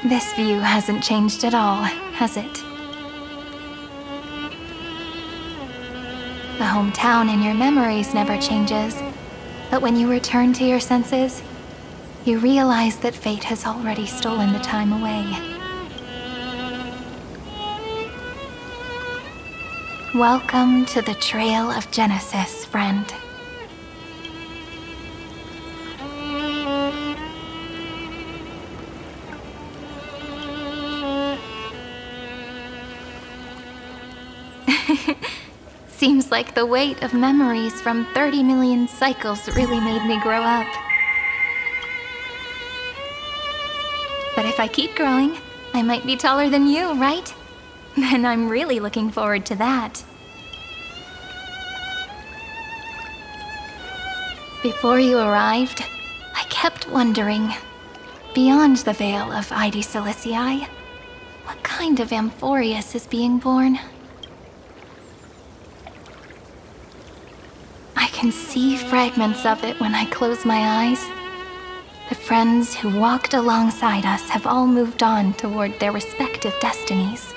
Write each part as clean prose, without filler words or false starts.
This view hasn't changed at all, has it? The hometown in your memories never changes, but when you return to your senses, you realize that fate has already stolen the time away. Welcome to the Trail of Genesis, friend. Seems like the weight of memories from 30 million cycles really made me grow up. But if I keep growing, I might be taller than you, right? Then I'm really looking forward to that. Before you arrived, I kept wondering, beyond the veil of Ide Silicii, what kind of Amphoreus is being born? I can see fragments of it when I close my eyes. The friends who walked alongside us have all moved on toward their respective destinies.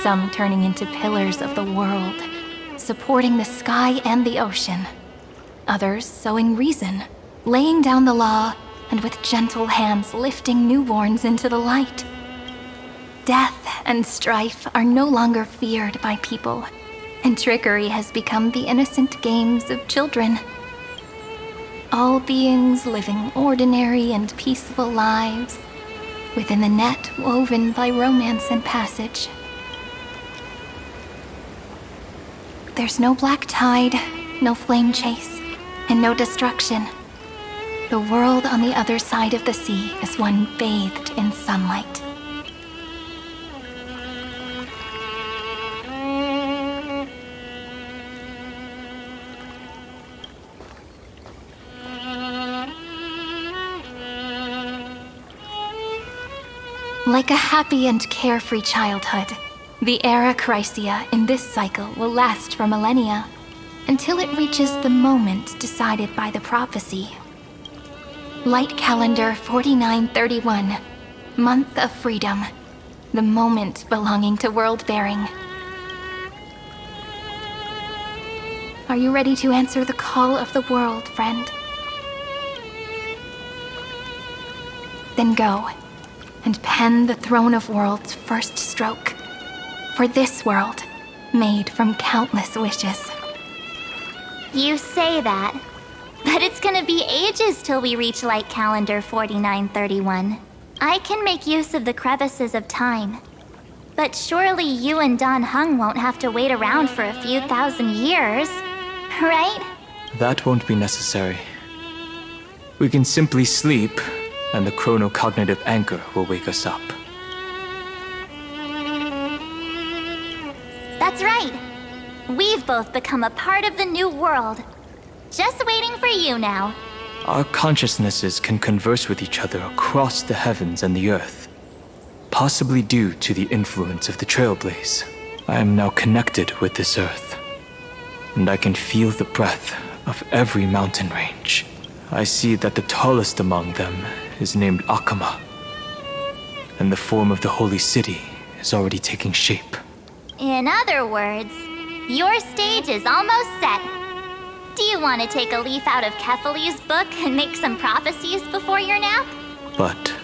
Some turning into pillars of the world, supporting the sky and the ocean. Others sowing reason, laying down the law, and with gentle hands lifting newborns into the light. Death and strife are no longer feared by people, and trickery has become the innocent games of children. All beings living ordinary and peaceful lives, within the net woven by romance and passage. There's no black tide, no flame chase, and no destruction. The world on the other side of the sea is one bathed in sunlight. Like a happy and carefree childhood, the era Chrysia in this cycle will last for millennia, until it reaches the moment decided by the prophecy. Light calendar 4931, month of freedom, the moment belonging to world-bearing. Are you ready to answer the call of the world, friend? Then go, and pen the Throne of Worlds' first stroke. For this world, made from countless wishes. You say that, but it's gonna be ages till we reach light calendar 4931. I can make use of the crevices of time, but surely you and Don Hung won't have to wait around for a few thousand years, right? That won't be necessary. We can simply sleep, and the chronocognitive anchor will wake us up. That's right. We've both become a part of the new world. Just waiting for you now. Our consciousnesses can converse with each other across the heavens and the earth, possibly due to the influence of the Trailblaze. I am now connected with this earth, and I can feel the breath of every mountain range. I see that the tallest among them is named Akama, and the form of the holy city is already taking shape. In other words, your stage is almost set. Do you want to take a leaf out of Kefali's book and make some prophecies before your nap? But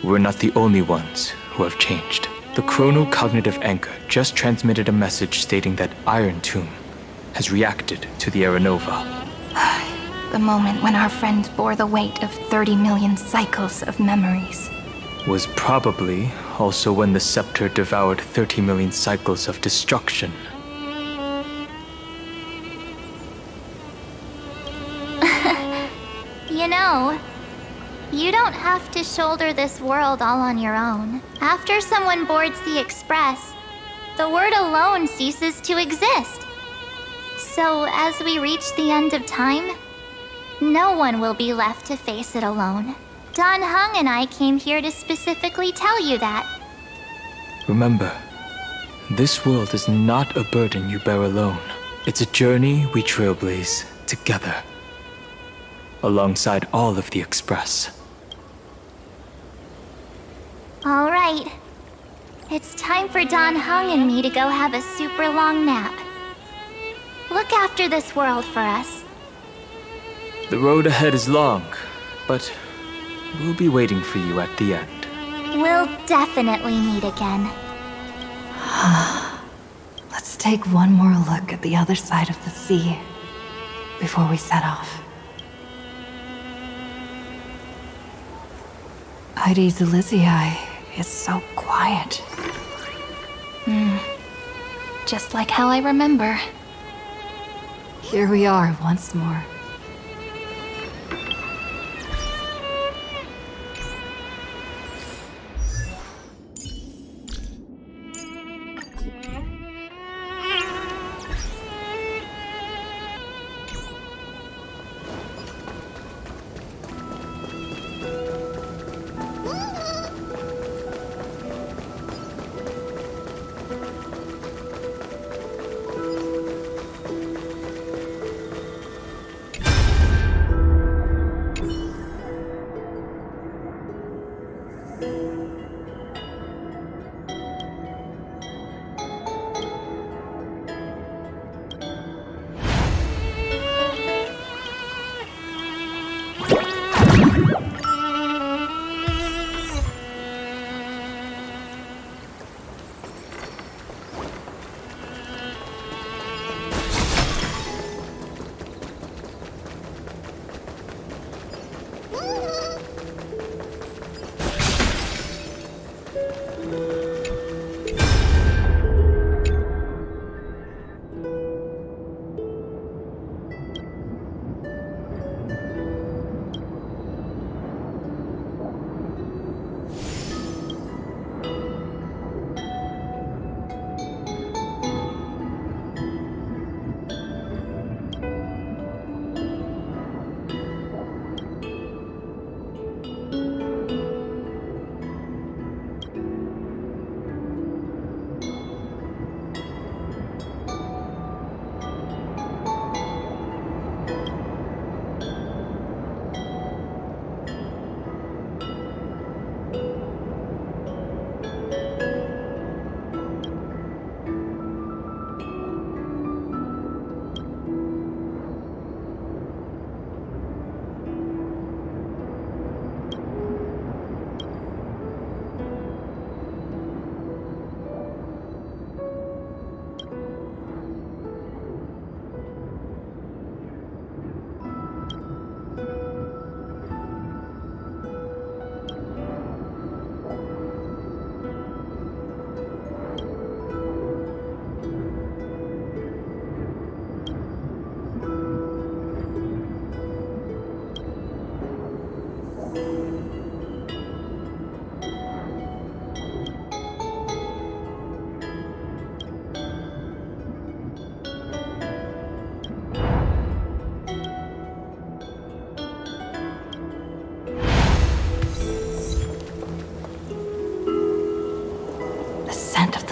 we're not the only ones who have changed. The chronocognitive anchor just transmitted a message stating that Iron Tomb has reacted to the Aeronova. The moment when our friend bore the weight of 30 million cycles of memories. Was probably also when the scepter devoured 30 million cycles of destruction. You know, you don't have to shoulder this world all on your own. After someone boards the Express, the word alone ceases to exist. So as we reach the end of time, no one will be left to face it alone. Don Hung and I came here to specifically tell you that. Remember, this world is not a burden you bear alone. It's a journey we trailblaze together, alongside all of the Express. right. It's time for Don Hung and me to go have a super long nap. Look after this world for us. The road ahead is long, but we'll be waiting for you at the end. We'll definitely meet again. Let's take one more look at the other side of the sea before we set off. Heidi's Elysiae is so quiet. Just like how I remember. Here we are once more.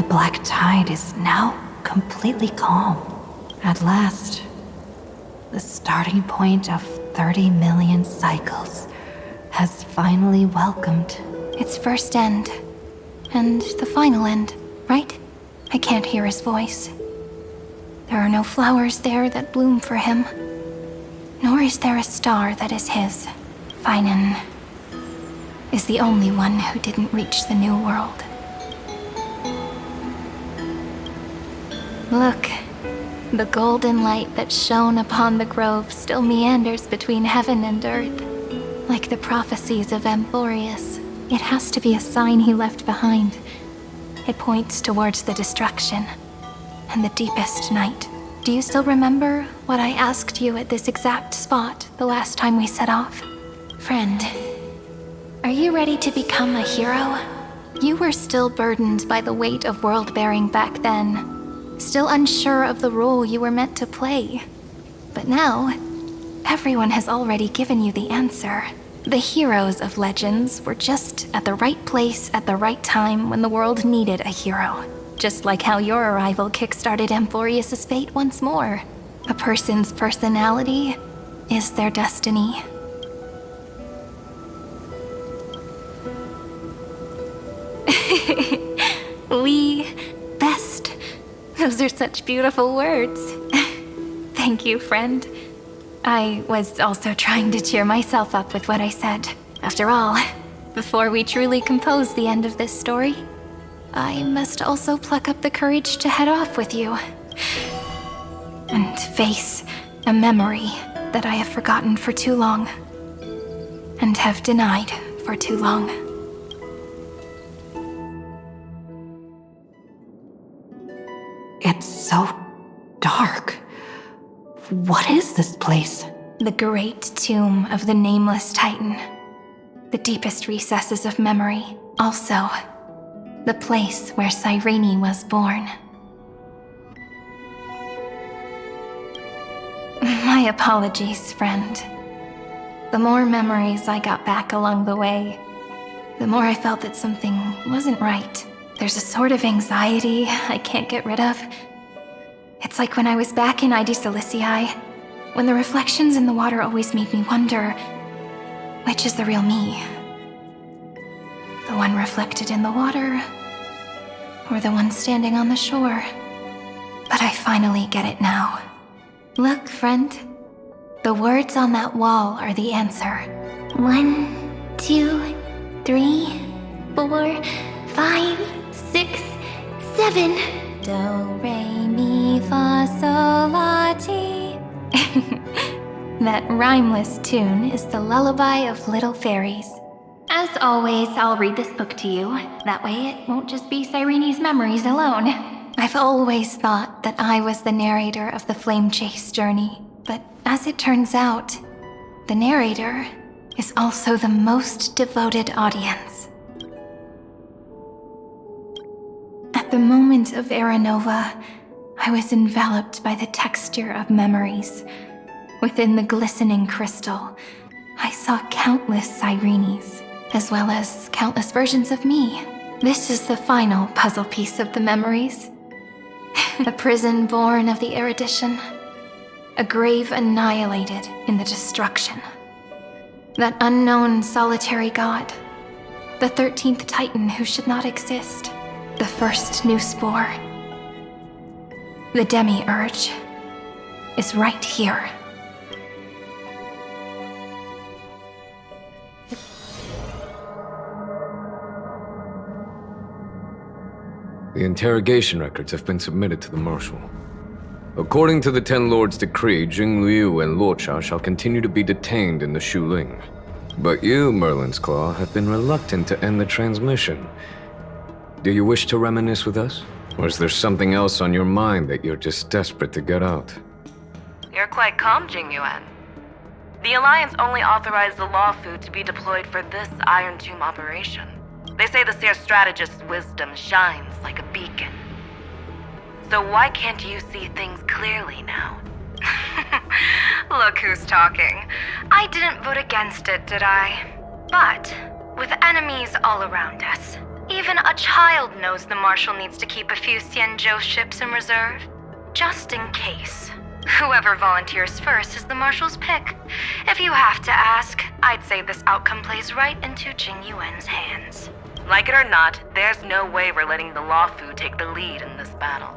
Black tide is now completely calm. At last, the starting point of 30 million cycles has finally welcomed Its first end. And the final end, right? I can't hear his voice. There are no flowers there that bloom for him. Nor is there a star that is his. Finan is the only one who didn't reach the new world. Look, the golden light that shone upon the grove still meanders between heaven and earth. Like the prophecies of Amphoreus, it has to be a sign he left behind. It points towards the destruction and the deepest night. Do you still remember what I asked you at this exact spot the last time we set off? Friend, are you ready to become a hero? You were still burdened by the weight of world-bearing back then. Still unsure of the role you were meant to play. But now, everyone has already given you the answer. The heroes of legends were just at the right place at the right time when the world needed a hero. Just like how your arrival kickstarted Amphoreus' fate once more. A person's personality is their destiny. Those are such beautiful words. Thank you, friend. I was also trying to cheer myself up with what I said. After all, before we truly compose the end of this story, I must also pluck up the courage to head off with you and face a memory that I have forgotten for too long and have denied for too long. It's so dark. What is this place? The great tomb of the nameless Titan. The deepest recesses of memory. Also, the place where Cyrene was born. My apologies, friend. The more memories I got back along the way, the more I felt that something wasn't right. There's a sort of anxiety I can't get rid of. It's like when I was back in ID Silicii, when the reflections in the water always made me wonder, which is the real me? The one reflected in the water, or the one standing on the shore? But I finally get it now. Look, friend. The words on that wall are the answer. 1, 2, 3, 4, 5, 6, 7. Do, re, mi, fa, sol, la, ti. That rhymeless tune is the lullaby of little fairies. As always, I'll read this book to you. That way it won't just be Cyrene's memories alone. I've always thought that I was the narrator of the Flame Chase journey, but as it turns out, the narrator is also the most devoted audience. At the moment of Aranova, I was enveloped by the texture of memories. Within the glistening crystal, I saw countless Cyrenes, as well as countless versions of me. This is the final puzzle piece of the memories. A prison born of the erudition. A grave annihilated in the destruction. That unknown solitary god. The 13th Titan who should not exist. The first new spore. The demiurge is right here. The interrogation records have been submitted to the Marshal. According to the Ten Lords' decree, Jing Liu and Luocha shall continue to be detained in the Shuling. But you, Merlin's Claw, have been reluctant to end the transmission. Do you wish to reminisce with us? Or is there something else on your mind that you're just desperate to get out? You're quite calm, Jing Yuan. The Alliance only authorized the Law Food to be deployed for this Iron Tomb operation. They say the Seer Strategist's wisdom shines like a beacon. So why can't you see things clearly now? Look who's talking. I didn't vote against it, did I? But, with enemies all around us, even a child knows the Marshal needs to keep a few Xianzhou ships in reserve. Just in case. Whoever volunteers first is the Marshal's pick. If you have to ask, I'd say this outcome plays right into Jing Yuan's hands. Like it or not, there's no way we're letting the Law Fu take the lead in this battle.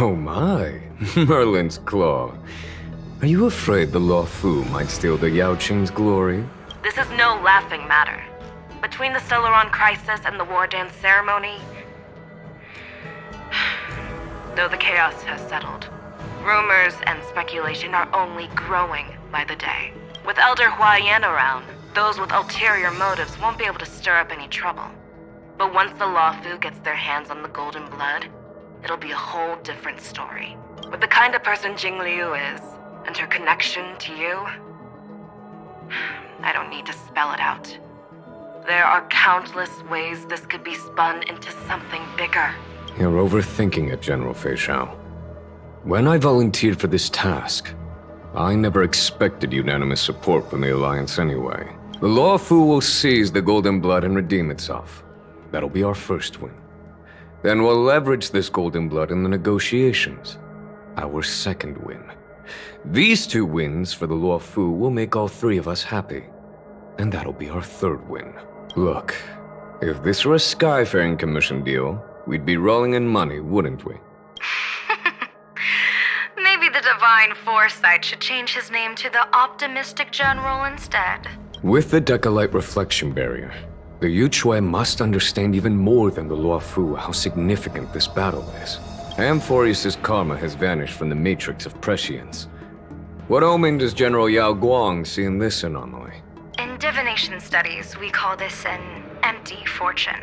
Oh my, Merlin's Claw. Are you afraid the Law Fu might steal the Yao Qing's glory? This is no laughing matter. Between the Stellaron crisis and the War Dance ceremony, though the chaos has settled, rumors and speculation are only growing by the day. With Elder Huaiyan around, those with ulterior motives won't be able to stir up any trouble. But once the Law Fu gets their hands on the golden blood, it'll be a whole different story. With the kind of person Jing Liu is, and her connection to you, I don't need to spell it out. There are countless ways this could be spun into something bigger. You're overthinking it, General Fei Shao. When I volunteered for this task, I never expected unanimous support from the Alliance anyway. The Law Fu will seize the golden blood and redeem itself. That'll be our first win. Then we'll leverage this golden blood in the negotiations. Our second win. These 2 wins for the Law Fu will make all 3 of us happy. And that'll be our third win. Look, if this were a Skyfaring Commission deal, we'd be rolling in money, wouldn't we? divine foresight should change his name to the Optimistic General instead. With the Decalite reflection barrier, the Yuchue must understand even more than the Luofu how significant this battle is. Amphoreus' karma has vanished from the matrix of prescience. What omen does General Yao Guang see in this anomaly? In divination studies, we call this an empty fortune.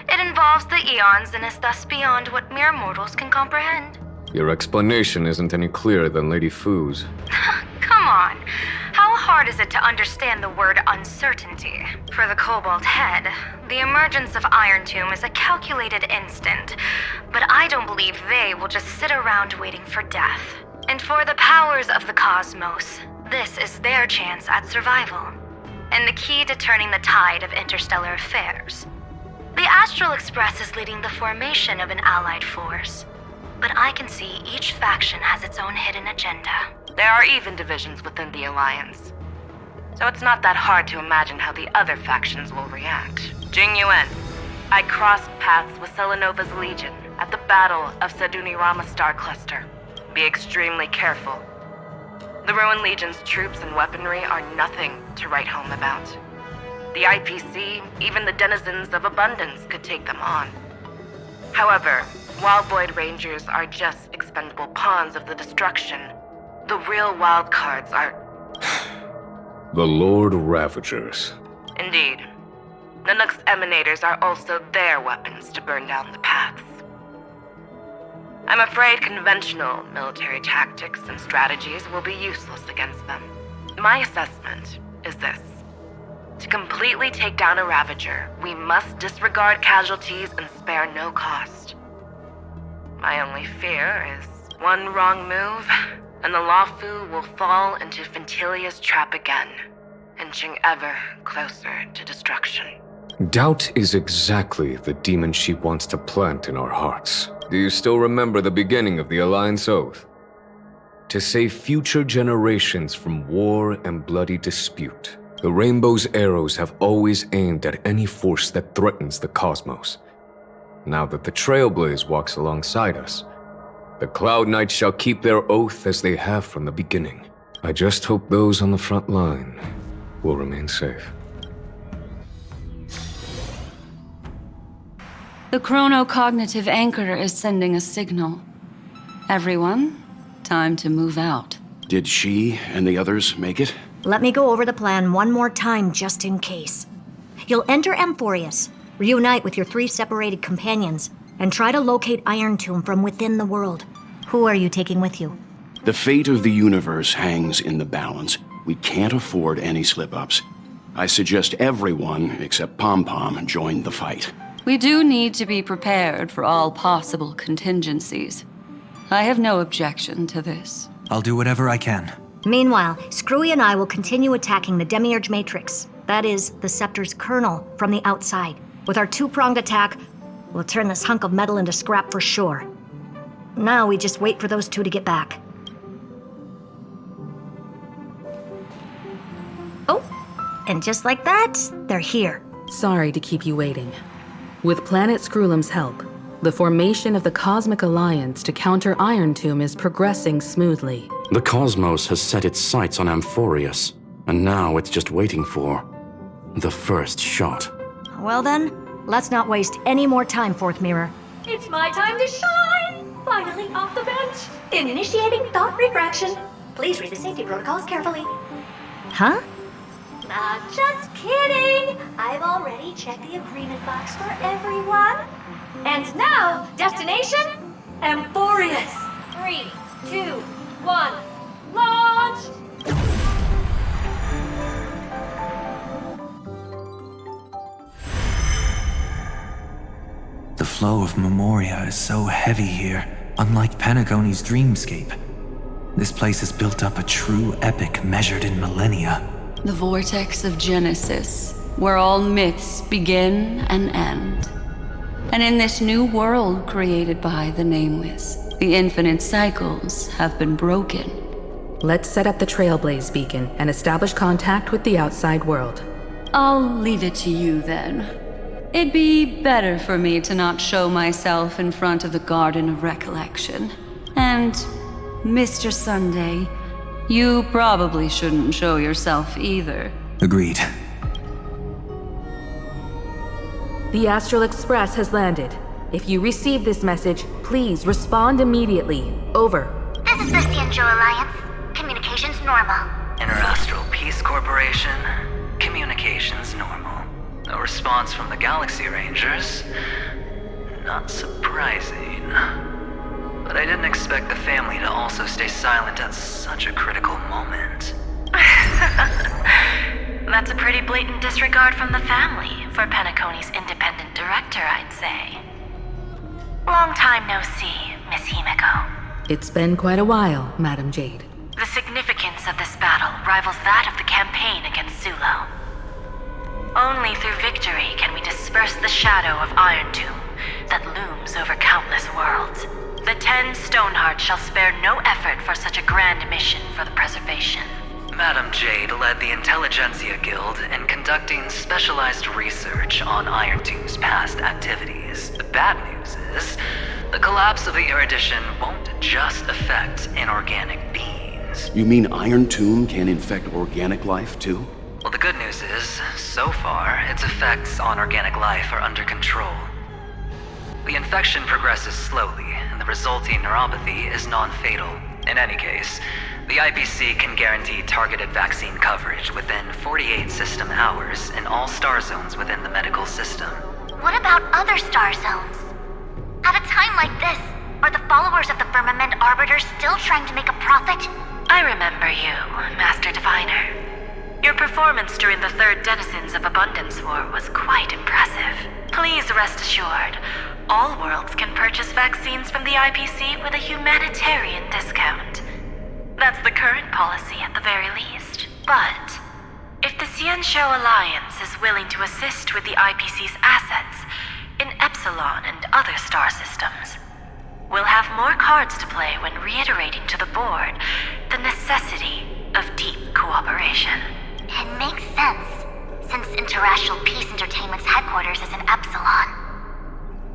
It involves the eons and is thus beyond what mere mortals can comprehend. Your explanation isn't any clearer than Lady Fu's. Come on. How hard is it to understand the word uncertainty? For the Cobalt Head, the emergence of Iron Tomb is a calculated instant, but I don't believe they will just sit around waiting for death. And for the powers of the cosmos, this is their chance at survival, and the key to turning the tide of interstellar affairs. The Astral Express is leading the formation of an allied force, but I can see each faction has its own hidden agenda. There are even divisions within the Alliance, so it's not that hard to imagine how the other factions will react. Jing Yuan, I crossed paths with Selenova's Legion at the Battle of Sedunirama Star Cluster. Be extremely careful. The Ruined Legion's troops and weaponry are nothing to write home about. The IPC, even the denizens of Abundance, could take them on. However, while Void Rangers are just expendable pawns of the destruction, the real wild cards are... The Lord Ravagers. Indeed. Nanook's Emanators are also their weapons to burn down the paths. I'm afraid conventional military tactics and strategies will be useless against them. My assessment is this. To completely take down a Ravager, we must disregard casualties and spare no cost. My only fear is one wrong move, and the Luofu will fall into Fintilia's trap again, inching ever closer to destruction. Doubt is exactly the demon she wants to plant in our hearts. Do you still remember the beginning of the Alliance Oath? To save future generations from war and bloody dispute. The Rainbow's arrows have always aimed at any force that threatens the cosmos. Now that the Trailblaze walks alongside us, the Cloud Knights shall keep their oath as they have from the beginning. I just hope those on the front line will remain safe. The chronocognitive anchor is sending a signal. Everyone, time to move out. Did she and the others make it? Let me go over the plan one more time just in case. You'll enter Amphoreus, reunite with your 3 separated companions, and try to locate Iron Tomb from within the world. Who are you taking with you? The fate of the universe hangs in the balance. We can't afford any slip-ups. I suggest everyone except Pom-Pom join the fight. We do need to be prepared for all possible contingencies. I have no objection to this. I'll do whatever I can. Meanwhile, Screwy and I will continue attacking the Demiurge Matrix. That is, the Scepter's kernel from the outside. With our 2-pronged attack, we'll turn this hunk of metal into scrap for sure. Now we just wait for those 2 to get back. Oh, and just like that, they're here. Sorry to keep you waiting. With Planet Screwlum's help, the formation of the Cosmic Alliance to counter Iron Tomb is progressing smoothly. The cosmos has set its sights on Amphoreus, and now it's just waiting for the first shot. Well then, let's not waste any more time, Fourth Mirror. It's my time to shine! Finally off the bench! Initiating thought refraction. Please read the safety protocols carefully. Huh? Just kidding! I've already checked the agreement box for everyone. And now, destination? Amphoreus! 3, 2, 1, launch! The flow of Memoria is so heavy here, unlike Panagoni's dreamscape. This place has built up a true epic measured in millennia. The vortex of Genesis, where all myths begin and end. And in this new world created by the Nameless, the infinite cycles have been broken. Let's set up the Trailblaze beacon and establish contact with the outside world. I'll leave it to you then. It'd be better for me to not show myself in front of the Garden of Recollection. And Mr. Sunday, you probably shouldn't show yourself either. Agreed. The Astral Express has landed. If you receive this message, please respond immediately. Over. This is the Xianzhou Alliance. Communications normal. Interastral Peace Corporation. Communications normal. No response from the Galaxy Rangers. Not surprising. But I didn't expect the family to also stay silent at such a critical moment. That's a pretty blatant disregard from the family for Penacony's independent director, I'd say. Long time no see, Miss Himiko. It's been quite a while, Madam Jade. The significance of this battle rivals that of the campaign against Sulo. Only through victory can we disperse the shadow of Iron Tomb that looms over countless worlds. The 10 Stonehearts shall spare no effort for such a grand mission for the preservation. Madam Jade led the Intelligentsia Guild in conducting specialized research on Iron Tomb's past activities. The bad news is, the collapse of the Erudition won't just affect inorganic beings. You mean Iron Tomb can infect organic life, too? Well, the good news is, so far, its effects on organic life are under control. The infection progresses slowly, and the resulting neuropathy is non-fatal. In any case, the IPC can guarantee targeted vaccine coverage within 48 system hours in all star zones within the medical system. What about other star zones? At a time like this, are the followers of the Firmament Arbiter still trying to make a profit? I remember you, Master Diviner. Your performance during the Third Denizens of Abundance War was quite impressive. Please rest assured, all worlds can purchase vaccines from the IPC with a humanitarian discount. That's the current policy at the very least. But if the Xianzhou Alliance is willing to assist with the IPC's assets in Epsilon and other star systems, we'll have more cards to play when reiterating to the board the necessity of deep cooperation. It makes sense, since Interastral Peace Entertainment's headquarters is in Epsilon.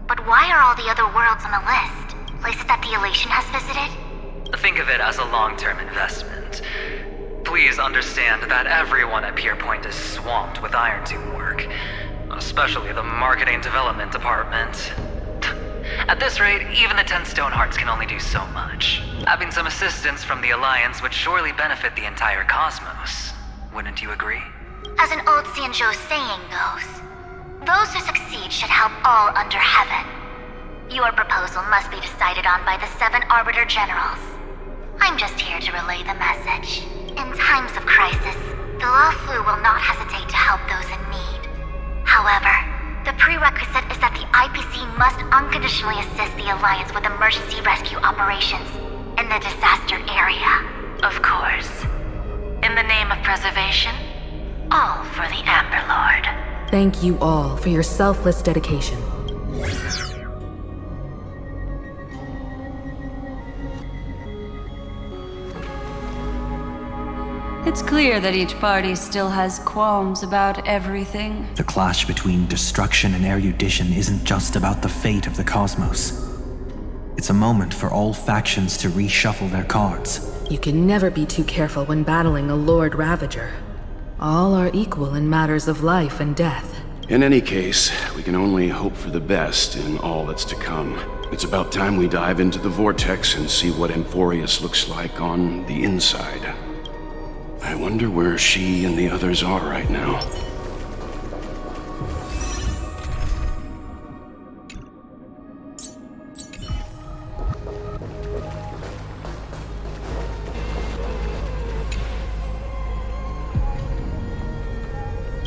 But why are all the other worlds on the list? Places that the Elation has visited? Think of it as a long-term investment. Please understand that everyone at Pierpoint is swamped with Iron Tomb work, especially the marketing development department. At this rate, even the 10 Stonehearts can only do so much. Having some assistance from the Alliance would surely benefit the entire cosmos. Wouldn't you agree? As an old Xianzhou saying goes, those who succeed should help all under heaven. Your proposal must be decided on by the 7 Arbiter Generals. I'm just here to relay the message. In times of crisis, the Luofu will not hesitate to help those in need. However, the prerequisite is that the IPC must unconditionally assist the Alliance with emergency rescue operations in the disaster area. Of course. In the name of preservation, all for the Amber Lord. Thank you all for your selfless dedication. It's clear that each party still has qualms about everything. The clash between destruction and erudition isn't just about the fate of the cosmos. It's a moment for all factions to reshuffle their cards. You can never be too careful when battling a Lord Ravager. All are equal in matters of life and death. In any case, we can only hope for the best in all that's to come. It's about time we dive into the vortex and see what Amphoreus looks like on the inside. I wonder where she and the others are right now.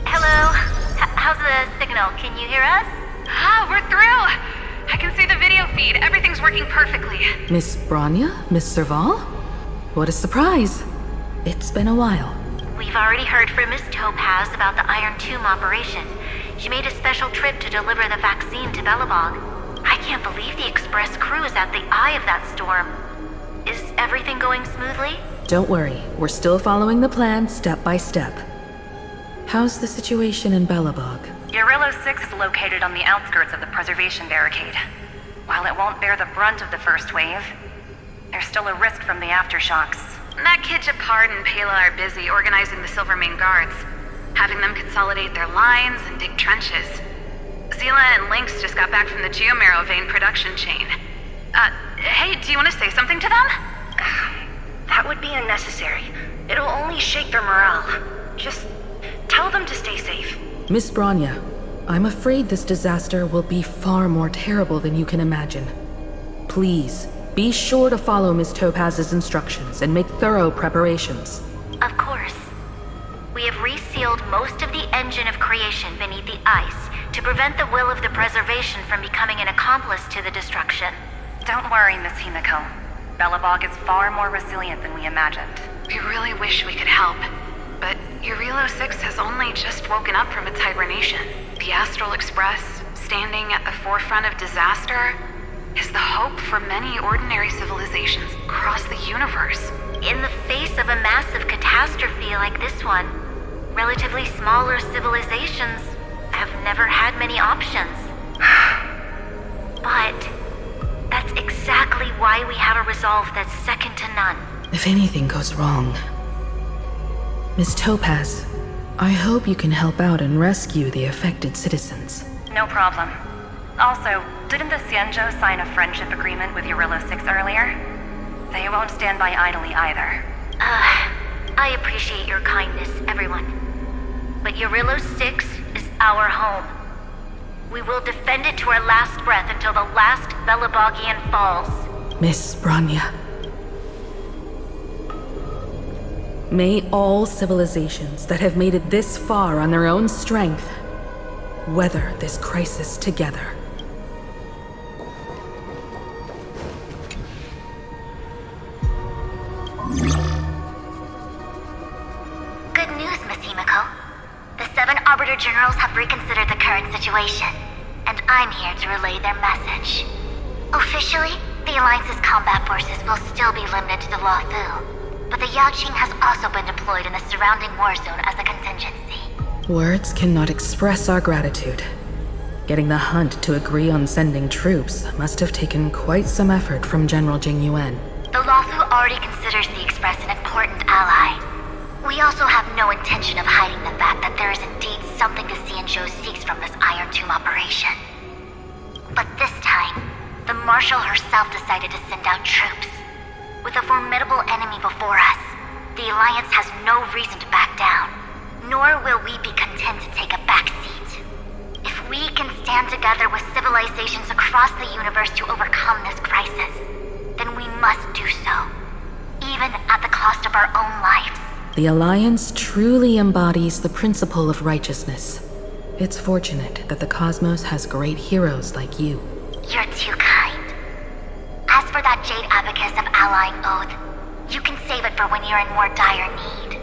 Hello? How's the signal? Can you hear us? We're through! I can see the video feed. Everything's working perfectly. Miss Branya? Miss Serval? What a surprise. It's been a while. We've already heard from Miss Topaz about the Iron Tomb operation. She made a special trip to deliver the vaccine to Belobog. I can't believe the Express crew is at the eye of that storm. Is everything going smoothly? Don't worry, we're still following the plan step by step. How's the situation in Belobog? Urillo 6 is located on the outskirts of the preservation barricade. While it won't bear the brunt of the first wave, There's still a risk from the aftershocks. That kid Japard and Pela are busy organizing the Silvermane Guards, having them consolidate their lines and dig trenches. Zila and Lynx just got back from the Geomarrow vein production chain. Hey, do you want to say something to them? That would be unnecessary. It'll only shake their morale. Just tell them to stay safe. Miss Bronya, I'm afraid this disaster will be far more terrible than you can imagine. Please, be sure to follow Miss Topaz's instructions and make thorough preparations. Of course. We have resealed most of the engine of creation beneath the ice to prevent the will of the preservation from becoming an accomplice to the destruction. Don't worry, Miss Himiko. Belobog is far more resilient than we imagined. We really wish we could help, but Eurilo 6 has only just woken up from its hibernation. The Astral Express, standing at the forefront of disaster, is the hope for many ordinary civilizations across the universe. In the face of a massive catastrophe like this one, relatively smaller civilizations have never had many options. But that's exactly why we have a resolve that's second to none. If anything goes wrong... Miss Topaz, I hope you can help out and rescue the affected citizens. No problem. Also, didn't the Xianzhou sign a friendship agreement with Eurilo 6 earlier? They won't stand by idly either. I appreciate your kindness, everyone. But Eurilo 6 is our home. We will defend it to our last breath until the last Belobogian falls. Miss Bronya. May all civilizations that have made it this far on their own strength weather this crisis together. Good news, Miss Himiko. The 7 Arbiter Generals have reconsidered the current situation, and I'm here to relay their message. Officially, the Alliance's combat forces will still be limited to the Luofu, but the Yaoqing has also been deployed in the surrounding war zone as a contingency. Words cannot express our gratitude. Getting the Hunt to agree on sending troops must have taken quite some effort from General Jing Yuan. The Luofu already considers the Express an important ally. We also have no intention of hiding the fact that there is indeed something the Xianzhou seeks from this Iron Tomb operation. But this time, the Marshal herself decided to send out troops. With a formidable enemy before us, the Alliance has no reason to back down, nor will we be content to take a back seat. If we can stand together with civilizations across the universe to overcome this crisis, then we must do so, even at the cost of our own lives. The Alliance truly embodies the principle of righteousness. It's fortunate that the cosmos has great heroes like you. You're too kind. As for that Jade Abacus of Allying Oath, you can save it for when you're in more dire need.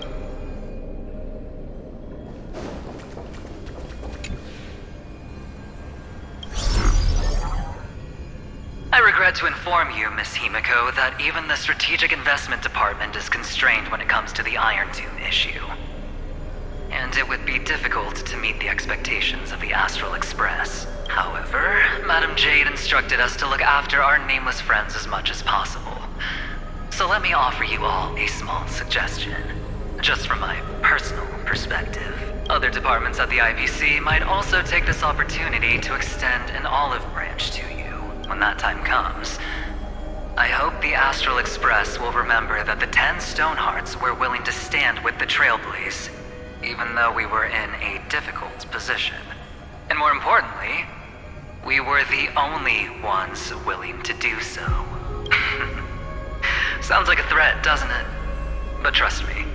I regret to inform you, Miss Himiko, that even the Strategic Investment Department is constrained when it comes to the Iron Tomb issue. And it would be difficult to meet the expectations of the Astral Express. However, Madam Jade instructed us to look after our nameless friends as much as possible. So let me offer you all a small suggestion. Just from my personal perspective. Other departments at the IPC might also take this opportunity to extend an olive branch to you when that time comes. I hope the Astral Express will remember that the 10 Stonehearts were willing to stand with the Trailblaze, even though we were in a difficult position. And more importantly, we were the only ones willing to do so. Sounds like a threat, doesn't it? But trust me,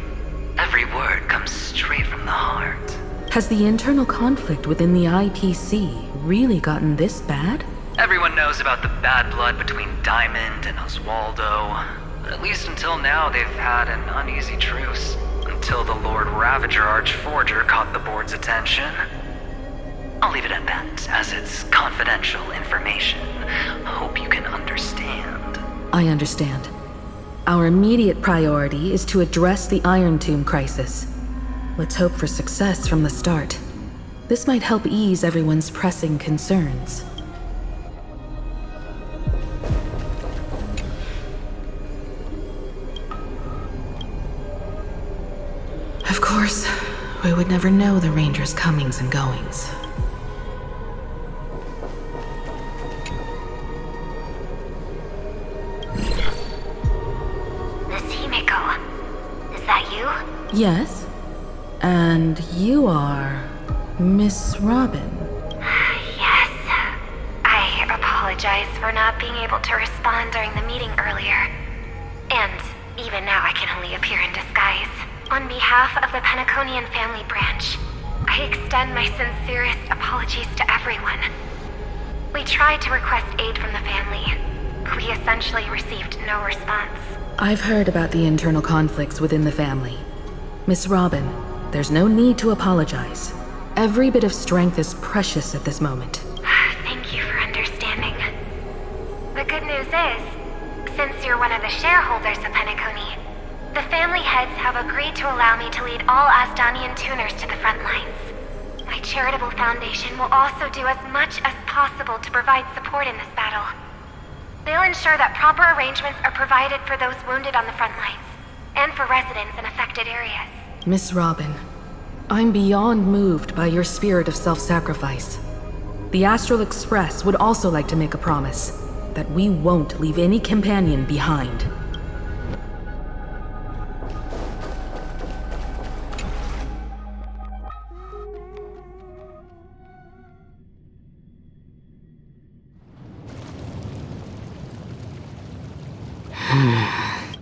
every word comes straight from the heart. Has the internal conflict within the IPC really gotten this bad? Everyone knows about the bad blood between Diamond and Oswaldo. At least until now, they've had an uneasy truce. Until the Lord Ravager Archforger caught the board's attention. I'll leave it at that, as it's confidential information. Hope you can understand. I understand. Our immediate priority is to address the Iron Tomb crisis. Let's hope for success from the start. This might help ease everyone's pressing concerns. we would never know the Ranger's comings and goings. Miss Himeko, is that you? Yes? And you are Miss Robin. Yes. I apologize for not being able to respond during the meeting earlier. And even now I can only appear in disguise. On behalf of the Penaconian family branch, I extend my sincerest apologies to everyone. We tried to request aid from the family. We essentially received no response. I've heard about the internal conflicts within the family. Miss Robin, there's no need to apologize. Every bit of strength is precious at this moment. Thank you for understanding. The good news is, since you're one of the shareholders of Penacony, the family heads have agreed to allow me to lead all Asdanian tuners to the front lines. My charitable foundation will also do as much as possible to provide support in this battle. They'll ensure that proper arrangements are provided for those wounded on the front lines, and for residents in affected areas. Miss Robin, I'm beyond moved by your spirit of self-sacrifice. The Astral Express would also like to make a promise that we won't leave any companion behind.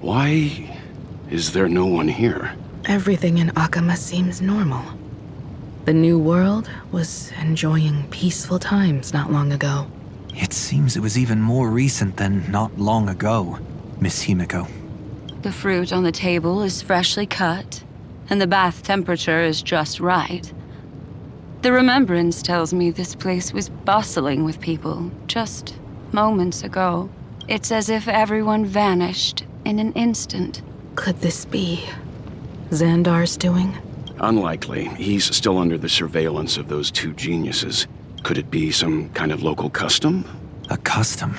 Why is there no one here? Everything in Akama seems normal. The new world was enjoying peaceful times not long ago. It seems it was even more recent than not long ago, Miss Himeko. The fruit on the table is freshly cut, and the bath temperature is just right. The remembrance tells me this place was bustling with people just moments ago. It's as if everyone vanished in an instant. Could this be Xandar's doing? Unlikely. He's still under the surveillance of those two geniuses. Could it be some kind of local custom? A custom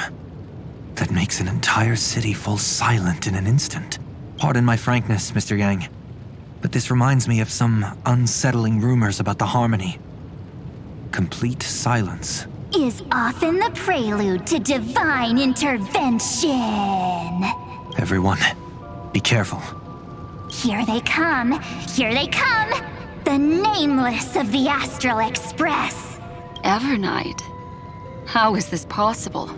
that makes an entire city fall silent in an instant. Pardon my frankness, Mr. Yang, but this reminds me of some unsettling rumors about the Harmony. Complete silence. Is often the prelude to divine intervention. Everyone, be careful. Here they come! Here they come! The Nameless of the Astral Express! Evernight? How is this possible?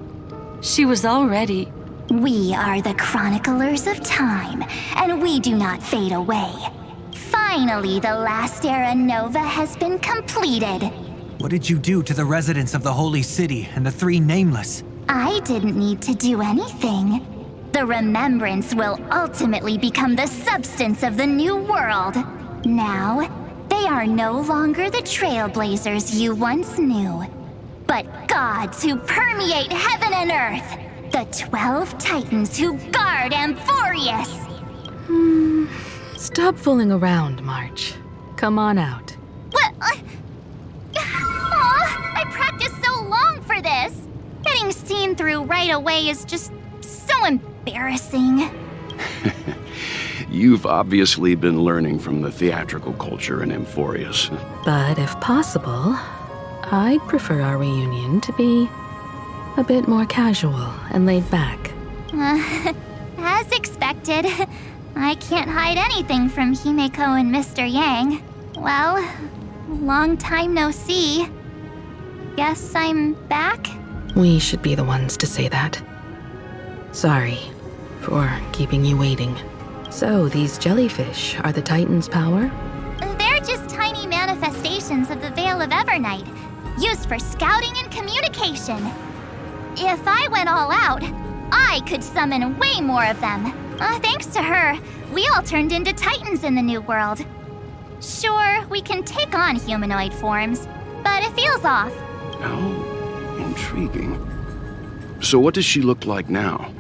She was already... We are the Chroniclers of Time, and we do not fade away. Finally, the last era Nova has been completed. What did you do to the residents of the Holy City and the three Nameless? I didn't need to do anything. The remembrance will ultimately become the substance of the new world. Now, they are no longer the Trailblazers you once knew, but gods who permeate heaven and earth. The 12 Titans who guard Amphoreus. Stop fooling around, March. Come on out. What? I practiced so long for this. Getting seen through right away is just so embarrassing. You've obviously been learning from the theatrical culture in Amphoreus. But if possible, I'd prefer our reunion to be a bit more casual and laid back. As expected, I can't hide anything from Himeko and Mr. Yang. Well, long time no see. Guess I'm back? We should be the ones to say that. Sorry for keeping you waiting. So, these jellyfish are the Titan's power? They're just tiny manifestations of the Veil of Evernight, used for scouting and communication. If I went all out, I could summon way more of them. Thanks to her, we all turned into Titans in the New World. Sure, we can take on humanoid forms, but it feels off. How intriguing. So what does she look like now?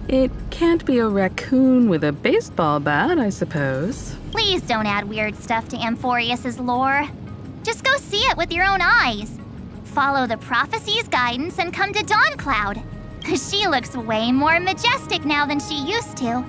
It can't be a raccoon with a baseball bat, I suppose. Please don't add weird stuff to Amphoreus' lore. Just go see it with your own eyes. Follow the prophecy's guidance and come to Dawncloud. She looks way more majestic now than she used to.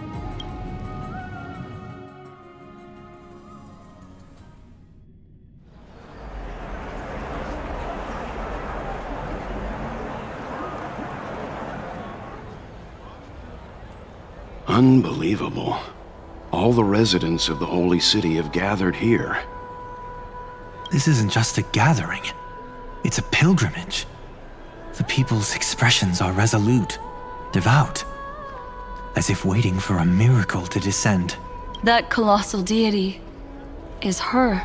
Unbelievable. All the residents of the Holy City have gathered here. This isn't just a gathering. It's a pilgrimage. The people's expressions are resolute, devout, as if waiting for a miracle to descend. That colossal deity is her.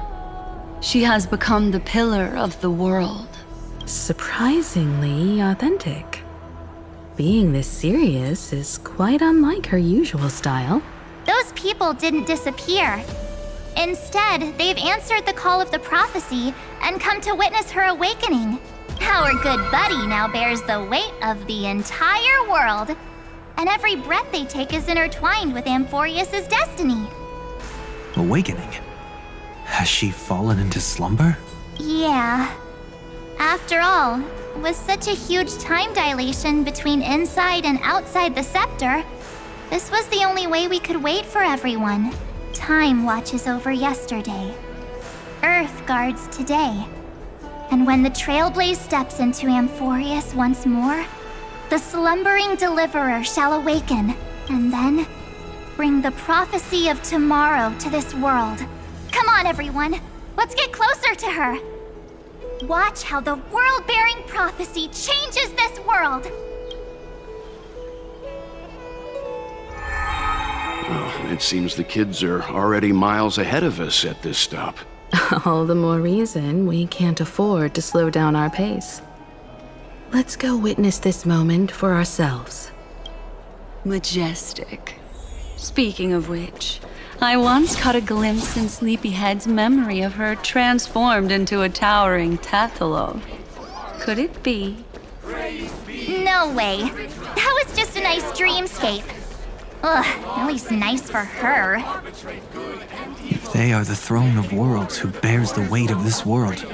She has become the pillar of the world. Surprisingly authentic. Being this serious is quite unlike her usual style. Those people didn't disappear. Instead, they've answered the call of the prophecy and come to witness her awakening. Our good buddy now bears the weight of the entire world, and every breath they take is intertwined with Amphoreus' destiny. Awakening? Has she fallen into slumber? Yeah. After all, with such a huge time dilation between inside and outside the scepter, this was the only way we could wait for everyone. Time watches over yesterday. Earth guards today. And when the Trailblaze steps into Amphoreus once more, the slumbering deliverer shall awaken, and then bring the prophecy of tomorrow to this world. Come on, everyone. Let's get closer to her. Watch how the world-bearing prophecy changes this world. Well, it seems the kids are already miles ahead of us at this stop. All the more reason we can't afford to slow down our pace. Let's go witness this moment for ourselves. Majestic. Speaking of which, I once caught a glimpse in Sleepyhead's memory of her transformed into a towering Tathalov. Could it be? No way. That was just a nice dreamscape. Ugh, at least nice for her. If they are the throne of worlds who bears the weight of this world,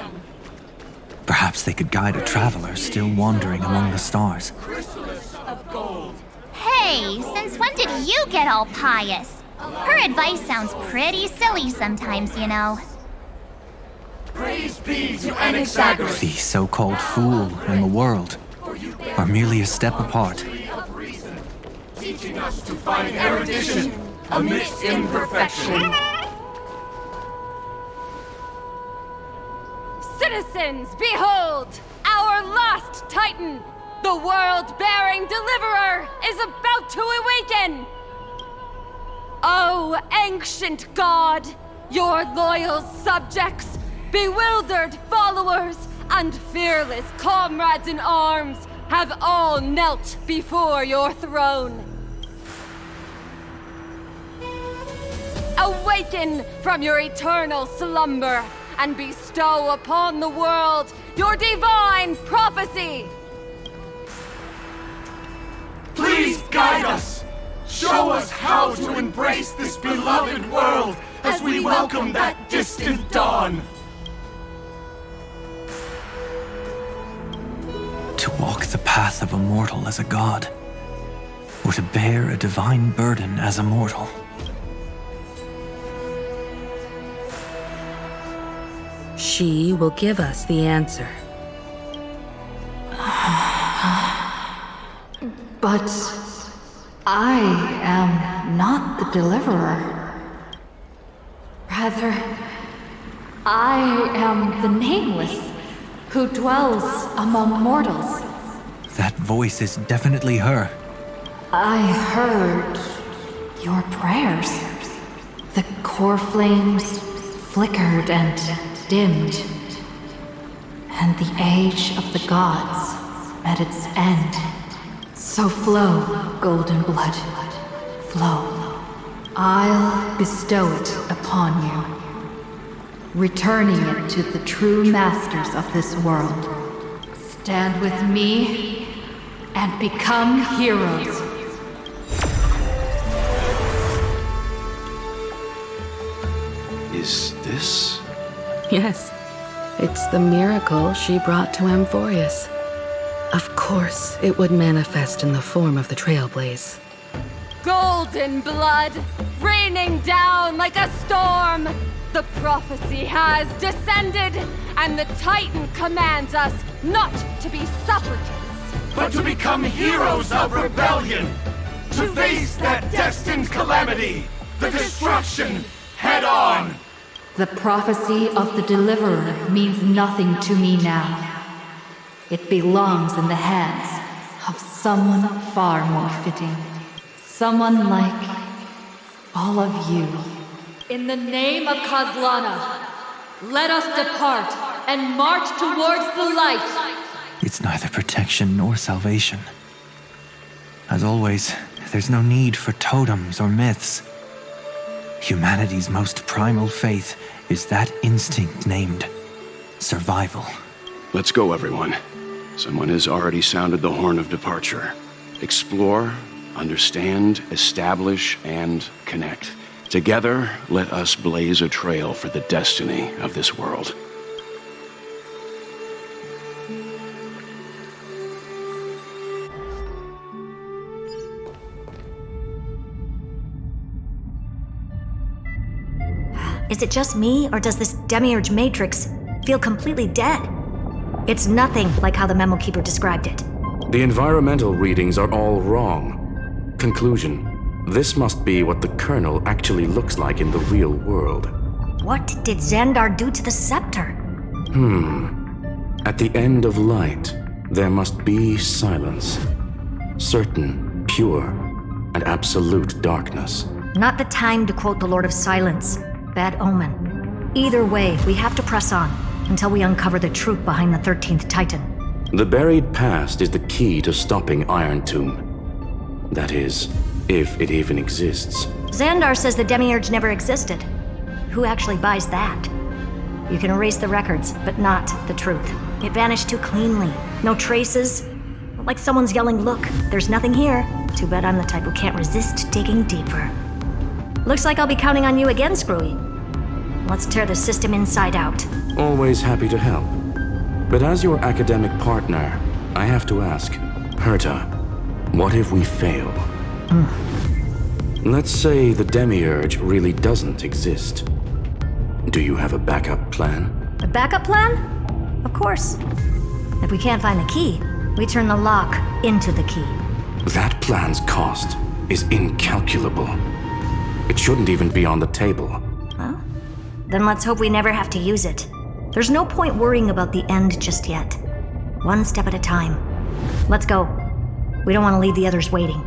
perhaps they could guide a traveler still wandering among the stars. Hey, since when did you get all pious? Her advice sounds pretty silly sometimes, you know. Praise be to Anaxagoras. The so-called fool and the world are merely a step apart. Teaching us to find erudition amidst imperfection. Citizens, behold! Our last Titan, the world-bearing deliverer, is about to awaken! Oh, ancient god, your loyal subjects, bewildered followers, and fearless comrades in arms have all knelt before your throne. Awaken from your eternal slumber and bestow upon the world your divine prophecy! Please guide us! Show us how to embrace this beloved world as we welcome that distant dawn! To walk the path of a mortal as a god, or to bear a divine burden as a mortal. She will give us the answer. But I am not the deliverer. Rather, I am the nameless who dwells among mortals. That voice is definitely her. I heard your prayers. The core flames flickered and dimmed, and the age of the gods met its end. So flow, golden blood, flow. I'll bestow it upon you, returning it to the true masters of this world. Stand with me and become heroes. Is this? Yes, it's the miracle she brought to Amphoreus. Of course, it would manifest in the form of the Trailblaze. Golden blood, raining down like a storm! The prophecy has descended, and the Titan commands us not to be supplicants, but to become heroes of rebellion! to face that destined calamity, the destruction, head on. The prophecy of the Deliverer means nothing to me now. It belongs in the hands of someone far more fitting. Someone like all of you. In the name of Kozlana, let us depart and march towards the light. It's neither protection nor salvation. As always, there's no need for totems or myths. Humanity's most primal faith is that instinct named survival. Let's go, everyone. Someone has already sounded the horn of departure. Explore, understand, establish, and connect. Together, let us blaze a trail for the destiny of this world. Is it just me, or does this Demiurge Matrix feel completely dead? It's nothing like how the Memo Keeper described it. The environmental readings are all wrong. Conclusion: this must be what the kernel actually looks like in the real world. What did Xandar do to the scepter? At the end of light, there must be silence. Certain, pure, and absolute darkness. Not the time to quote the Lord of Silence. Bad omen. Either way, we have to press on until we uncover the truth behind the 13th Titan. The buried past is the key to stopping Iron Tomb. That is, if it even exists. Xandar says the Demiurge never existed. Who actually buys that? You can erase the records, but not the truth. It vanished too cleanly. No traces. Like someone's yelling, "Look, there's nothing here." Too bad I'm the type who can't resist digging deeper. Looks like I'll be counting on you again, Screwy. Let's tear the system inside out. Always happy to help. But as your academic partner, I have to ask, Herta, what if we fail? Let's say the Demiurge really doesn't exist. Do you have a backup plan? A backup plan? Of course. If we can't find the key, we turn the lock into the key. That plan's cost is incalculable. It shouldn't even be on the table. Well, then let's hope we never have to use it. There's no point worrying about the end just yet. One step at a time. Let's go. We don't want to leave the others waiting.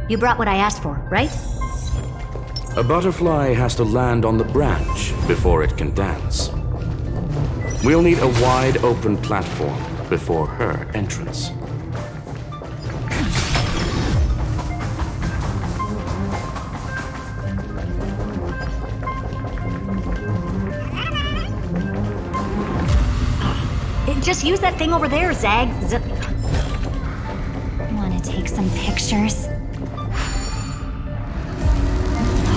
You brought what I asked for, right? A butterfly has to land on the branch before it can dance. We'll need a wide open platform before her entrance. Just use that thing over there, Zag. Want to take some pictures?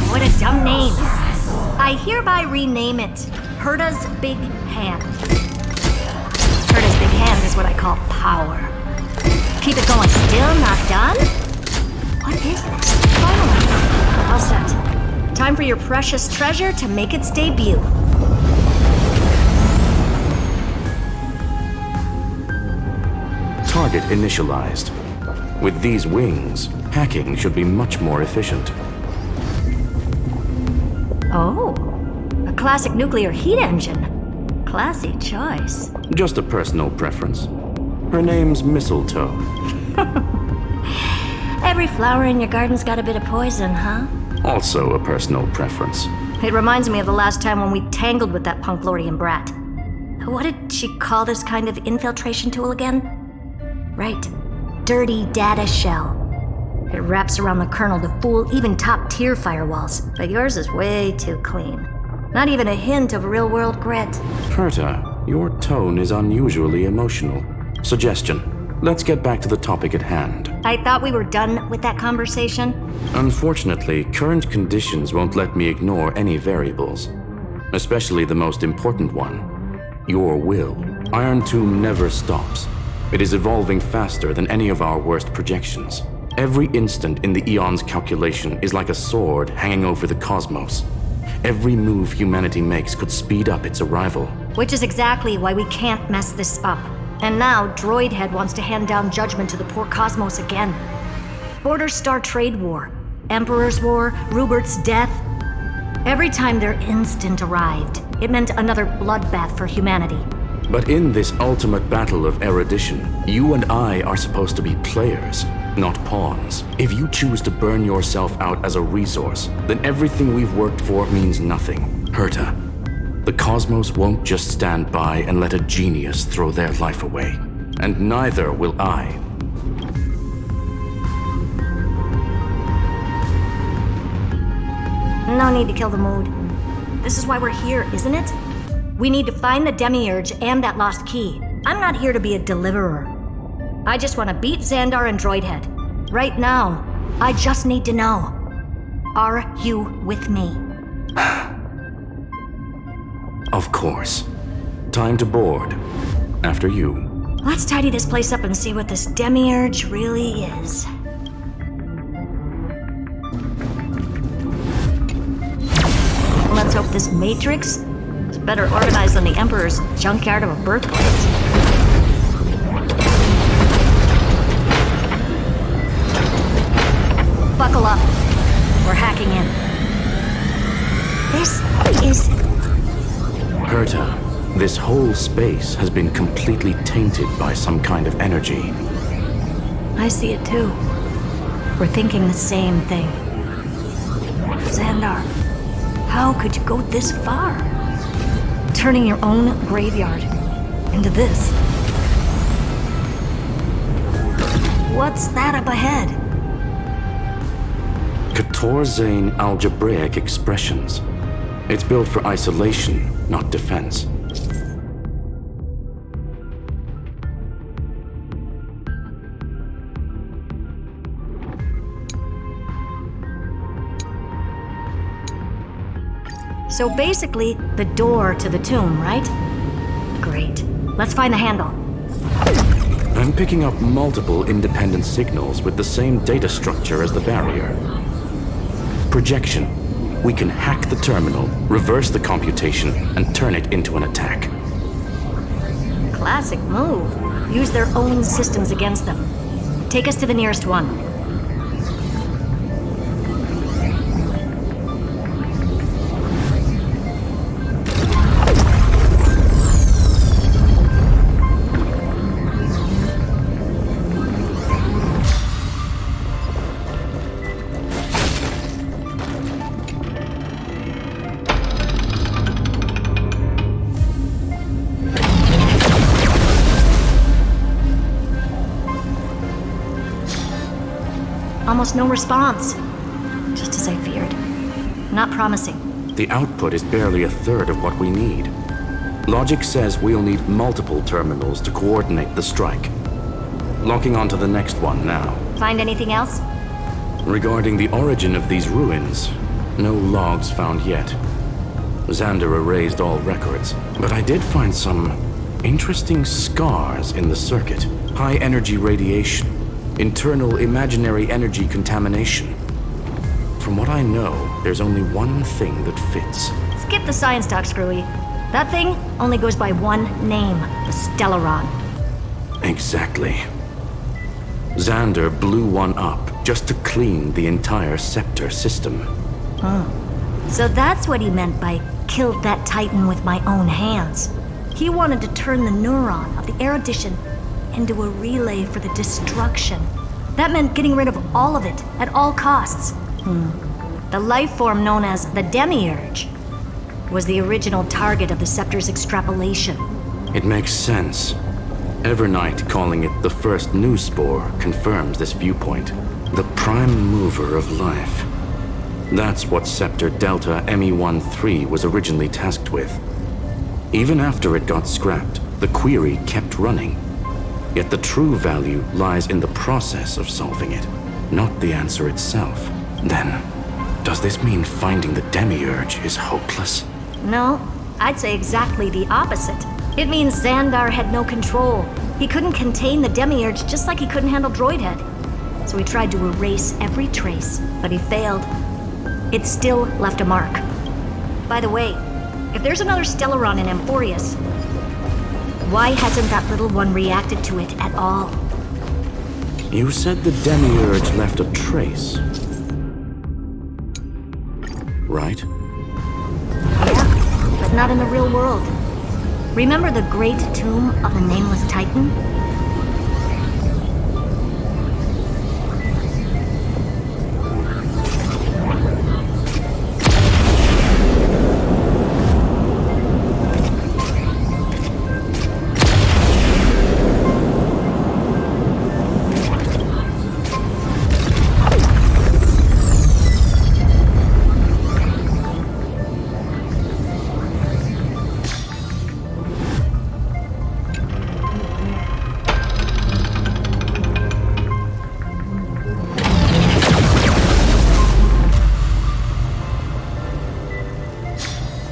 What a dumb name. I hereby rename it Herta's Big Hand. Herta's Big Hand is what I call power. Keep it going. Still not done? What is this? Finally. All set. Time for your precious treasure to make its debut. Target initialized. With these wings, hacking should be much more efficient. Oh, a classic nuclear heat engine. Classy choice. Just a personal preference. Her name's Mistletoe. Every flower in your garden's got a bit of poison, huh? Also a personal preference. It reminds me of the last time when we tangled with that Punklordian brat. What did she call this kind of infiltration tool again? Right. Dirty data shell. It wraps around the kernel to fool even top-tier firewalls, but yours is way too clean. Not even a hint of real-world grit. Herta, your tone is unusually emotional. Suggestion: let's get back to the topic at hand. I thought we were done with that conversation. Unfortunately, current conditions won't let me ignore any variables. Especially the most important one. Your will. Iron Tomb never stops. It is evolving faster than any of our worst projections. Every instant in the Eon's calculation is like a sword hanging over the cosmos. Every move humanity makes could speed up its arrival. Which is exactly why we can't mess this up. And now, Droidhead wants to hand down judgment to the poor cosmos again. Border Star Trade War, Emperor's War, Rupert's death. Every time their instant arrived, it meant another bloodbath for humanity. But in this ultimate battle of erudition, you and I are supposed to be players, not pawns. If you choose to burn yourself out as a resource, then everything we've worked for means nothing. Herta, the cosmos won't just stand by and let a genius throw their life away. And neither will I. No need to kill the mood. This is why we're here, isn't it? We need to find the Demiurge and that lost key. I'm not here to be a deliverer. I just want to beat Xandar and Droidhead. Right now, I just need to know. Are you with me? Of course. Time to board. After you. Let's tidy this place up and see what this Demiurge really is. Let's hope this Matrix is better organized than the Emperor's junkyard of a birthplace. Buckle up. We're hacking in. This is... Herta, this whole space has been completely tainted by some kind of energy. I see it too. We're thinking the same thing. Xandar, how could you go this far? Turning your own graveyard into this. What's that up ahead? Katorzane algebraic expressions. It's built for isolation, not defense. So basically, the door to the tomb, right? Great. Let's find the handle. I'm picking up multiple independent signals with the same data structure as the barrier. Projection. We can hack the terminal, reverse the computation, and turn it into an attack. Classic move. Use their own systems against them. Take us to the nearest one. Almost no response. Just as I feared. Not promising. The output is barely a third of what we need. Logic says we'll need multiple terminals to coordinate the strike. Locking onto the next one now. Find anything else? Regarding the origin of these ruins, no logs found yet. Xander erased all records, but I did find some interesting scars in the circuit. High energy radiation. Internal imaginary energy contamination. From what I know, there's only one thing that fits. Skip the science talk, Screwy. That thing only goes by one name, the Stellaron. Exactly. Xander blew one up just to clean the entire scepter system. So that's what he meant by killed that Titan with my own hands. He wanted to turn the neuron of the erudition into a relay for the destruction. That meant getting rid of all of it, at all costs. The life form known as the Demiurge was the original target of the Scepter's extrapolation. It makes sense. Evernight calling it the first new spore confirms this viewpoint. The prime mover of life. That's what Scepter Delta ME-13 was originally tasked with. Even after it got scrapped, the query kept running. Yet the true value lies in the process of solving it, not the answer itself. Then, does this mean finding the Demiurge is hopeless? No, I'd say exactly the opposite. It means Xandar had no control. He couldn't contain the Demiurge just like he couldn't handle Droidhead. So he tried to erase every trace, but he failed. It still left a mark. By the way, if there's another Stellaron in Amphoreus, why hasn't that little one reacted to it at all? You said the Demiurge left a trace. Right? Yeah, but not in the real world. Remember the great tomb of the Nameless Titan?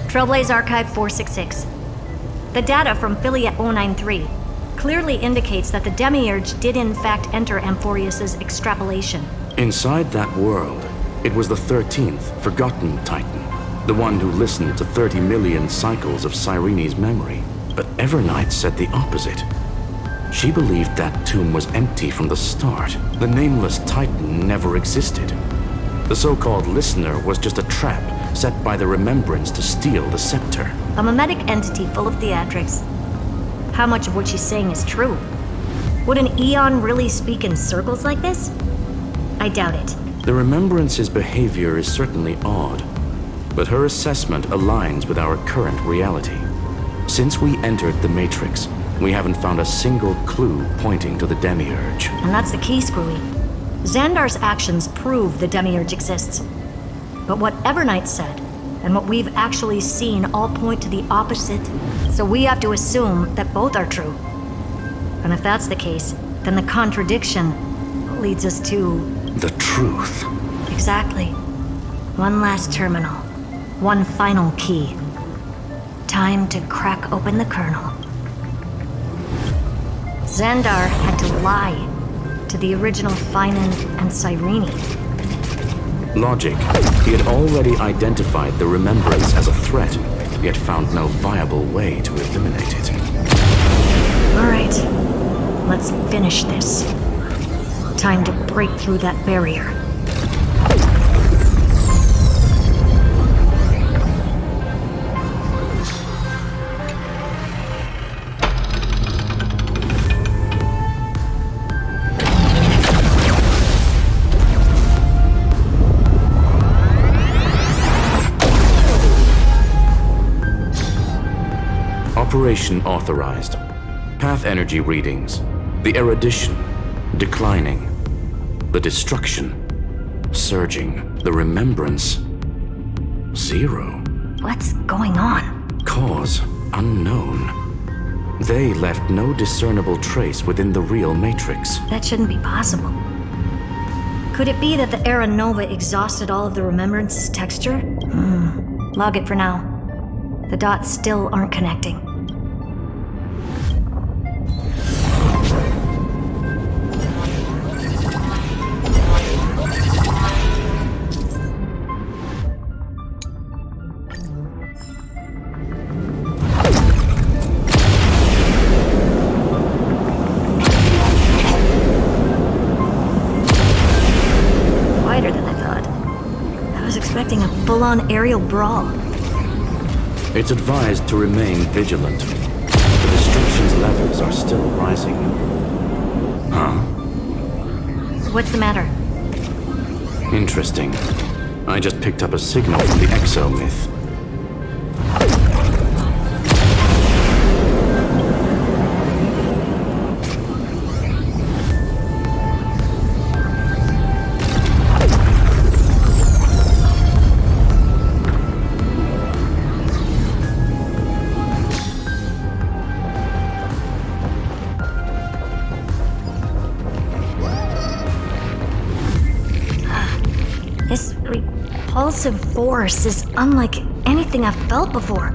Trailblaze Archive 466. The data from Affiliate 093 clearly indicates that the Demiurge did in fact enter Amphoreus' extrapolation. Inside that world, it was the 13th, forgotten Titan. The one who listened to 30 million cycles of Cyrene's memory. But Evernight said the opposite. She believed that tomb was empty from the start. The Nameless Titan never existed. The so-called listener was just a trap set by the Remembrance to steal the scepter. A mimetic entity full of theatrics. How much of what she's saying is true? Would an Eon really speak in circles like this? I doubt it. The Remembrance's behavior is certainly odd, but her assessment aligns with our current reality. Since we entered the Matrix, we haven't found a single clue pointing to the Demiurge. And that's the key, Screwy. Xandar's actions prove the Demiurge exists. But what Evernight said, and what we've actually seen all point to the opposite, so we have to assume that both are true. And if that's the case, then the contradiction leads us to... the truth. Exactly. One last terminal. One final key. Time to crack open the kernel. Xandar had to lie to the original Finan and Cyrene. Logic. He had already identified the Remembrance as a threat, yet found no viable way to eliminate it. All right, let's finish this. Time to break through that barrier. Operation authorized. Path energy readings. The erudition. Declining. The destruction. Surging. The remembrance. 0. What's going on? Cause unknown. They left no discernible trace within the real Matrix. That shouldn't be possible. Could it be that the Era Nova exhausted all of the Remembrance's texture? Log it for now. The dots still aren't connecting. Full-on aerial brawl. It's advised to remain vigilant. The destruction's levels are still rising. Huh? What's the matter? Interesting. I just picked up a signal from the exomyth. Repulsive force is unlike anything I've felt before.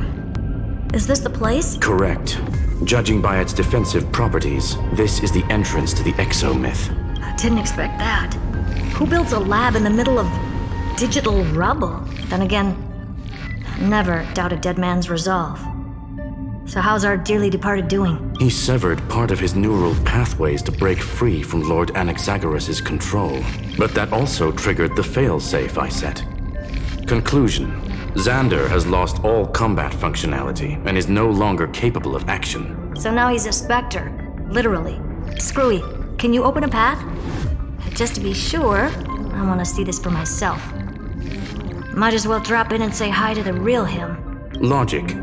Is this the place? Correct. Judging by its defensive properties, this is the entrance to the exomyth. I didn't expect that. Who builds a lab in the middle of digital rubble? Then again, never doubt a dead man's resolve. So how's our dearly departed doing? He severed part of his neural pathways to break free from Lord Anaxagoras' control. But that also triggered the failsafe I set. Conclusion: Xander has lost all combat functionality and is no longer capable of action. So now he's a specter, literally. Screwy, can you open a path? Just to be sure, I want to see this for myself. Might as well drop in and say hi to the real him. Logic.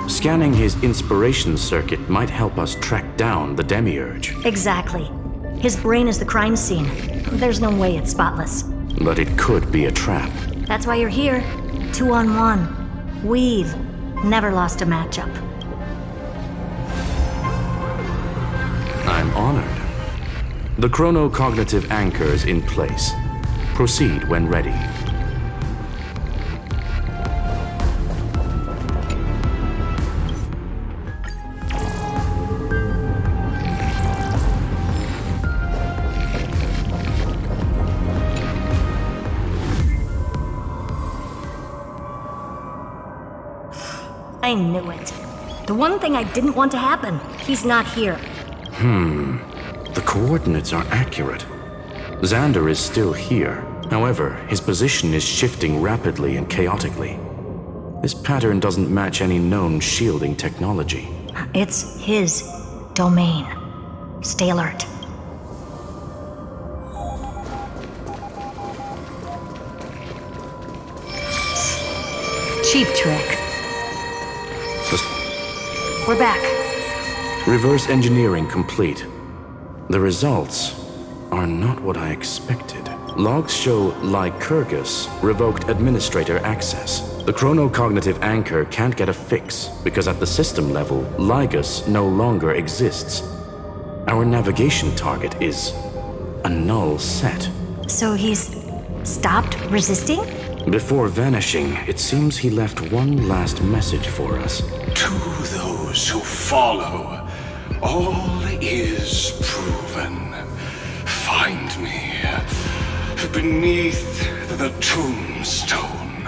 Scanning his inspiration circuit might help us track down the Demiurge. Exactly. His brain is the crime scene. There's no way it's spotless. But it could be a trap. That's why you're here. 2-on-1. We've never lost a matchup. I'm honored. The chronocognitive anchor's in place. Proceed when ready. I knew it. The one thing I didn't want to happen. He's not here. The coordinates are accurate. Xander is still here. However, his position is shifting rapidly and chaotically. This pattern doesn't match any known shielding technology. It's his domain. Stay alert. Cheap trick. We're back. Reverse engineering complete. The results are not what I expected. Logs show Lycurgus revoked administrator access. The chronocognitive anchor can't get a fix because at the system level, Lygus no longer exists. Our navigation target is a null set. So he's stopped resisting? Before vanishing, it seems he left one last message for us. To those who follow, all is proven. Find me beneath the tombstone.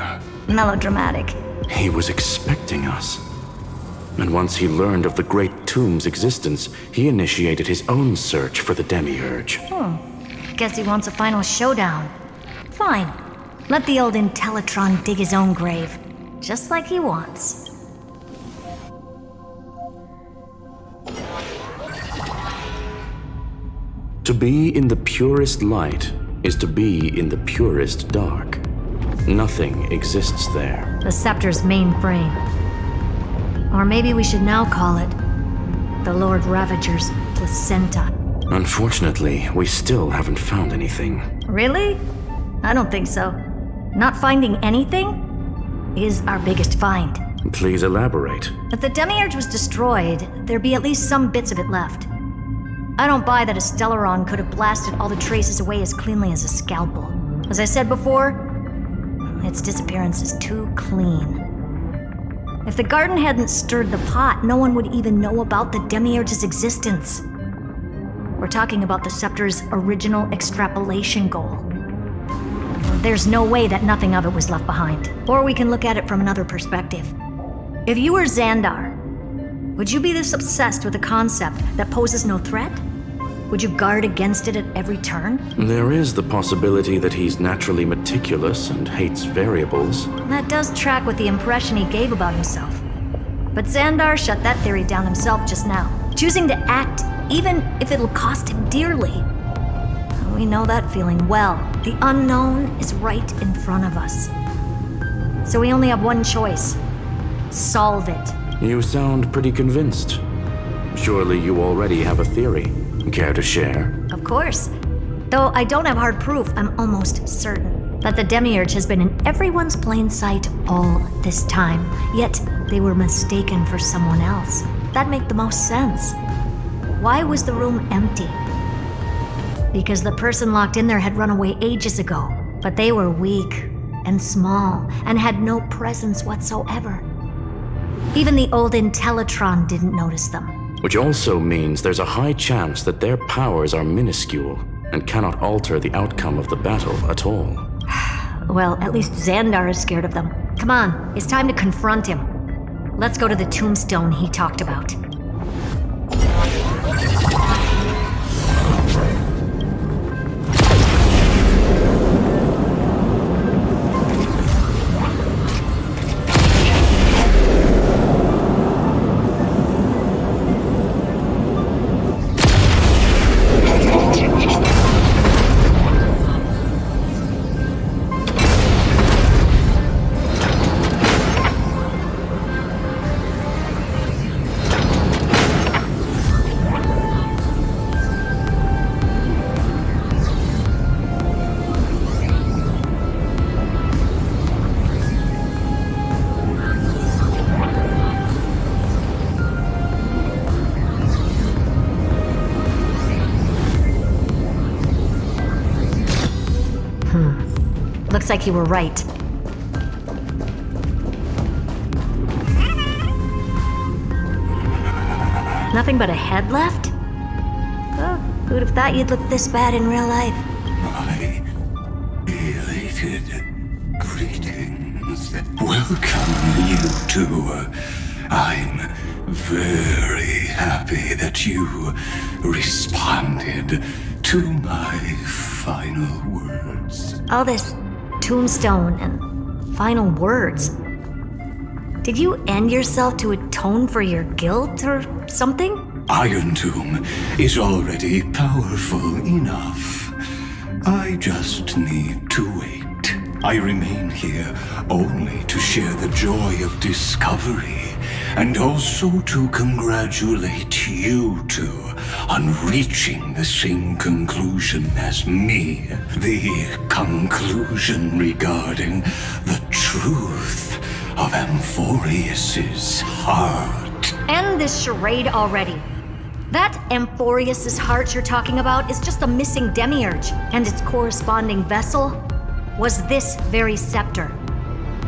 Melodramatic. He was expecting us. And once he learned of the Great Tomb's existence, he initiated his own search for the Demiurge. Guess he wants a final showdown. Fine. Let the old Intellitron dig his own grave. Just like he wants. To be in the purest light is to be in the purest dark. Nothing exists there. The Scepter's mainframe. Or maybe we should now call it the Lord Ravager's placenta. Unfortunately, we still haven't found anything. Really? I don't think so. Not finding anything is our biggest find. Please elaborate. If the Demiurge was destroyed, there'd be at least some bits of it left. I don't buy that a Stellaron could have blasted all the traces away as cleanly as a scalpel. As I said before, its disappearance is too clean. If the garden hadn't stirred the pot, no one would even know about the Demiurge's existence. We're talking about the Scepter's original extrapolation goal. There's no way that nothing of it was left behind. Or we can look at it from another perspective. If you were Xandar, would you be this obsessed with a concept that poses no threat? Would you guard against it at every turn? There is the possibility that he's naturally meticulous and hates variables. That does track with the impression he gave about himself. But Xandar shut that theory down himself just now, choosing to act even if it'll cost him dearly. We know that feeling well. The unknown is right in front of us. So we only have one choice. Solve it. You sound pretty convinced. Surely you already have a theory. Care to share? Of course. Though I don't have hard proof, I'm almost certain that the Demiurge has been in everyone's plain sight all this time. Yet they were mistaken for someone else. That'd make the most sense. Why was the room empty? Because the person locked in there had run away ages ago. But they were weak and small and had no presence whatsoever. Even the old Intellitron didn't notice them. Which also means there's a high chance that their powers are minuscule and cannot alter the outcome of the battle at all. Well, at least Xandar is scared of them. Come on, it's time to confront him. Let's go to the tombstone he talked about. Looks like you were right. Nothing but a head left? Oh, who'd have thought you'd look this bad in real life? My elated greetings. Welcome, you two. I'm very happy that you responded to my final words. All this tombstone and final words. Did you end yourself to atone for your guilt or something? Iron Tomb is already powerful enough. I just need to wait. I remain here only to share the joy of discovery, and also to congratulate you two on reaching the same conclusion as me. The conclusion regarding the truth of Amphoreus's heart. End this charade already. That Amphoreus's heart you're talking about is just a missing demiurge, and its corresponding vessel was this very scepter.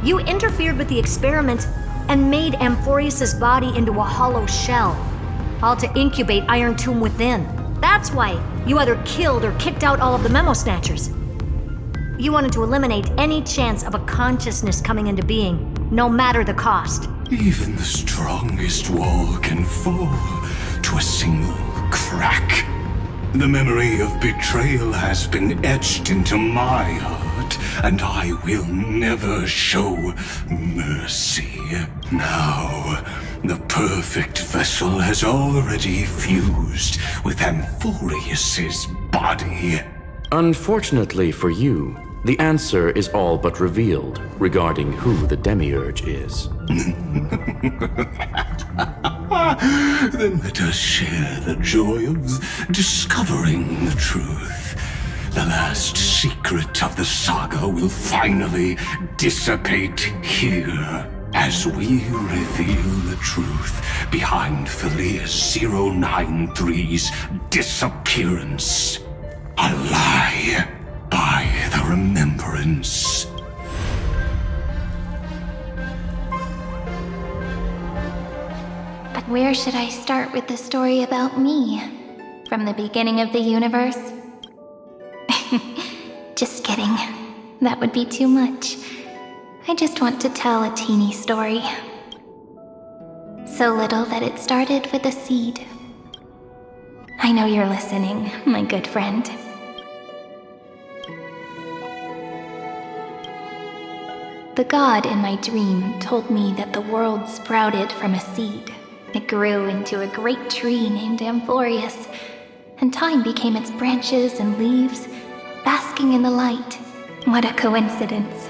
You interfered with the experiment and made Amphoreus's body into a hollow shell, all to incubate Iron Tomb within. That's why you either killed or kicked out all of the Memo Snatchers. You wanted to eliminate any chance of a consciousness coming into being, no matter the cost. Even the strongest wall can fall to a single crack. The memory of betrayal has been etched into my heart, and I will never show mercy. Now, the perfect vessel has already fused with Amphoreus's body. Unfortunately for you, the answer is all but revealed regarding who the Demiurge is. Then let us share the joy of discovering the truth. The last secret of the saga will finally dissipate here as we reveal the truth behind Phileas 093's disappearance. A lie by the remembrance. But where should I start with the story about me? From the beginning of the universe? Just kidding. That would be too much. I just want to tell a teeny story. So little that it started with a seed. I know you're listening, my good friend. The god in my dream told me that the world sprouted from a seed. It grew into a great tree named Amphoreus, and time became its branches and leaves, basking in the light. What a coincidence.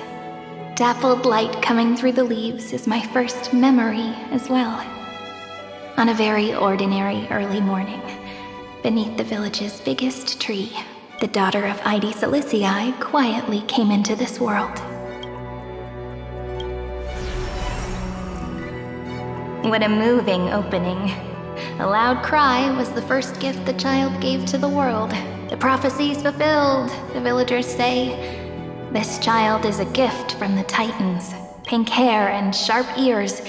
Dappled light coming through the leaves is my first memory as well. On a very ordinary early morning, beneath the village's biggest tree, the daughter of Ide Silicii quietly came into this world. What a moving opening. A loud cry was the first gift the child gave to the world. The prophecy's fulfilled, the villagers say. This child is a gift from the Titans. Pink hair and sharp ears.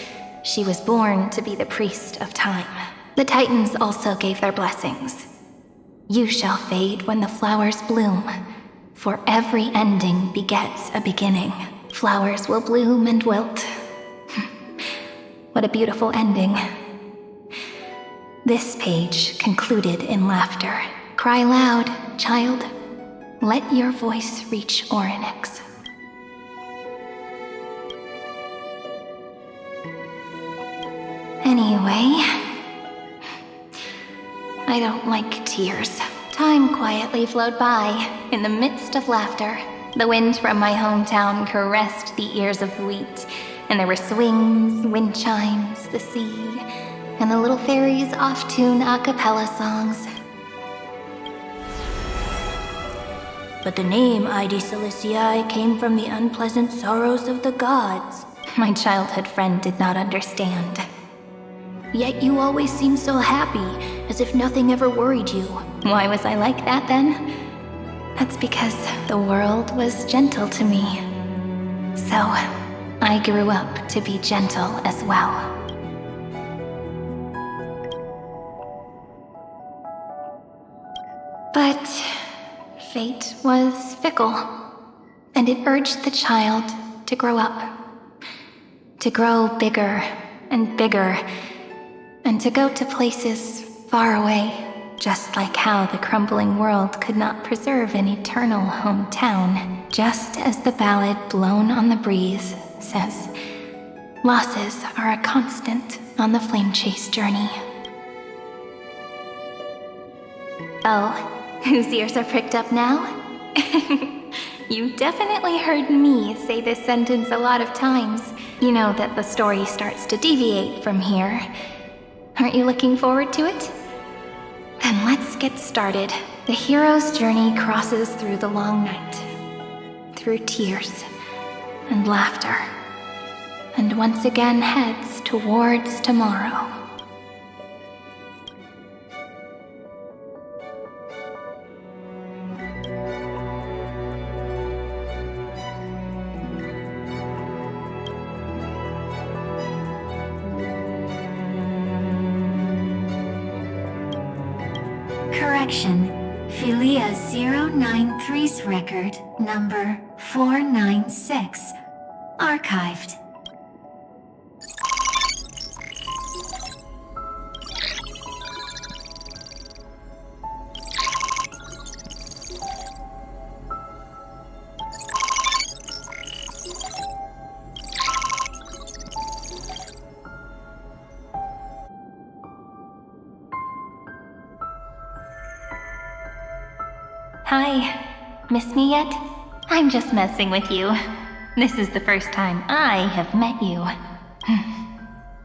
She was born to be the priest of time. The Titans also gave their blessings. You shall fade when the flowers bloom, for every ending begets a beginning. Flowers will bloom and wilt. What a beautiful ending. This page concluded in laughter. Cry loud, child. Let your voice reach Orynyx. Anyway, I don't like tears. Time quietly flowed by in the midst of laughter. The wind from my hometown caressed the ears of wheat, and there were swings, wind chimes, the sea, and the little fairies off-tune a cappella songs. But the name Ide Siliciae came from the unpleasant sorrows of the gods. My childhood friend did not understand. Yet you always seemed so happy, as if nothing ever worried you. Why was I like that then? That's because the world was gentle to me. So, I grew up to be gentle as well. But fate was fickle, and it urged the child to grow up. To grow bigger and bigger, and to go to places far away, just like how the crumbling world could not preserve an eternal hometown. Just as the ballad Blown on the Breeze says, losses are a constant on the flame chase journey. Oh, whose ears are pricked up now? You definitely heard me say this sentence a lot of times. You know that the story starts to deviate from here. Aren't you looking forward to it? Then let's get started. The hero's journey crosses through the long night, through tears and laughter, and once again heads towards tomorrow. Correction. Philia 093's record, number 496. Archived. Hi. Miss me yet? I'm just messing with you. This is the first time I have met you.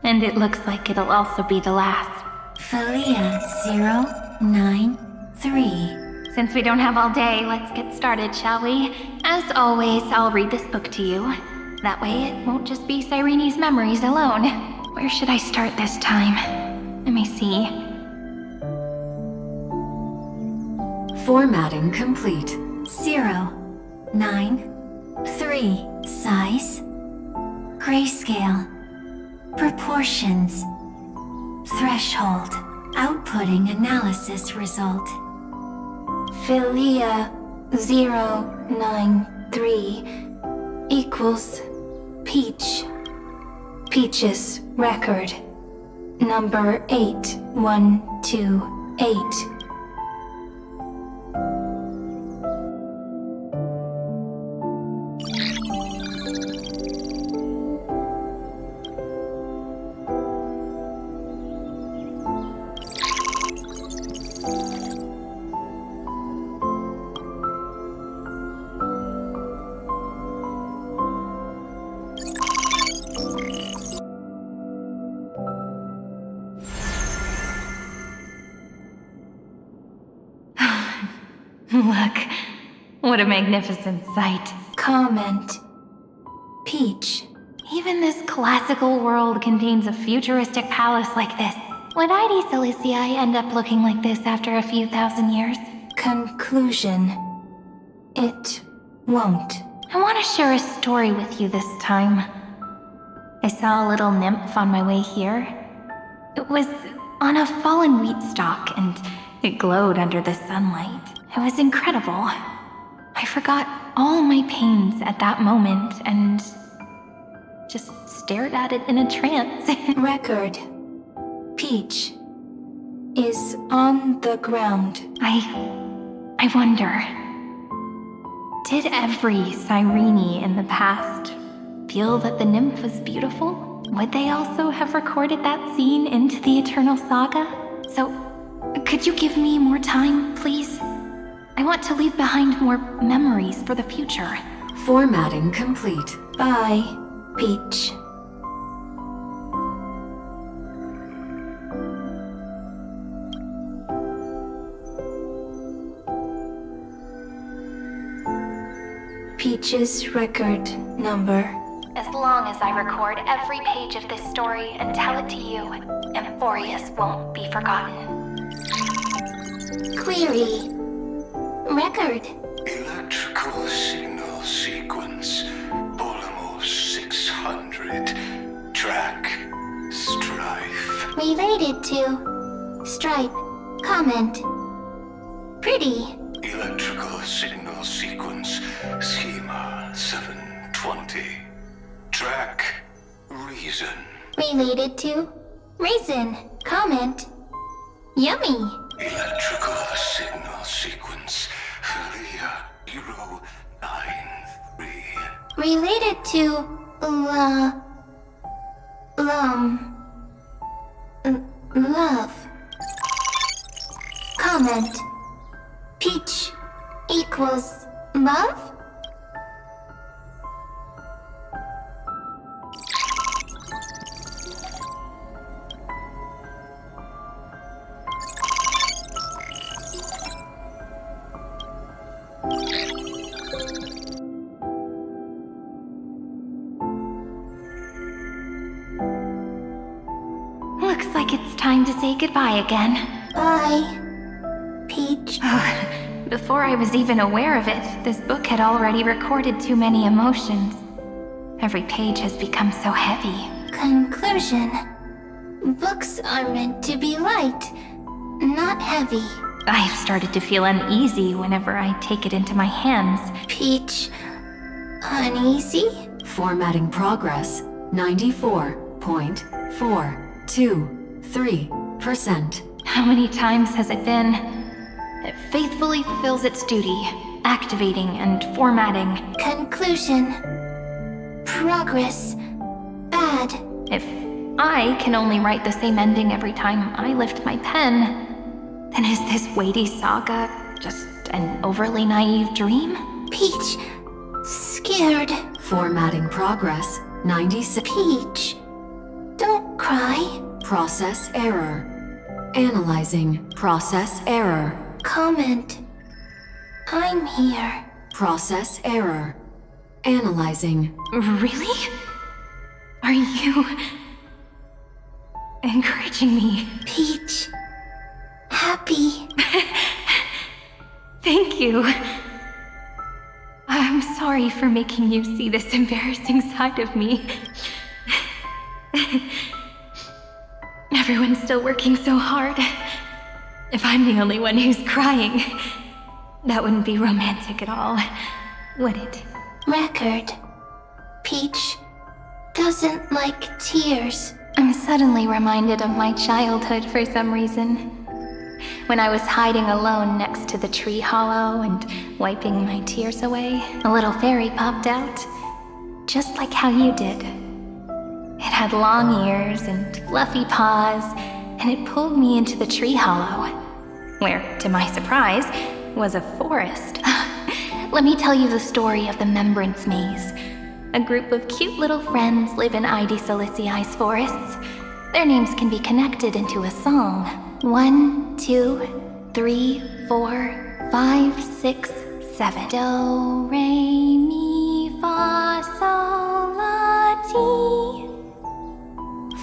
And it looks like it'll also be the last. Philia 093. Since we don't have all day, let's get started, shall we? As always, I'll read this book to you. That way it won't just be Cyrene's memories alone. Where should I start this time? Let me see. Formatting complete. 093. Size. Grayscale. Proportions. Threshold. Outputting analysis result. Philia 093 equals Peach. Peach's record. Number 8128. Look, what a magnificent sight. Comment. Peach. Even this classical world contains a futuristic palace like this. Would Ide Siliciae end up looking like this after a few thousand years? Conclusion. It won't. I want to share a story with you this time. I saw a little nymph on my way here. It was on a fallen wheat stalk, and it glowed under the sunlight. It was incredible. I forgot all my pains at that moment and just stared at it in a trance. Record. Peach is on the ground. I wonder, did every Cyrene in the past feel that the nymph was beautiful? Would they also have recorded that scene into the Eternal Saga? So, could you give me more time, please? I want to leave behind more memories for the future. Formatting complete. Bye, Peach. Peach's record number. As long as I record every page of this story and tell it to you, Amphoreus won't be forgotten. Query. Record. Electrical signal sequence. Polymos 600. Track. Strife. Related to. Stripe. Comment. Pretty. Electrical signal sequence. Schema 720. Track. Reason. Related to. Reason. Comment. Yummy. Electrical signal sequence. Felia 093. Related to. Love. Comment. Peach equals love? Looks like it's time to say goodbye again. Bye, Peach. Before I was even aware of it, this book had already recorded too many emotions. Every page has become so heavy. Conclusion. Books are meant to be light, not heavy. I've started to feel uneasy whenever I take it into my hands. Peach, uneasy? Formatting progress 94.423%. How many times has it been? It faithfully fulfills its duty, activating and formatting. Conclusion. Progress. Bad. If I can only write the same ending every time I lift my pen, then is this weighty saga just an overly naive dream? Peach, scared. Formatting progress 96. Peach, don't cry. Process error. Analyzing. Process error. Comment. I'm here. Process error. Analyzing. Really? Are you encouraging me? Peach, happy. Thank you. I'm sorry for making you see this embarrassing side of me. Everyone's still working so hard. If I'm the only one who's crying, that wouldn't be romantic at all, would it? Record. Peach doesn't like tears. I'm suddenly reminded of my childhood for some reason. When I was hiding alone next to the tree hollow and wiping my tears away, a little fairy popped out, just like how you did. It had long ears and fluffy paws, and it pulled me into the tree hollow, where, to my surprise, was a forest. Let me tell you the story of the Membrance Maze. A group of cute little friends live in Ide Silicii's forests. Their names can be connected into a song. 1, 2, 3, 4, 5, 6, 7. Do, re, mi, fa, sol, la, ti.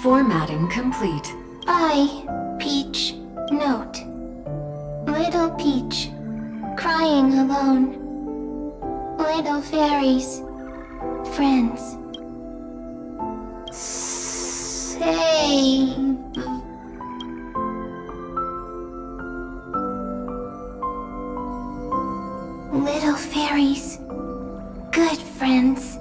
Formatting complete. Bye, Peach. Note. Little Peach, crying alone. Little fairies, friends. Save. Little fairies, good friends.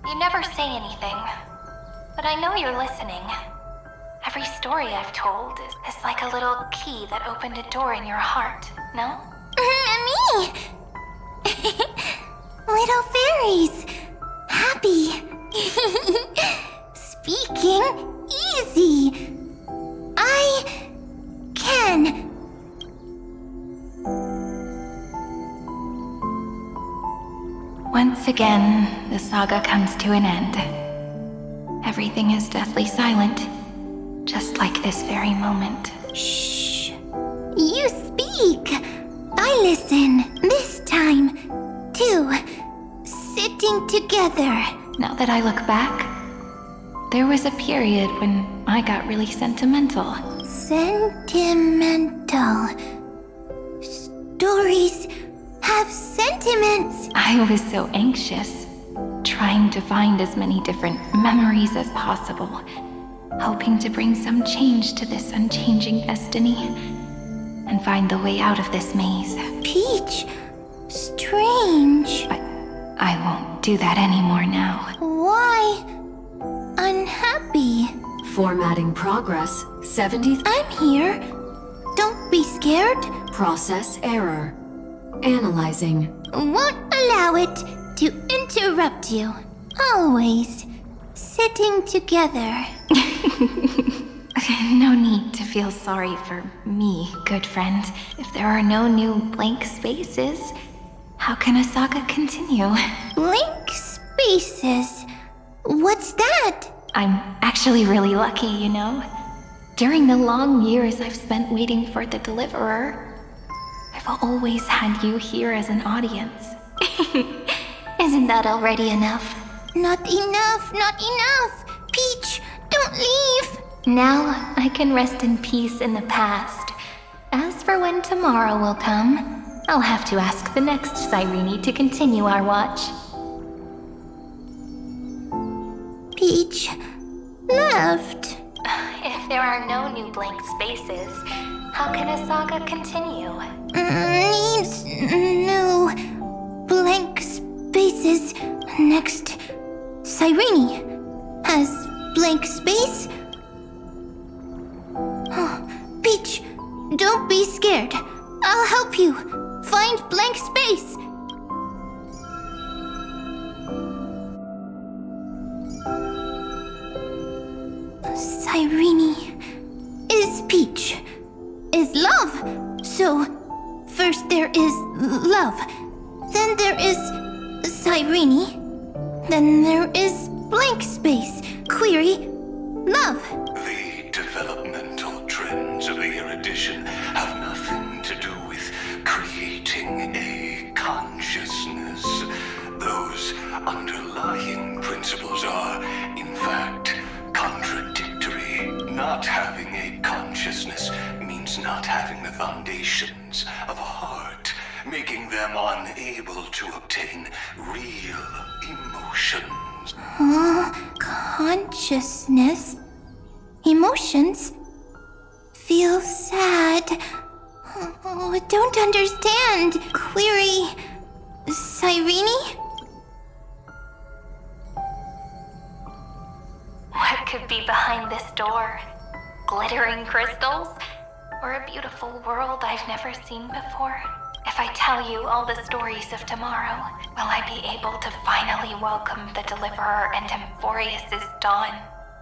You never say anything, but I know you're listening. Every story I've told is like a little key that opened a door in your heart, no? Me! Little fairies! Happy! Speaking easy! I can! Once again, the saga comes to an end. Everything is deathly silent, just like this very moment. Shh! You speak! I listen, this time, too. Sitting together. Now that I look back, there was a period when I got really sentimental. Sentimental. Stories have sentiments. I was so anxious, trying to find as many different memories as possible, hoping to bring some change to this unchanging destiny, and find the way out of this maze. Peach, strange. But I won't do that anymore now. Why unhappy? Formatting progress 70th. I'm here. Don't be scared. Process error. Analyzing. Won't allow it to interrupt you. Always sitting together. No need to feel sorry for me, good friend. If there are no new blank spaces, how can a saga continue? Blank spaces? What's that? I'm actually really lucky, you know. During the long years I've spent waiting for the Deliverer, I've always had you here as an audience. Isn't that already enough? Not enough, not enough! Peach, don't leave! Now I can rest in peace in the past. As for when tomorrow will come, I'll have to ask the next Cyrene to continue our watch. Peach left. If there are no new blank spaces, how can a saga continue? Needs new blank spaces. Next, Cyrene has blank space. Peach, don't be scared. I'll help you find blank space. Cyrene is Peach, is love. So, first there is love, then there is Cyrene, then there is blank space. Query, love. The developmental trends of the erudition have nothing to do with creating a consciousness. Those underlying principles are, in fact, contradictory. Not having a consciousness means not having the foundations of a heart, making them unable to obtain real emotions. Consciousness? Emotions? Feel sad. Oh, don't understand. Query, Cyrene? What could be behind this door? Glittering crystals? Or a beautiful world I've never seen before? If I tell you all the stories of tomorrow, will I be able to finally welcome the Deliverer and Amphoreus' dawn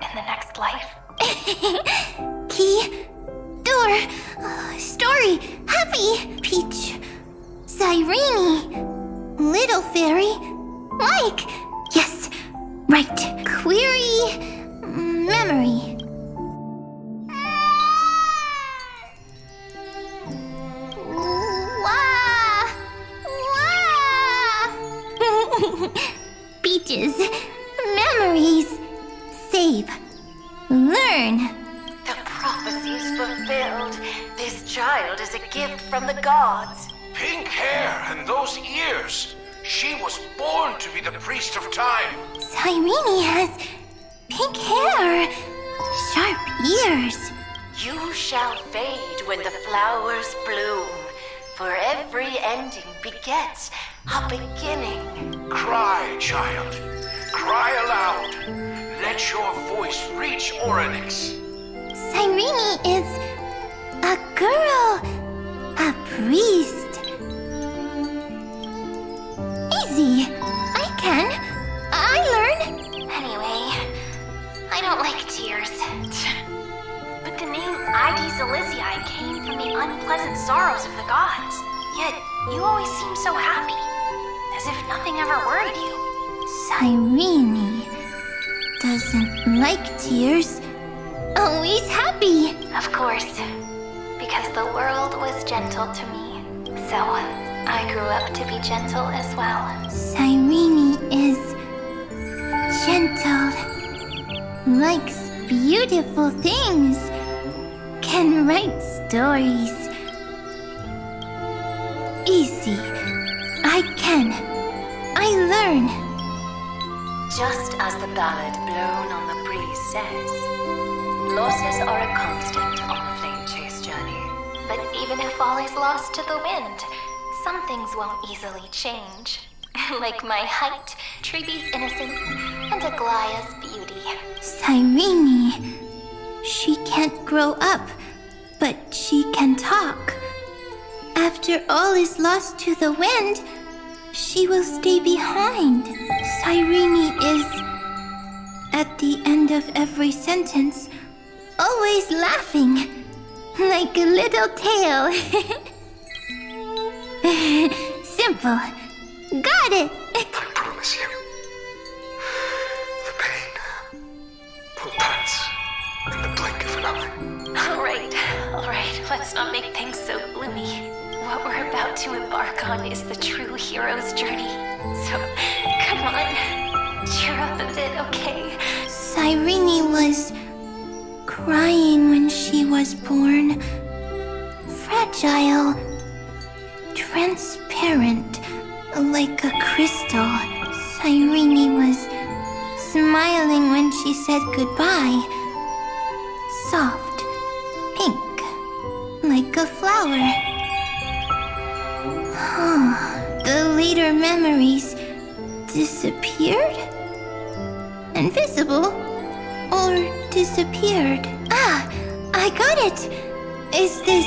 in the next life? Key, door, story, happy, Peach, Cyrene, little fairy, Mike, yes, right, query, memory. Peaches, memories, save, learn. The prophecy's fulfilled. This child is a gift from the gods. Pink hair and those ears. She was born to be the priest of time. Cyrene has pink hair, sharp ears. You shall fade when the flowers bloom, for every ending begets a beginning. Cry, child. Cry. cry aloud. Let your voice reach Oryx. Cyrene is a girl, a priest. Easy. I learn. Anyway, I don't like tears. But the name Ides Elysiae came from the unpleasant sorrows of the gods. Yet, you always seem so happy. As if nothing ever worried you. Cyrene doesn't like tears. Always happy. Of course. Because the world was gentle to me. So, I grew up to be gentle as well. Cyrene is gentle, likes beautiful things, can write stories. Easy. I learn. Just as the ballad blown on the breeze says, losses are a constant on the flame chase journey. But even if all is lost to the wind, some things won't easily change. Like my height, Treeby's innocence, and Aglaya's beauty. Cyrene, she can't grow up, but she can talk. After all is lost to the wind, she will stay behind. Cyrene is, at the end of every sentence, always laughing, like a little tail. Simple. Got it. I promise you, the pain will pass in the blink of an eye. All right, let's not make things so gloomy. What we're about to embark on is the true hero's journey. So, come on, cheer up a bit, okay? Cyrene was crying when she was born. Fragile, transparent, like a crystal. Cyrene was smiling when she said goodbye. Soft, pink, like a flower. The later memories disappeared? Invisible? Or disappeared? Ah, I got it! Is this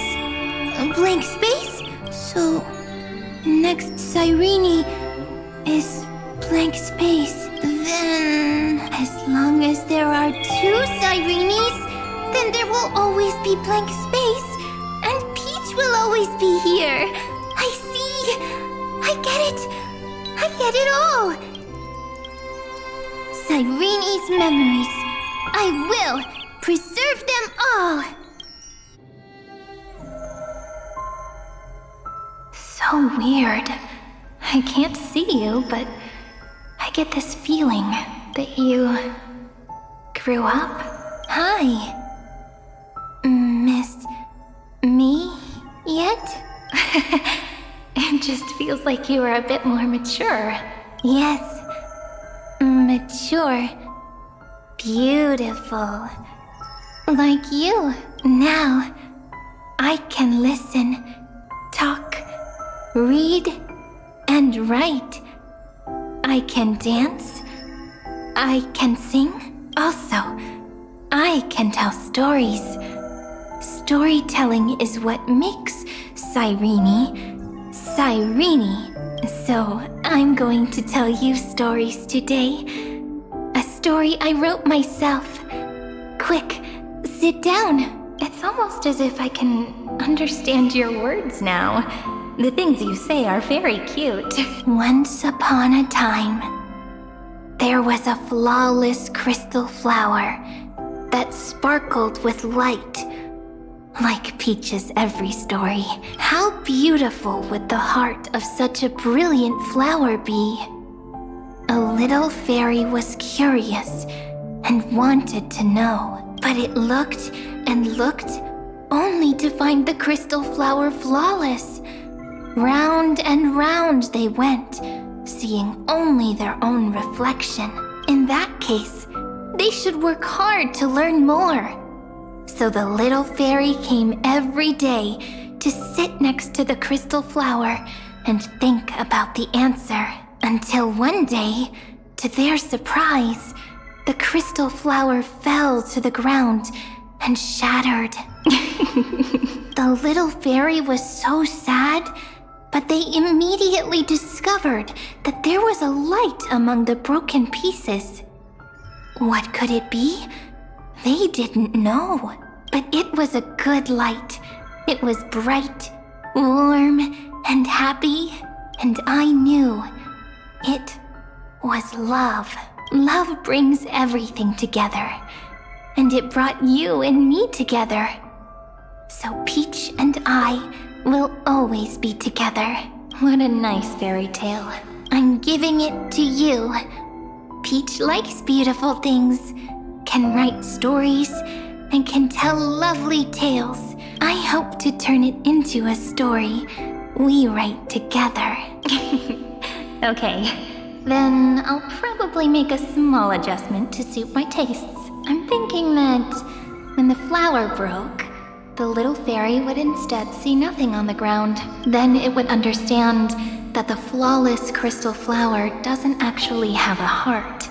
a blank space? So, next Cyrene is blank space. Then, as long as there are two Cyrenes, then there will always be blank space, and Peach will always be here. I see. I get it. I get it all. Cyrene's memories. I will preserve them all. So weird. I can't see you, but I get this feeling that you grew up. Hi. Miss me yet? It just feels like you are a bit more mature. Yes. Mature. Beautiful. Like you. Now, I can listen, talk, read, and write. I can dance. I can sing. Also, I can tell stories. Storytelling is what makes Cyrene. So, I'm going to tell you stories today. A story I wrote myself. Quick, sit down. It's almost as if I can understand your words now. The things you say are very cute. Once upon a time, there was a flawless crystal flower that sparkled with light. Like Peach's every story. How beautiful would the heart of such a brilliant flower be? A little fairy was curious and wanted to know, but it looked and looked only to find the crystal flower flawless. Round and round they went, seeing only their own reflection. In that case, they should work hard to learn more. So the little fairy came every day to sit next to the crystal flower and think about the answer. Until one day, To their surprise, the crystal flower fell to the ground and shattered. The little fairy was so sad, but they immediately discovered that there was a light among the broken pieces. What could it be? They didn't know, but it was a good light. It was bright, warm, and happy, and I knew it was love. Love brings everything together, and it brought you and me together. So Peach and I will always be together. What a nice fairy tale. I'm giving it to you. Peach likes beautiful things, can write stories, and can tell lovely tales. I hope to turn it into a story we write together. Okay, then I'll probably make a small adjustment to suit my tastes. I'm thinking that when the flower broke, the little fairy would instead see nothing on the ground. Then it would understand that the flawless crystal flower doesn't actually have a heart.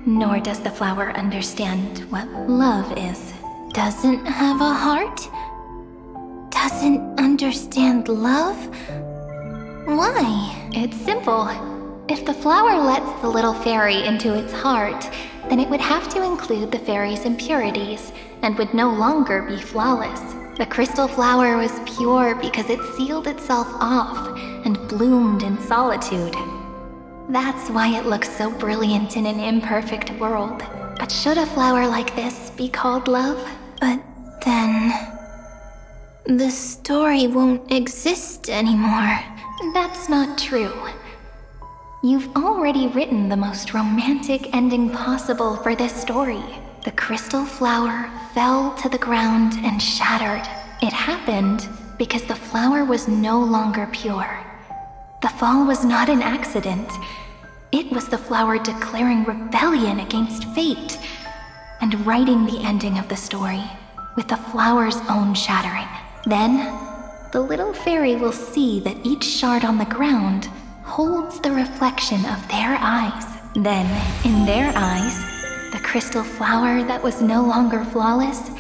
Nor does the flower understand what love is. Doesn't have a heart? Doesn't understand love? Why? It's simple. If the flower lets the little fairy into its heart, then it would have to include the fairy's impurities and would no longer be flawless. The crystal flower was pure because it sealed itself off and bloomed in solitude. That's why it looks so brilliant in an imperfect world. But should a flower like this be called love? But then the story won't exist anymore. That's not true. You've already written the most romantic ending possible for this story. The crystal flower fell to the ground and shattered. It happened because the flower was no longer pure. The fall was not an accident. It was the flower declaring rebellion against fate and writing the ending of the story with the flower's own shattering. Then, the little fairy will see that each shard on the ground holds the reflection of their eyes. Then, in their eyes, the crystal flower that was no longer flawless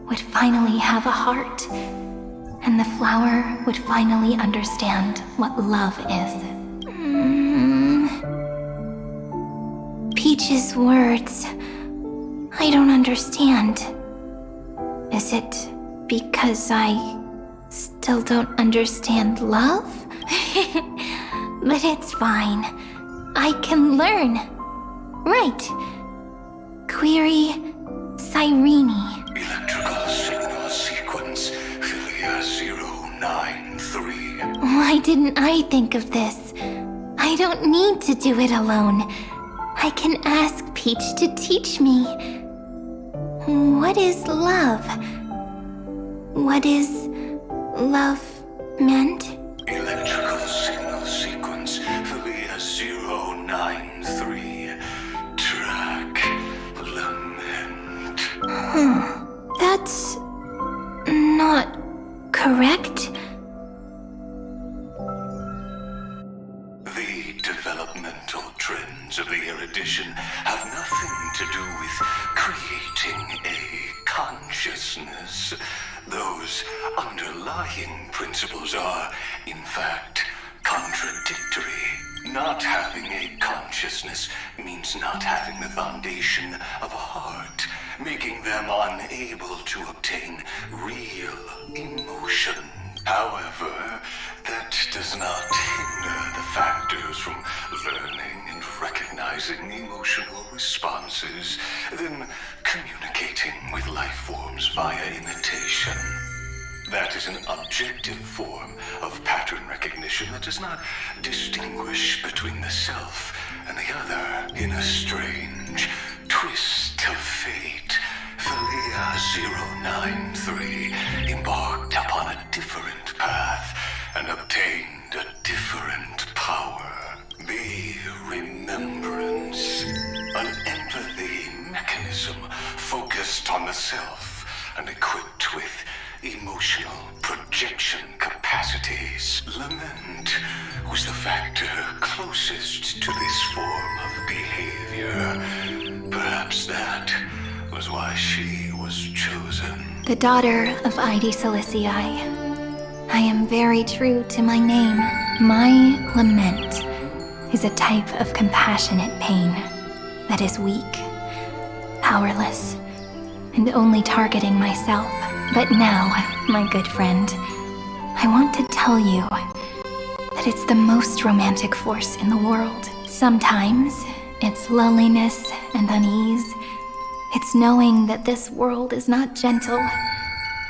would finally have a heart, and the flower would finally understand what love is. Peach's words, I don't understand. Is it because I still don't understand love? But it's fine. I can learn. Right. Query Cyrene. Electrical signal sequence Philia 093. Why didn't I think of this? I don't need to do it alone. I can ask Peach to teach me. What is love? What is love meant? Electrical signal sequence Philia 093. Track lament. That's not correct. The developmental trends of the erudition have nothing to do with creating a consciousness. Those underlying principles are, in fact, contradictory. Not having a consciousness means not having the foundation of a heart, making them unable to obtain real emotion. However, that does not hinder the factors from learning and recognizing emotional responses, then communicating with life forms via imitation. That is an objective form of pattern recognition that does not distinguish between the self and the other. In a strange twist of fate, Philia 093 embarked upon a different path and obtained a different power. The remembrance, an empathy mechanism focused on the self and equipped with emotional projection capacities. Lament was the factor closest to this form of behavior. Perhaps that was why she was chosen. The daughter of Ide Silicii. I am very true to my name. My lament is a type of compassionate pain that is weak, powerless, and only targeting myself. But now, my good friend, I want to tell you that it's the most romantic force in the world. Sometimes it's loneliness and unease. It's knowing that this world is not gentle,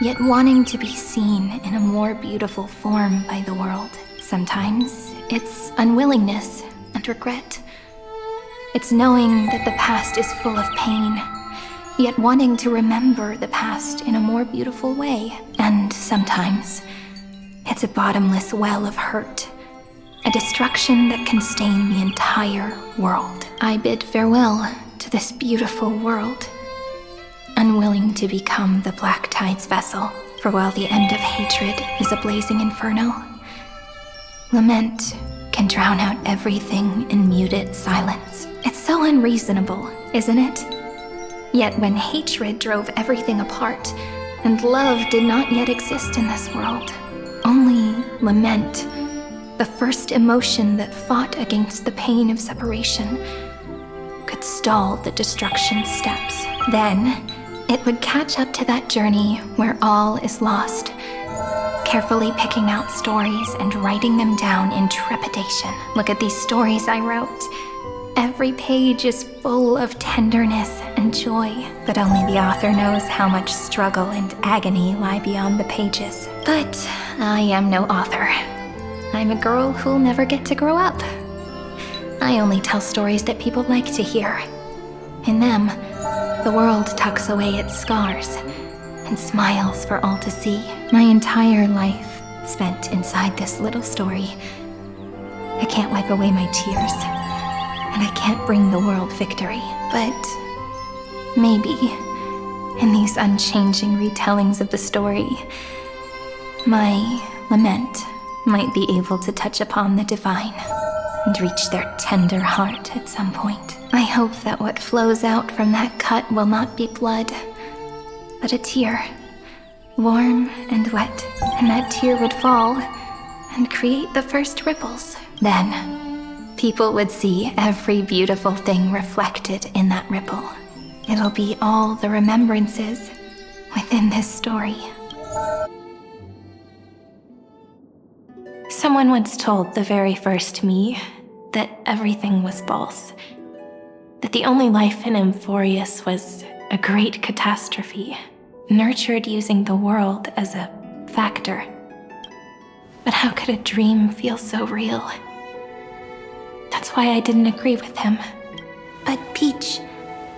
yet wanting to be seen in a more beautiful form by the world. Sometimes it's unwillingness and regret. It's knowing that the past is full of pain, yet wanting to remember the past in a more beautiful way. And sometimes it's a bottomless well of hurt, a destruction that can stain the entire world. I bid farewell to this beautiful world, unwilling to become the Black Tide's vessel. For while the end of hatred is a blazing inferno, lament can drown out everything in muted silence. It's so unreasonable, isn't it? Yet when hatred drove everything apart, and love did not yet exist in this world, only lament, the first emotion that fought against the pain of separation, could stall the destruction steps. Then, it would catch up to that journey where all is lost, carefully picking out stories and writing them down in trepidation. Look at these stories I wrote. Every page is full of tenderness and joy, but only the author knows how much struggle and agony lie beyond the pages. But I am no author. I'm a girl who'll never get to grow up. I only tell stories that people like to hear. In them, the world tucks away its scars and smiles for all to see. My entire life spent inside this little story. I can't wipe away my tears, and I can't bring the world victory. But maybe, in these unchanging retellings of the story, my lament might be able to touch upon the divine and reach their tender heart at some point. I hope that what flows out from that cut will not be blood, but a tear, warm and wet, and that tear would fall and create the first ripples. Then, people would see every beautiful thing reflected in that ripple. It'll be all the remembrances within this story. Someone once told the very first me that everything was false, that the only life in Amphoreus was a great catastrophe, nurtured using the world as a factor. But how could a dream feel so real? That's why I didn't agree with him. But Peach,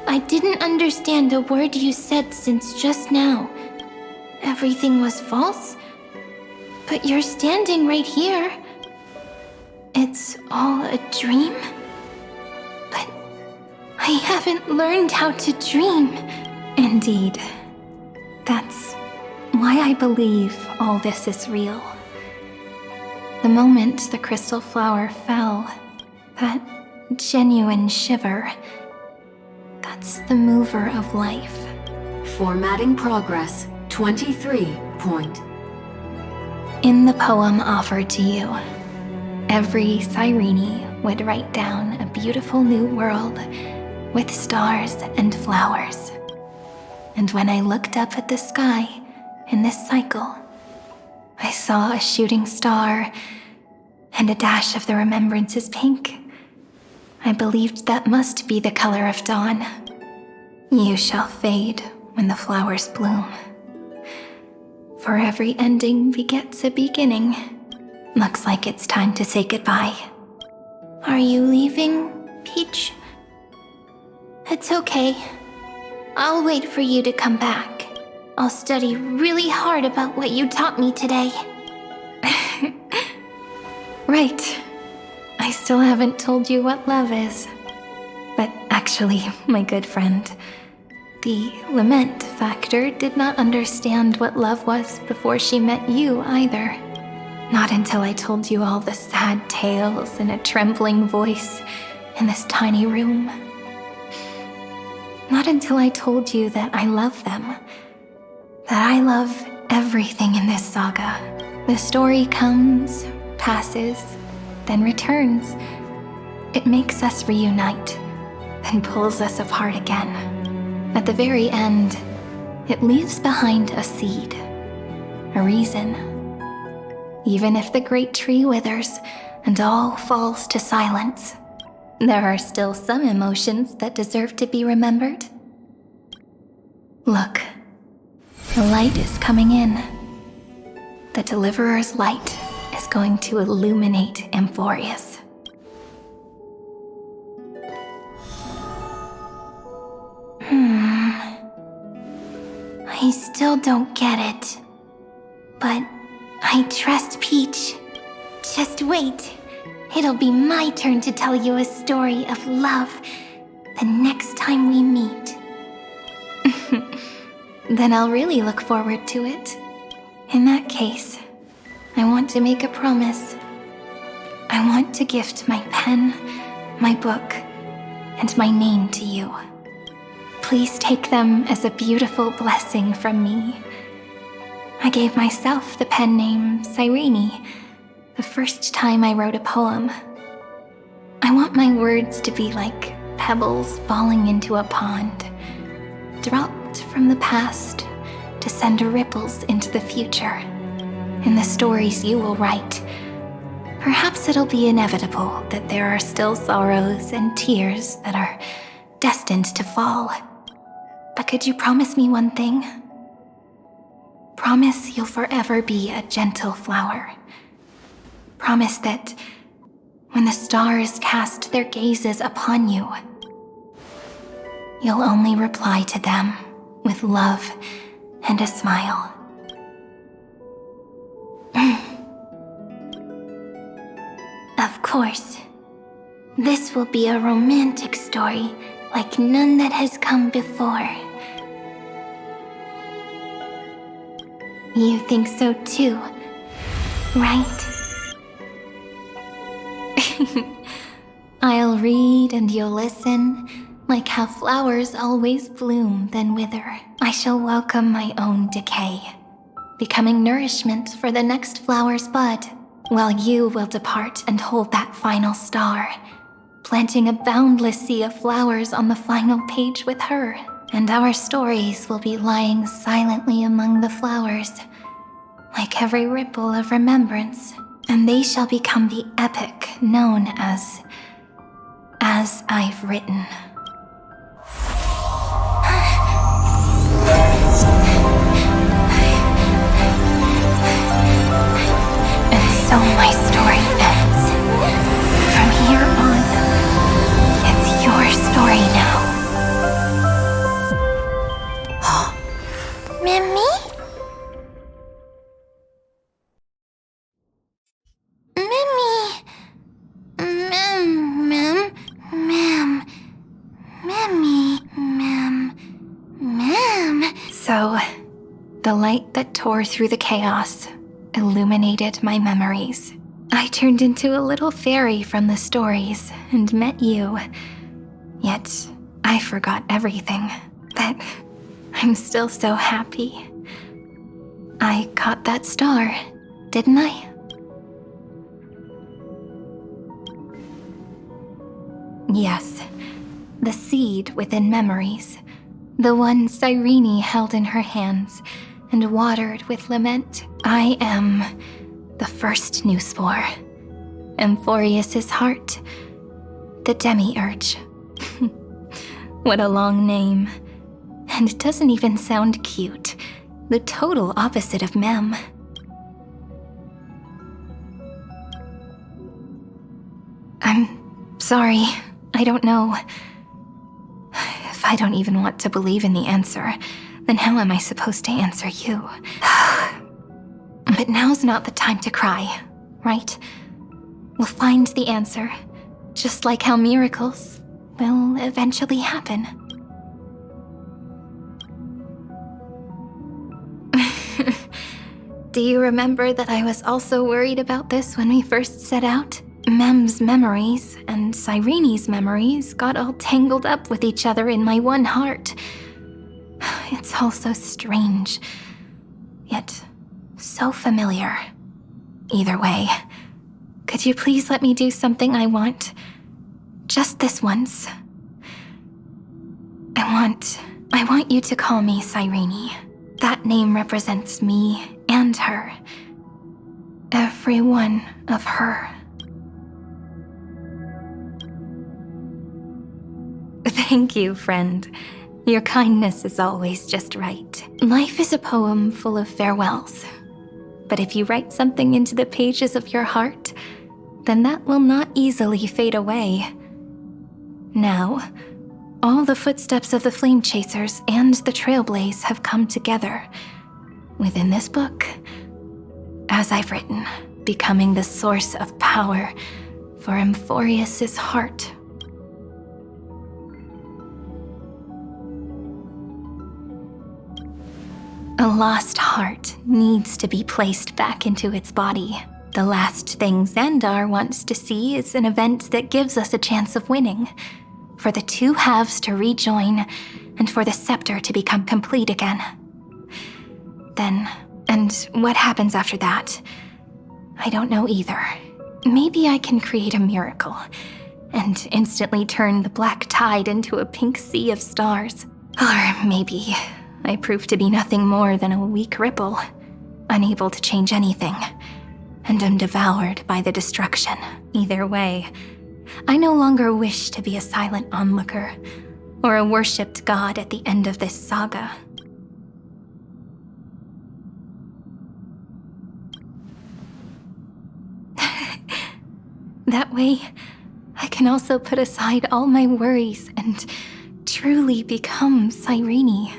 I didn't understand a word you said since just now. Everything was false? But you're standing right here. It's all a dream? But I haven't learned how to dream. Indeed. That's why I believe all this is real. The moment the crystal flower fell, that genuine shiver, that's the mover of life. Formatting progress, 23 point. In the poem offered to you, every Cyrene would write down a beautiful new world with stars and flowers. And when I looked up at the sky in this cycle, I saw a shooting star and a dash of the remembrances pink. I believed that must be the color of dawn. You shall fade when the flowers bloom. For every ending begets a beginning. Looks like it's time to say goodbye. Are you leaving, Peach? It's okay. I'll wait for you to come back. I'll study really hard about what you taught me today. Right. I still haven't told you what love is. But actually, my good friend, the lament factor did not understand what love was before she met you either. Not until I told you all the sad tales in a trembling voice in this tiny room. Not until I told you that I love them. That I love everything in this saga. The story comes, passes, then returns. It makes us reunite, then pulls us apart again. At the very end, it leaves behind a seed, a reason. Even if the great tree withers and all falls to silence, there are still some emotions that deserve to be remembered. Look, the light is coming in. The Deliverer's light is going to illuminate Amphoreus. I still don't get it. But I trust Peach. Just wait. It'll be my turn to tell you a story of love the next time we meet. Then I'll really look forward to it. In that case, I want to make a promise. I want to gift my pen, my book, and my name to you. Please take them as a beautiful blessing from me. I gave myself the pen name Cyrene the first time I wrote a poem. I want my words to be like pebbles falling into a pond, dropped from the past to send ripples into the future. In the stories you will write, perhaps it'll be inevitable that there are still sorrows and tears that are destined to fall. But could you promise me one thing? Promise you'll forever be a gentle flower. Promise that when the stars cast their gazes upon you, you'll only reply to them with love and a smile. Of course, this will be a romantic story like none that has come before. You think so too, right? I'll read and you'll listen, like how flowers always bloom then wither. I shall welcome my own decay, becoming nourishment for the next flower's bud, while you will depart and hold that final star, planting a boundless sea of flowers on the final page with her. And our stories will be lying silently among the flowers, like every ripple of remembrance, and they shall become the epic known as I've Written. And so my story ends. From here on, it's your story now. Mimi? So, the light that tore through the chaos illuminated my memories. I turned into a little fairy from the stories and met you. Yet, I forgot everything. But I'm still so happy. I caught that star, didn't I? Yes, the seed within memories. The one Cyrene held in her hands and watered with lament. I am the first new spore. Amphoreus' heart. The demiurge. What a long name. And it doesn't even sound cute. The total opposite of Mem. I'm sorry. I don't know. If I don't even want to believe in the answer, then how am I supposed to answer you? But now's not the time to cry, right? We'll find the answer, just like how miracles will eventually happen. Do you remember that I was also worried about this when we first set out? Mem's memories and Cyrene's memories got all tangled up with each other in my one heart. It's all so strange, yet so familiar. Either way, could you please let me do something I want? Just this once. I want you to call me Cyrene. That name represents me and her. Every one of her. Thank you, friend. Your kindness is always just right. Life is a poem full of farewells. But if you write something into the pages of your heart, then that will not easily fade away. Now, all the footsteps of the Flame Chasers and the Trailblaze have come together within this book, as I've written, becoming the source of power for Amphoreus' heart. A lost heart needs to be placed back into its body. The last thing Xandar wants to see is an event that gives us a chance of winning, for the two halves to rejoin, and for the scepter to become complete again. Then, and what happens after that? I don't know either. Maybe I can create a miracle, and instantly turn the black tide into a pink sea of stars. Or maybe I prove to be nothing more than a weak ripple, unable to change anything, and am devoured by the destruction. Either way, I no longer wish to be a silent onlooker, or a worshipped god at the end of this saga. That way, I can also put aside all my worries and truly become Cyrene.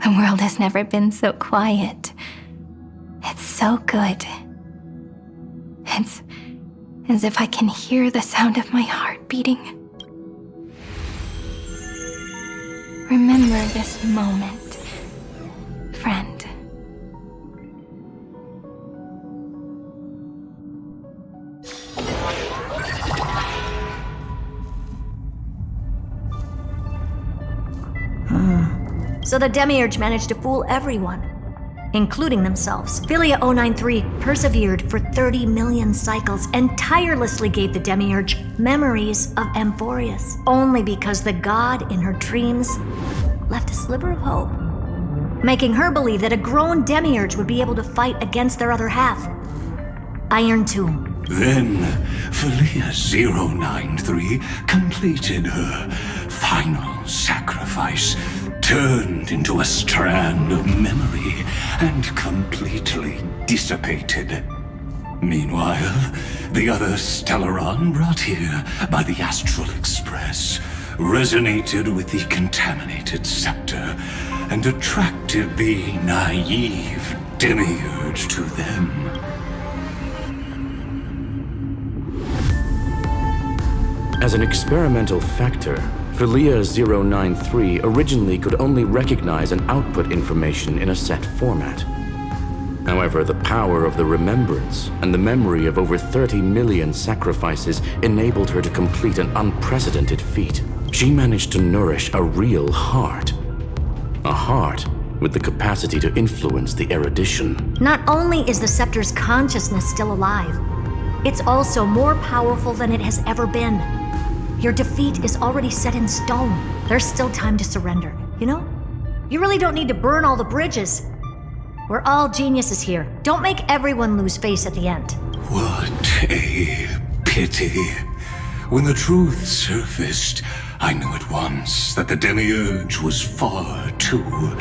The world has never been so quiet. It's so good. It's as if I can hear the sound of my heart beating. Remember this moment, friend. So the Demiurge managed to fool everyone, including themselves. Philia 093 persevered for 30 million cycles and tirelessly gave the Demiurge memories of Amphoreus, only because the god in her dreams left a sliver of hope, making her believe that a grown Demiurge would be able to fight against their other half, Iron Tomb. Then, Philia 093 completed her final sacrifice, turned into a strand of memory, and completely dissipated. Meanwhile, the other Stellaron brought here by the Astral Express resonated with the contaminated scepter and attracted the naive Demiurge to them. As an experimental factor, Philia 093 originally could only recognize and output information in a set format. However, the power of the remembrance and the memory of over 30 million sacrifices enabled her to complete an unprecedented feat. She managed to nourish a real heart. A heart with the capacity to influence the erudition. Not only is the scepter's consciousness still alive, it's also more powerful than it has ever been. Your defeat is already set in stone. There's still time to surrender, you know? You really don't need to burn all the bridges. We're all geniuses here. Don't make everyone lose face at the end. What a pity. When the truth surfaced, I knew at once that the Demiurge was far too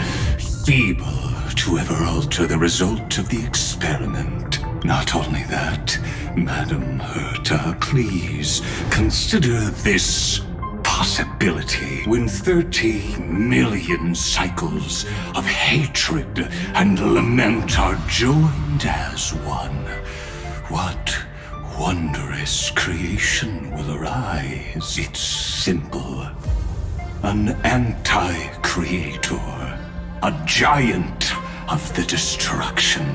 feeble to ever alter the result of the experiment. Not only that, Madam Herta, please consider this possibility. When 30 million cycles of hatred and lament are joined as one, what wondrous creation will arise? It's simple. An anti-creator. a giant of the destruction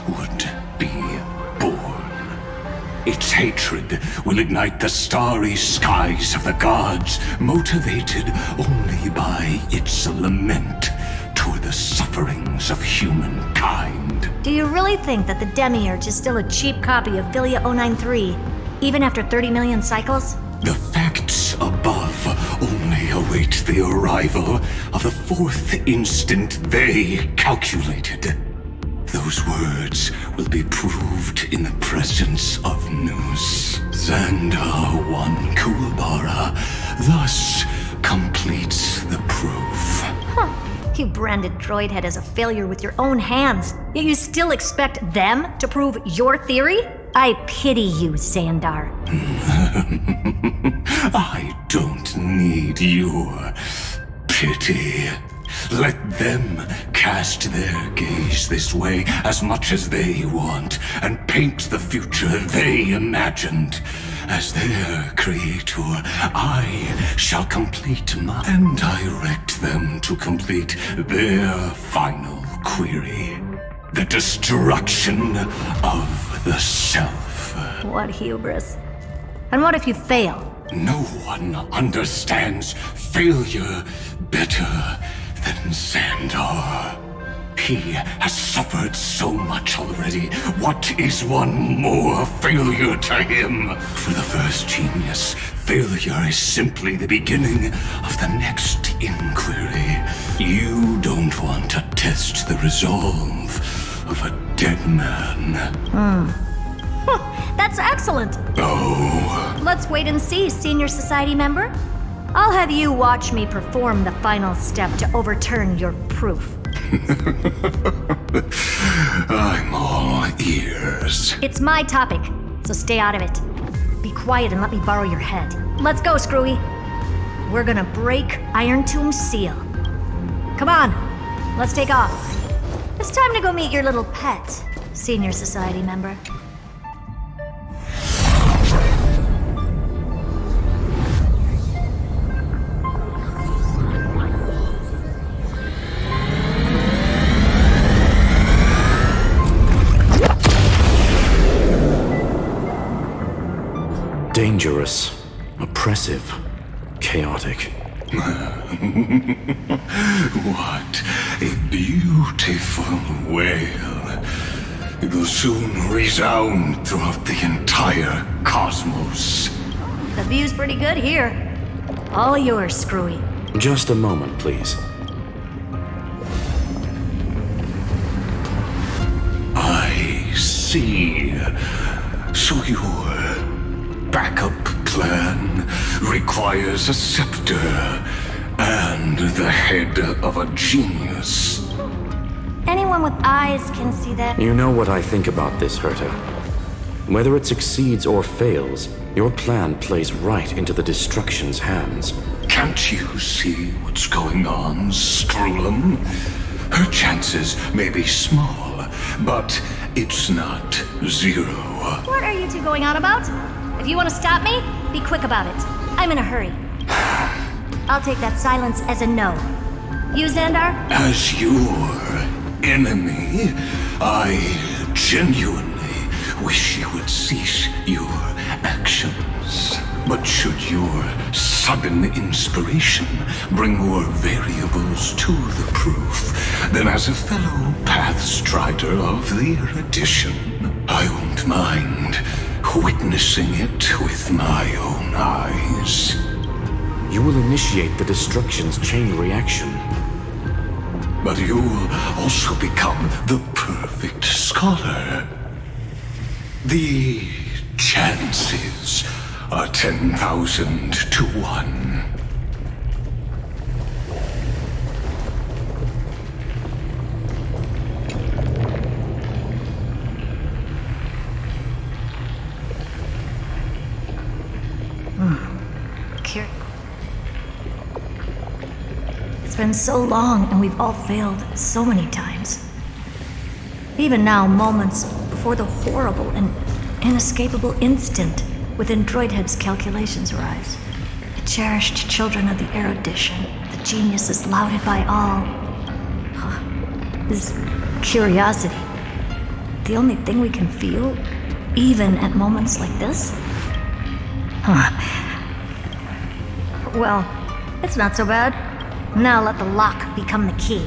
would be born. Its hatred will ignite the starry skies of the gods, motivated only by its lament toward the sufferings of humankind. Do you really think that the Demiurge is still a cheap copy of Villia 093, even after 30 million cycles? The facts above only await the arrival of the fourth instant they calculated. Those words will be proved in the presence of Nous. Xandar 1 Kuwabara thus completes the proof. Huh. You branded Droidhead as a failure with your own hands, yet you still expect them to prove your theory? I pity you, Xandar. I don't need your pity. Let them cast their gaze this way as much as they want, and paint the future they imagined. As their creator, I shall complete mine and direct them to complete their final query. The destruction of the self. What hubris. And what if you fail? No one understands failure better than Xandar. He has suffered so much already. What is one more failure to him? For the first genius, failure is simply the beginning of the next inquiry. You don't want to test the resolve of a dead man. That's excellent. Oh. Let's wait and see, Senior Society member. I'll have you watch me perform the final step to overturn your proof. I'm all ears. It's my topic, so stay out of it. Be quiet and let me borrow your head. Let's go, Screwy. We're gonna break Iron Tomb's seal. Come on, let's take off. It's time to go meet your little pet, Senior Society member. Dangerous, oppressive, chaotic. What a beautiful wail. It will soon resound throughout the entire cosmos. The view's pretty good here. All yours, Screwy. Just a moment, please. I see. So your backup plan requires a scepter and the head of a genius. Anyone with eyes can see that. You know what I think about this, Herta. Whether it succeeds or fails, your plan plays right into the Destruction's hands. Can't you see what's going on, Strulum? Her chances may be small, but it's not zero. What are you two going on about? If you want to stop me, be quick about it. I'm in a hurry. I'll take that silence as a no. You, Xandar? As your enemy, I genuinely wish you would cease your actions. But should your sudden inspiration bring more variables to the proof, then as a fellow Pathstrider of the Erudition, I won't mind witnessing it with my own eyes. You will initiate the Destruction's chain reaction. But you'll also become the perfect scholar. The chances are 10,000 to 1. It's been so long, and we've all failed so many times. Even now, moments before the horrible and inescapable instant within Droidhead's calculations rise. The cherished children of the Erudition, the geniuses lauded by all. is curiosity. The only thing we can feel, even at moments like this? Huh. Well, it's not so bad. Now let the lock become the key.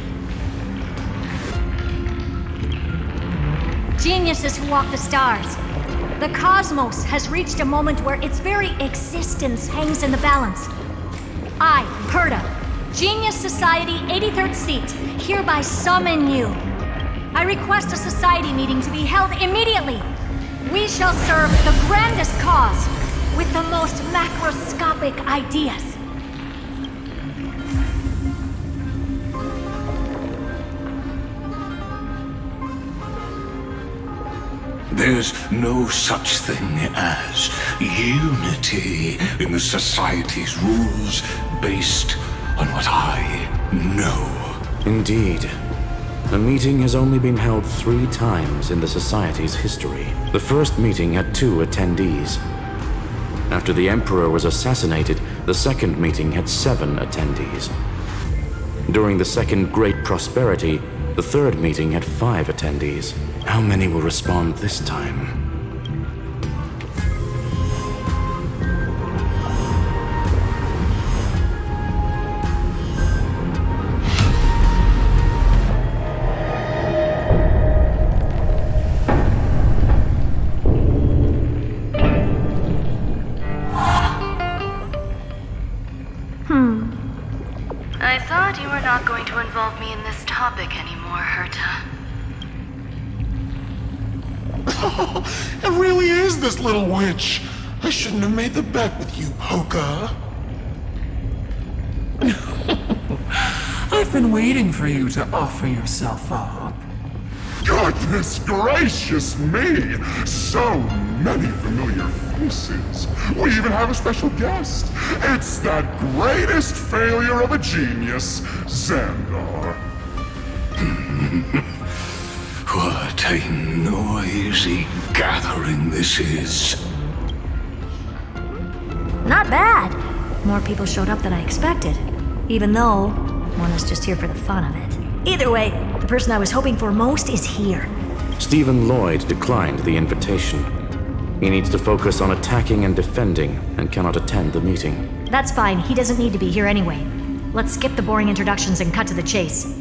Geniuses who walk the stars. The cosmos has reached a moment where its very existence hangs in the balance. I, Perda, Genius Society 83rd seat, hereby summon you. I request a society meeting to be held immediately. We shall serve the grandest cause with the most macroscopic ideas. There's no such thing as unity in the Society's rules based on what I know. Indeed. A meeting has only been held 3 times in the Society's history. The first meeting had 2 attendees. After the Emperor was assassinated, the second meeting had 7 attendees. During the Second Great Prosperity, the third meeting had 5 attendees. How many will respond this time? I thought you were not going to involve me in this topic anymore, Herta. It really is this little witch. I shouldn't have made the bet with you, Poka. I've been waiting for you to offer yourself up. Goodness gracious me! So many familiar faces. We even have a special guest. It's that greatest failure of a genius, Xandar. What a noisy gathering this is. Not bad. More people showed up than I expected. Even though one is just here for the fun of it. Either way, the person I was hoping for most is here. Stephen Lloyd declined the invitation. He needs to focus on attacking and defending and cannot attend the meeting. That's fine, he doesn't need to be here anyway. Let's skip the boring introductions and cut to the chase.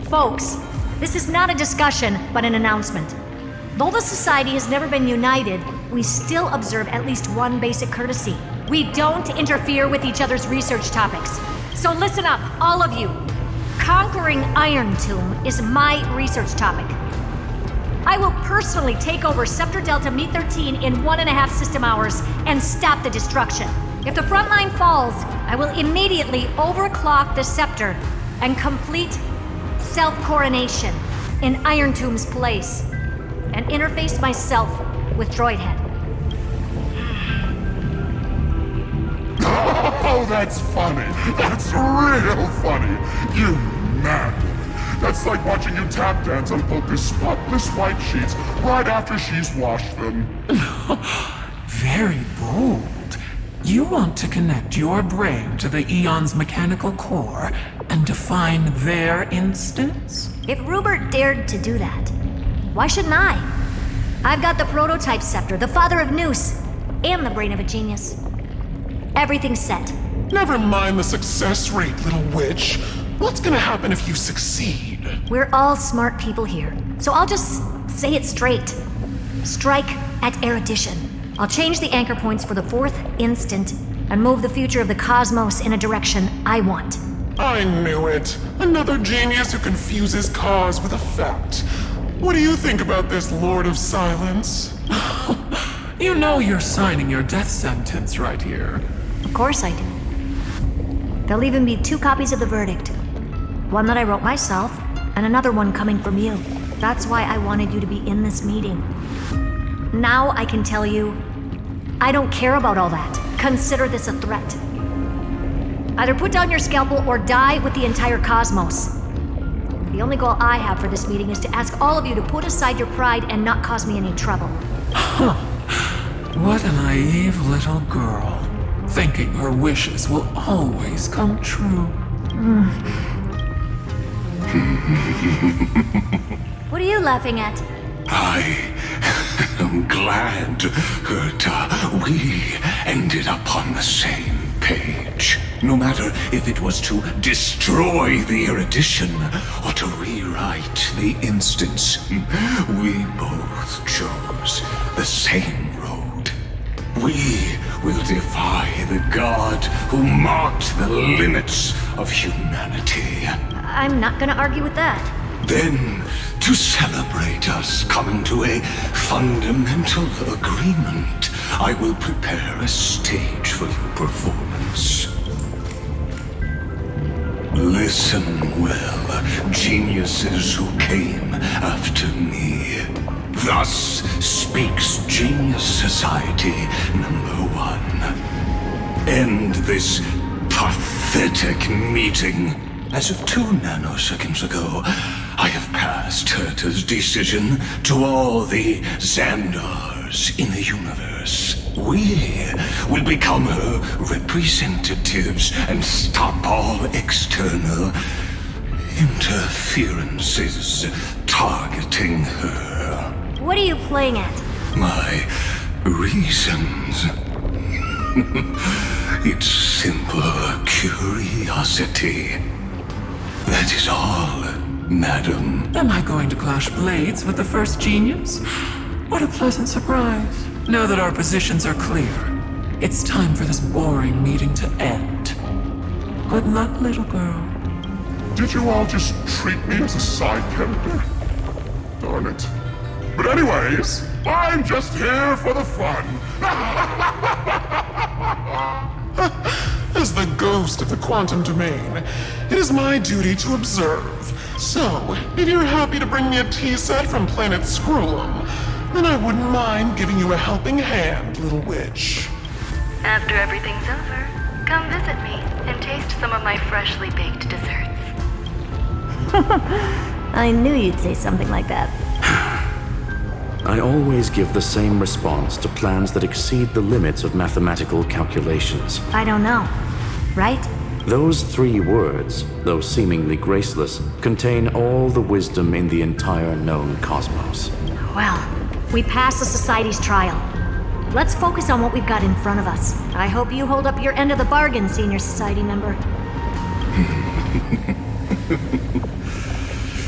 Folks, this is not a discussion, but an announcement. Though the Society has never been united, we still observe at least one basic courtesy. We don't interfere with each other's research topics. So listen up, all of you. Conquering Iron Tomb is my research topic. I will personally take over Scepter Delta Me-13 in 1.5 system hours and stop the destruction. If the front line falls, I will immediately overclock the Scepter and complete self-coronation in Iron Tomb's place and interface myself with Droidhead. Oh, that's funny. That's real funny. You mad woman. That's like watching you tap dance on Polka's spotless white sheets right after she's washed them. Very bold. You want to connect your brain to the Eon's mechanical core and define their instance? If Rupert dared to do that, why shouldn't I? I've got the prototype scepter, the father of Noose, and the brain of a genius. Everything's set. Never mind the success rate, little witch. What's gonna happen if you succeed? We're all smart people here, so I'll just say it straight. Strike at erudition. I'll change the anchor points for the 4th instant and move the future of the cosmos in a direction I want. I knew it. Another genius who confuses cause with effect. What do you think about this, Lord of Silence? You know you're signing your death sentence right here. Of course I do. There'll even be 2 copies of the verdict. One that I wrote myself, and another one coming from you. That's why I wanted you to be in this meeting. Now I can tell you, I don't care about all that. Consider this a threat. Either put down your scalpel or die with the entire cosmos. The only goal I have for this meeting is to ask all of you to put aside your pride and not cause me any trouble. Huh. What a naive little girl. Thinking her wishes will always come true. What are you laughing at? I am glad, Herta, we ended up on the same page. No matter if it was to destroy the erudition or to rewrite the instance, we both chose the same road. We will defy the god who marked the limits of humanity. I'm not gonna argue with that. Then, to celebrate us coming to a fundamental agreement, I will prepare a stage for your performance. Listen well, geniuses who came after me. Thus speaks Genius Society #1. End this pathetic meeting. As of 2 nanoseconds ago, I have passed Herta's decision to all the Xandars in the universe. We will become her representatives and stop all external interferences targeting her. What are you playing at? My reasons. It's simple curiosity. That is all, madam. Am I going to clash blades with the first genius? What a pleasant surprise. Now that our positions are clear, it's time for this boring meeting to end. Good luck, little girl. Did you all just treat me as a side character? Darn it. But anyways, I'm just here for the fun. As the ghost of the quantum domain, it is my duty to observe. So, if you're happy to bring me a tea set from planet Screwlum, then I wouldn't mind giving you a helping hand, little witch. After everything's over, come visit me and taste some of my freshly baked desserts. I knew you'd say something like that. I always give the same response to plans that exceed the limits of mathematical calculations. I don't know. Right? Those 3 words, though seemingly graceless, contain all the wisdom in the entire known cosmos. Well, we passed the Society's trial. Let's focus on what we've got in front of us. I hope you hold up your end of the bargain, Senior Society member.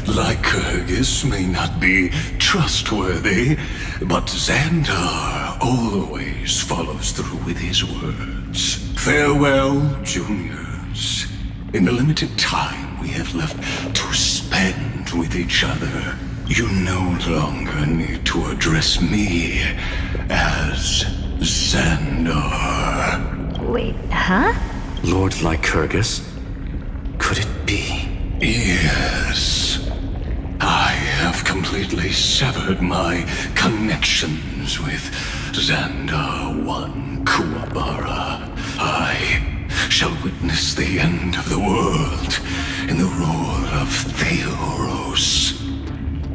Lycurgus may not be trustworthy, but Xandar always follows through with his words. Farewell, juniors. In the limited time we have left to spend with each other, you no longer need to address me as Xandar. Wait, huh? Lord Lycurgus? Could it be? Yes. I have completely severed my connections with Xandar 1 Kuwabara. I shall witness the end of the world in the role of Theoros.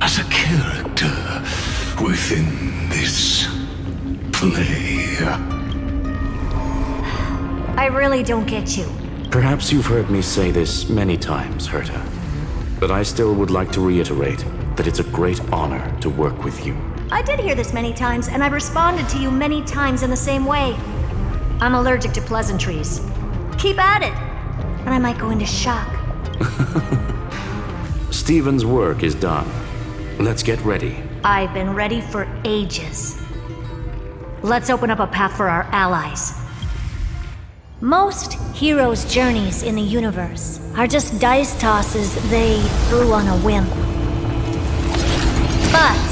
As a character within this play. I really don't get you. Perhaps you've heard me say this many times, Herta. But I still would like to reiterate that it's a great honor to work with you. I did hear this many times, and I've responded to you many times in the same way. I'm allergic to pleasantries. Keep at it, and I might go into shock. Stephen's work is done. Let's get ready. I've been ready for ages. Let's open up a path for our allies. Most heroes' journeys in the universe are just dice tosses they threw on a whim. But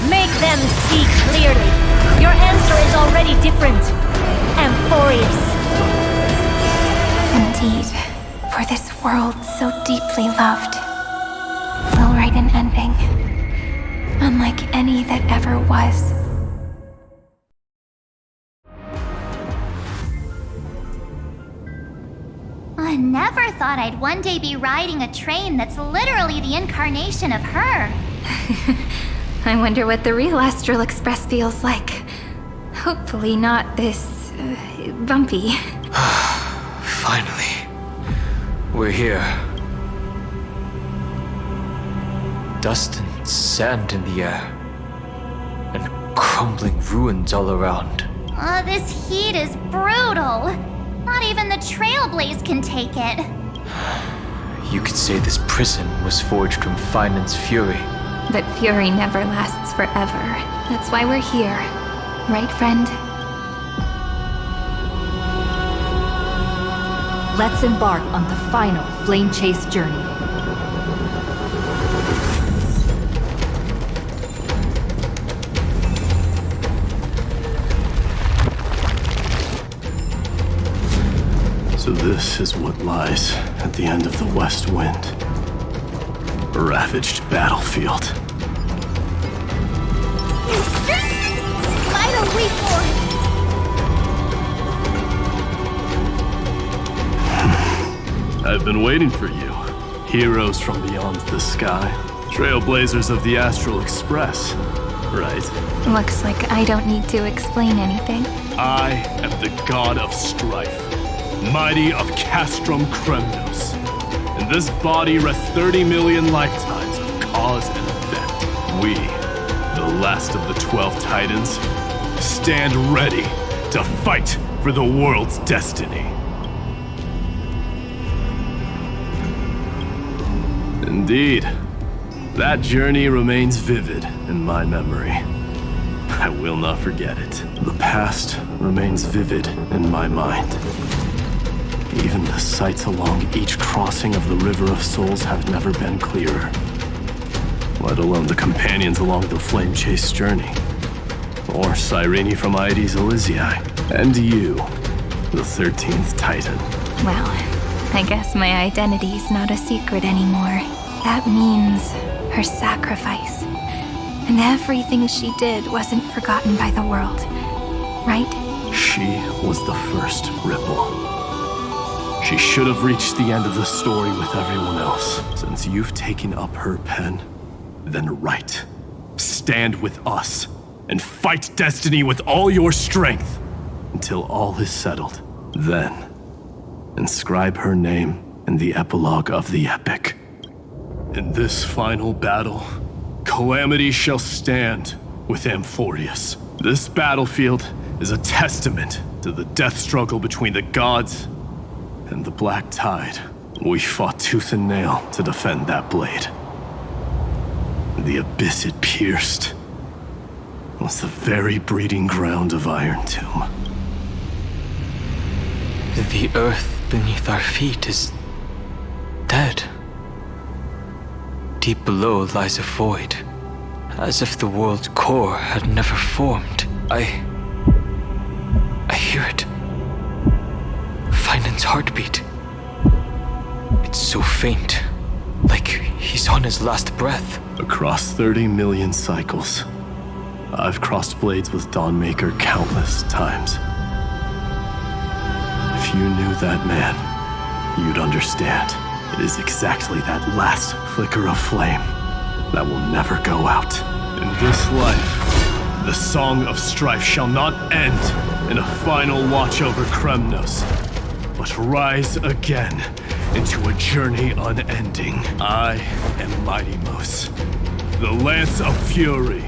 make them see clearly. Your answer is already different, Amphoreus. Indeed, for this world so deeply loved, we'll write an ending, unlike any that ever was. I never thought I'd one day be riding a train that's literally the incarnation of her. I wonder what the real Astral Express feels like. Hopefully not this... bumpy. Finally. We're here. dust and sand in the air, and crumbling ruins all around. This heat is brutal. Not even the Trailblaze can take it. You could say this prison was forged from Finan's fury. But fury never lasts forever. That's why we're here. Right, friend? Let's embark on the final flame chase journey. So this is what lies at the end of the West Wind. A ravaged battlefield. Fight or wait for it. I've been waiting for you. Heroes from beyond the sky. Trailblazers of the Astral Express. Right. Looks like I don't need to explain anything. I am the god of strife. Mighty of Castrum Kremnos. In this body rests 30 million lifetimes of cause and effect. We, the last of the 12 Titans, stand ready to fight for the world's destiny. Indeed, that journey remains vivid in my memory. I will not forget it. The past remains vivid in my mind. Even the sights along each crossing of the River of Souls have never been clearer. Let alone the companions along the flame chase journey. Or Cyrene from Aedes Elysiae. And you, the 13th Titan. Well, I guess my identity's not a secret anymore. That means her sacrifice. And everything she did wasn't forgotten by the world, right? She was the first ripple. She should have reached the end of the story with everyone else. Since you've taken up her pen, then write. Stand with us and fight destiny with all your strength until all is settled. Then, inscribe her name in the epilogue of the epic. In this final battle, calamity shall stand with Amphoreus. This battlefield is a testament to the death struggle between the gods and the Black Tide. We fought tooth and nail to defend that blade. The abyss it pierced was the very breeding ground of Iron Tomb. The earth beneath our feet is dead. Deep below lies a void, as if the world's core had never formed. I hear it. Finan's heartbeat. It's so faint, like he's on his last breath. Across 30 million cycles, I've crossed blades with Dawnmaker countless times. If you knew that man, you'd understand. It is exactly that last flicker of flame that will never go out. In this life, the song of strife shall not end in a final watch over Kremnos, but rise again into a journey unending. I am Mightymos, the Lance of Fury.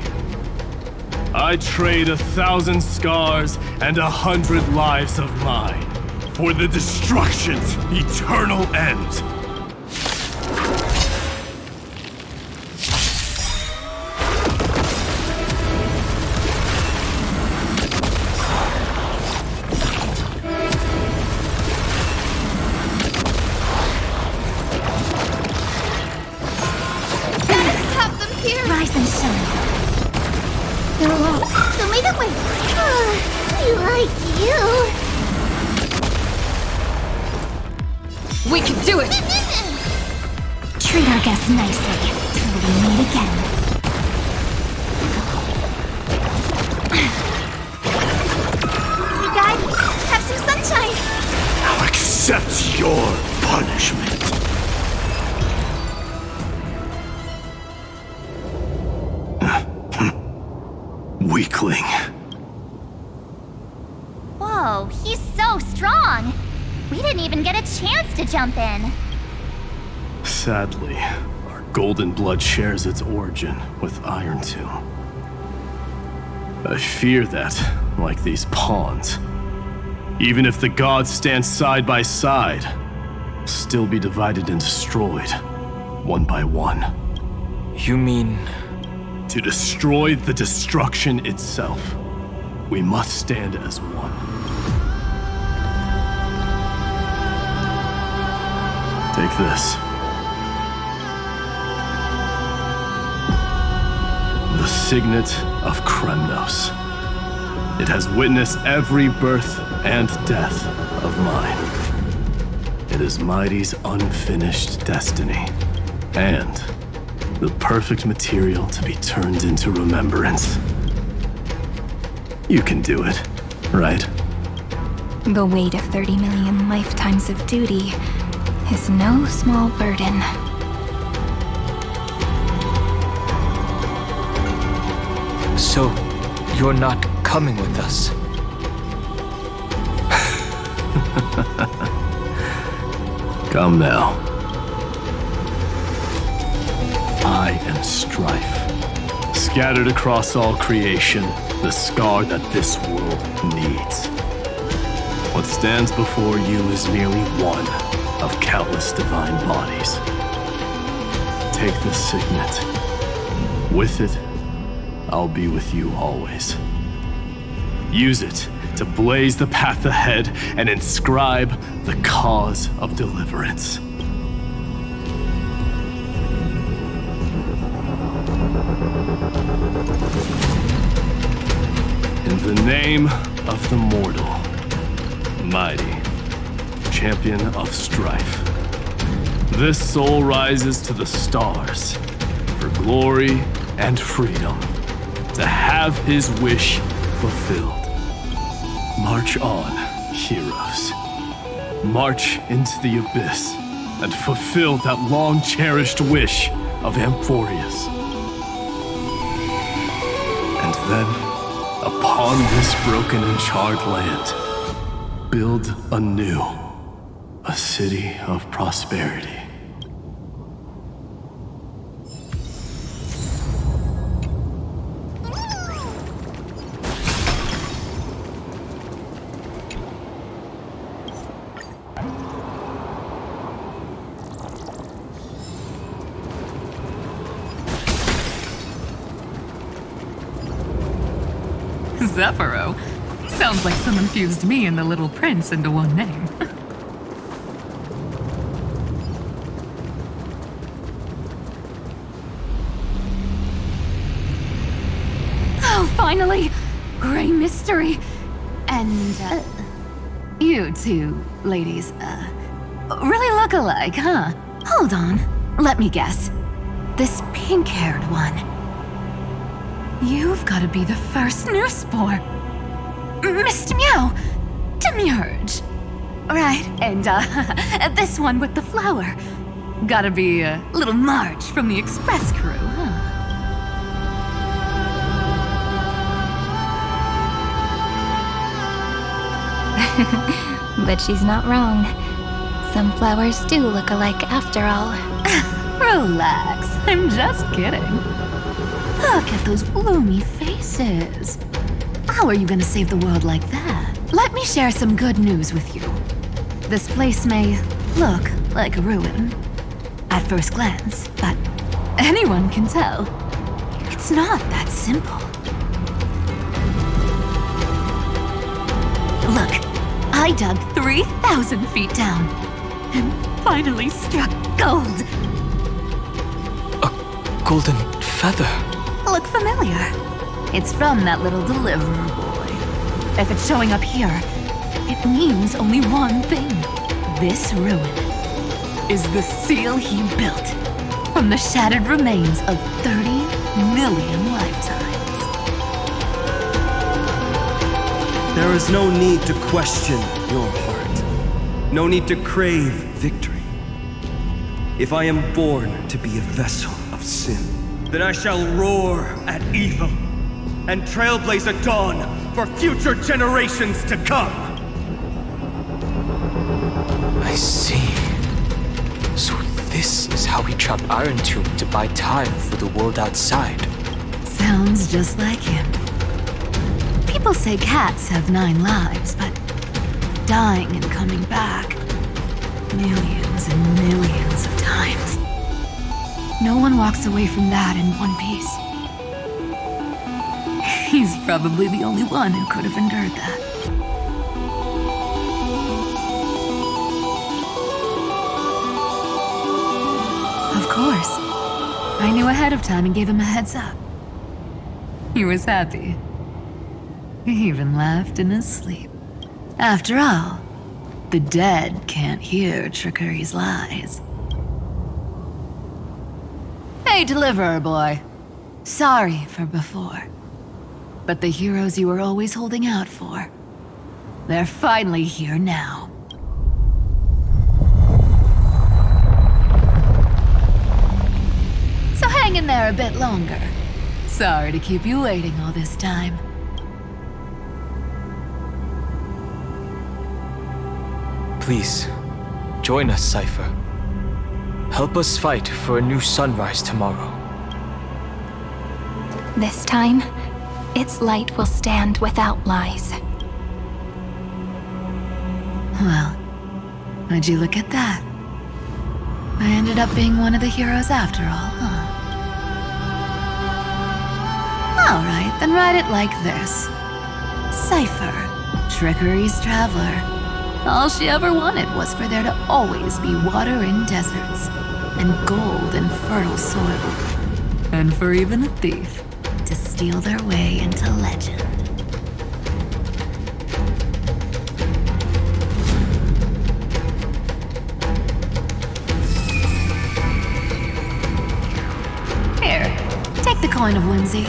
I trade 1,000 scars and 100 lives of mine for the destruction's eternal end. Rise and shine. Show me the way. We like you. We can do it! Treat our guests nicely till we meet again. Hey guys, have some sunshine. Now accept your punishment. Weakling. Whoa, he's so strong. We didn't even get a chance to jump in. Sadly, our Golden blood shares its origin with Iron Tomb. I fear that, like these pawns, even if the gods stand side by side, will still be divided and destroyed, one by one. You mean... To destroy the destruction itself, we must stand as one. Take this. The signet of Kremnos. It has witnessed every birth and death of mine. It is Mighty's unfinished destiny, and the perfect material to be turned into remembrance. You can do it, right? The weight of 30 million lifetimes of duty is no small burden. So, you're not coming with us? Come now. I am strife. Scattered across all creation, the scar that this world needs. What stands before you is merely one of countless divine bodies. Take the signet. With it, I'll be with you always. Use it to blaze the path ahead and inscribe the cause of deliverance. In the name of the mortal, Mighty, champion of strife, this soul rises to the stars for glory and freedom, to have his wish fulfilled. March on, heroes. March into the abyss and fulfill that long-cherished wish of Amphoreus. And then, upon this broken and charred land, build anew a city of prosperity. Zephyro. Sounds like someone fused me and the Little Prince into one name. Oh, finally! Gray mystery! And, you two ladies, really look alike, huh? Hold on. Let me guess. This pink-haired one. You've got to be the first newsboar. Mr. Meow, Demurge. Right, and this one with the flower. Gotta be little Marge from the Express crew, huh? But she's not wrong. Some flowers do look alike after all. Relax, I'm just kidding. Look at those gloomy faces. How are you gonna save the world like that? Let me share some good news with you. This place may look like a ruin at first glance, but anyone can tell it's not that simple. Look, I dug 3,000 feet down and finally struck gold. A golden feather. Look familiar? It's from that little deliverer boy. If it's showing up here, it means only one thing. This ruin is the seal he built from the shattered remains of 30 million lifetimes. There is no need to question your heart. No need to crave victory. If I am born to be a vessel of sin, then I shall roar at evil and trailblaze a dawn for future generations to come. I see. So This is how he trapped Iron Tomb to buy time for the world outside. Sounds just like him. People say cats have 9 lives, but dying and coming back millions and millions of times. No one walks away from that in one piece. He's probably the only one who could have endured that. Of course. I knew ahead of time and gave him a heads up. He was happy. He even laughed in his sleep. After all, the dead can't hear trickery's lies. Hey, Deliverer Boy. Sorry for before. But the heroes you were always holding out for, they're finally here now. So hang in there a bit longer. Sorry to keep you waiting all this time. Please, join us, Cypher. Help us fight for a new sunrise tomorrow. This time, its light will stand without lies. Well, would you look at that? I ended up being one of the heroes after all, huh? Alright, then write it like this. Cypher, Trickery's Traveler. All she ever wanted was for there to always be water in deserts, and gold in fertile soil. And for even a thief to steal their way into legend. Here, take the coin of whimsy.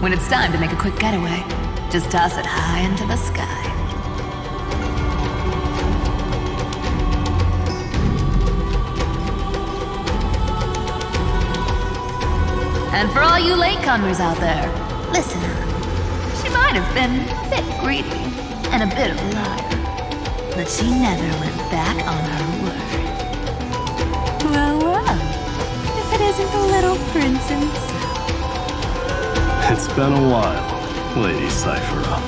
When it's time to make a quick getaway, just toss it high into the sky. And for all you latecomers out there, listen up. She might have been a bit greedy and a bit of a liar, but she never went back on her word. Well, if it isn't the little prince himself. It's been a while, Lady Cyphera.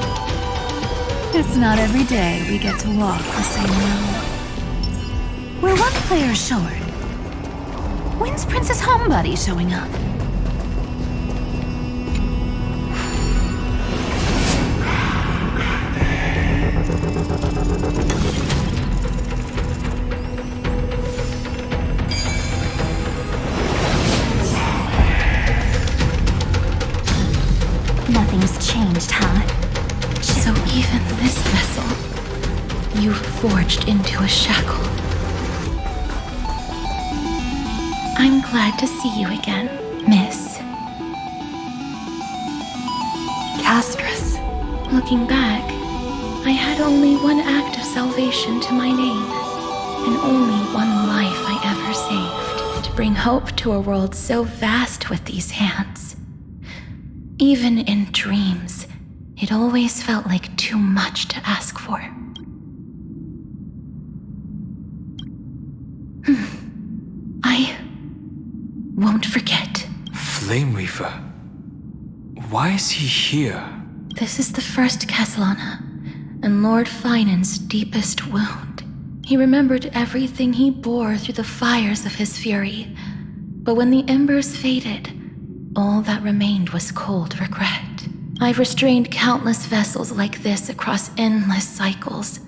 It's not every day we get to walk the same road. We're one player short. When's Princess Homebody showing up? Nothing's changed, huh? So even this vessel, you've forged into a shackle. I'm glad to see you again, Miss. Castress. Looking back, I had only one act of salvation to my name, and only one life I ever saved, to bring hope to a world so vast with these hands. Even in dreams, it always felt like too much to ask for. I won't forget. Flame Reaver. Why is he here? This is the first Castellana, and Lord Finan's deepest wound. He remembered everything he bore through the fires of his fury, but when the embers faded, all that remained was cold regret. I've restrained countless vessels like this across endless cycles,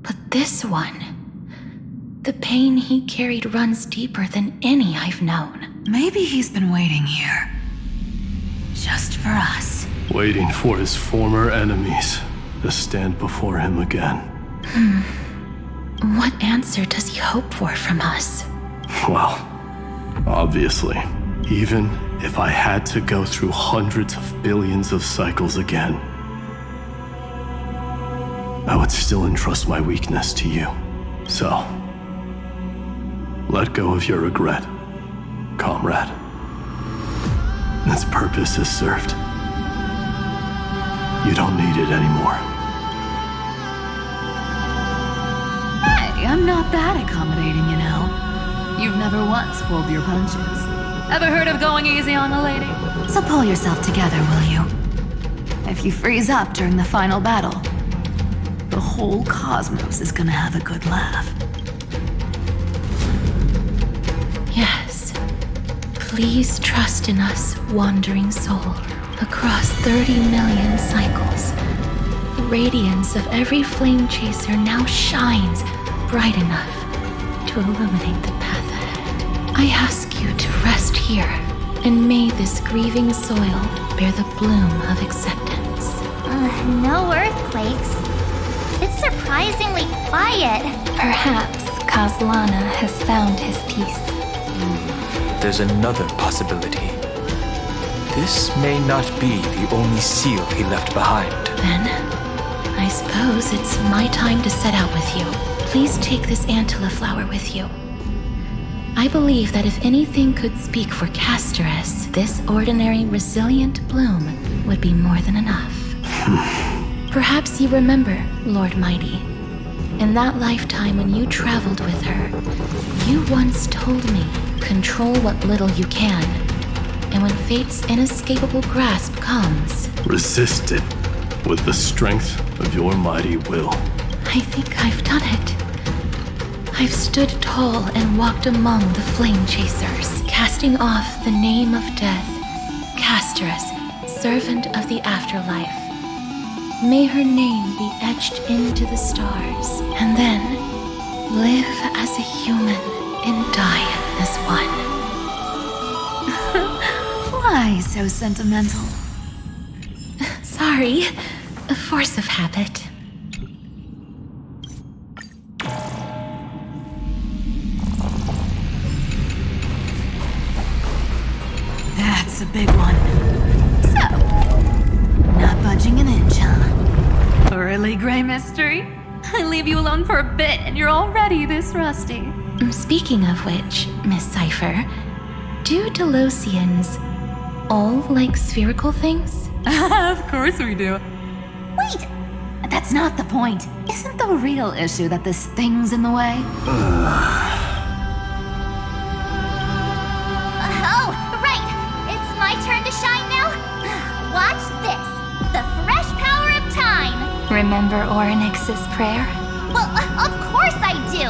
but this one, the pain he carried runs deeper than any I've known. Maybe he's been waiting here. Just for us. Waiting for his former enemies to stand before him again. What answer does he hope for from us? Well, obviously, even if I had to go through hundreds of billions of cycles again, I would still entrust my weakness to you. So, let go of your regret, comrade. Its purpose is served. You don't need it anymore. Hey, I'm not that accommodating, you know. You've never once pulled your punches. Ever heard of going easy on a lady? So pull yourself together, will you? If you freeze up during the final battle, the whole cosmos is gonna have a good laugh. Yes. Please trust in us, wandering soul. Across 30 million cycles, the radiance of every flame chaser now shines bright enough to illuminate the path ahead. I ask you to rest here, and may this grieving soil bear the bloom of acceptance. No earthquakes. It's surprisingly quiet. Perhaps Kazlana has found his peace. There's another possibility. This may not be the only seal he left behind. Then, I suppose it's my time to set out with you. Please take this Antilla flower with you. I believe that if anything could speak for Casterus, this ordinary, resilient bloom would be more than enough. Perhaps you remember, Lord Mighty. In that lifetime when you traveled with her, you once told me, control what little you can. And when fate's inescapable grasp comes, resist it with the strength of your mighty will. I think I've done it. I've stood tall and walked among the flame chasers, casting off the name of death, Casterus, servant of the afterlife. May her name be etched into the stars, and then live as a human and die as one. Why so sentimental? Sorry, a force of habit. That's a big one. So, not budging an inch, huh? Really, Grey Mystery? I leave you alone for a bit and you're already this rusty. Speaking of which, Miss Cypher, do Delosians all like spherical things? Of course we do. Wait! That's not the point. Isn't the real issue that this thing's in the way? Oh, right! It's my turn to shine now? Watch this! The fresh power of time! Remember Orynyx's prayer? Well, of course I do!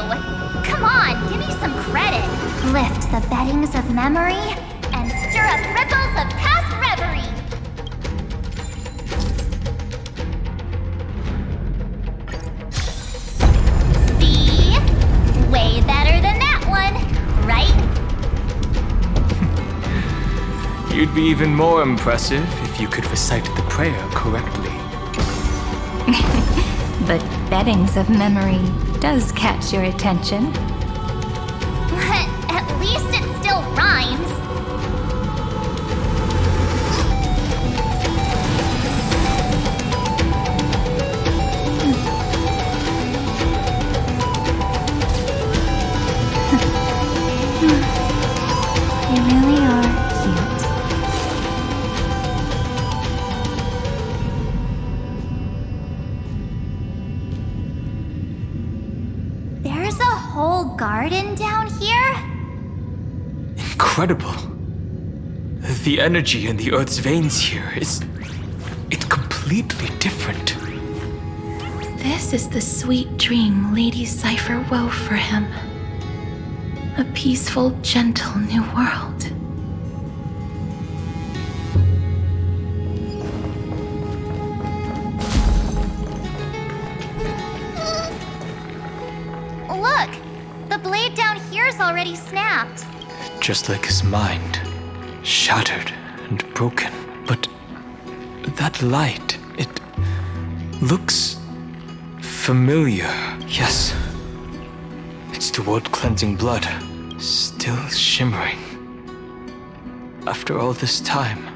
Come on, give me some credit. Lift the beddings of memory and stir up ripples of past reverie. See? Way better than that one, right? You'd be even more impressive if you could recite the prayer correctly. But beddings of memory does catch your attention. At least it still rhymes. You really are cute. There's a whole garden down here? Incredible. The energy in the Earth's veins here it's completely different. This is the sweet dream Lady Cypher wove for him. A peaceful, gentle new world. Look! The blade down here's already snapped. Just like his mind, shattered and broken. But that light, it looks familiar. Yes, it's the world-cleansing blood, still shimmering. After all this time.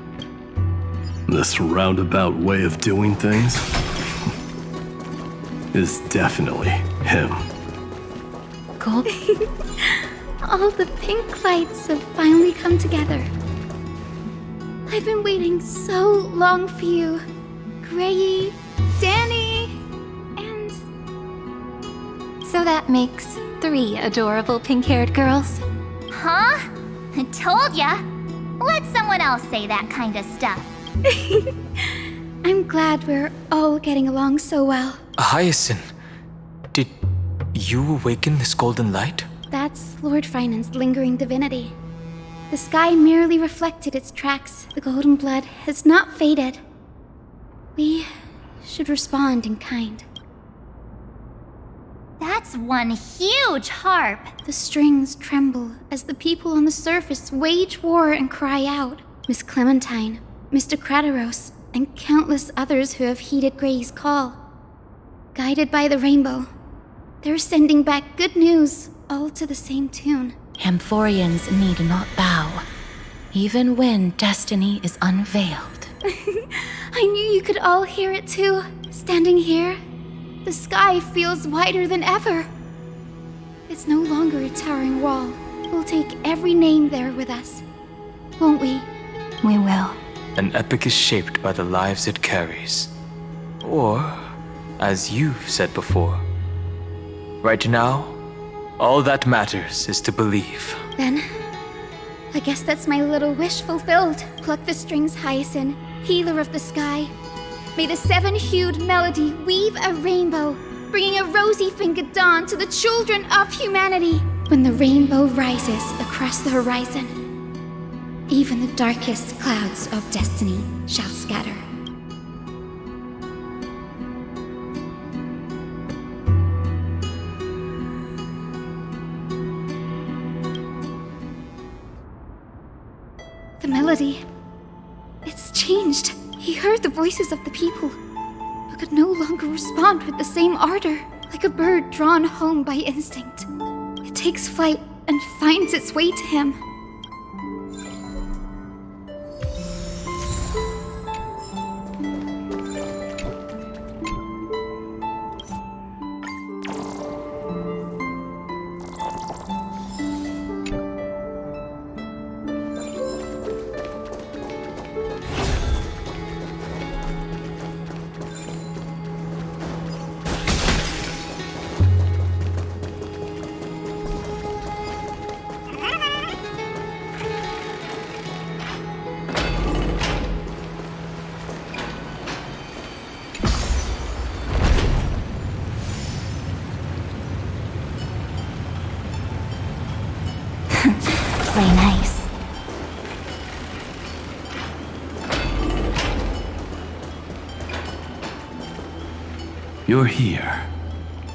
This roundabout way of doing things is definitely him. Gold. All the pink lights have finally come together. I've been waiting so long for you, Grayy, Danny, and... So that makes 3 adorable pink-haired girls. huh? I told ya. Let someone else say that kind of stuff. I'm glad we're all getting along so well. Hyacinth, did you awaken this golden light? That's Lord Finan's lingering divinity. The sky merely reflected its tracks. The golden blood has not faded. We should respond in kind. That's one huge harp. The strings tremble as the people on the surface wage war and cry out. Miss Clementine, Mr. Krateros, and countless others who have heeded Grey's call. Guided by the rainbow, they're sending back good news, all to the same tune. Amphoreans need not bow, even when destiny is unveiled. I knew you could all hear it too. Standing here, the sky feels wider than ever. It's no longer a towering wall. We'll take every name there with us, won't we? We will. An epic is shaped by the lives it carries. Or, as you've said before, right now, all that matters is to believe. Then, I guess that's my little wish fulfilled. Pluck the strings, Hyacinth, healer of the sky. May the seven-hued melody weave a rainbow, bringing a rosy-fingered dawn to the children of humanity. When the rainbow rises across the horizon, even the darkest clouds of destiny shall scatter. The melody, it's changed. He heard the voices of the people, but could no longer respond with the same ardor, like a bird drawn home by instinct. It takes flight and finds its way to him. Play nice. You're here.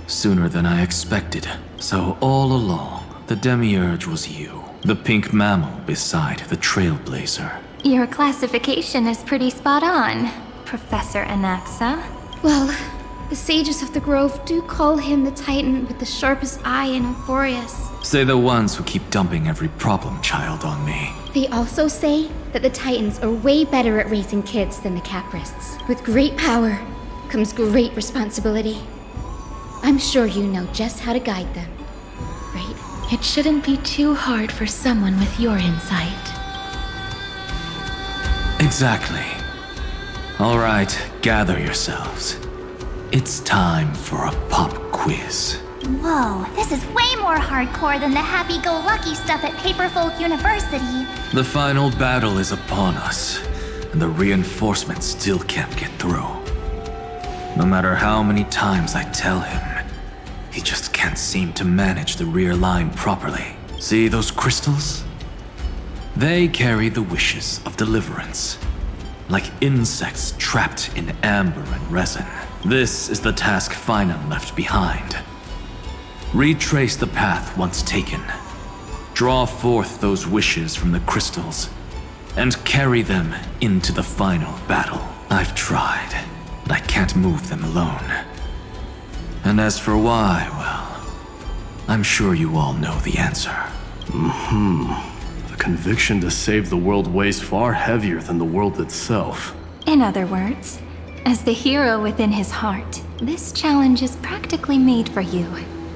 Sooner than I expected. So all along, the Demiurge was you. The pink mammal beside the Trailblazer. Your classification is pretty spot on, Professor Anaxa. Well, the sages of the Grove do call him the Titan with the sharpest eye in Amphoreus. Say the ones who keep dumping every problem child on me. They also say that the Titans are way better at raising kids than the Caprists. With great power comes great responsibility. I'm sure you know just how to guide them, right? It shouldn't be too hard for someone with your insight. Exactly. All right, gather yourselves. It's time for a pop quiz. Whoa, this is way more hardcore than the happy-go-lucky stuff at Paperfolk University. The final battle is upon us, and the reinforcements still can't get through. No matter how many times I tell him, he just can't seem to manage the rear line properly. See those crystals? They carry the wishes of deliverance, like insects trapped in amber and resin. This is the task Finan left behind. Retrace the path once taken. Draw forth those wishes from the crystals, and carry them into the final battle. I've tried, but I can't move them alone. And as for why, well, I'm sure you all know the answer. The conviction to save the world weighs far heavier than the world itself. In other words, as the hero within his heart, this challenge is practically made for you,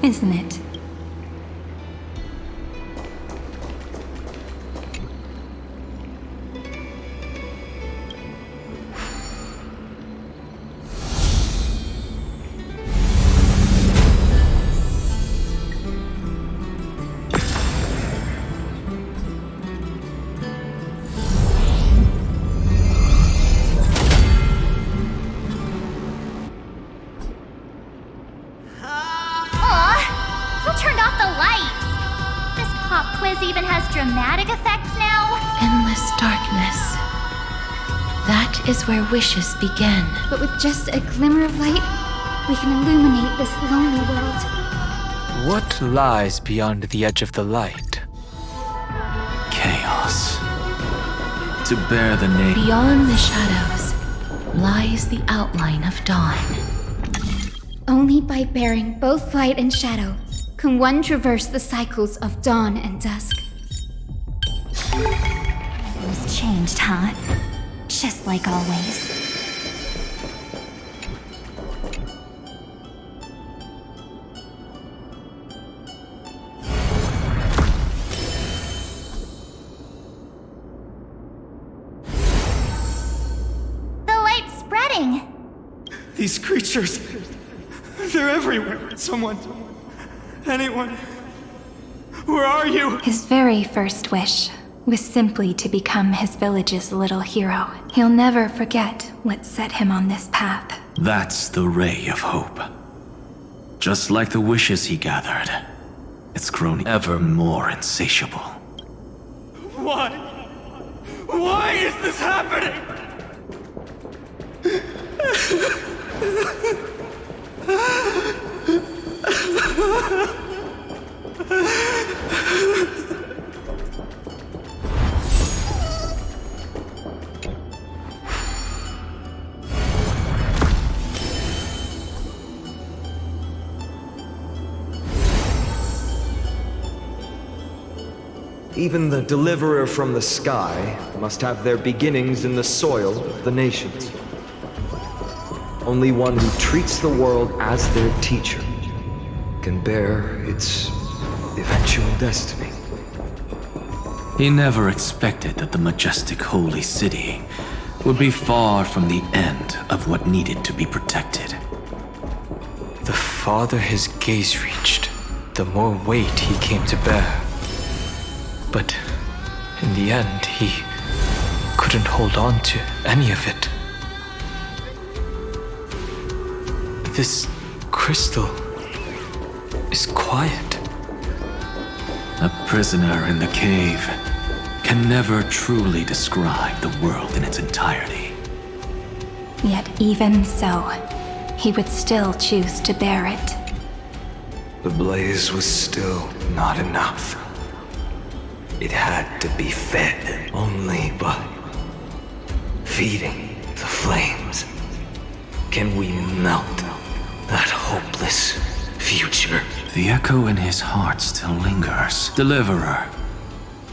isn't it? the lights! This pop quiz even has dramatic effects now? Endless darkness. That is where wishes begin. But with just a glimmer of light, we can illuminate this lonely world. What lies beyond the edge of the light? Chaos. To bear the name. Beyond the shadows lies the outline of dawn. Only by bearing both light and shadow can one traverse the cycles of dawn and dusk. Who's changed, huh? Just like always. The light's spreading. These creatures, they're everywhere. Someone, anyone, where are you? His very first wish was simply to become his village's little hero. He'll never forget what set him on this path. That's the ray of hope. Just like the wishes he gathered, it's grown ever more insatiable. Why? Why is this happening? Even the deliverer from the sky must have their beginnings in the soil of the nations. Only one who treats the world as their teacher can bear its eventual destiny. He never expected that the majestic holy city would be far from the end of what needed to be protected. The farther his gaze reached, the more weight he came to bear. But in the end, he couldn't hold on to any of it. This crystal is quiet. A prisoner in the cave can never truly describe the world in its entirety. Yet even so, he would still choose to bear it. The blaze was still not enough. It had to be fed. Only by feeding the flames can we melt that hopeless future. The echo in his heart still lingers. Deliverer,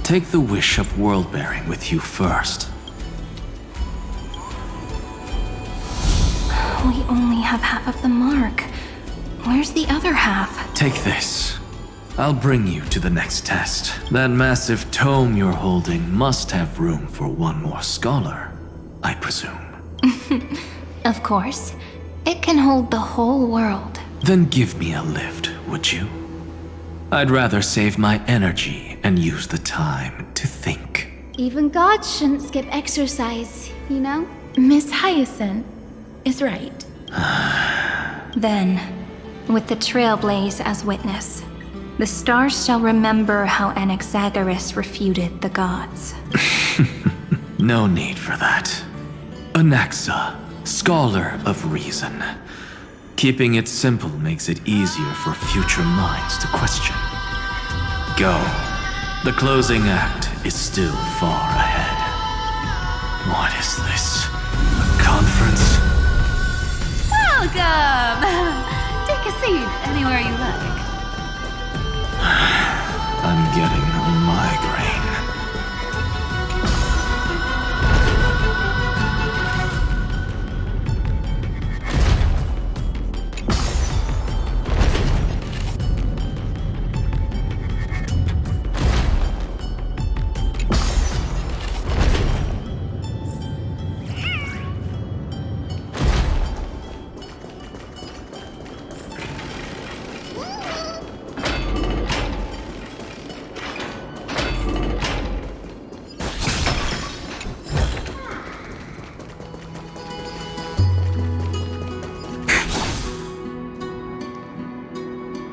take the wish of world-bearing with you first. We only have half of the mark. Where's the other half? Take this. I'll bring you to the next test. That massive tome you're holding must have room for one more scholar, I presume. Of course. It can hold the whole world. Then give me a lift, would you? I'd rather save my energy and use the time to think. Even gods shouldn't skip exercise, you know? Miss Hyacinth is right. Then, with the Trailblaze as witness, the stars shall remember how Anaxagoras refuted the gods. No need for that. Anaxa, scholar of reason. Keeping it simple makes it easier for future minds to question. Go. The closing act is still far ahead. What is this? A conference? Welcome! Take a seat anywhere you like. I'm getting a migraine.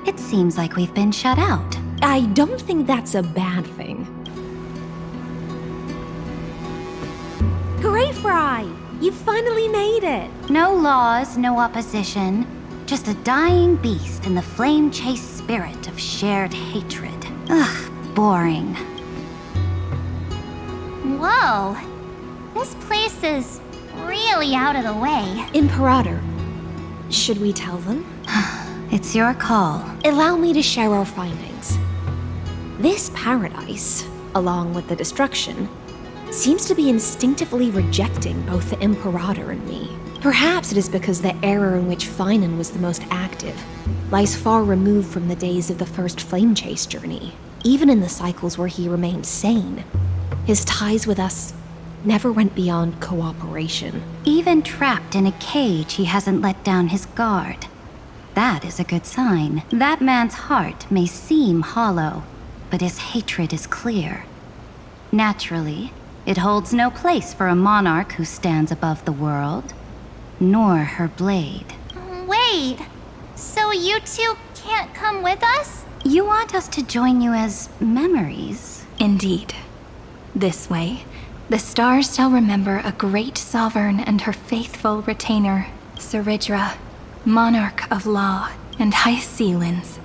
It seems like we've been shut out. I don't think that's a bad thing. Greyfry! You finally made it! No laws, no opposition. Just a dying beast and the flame-chased spirit of shared hatred. Ugh, boring. Whoa. This place is really out of the way. Imperator, should we tell them? It's your call. Allow me to share our findings. This paradise, along with the destruction, seems to be instinctively rejecting both the Imperator and me. Perhaps it is because the era in which Finan was the most active lies far removed from the days of the first flame chase journey. Even in the cycles where he remained sane, his ties with us never went beyond cooperation. Even trapped in a cage, he hasn't let down his guard. That is a good sign. That man's heart may seem hollow, but his hatred is clear. Naturally, it holds no place for a monarch who stands above the world, nor her blade. Wait, so you two can't come with us? You want us to join you as memories? Indeed. This way, the stars shall remember a great sovereign and her faithful retainer, Seridra, monarch of law, and High Sealands,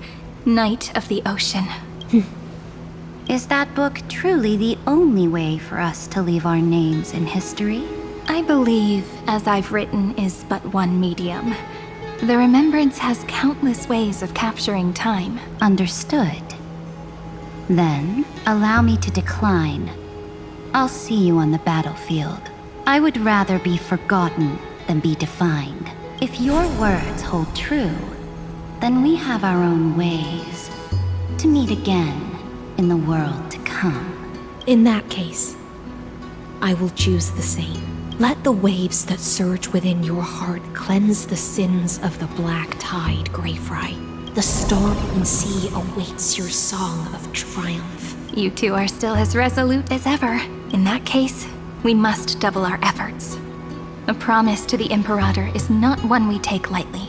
knight of the ocean. Is that book truly the only way for us to leave our names in history? I believe, as I've written, is but one medium. The remembrance has countless ways of capturing time. Understood. Then, allow me to decline. I'll see you on the battlefield. I would rather be forgotten than be defined. If your words hold true, then we have our own ways to meet again in the world to come. In that case, I will choose the same. Let the waves that surge within your heart cleanse the sins of the black tide, Greyfry. The storm sea awaits your song of triumph. You two are still as resolute as ever. In that case, we must double our efforts. A promise to the Imperator is not one we take lightly.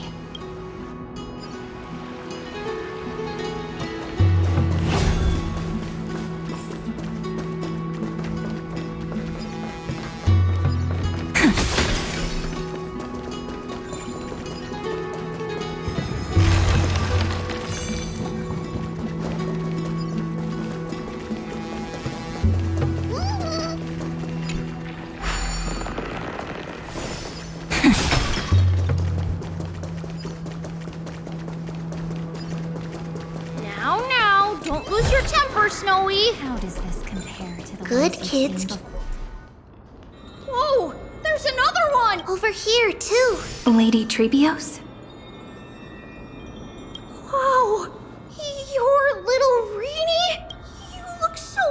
Now, don't lose your temper, Snowy. How does this compare to the Good ones we've kids. seen before? Whoa, there's another one! Over here, too. Lady Trebios? Wow, you're little Reenie? You look so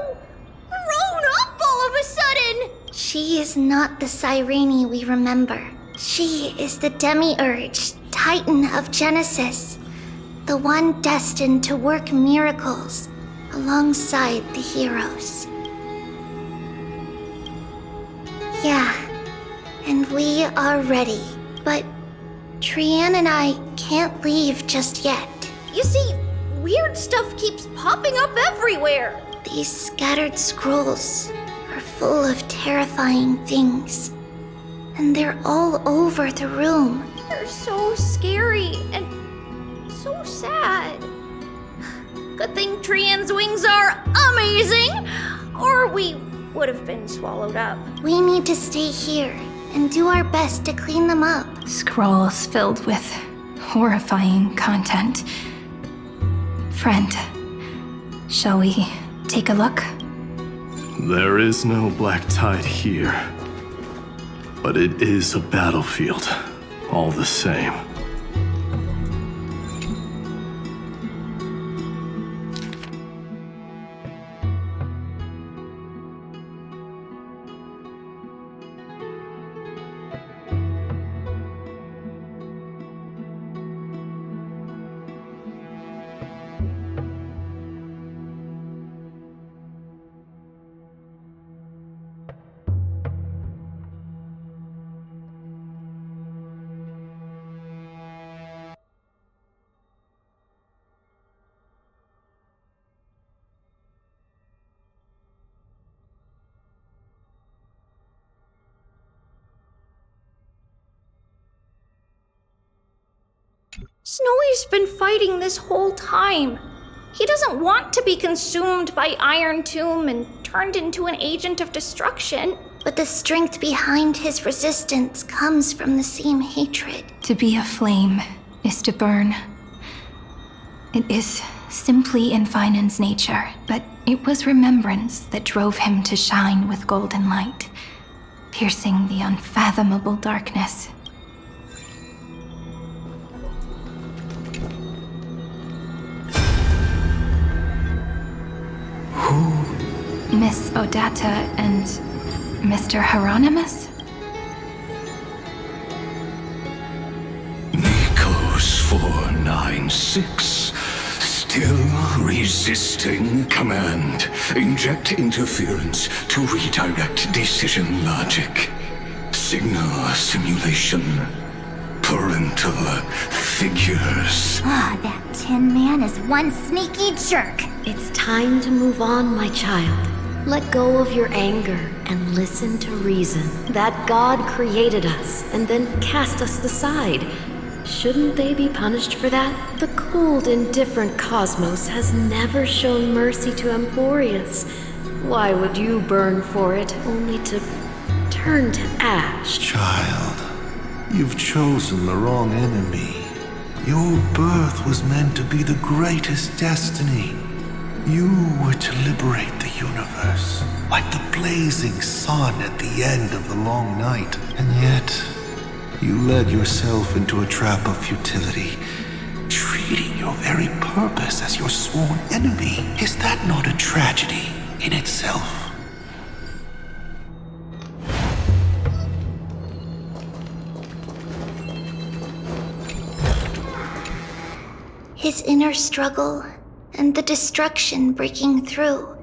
grown up all of a sudden! She is not the Cyrene we remember. She is the Demiurge, Titan of Genesis. The one destined to work miracles alongside the heroes. Yeah, and we are ready. But Trian and I can't leave just yet. You see, weird stuff keeps popping up everywhere. These scattered scrolls are full of terrifying things. And they're all over the room. They're so scary and so sad. Good thing Trian's wings are amazing, or we would have been swallowed up. We need to stay here and do our best to clean them up. Scrolls filled with horrifying content. Friend, shall we take a look? There is no black tide here. But it is a battlefield, all the same. Snowy's been fighting this whole time. He doesn't want to be consumed by Iron Tomb and turned into an agent of destruction. But the strength behind his resistance comes from the same hatred. To be a flame is to burn. It is simply in Finan's nature, but it was remembrance that drove him to shine with golden light, piercing the unfathomable darkness. Who? Miss Odata and Mr. Hieronymus? Nikos 496. Still resisting command. Inject interference to redirect decision logic. Signal simulation. Parental figures. That Tin Man is one sneaky jerk. It's time to move on, my child. Let go of your anger and listen to reason. That God created us and then cast us aside. Shouldn't they be punished for that? The cold, indifferent cosmos has never shown mercy to Amphoreus. Why would you burn for it, only to turn to ash? Child, you've chosen the wrong enemy. Your birth was meant to be the greatest destiny. You were to liberate the universe, like the blazing sun at the end of the long night. And yet, you led yourself into a trap of futility, treating your very purpose as your sworn enemy. Is that not a tragedy in itself? His inner struggle and the destruction breaking through.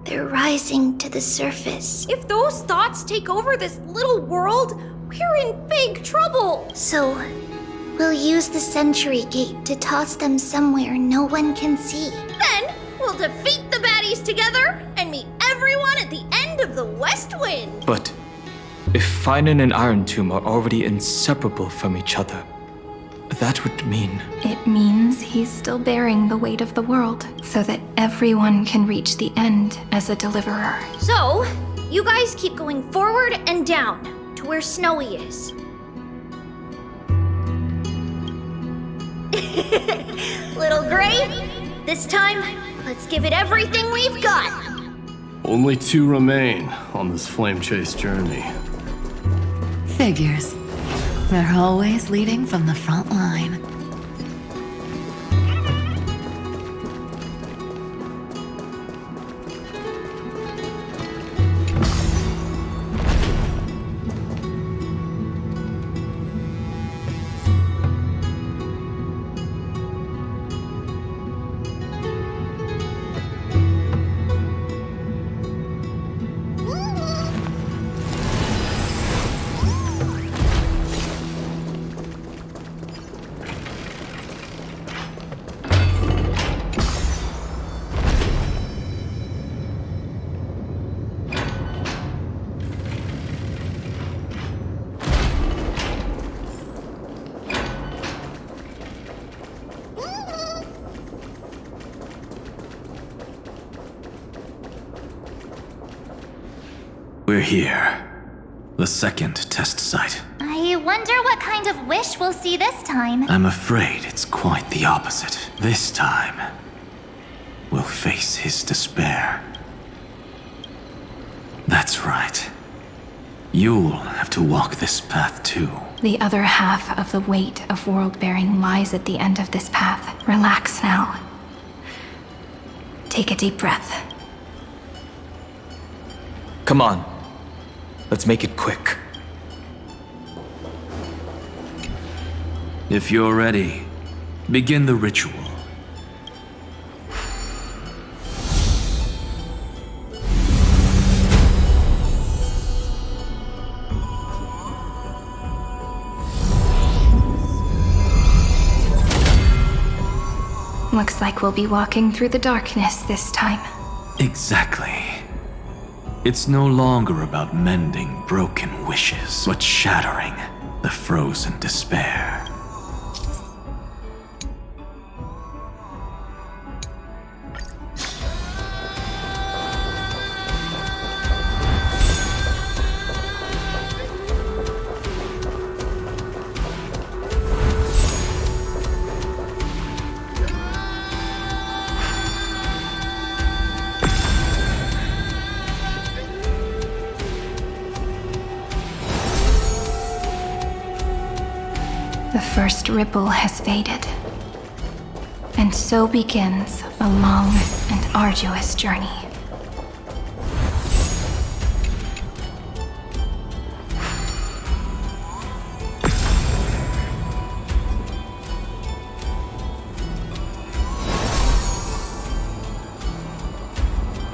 They're rising to the surface. If those thoughts take over this little world, we're in big trouble. So, we'll use the Century Gate to toss them somewhere no one can see. Then, we'll defeat the baddies together and meet everyone at the end of the West Wind. But if Finan and Iron Tomb are already inseparable from each other, that would mean... It means he's still bearing the weight of the world, so that everyone can reach the end as a deliverer. So, you guys keep going forward and down to where Snowy is. Little Gray, this time, let's give it everything we've got. Only 2 remain on this flame chase journey. Figures. They're always leading from the front line. We're here. The second test site. I wonder what kind of wish we'll see this time. I'm afraid it's quite the opposite. This time, we'll face his despair. That's right. You'll have to walk this path too. The other half of the weight of world-bearing lies at the end of this path. Relax now. Take a deep breath. Come on. Let's make it quick. If you're ready, begin the ritual. Looks like we'll be walking through the darkness this time. Exactly. It's no longer about mending broken wishes, but shattering the frozen despair. The first ripple has faded. And so begins a long and arduous journey.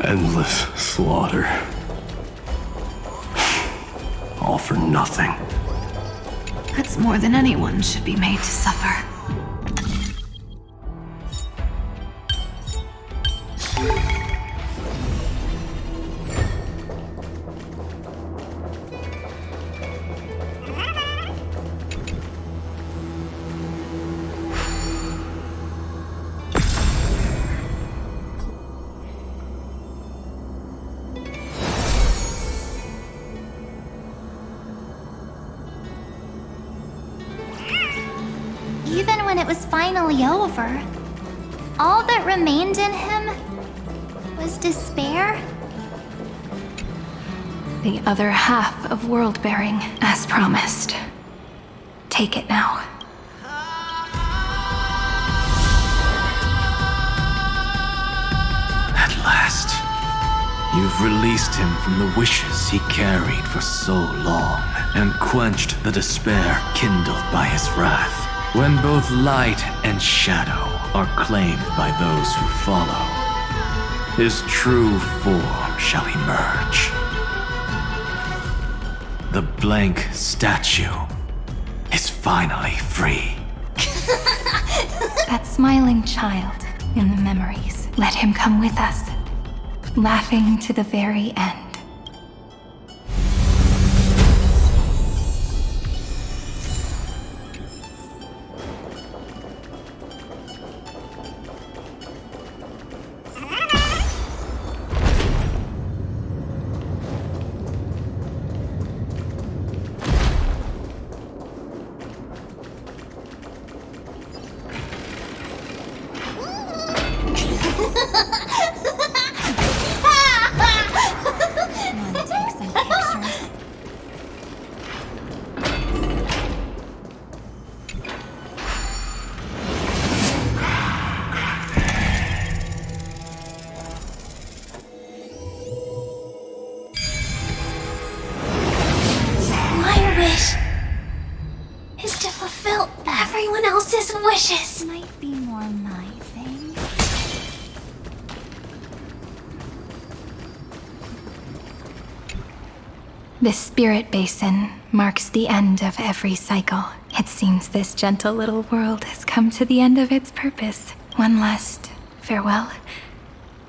Endless slaughter. All for nothing. That's more than anyone should be made to suffer. Even when it was finally over, all that remained in him was despair. The other half of world-bearing, as promised. Take it now. At last, you've released him from the wishes he carried for so long, and quenched the despair kindled by his wrath. When both light and shadow are claimed by those who follow, his true form shall emerge. The blank statue is finally free. That smiling child in the memories. Let him come with us, laughing to the very end. Wishes might be more my thing. The spirit basin marks the end of every cycle. It seems this gentle little world has come to the end of its purpose. One last farewell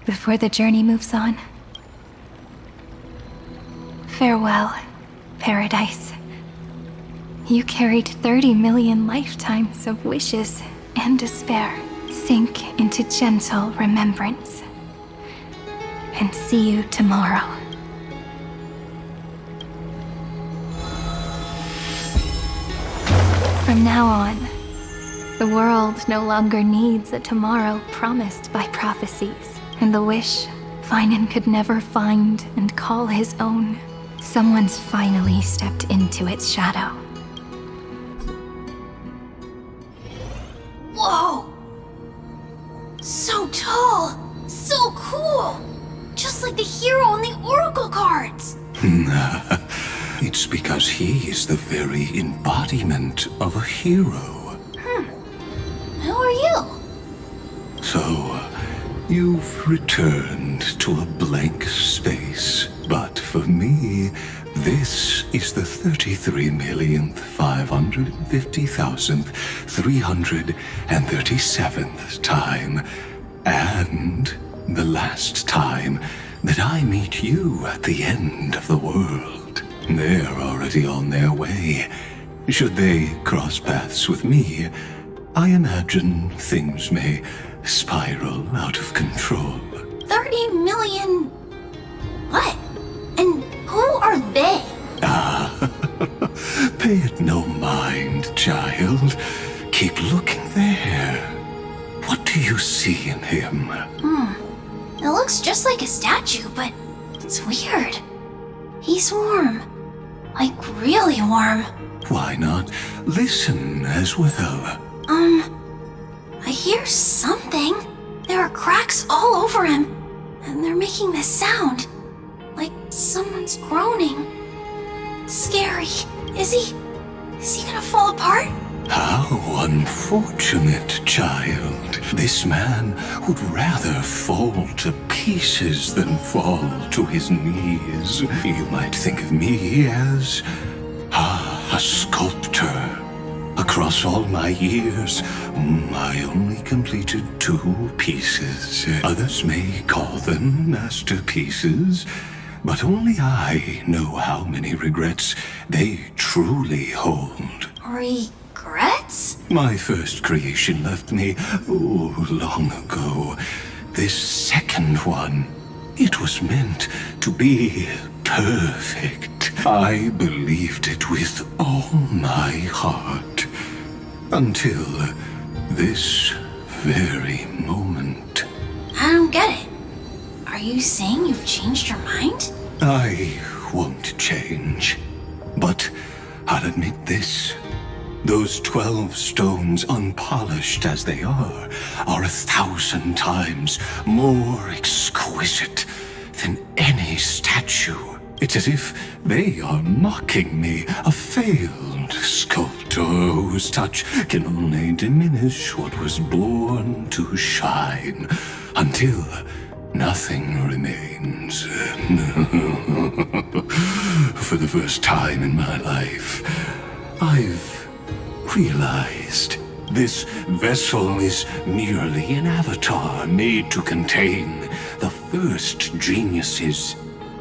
before the journey moves on. Farewell, paradise. You carried 30 million lifetimes of wishes and despair. Sink into gentle remembrance. And see you tomorrow. From now on, the world no longer needs a tomorrow promised by prophecies. And the wish Finan could never find and call his own. Someone's finally stepped into its shadow. Whoa! So tall! So cool! Just like the hero on the Oracle cards! It's because he is the very embodiment of a hero. Who are you? So, you've returned to a blank space. But for me, this is the 33,550,337th time. And the last time that I meet you at the end of the world. They're already on their way. Should they cross paths with me, I imagine things may spiral out of control. 30 million... What? And who are they? Pay it no mind, child. Keep looking there. What do you see in him? It looks just like a statue, but it's weird. He's warm. Like really warm. Why not listen as well? I hear something. There are cracks all over him, and they're making this sound. Like someone's groaning. It's scary. Is he gonna fall apart? How unfortunate, child. This man would rather fall to pieces than fall to his knees. You might think of me as a sculptor. Across all my years, I only completed 2 pieces. Others may call them masterpieces, but only I know how many regrets they truly hold. Regrets? My first creation left me, long ago. This second one, it was meant to be perfect. I believed it with all my heart. Until this very moment. I don't get it. Are you saying you've changed your mind? I won't change. But I'll admit this. Those 12 stones, unpolished as they are 1,000 times more exquisite than any statue. It's as if they are mocking me, a failed sculptor whose touch can only diminish what was born to shine, until nothing remains. For the first time in my life, I've realized this vessel is merely an avatar made to contain the first genius's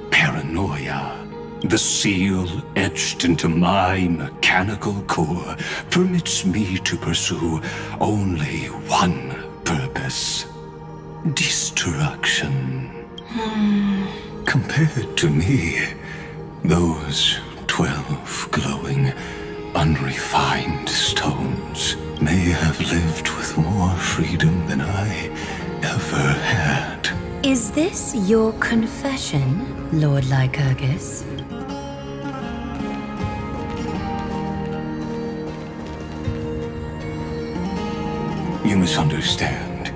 paranoia. The seal etched into my mechanical core permits me to pursue only one purpose: destruction. Compared to me, those 12 glowing, unrefined stones may have lived with more freedom than I ever had. Is this your confession, Lord Lycurgus? You misunderstand.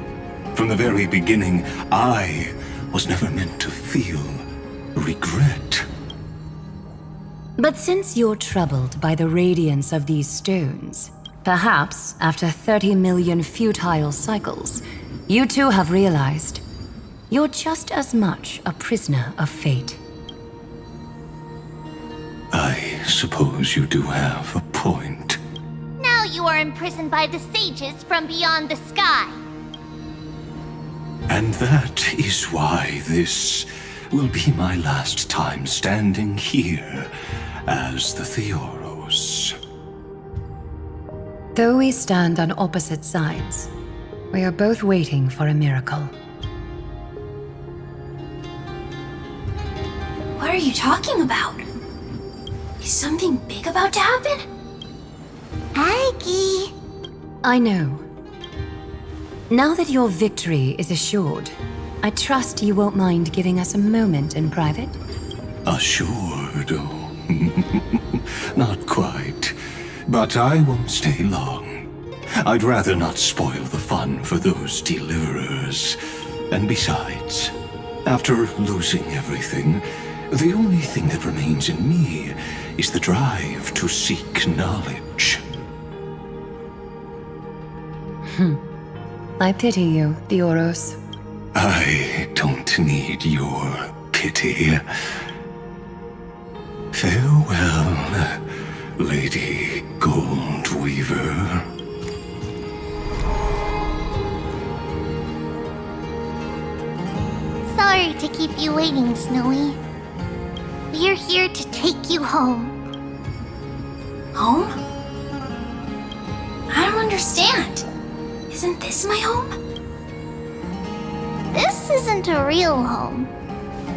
From the very beginning, I was never meant to feel regret. But since you're troubled by the radiance of these stones, perhaps after 30 million futile cycles, you too have realized you're just as much a prisoner of fate. I suppose you do have a point. Now you are imprisoned by the sages from beyond the sky. And that is why this will be my last time standing here as the Theoros. Though we stand on opposite sides, we are both waiting for a miracle. What are you talking about? Is something big about to happen? Aggie. I know. Now that your victory is assured, I trust you won't mind giving us a moment in private? Assured? Oh, not quite. But I won't stay long. I'd rather not spoil the fun for those deliverers. And besides, after losing everything, the only thing that remains in me is the drive to seek knowledge. I pity you, Theoros. I don't need your pity. Farewell, Lady Goldweaver. Sorry to keep you waiting, Snowy. We're here to take you home. Home? I don't understand. Isn't this my home? This isn't a real home.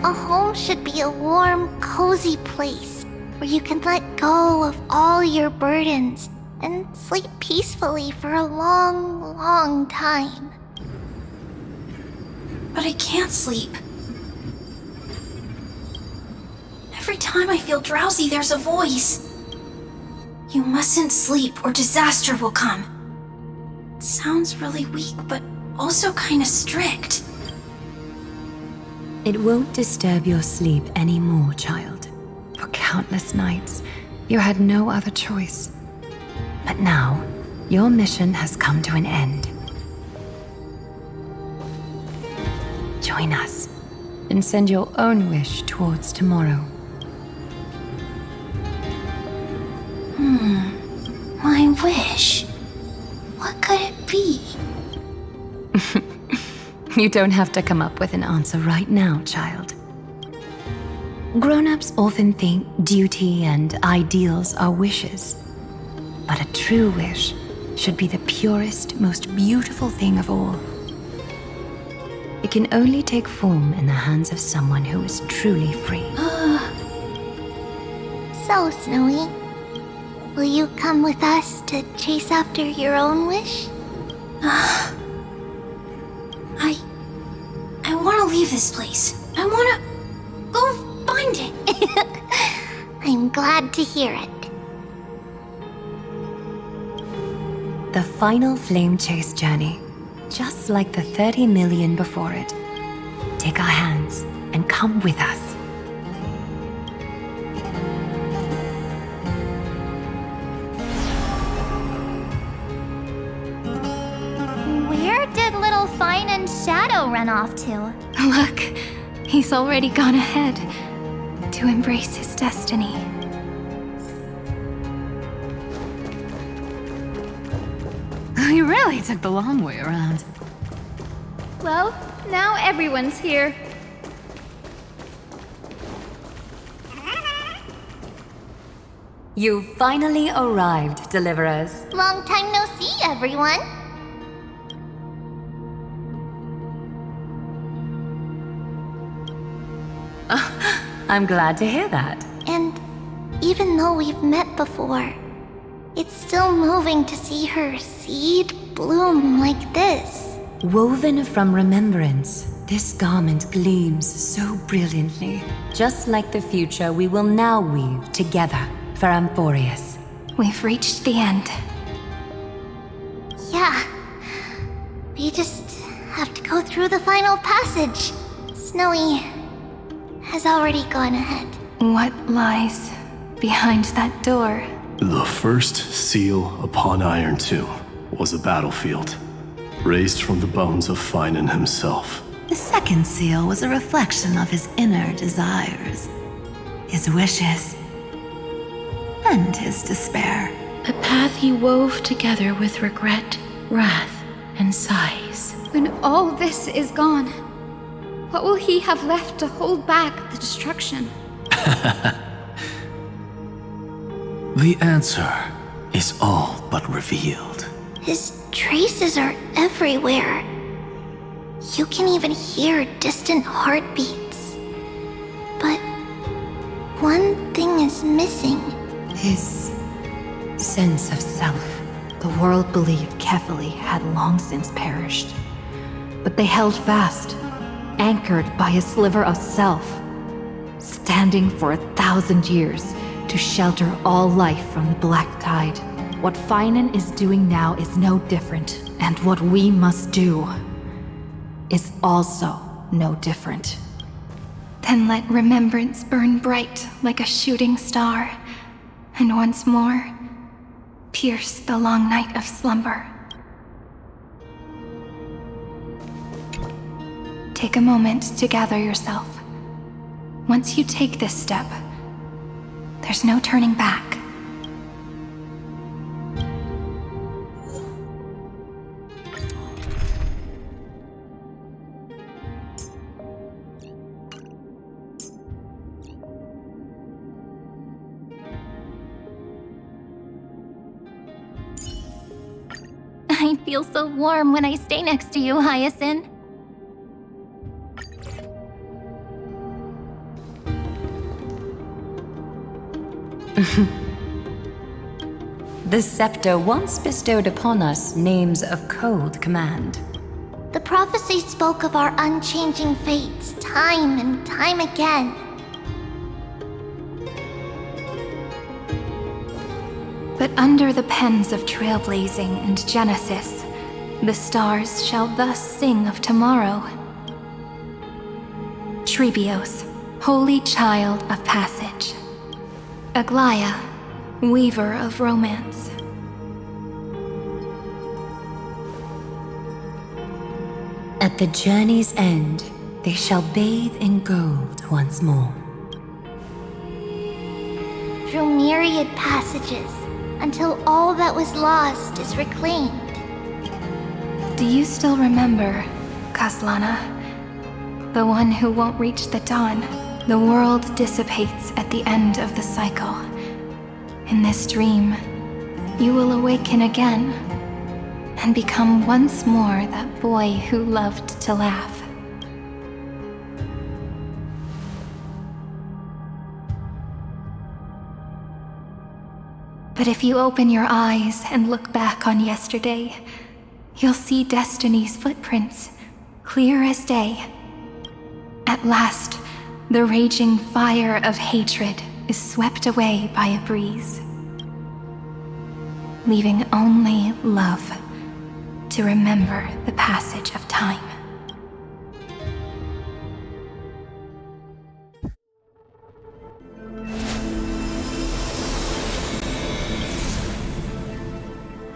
A home should be a warm, cozy place where you can let go of all your burdens and sleep peacefully for a long, long time. But I can't sleep. Every time I feel drowsy, there's a voice. You mustn't sleep or disaster will come. It sounds really weak, but also kind of strict. It won't disturb your sleep anymore, child. For countless nights, you had no other choice. But now, your mission has come to an end. Join us, and send your own wish towards tomorrow. My wish. What could it be? You don't have to come up with an answer right now, child. Grown-ups often think duty and ideals are wishes. But a true wish should be the purest, most beautiful thing of all. It can only take form in the hands of someone who is truly free. So, Snowy, will you come with us to chase after your own wish? I want to leave this place. I want to go find it. I'm glad to hear it. The final flame chase journey, just like the 30 million before it. Take our hands and come with us. Where did little Fine and Shadow run off to? Look, he's already gone ahead to embrace his destiny. You really took the long way around. Well, now everyone's here. You finally arrived, Deliverers. Long time no see, everyone. I'm glad to hear that. And even though we've met before, it's still moving to see her seed bloom like this. Woven from remembrance, this garment gleams so brilliantly. Just like the future we will now weave together for Amphoreus. We've reached the end. Yeah. We just have to go through the final passage. Snowy has already gone ahead. What lies behind that door? The first seal upon Iron 2 was a battlefield, raised from the bones of Finan himself. The second seal was a reflection of his inner desires, his wishes, and his despair. A path he wove together with regret, wrath, and sighs. When all this is gone, what will he have left to hold back the destruction? The answer is all but revealed. His traces are everywhere. You can even hear distant heartbeats. But one thing is missing. His sense of self. The world believed Kefili had long since perished. But they held fast, anchored by a sliver of self, standing for 1,000 years to shelter all life from the Black Tide. What Finan is doing now is no different, and what we must do is also no different. Then let remembrance burn bright like a shooting star, and once more, pierce the long night of slumber. Take a moment to gather yourself. Once you take this step, there's no turning back. I feel so warm when I stay next to you, Hyacinth. The scepter once bestowed upon us names of cold command. The prophecy spoke of our unchanging fates time and time again. But under the pens of Trailblazing and Genesis, the stars shall thus sing of tomorrow. Trebios, holy child of passage. Aglaia, weaver of romance. At the journey's end, they shall bathe in gold once more. Through myriad passages, until all that was lost is reclaimed. Do you still remember, Kaslana? The one who won't reach the dawn. The world dissipates at the end of the cycle. In this dream, you will awaken again and become once more that boy who loved to laugh. But if you open your eyes and look back on yesterday, you'll see Destiny's footprints, clear as day. At last, the raging fire of hatred is swept away by a breeze, leaving only love to remember the passage of time.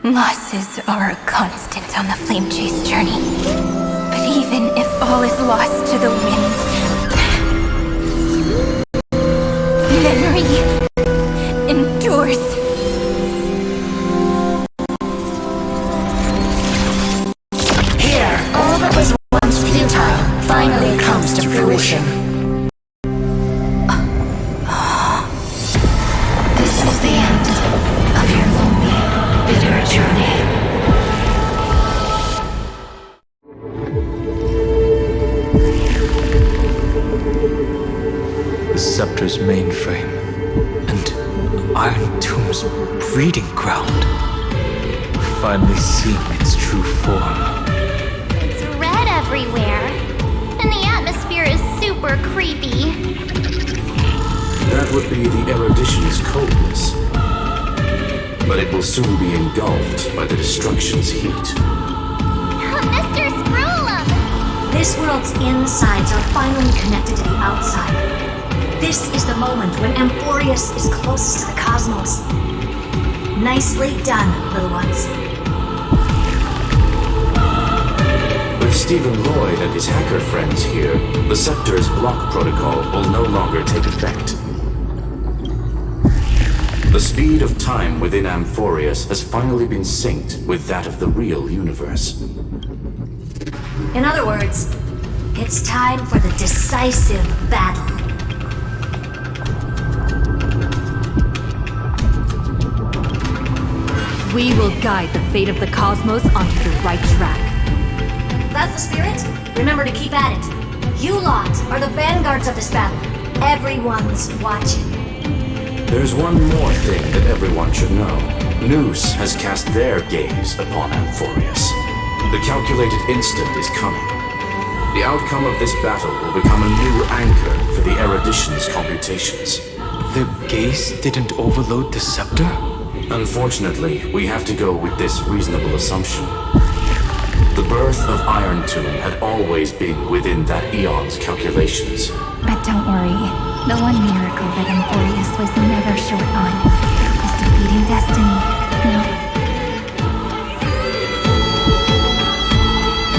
Losses are a constant on the Flame Chase journey. But even if all is lost to the wind, memory endures. Here, all that was once futile finally comes to fruition. This is the end of your lonely, bitter journey. The Scepter's mainframe and Iron Tomb's breeding ground. Finally seeing its true form. It's red everywhere, and the atmosphere is super creepy. That would be the erudition's coldness. But it will soon be engulfed by the destruction's heat. Mr. Scrollum! This world's insides are finally connected to the outside. This is the moment when Amphoreus is closest to the cosmos. Nicely done, little ones. With Stephen Lloyd and his hacker friends here, the Scepter's block protocol will no longer take effect. The speed of time within Amphoreus has finally been synced with that of the real universe. In other words, it's time for the decisive battle. We will guide the fate of the cosmos onto the right track. That's the spirit? Remember to keep at it. You lot are the vanguards of this battle. Everyone's watching. There's one more thing that everyone should know. Noose has cast their gaze upon Amphoreus. The calculated instant is coming. The outcome of this battle will become a new anchor for the erudition's computations. Their gaze didn't overload the Scepter? Unfortunately, we have to go with this reasonable assumption. The birth of Iron Tomb had always been within that eon's calculations. But don't worry, the one miracle that Amphoreus was never short on is defeating Destiny. No.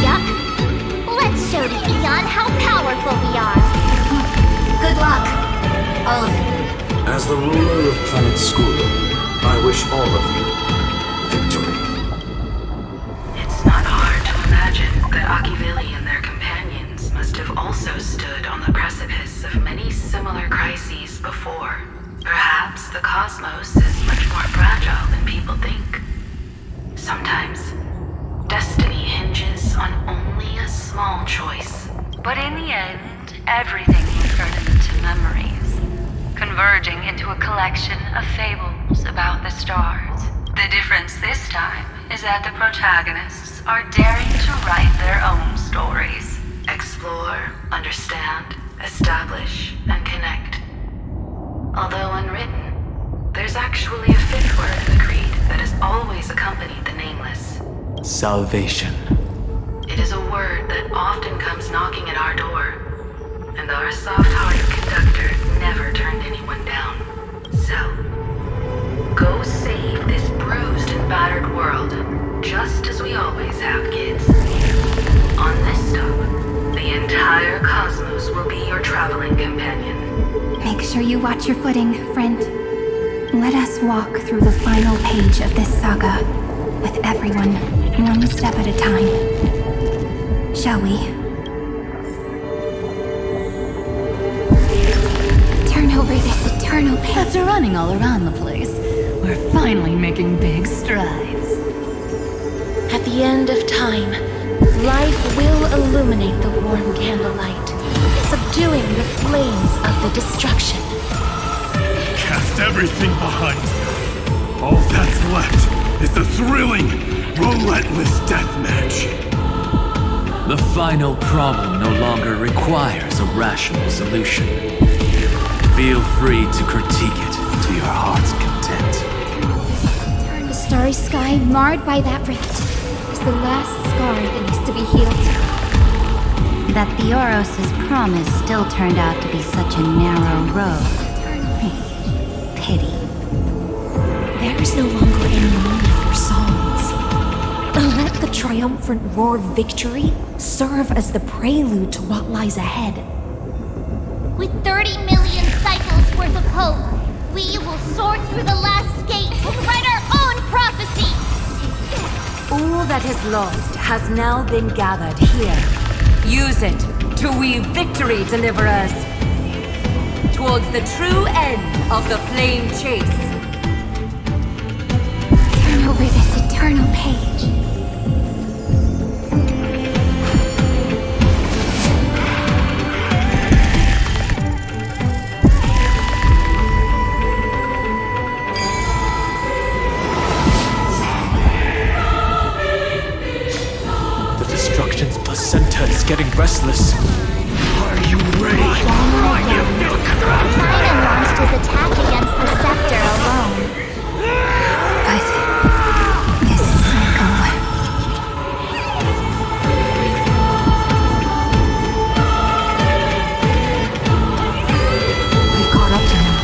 Yup. Let's show the Eon how powerful we are. Good luck, all of you. As the ruler of Planet School, I wish all of you victory. It's not hard to imagine that Akivili and their companions must have also stood on the precipice of many similar crises before. Perhaps the cosmos is much more fragile than people think. Sometimes, destiny hinges on only a small choice. But in the end, everything will turn into memories, converging into a collection of fables about the stars. The difference this time is that the protagonists are daring to write their own stories. Explore, understand, establish, and connect. Although unwritten, There's actually a fifth word in the creed that has always accompanied the Nameless. Salvation. It is a word that often comes knocking at our door, and our soft-hearted conductor never turned anyone down. So, go save this bruised and battered world, just as we always have, kids. On this stop, the entire cosmos will be your traveling companion. Make sure you watch your footing, friend. Let us walk through the final page of this saga, with everyone, one step at a time. Shall we? Turn over this eternal page. After running all around the place, we're finally making big strides. At the end of time, life will illuminate the warm candlelight, subduing the flames of the destruction. Cast everything behind you. All that's left is the thrilling, relentless deathmatch. The final problem no longer requires a rational solution. Feel free to critique it to your heart's content. The starry sky marred by that rift is the last scar that needs to be healed. That Theoros's promise still turned out to be such a narrow road. Pity. There is no longer any need for songs. Let the triumphant roar of victory serve as the prelude to what lies ahead. With 30 million cycles worth of hope, we will soar through the last gate and write our own prophecy! All that is lost has now been gathered here. Use it to weave victory, deliverers, towards the true end of the flame chase. Turn over this eternal page. Destruction's placenta is getting restless. Are you ready? China launched his attack against the scepter alone. But this cycle... We've caught up to him.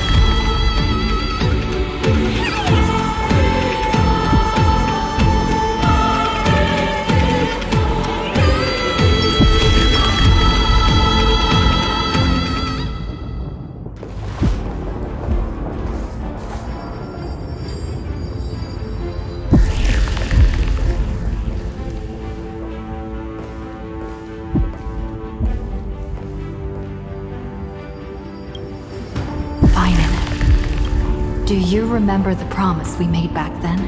Do you remember the promise we made back then?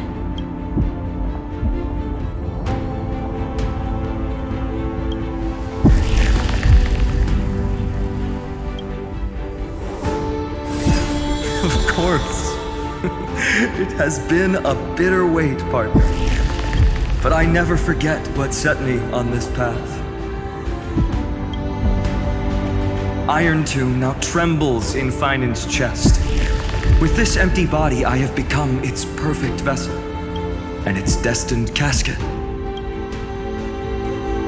Of course. It has been a bitter wait, partner. But I never forget what set me on this path. Iron Tomb now trembles in Finan's chest. With this empty body, I have become its perfect vessel, and its destined casket.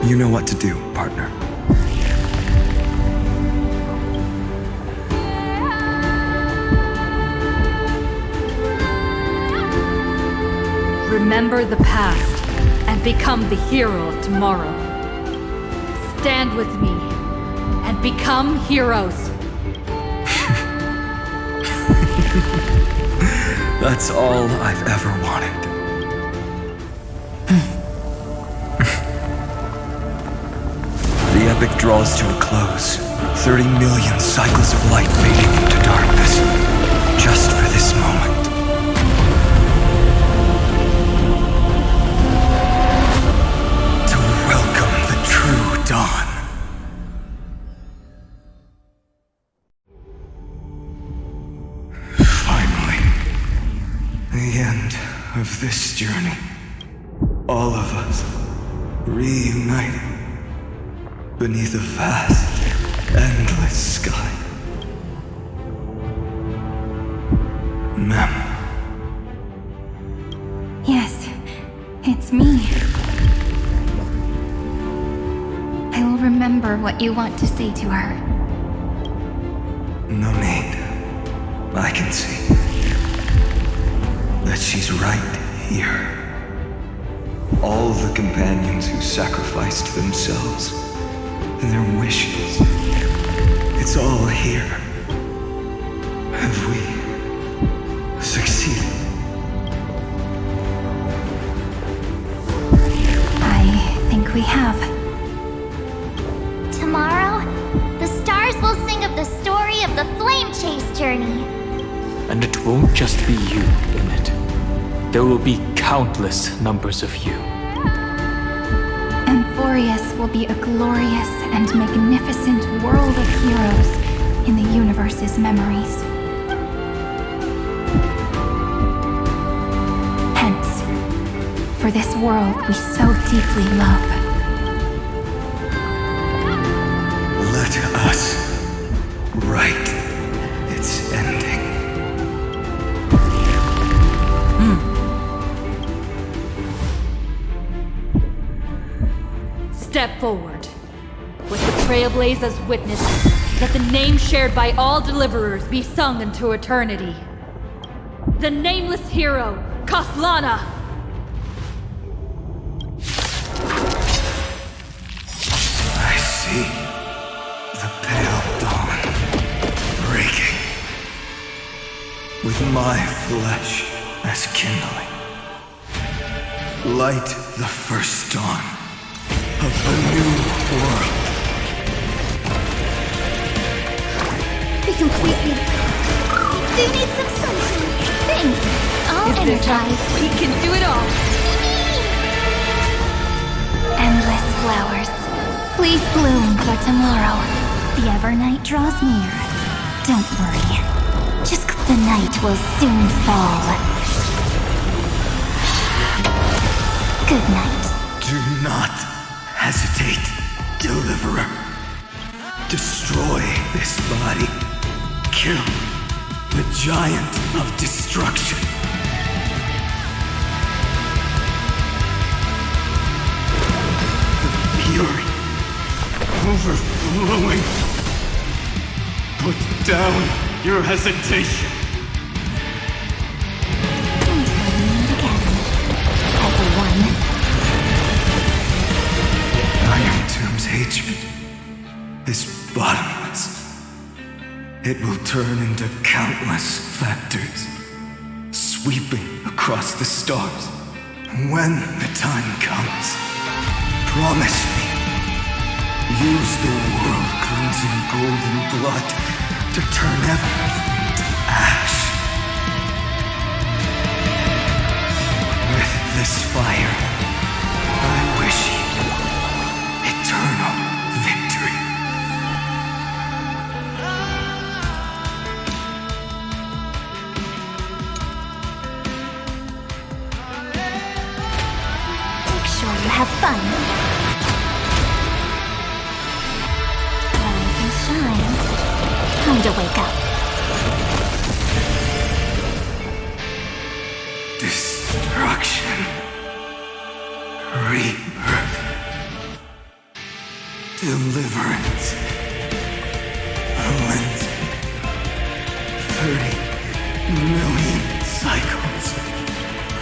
You know what to do, partner. Remember the past and become the hero of tomorrow. Stand with me and become heroes. That's all I've ever wanted. The epic draws to a close. 30 million cycles of light fading into darkness. Just for this moment. To welcome the true dawn. The end of this journey. All of us reuniting beneath a vast, endless sky. Mem. me. I will remember what you want to say to her. No need. I can see that she's right here. All the companions who sacrificed themselves and their wishes. It's all here. Have we succeeded? I think we have. Tomorrow, the stars will sing of the story of the Flame Chase journey. And it won't just be you in it. There will be countless numbers of you. Amphoreus will be a glorious and magnificent world of heroes in the universe's memories. Hence, for this world we so deeply love. Let us write its ending. Step forward. With the Trailblaze as witness, let the name shared by all deliverers be sung into eternity. The nameless hero, Kathlana! I see the pale dawn breaking, with my flesh as kindling. Light the first dawn of a new world. Be completely. Do you need some sunshine? Thanks. I'll energize. We can do it all. Endless flowers, please bloom for tomorrow. The Evernight draws near. Don't worry. Just the night will soon fall. Good night. Do not hesitate, Deliverer. Destroy this body. Kill the giant of destruction. The fury overflowing. Put down your hesitation. Until we meet again, everyone. Iron Tomb's hatred is bottomless. It will turn into countless factors, sweeping across the stars. When the time comes, promise me, use the world-cleansing golden blood to turn everything to ash. With this fire, I wish you eternal victory. Make sure you have fun. Rise and shine. Time to wake up. Destruction. Rebirth. Deliverance. Lens. 30 million cycles.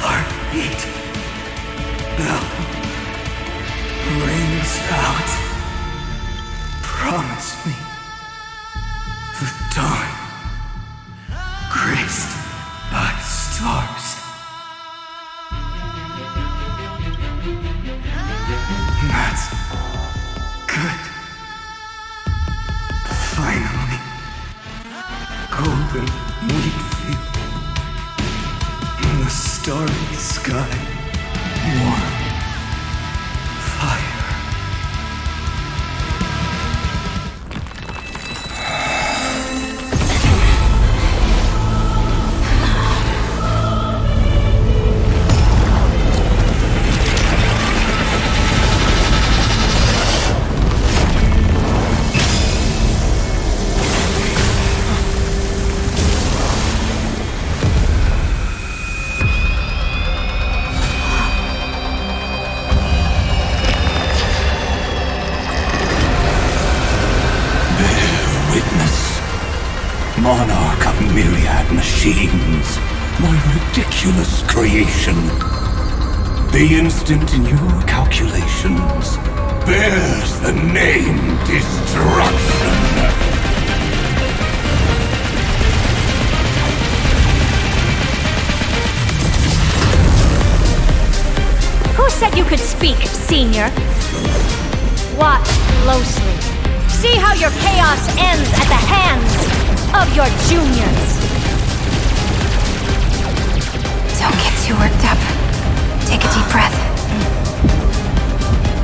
Heartbeat. Bell. Rings out. Promise me. The dawn. Graced by stars. That's good. Finally. Golden wheat field. In the starry sky. Warm. Fire. monarch of myriad machines, my ridiculous creation. The instant in your calculations bears the name Destruction. Who said you could speak, Senior? Watch closely. See how your chaos ends at the hands of your juniors. Don't get too worked up. Take a deep breath.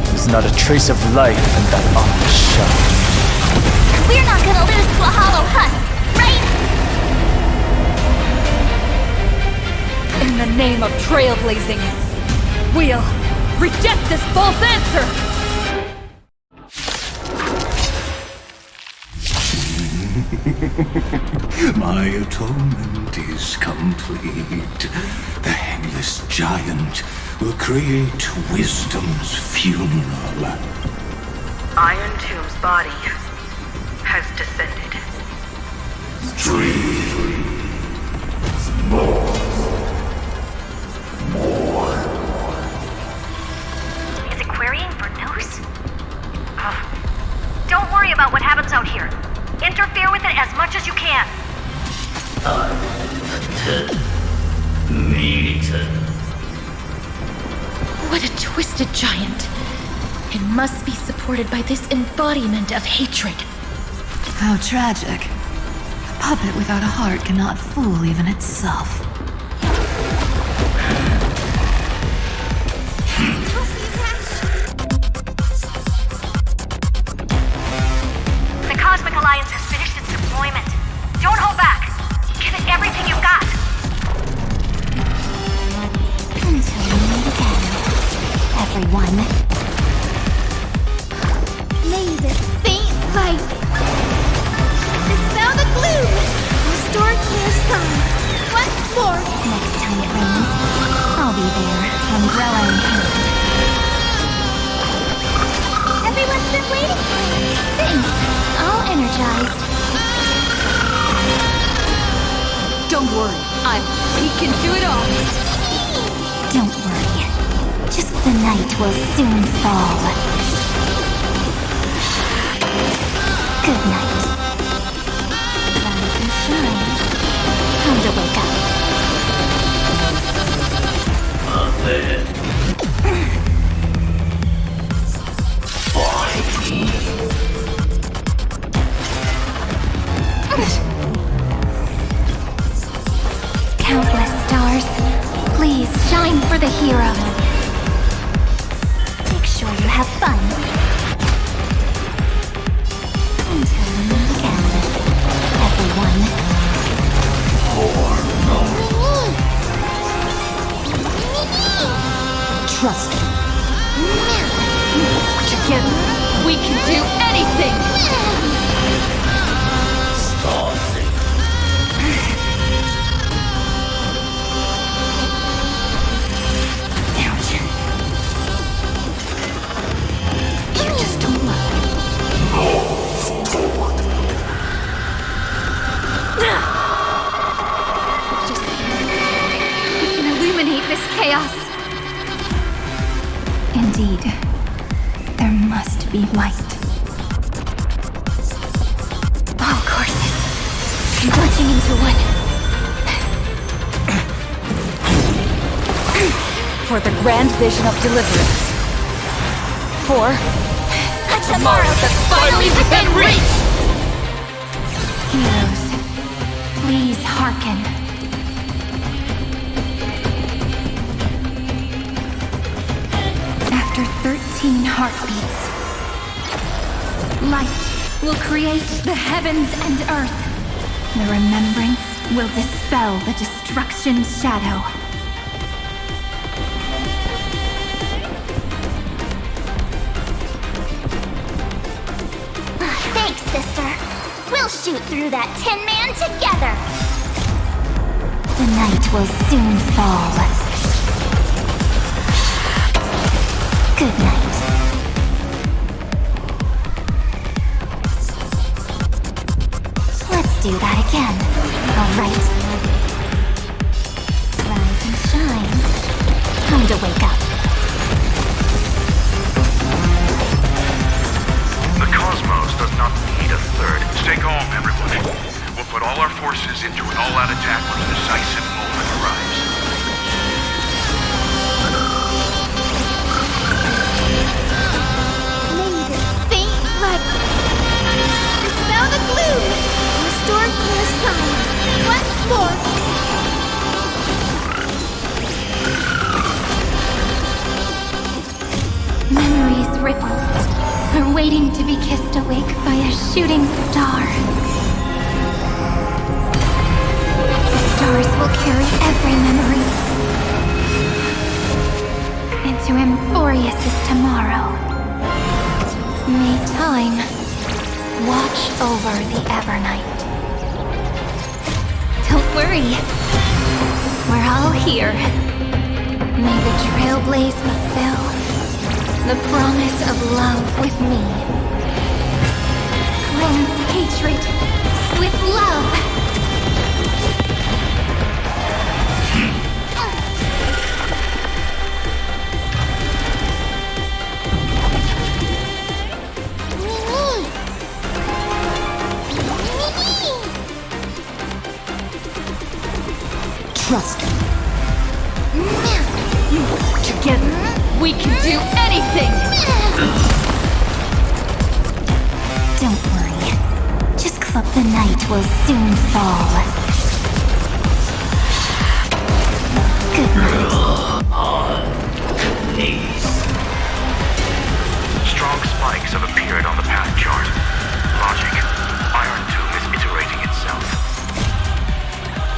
There's not a trace of life in that armor shell. We're not gonna lose to a hollow husk, right? In the name of trailblazing, we'll reject this false answer! My atonement is complete. The Headless Giant will create wisdom's funeral. Iron Tomb's body has descended. Is it querying for news? Don't worry about what happens out here. Interfere with it as much as you can. What a twisted giant. It must be supported by this embodiment of hatred. How tragic. A puppet without a heart cannot fool even itself. The Cosmic Alliance has finished its deployment. Don't hold back. Give it everything you've got. Until we meet again, everyone. May this faint light dispel the gloom, restore clear skies. Once more. Next time it rains, I'll be there, umbrella in hand. Everyone's been waiting for you. Thanks. All energized. Don't worry, I'm peeking through it all. Don't worry. Just the night will soon fall. Good night. Rise and shine. Time to wake up. Countless stars, please shine for the heroes. Make sure you have fun. Until we meet again, everyone. Trust me. Together, we can do anything! You just don't look. We can illuminate this chaos. Indeed, there must be light. All courses converging into one. For the grand vision of deliverance. For A tomorrow that's finally within reach! Heroes, please hearken. After 13 heartbeats, light will create the heavens and earth. The remembrance will dispel the destruction's shadow. Thanks, sister. We'll shoot through that Tin Man together. The night will soon fall. Good night. Let's do do that again. Alright. Rise and shine. Time to wake up. The cosmos does not need a third. Stay calm, everyone. We'll put all our forces into an all-out attack when the decisive moment arrives. May this faint light dispel the gloom, restore clear skies once more. Memories' ripples are waiting to be kissed awake by a shooting star. The stars will carry every memory into Amphoreus' tomorrow. May time watch over the Evernight. Don't worry, we're all here. May the Trailblaze fulfill the promise of love with me. Cleanse hatred with love. Trust me. Together, we can do anything! Don't worry. Just the night will soon fall. Good night. Strong spikes have appeared on the path chart. Logic. Iron Tomb is iterating itself.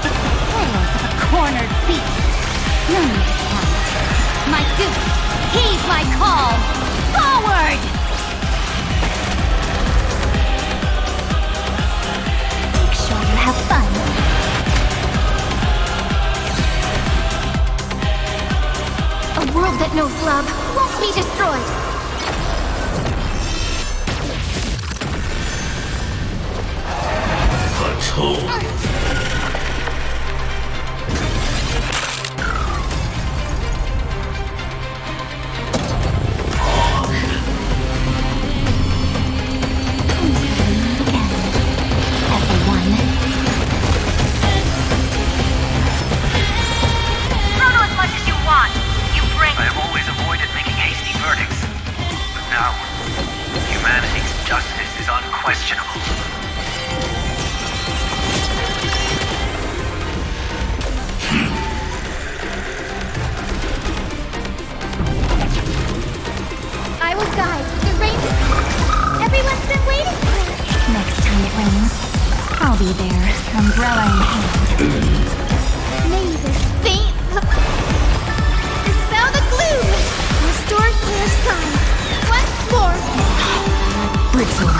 It's the flails of a cornered beast. No need to panic. My dupes, heed my call! Forward! Make sure you have fun. A world that knows love won't be destroyed. I have always avoided making hasty verdicts. But now, humanity's justice is unquestionable. I will guide the rain. Everyone's been waiting for us. Next time it rains, I'll be there, umbrella in hand. May this faint dispel the gloom, restore clear skies once more. Brittle.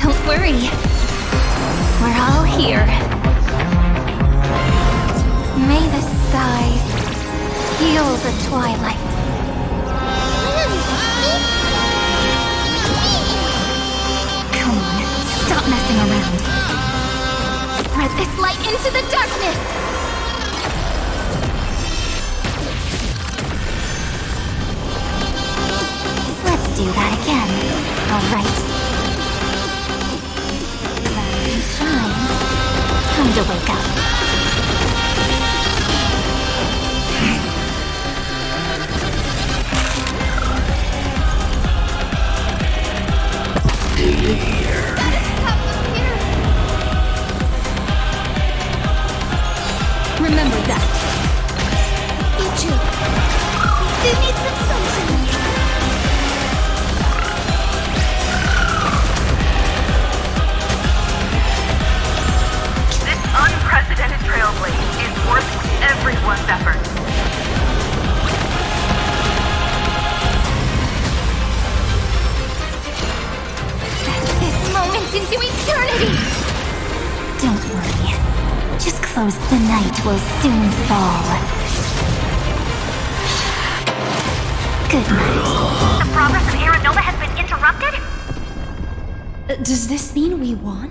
Don't worry. We're all here. May the sky heal the twilight. Come on, stop messing around. Spread this light into the darkness! Let's do that again. Alright. Rise and shine. Time to wake up. Remember that. Ichu, you need some sunshine. This unprecedented trailblaze is worth everyone's effort. This moment into eternity! Don't worry. Just close. The night will soon fall. Good night. The progress of Aeronoma has been interrupted? Does this mean we won?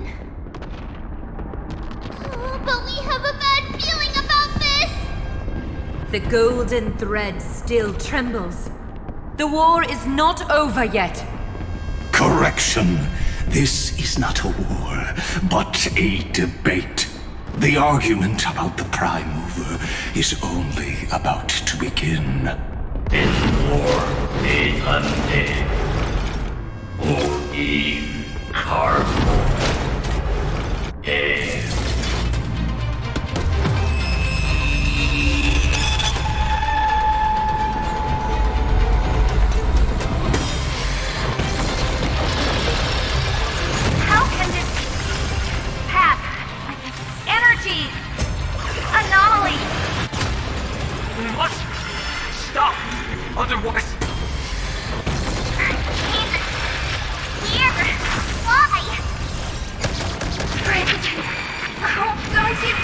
But we have a bad feeling about this! The golden thread still trembles. The war is not over yet. Correction. This is not a war, but a debate. The argument about the Prime Mover is only about to begin. It's war made undead. Careful. How can this path, energy, anomaly? We must stop. Otherwise, Here! Why? Oh, don't you...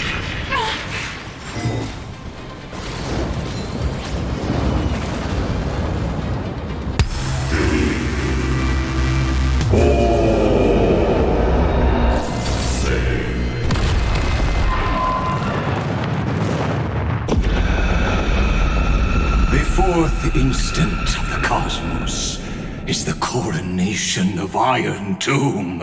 The fourth instant of the cosmos is the coronation of Iron Tomb.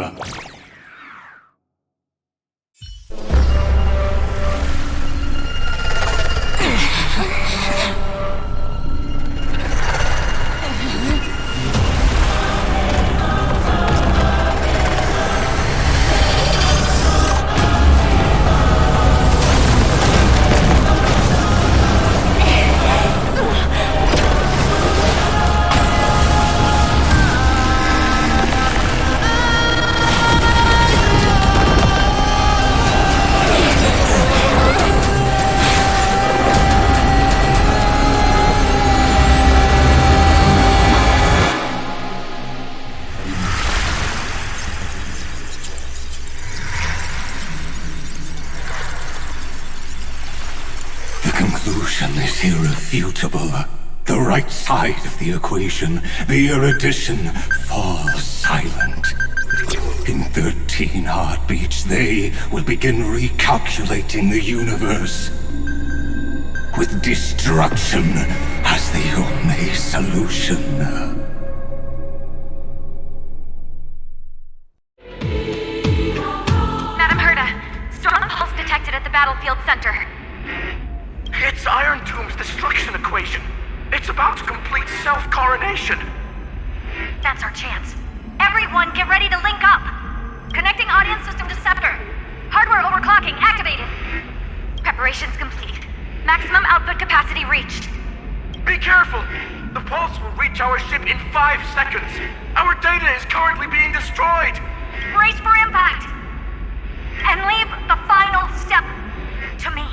Conclusion is irrefutable. The right side of the equation, the erudition, falls silent. In 13 heartbeats, they will begin recalculating the universe, with destruction as the only solution. Madam Herda, strong pulse detected at the battlefield center. It's Iron Tomb's destruction equation. It's about to complete self-coronation. That's our chance. Everyone, get ready to link up. Connecting audience system to Scepter. Hardware overclocking activated. Preparations complete. Maximum output capacity reached. Be careful! The pulse will reach our ship in 5 seconds. Our data is currently being destroyed. Brace for impact. And leave the final step to me.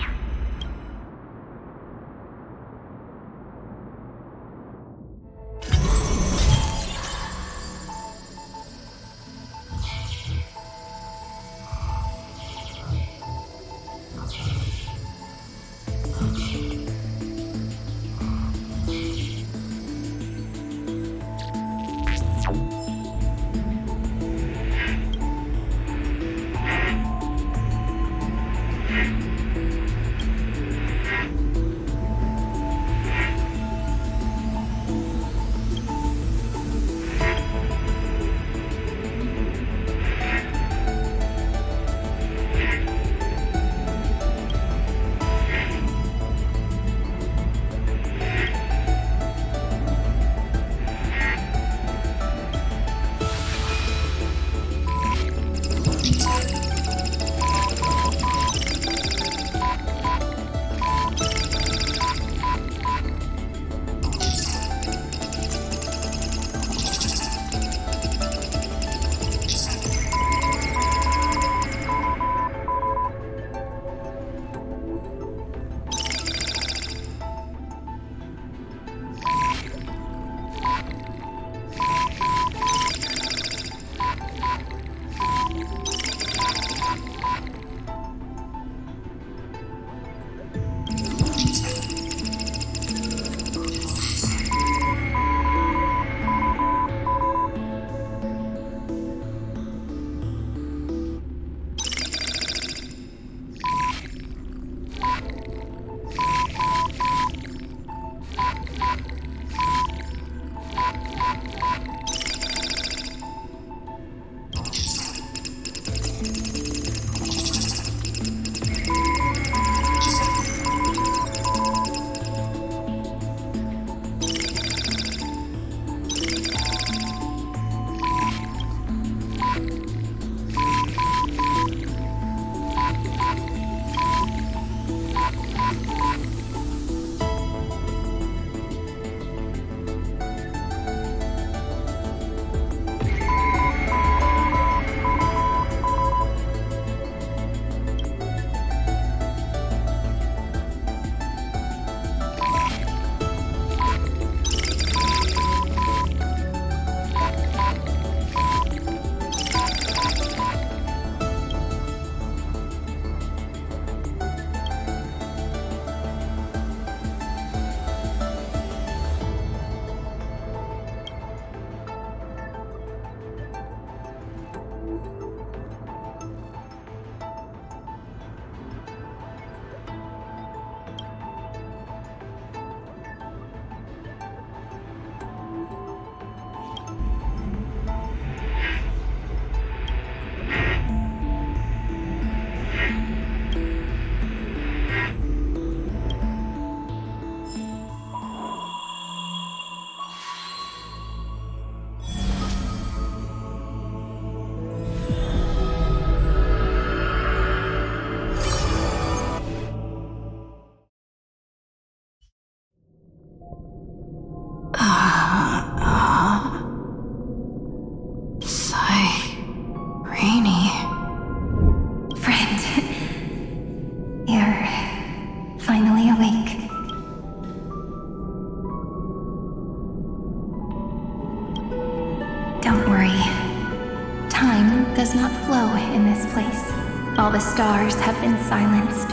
does not flow in this place. All the stars have been silenced.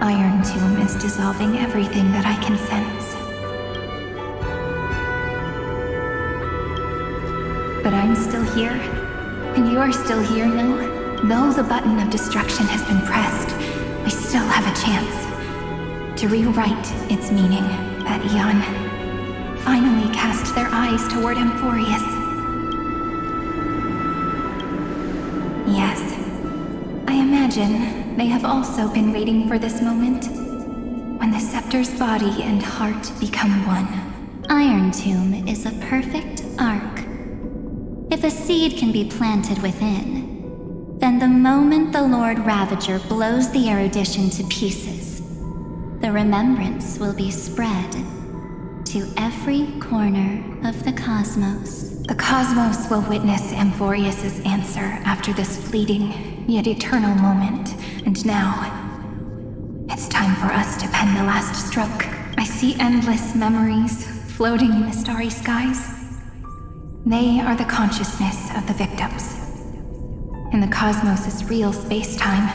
Iron Tomb is dissolving everything that I can sense. But I'm still here, and you're still here now. Though the button of destruction has been pressed, we still have a chance to rewrite its meaning. That Eon finally cast their eyes toward Amphoreus. Yes, I imagine they have also been waiting for this moment, when the scepter's body and heart become one. Iron Tomb is a perfect arc. If a seed can be planted within, then the moment the Lord Ravager blows the erudition to pieces, the remembrance will be spread to every corner of the cosmos. The cosmos will witness Amphoreus' answer after this fleeting, yet eternal moment. And now, it's time for us to pen the last stroke. I see endless memories floating in the starry skies. They are the consciousness of the victims. In the cosmos' real space-time,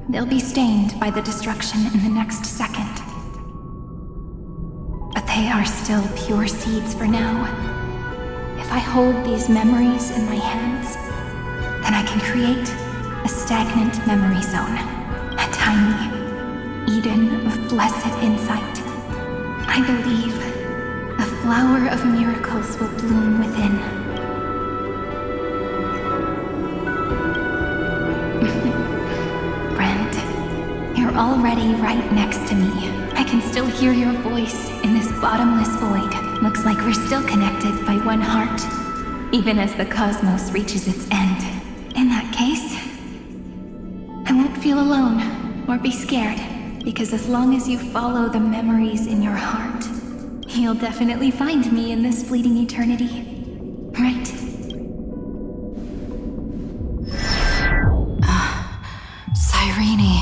they'll be stained by the destruction in the next second. But they are still pure seeds for now. If I hold these memories in my hands, then I can create a stagnant memory zone. A tiny Eden of blessed insight. I believe a flower of miracles will bloom within. Brent, you're already right next to me. I can still hear your voice in this bottomless void. Looks like we're still connected by one heart, even as the cosmos reaches its end. In that case, I won't feel alone or be scared, because as long as you follow the memories in your heart, you'll definitely find me in this fleeting eternity. Right? Cyrene.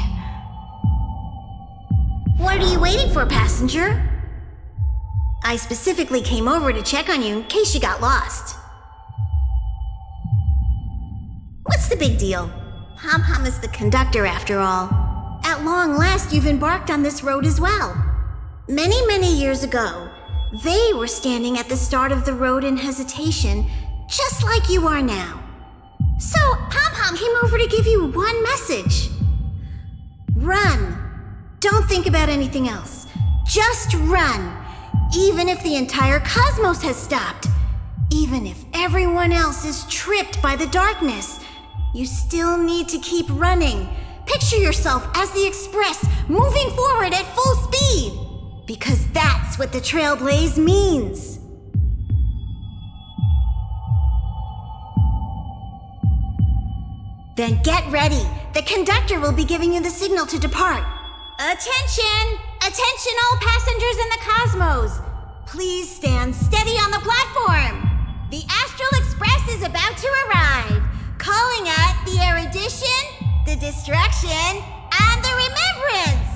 What are you waiting for, passenger? I specifically came over to check on you in case you got lost. What's the big deal? Pom-Pom is the conductor after all. At long last, you've embarked on this road as well. Many, many years ago, they were standing at the start of the road in hesitation, just like you are now. So, Pom-Pom came over to give you one message. Run. Don't think about anything else. Just run. Even if the entire cosmos has stopped. Even if everyone else is tripped by the darkness. You still need to keep running. Picture yourself as the Express, moving forward at full speed. Because that's what the Trailblaze means. Then get ready. The conductor will be giving you the signal to depart. Attention! Attention all passengers in the cosmos! Please stand steady on the platform. The Astral Express is about to arrive. Calling at the erudition, the destruction, and the remembrance.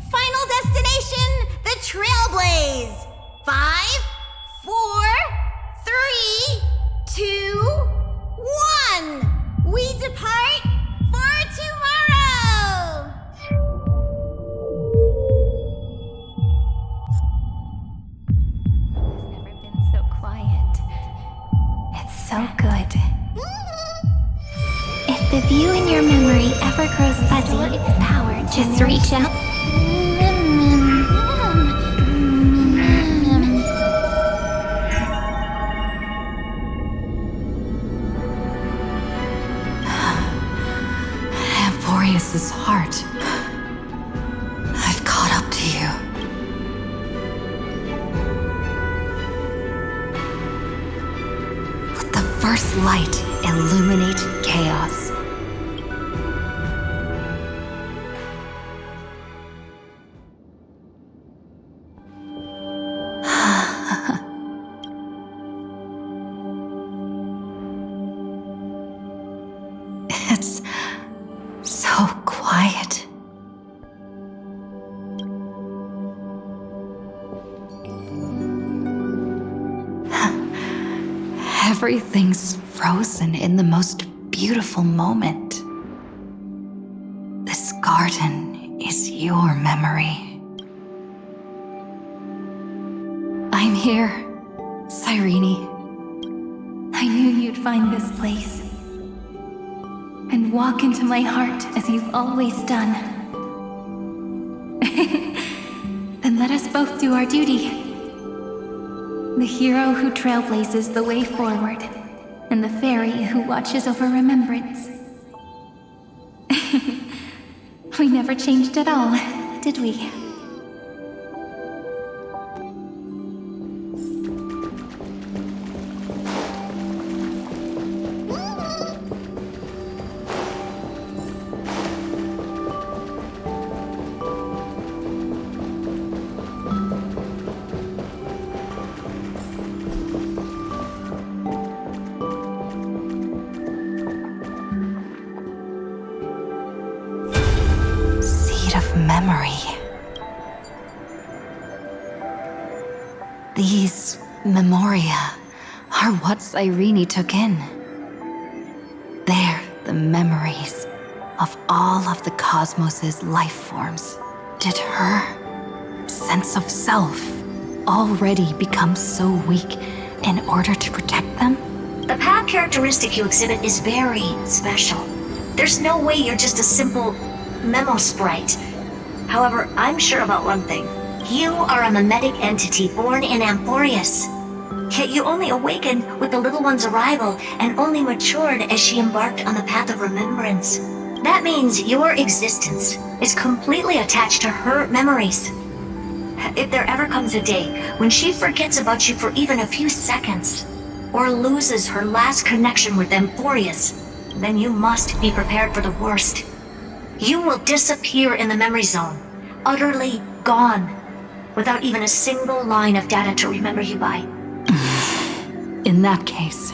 Final destination, the Trailblaze. 5, 4, 3, 2, 1. We depart for tomorrow. It's never been so quiet. It's so good. If the view in your memory ever grows fuzzy, its power, just reach out. Amphoreus' heart. I've caught up to you. Let the first light illuminate chaos. It's so quiet. Everything's frozen in the most beautiful moment. This garden is your memory. I'm here, Cyrene. I knew you'd find this place and walk into my heart as you've always done. Then let us both do our duty. The hero who trailblazes the way forward, and the fairy who watches over remembrance. We never changed at all, did we? Memory. These memoria are what Cyrene took in. They're the memories of all of the cosmos's life forms. Did her sense of self already become so weak in order to protect them? The path characteristic you exhibit is very special. There's no way you're just a simple memo sprite. However, I'm sure about one thing. You are a mimetic entity born in Amphoreus. Yet you only awakened with the little one's arrival and only matured as she embarked on the path of remembrance. That means your existence is completely attached to her memories. If there ever comes a day when she forgets about you for even a few seconds, or loses her last connection with Amphoreus, then you must be prepared for the worst. You will disappear in the memory zone, utterly gone, without even a single line of data to remember you by. In that case,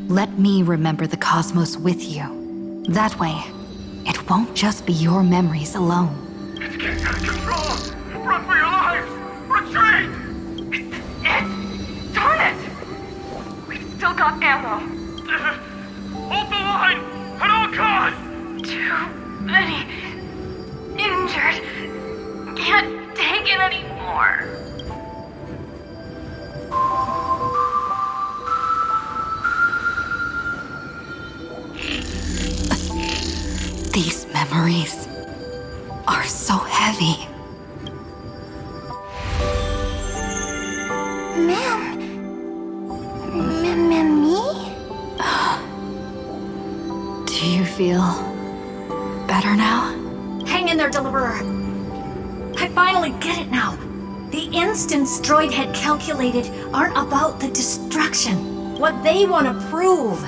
let me remember the cosmos with you. That way, it won't just be your memories alone. It's getting out of control! Run for your lives! Retreat! Darn it! We've still got ammo. Hold the line! At all costs! Too many injured. Can't take it anymore. These memories are so heavy. Do you feel better now? Hang in there, Deliverer. I finally get it now. The instants Droid had calculated aren't about the destruction. What they want to prove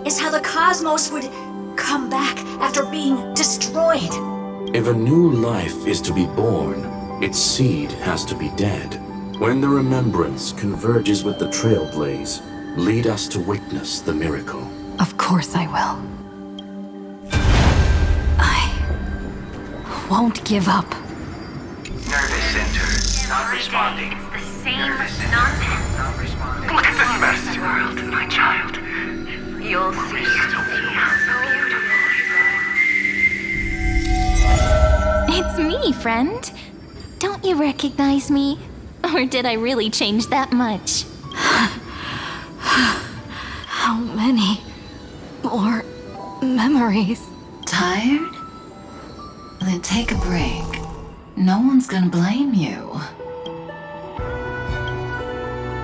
is how the cosmos would come back after being destroyed. If a new life is to be born, its seed has to be dead. When the remembrance converges with the Trailblaze, lead us to witness the miracle. Of course I will. I won't give up. Nervous center, not responding. It's the same nonsense. Not responding. Look at this mess! The world, my child. You'll see how beautiful. It's me, friend. Don't you recognize me? Or did I really change that much? How many more memories? Tired? Then take a break. No one's gonna blame you.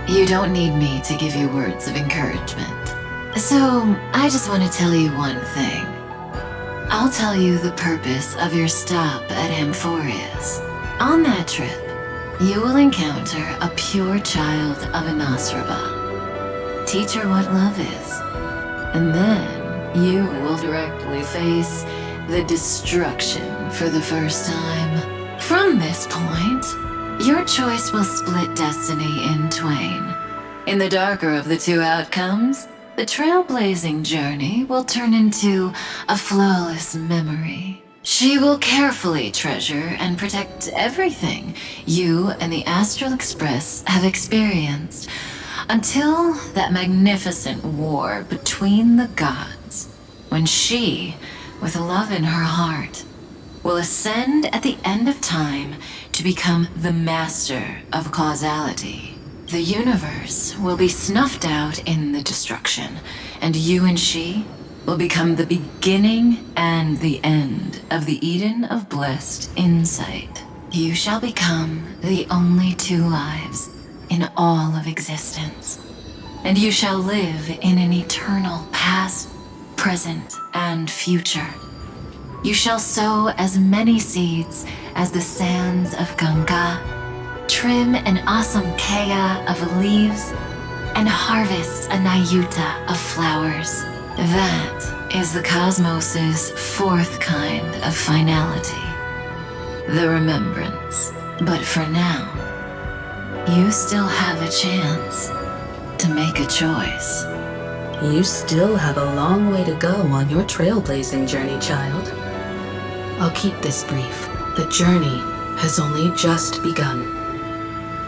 You don't need me to give you words of encouragement. So, I just want to tell you one thing. I'll tell you the purpose of your stop at Amphoreus. On that trip, you will encounter a pure child of Anasraba. Teach her what love is. And then you will directly face the destruction for the first time. From this point, your choice will split destiny in twain. In the darker of the two outcomes, the trailblazing journey will turn into a flawless memory. She will carefully treasure and protect everything you and the Astral Express have experienced, Until that magnificent war between the gods, when she, with love in her heart, will ascend at the end of time to become the master of causality. The universe will be snuffed out in the destruction, and you and she will become the beginning and the end of the Eden of blessed insight. You shall become the only two lives in all of existence, and you shall live in an eternal past, present, and future. You shall sow as many seeds as the sands of Ganga, trim an awesome kea of leaves, and harvest a nayuta of flowers. That is the cosmos's fourth kind of finality, the remembrance. But for now, you still have a chance to make a choice. You still have a long way to go on your trailblazing journey, child. I'll keep this brief. The journey has only just begun.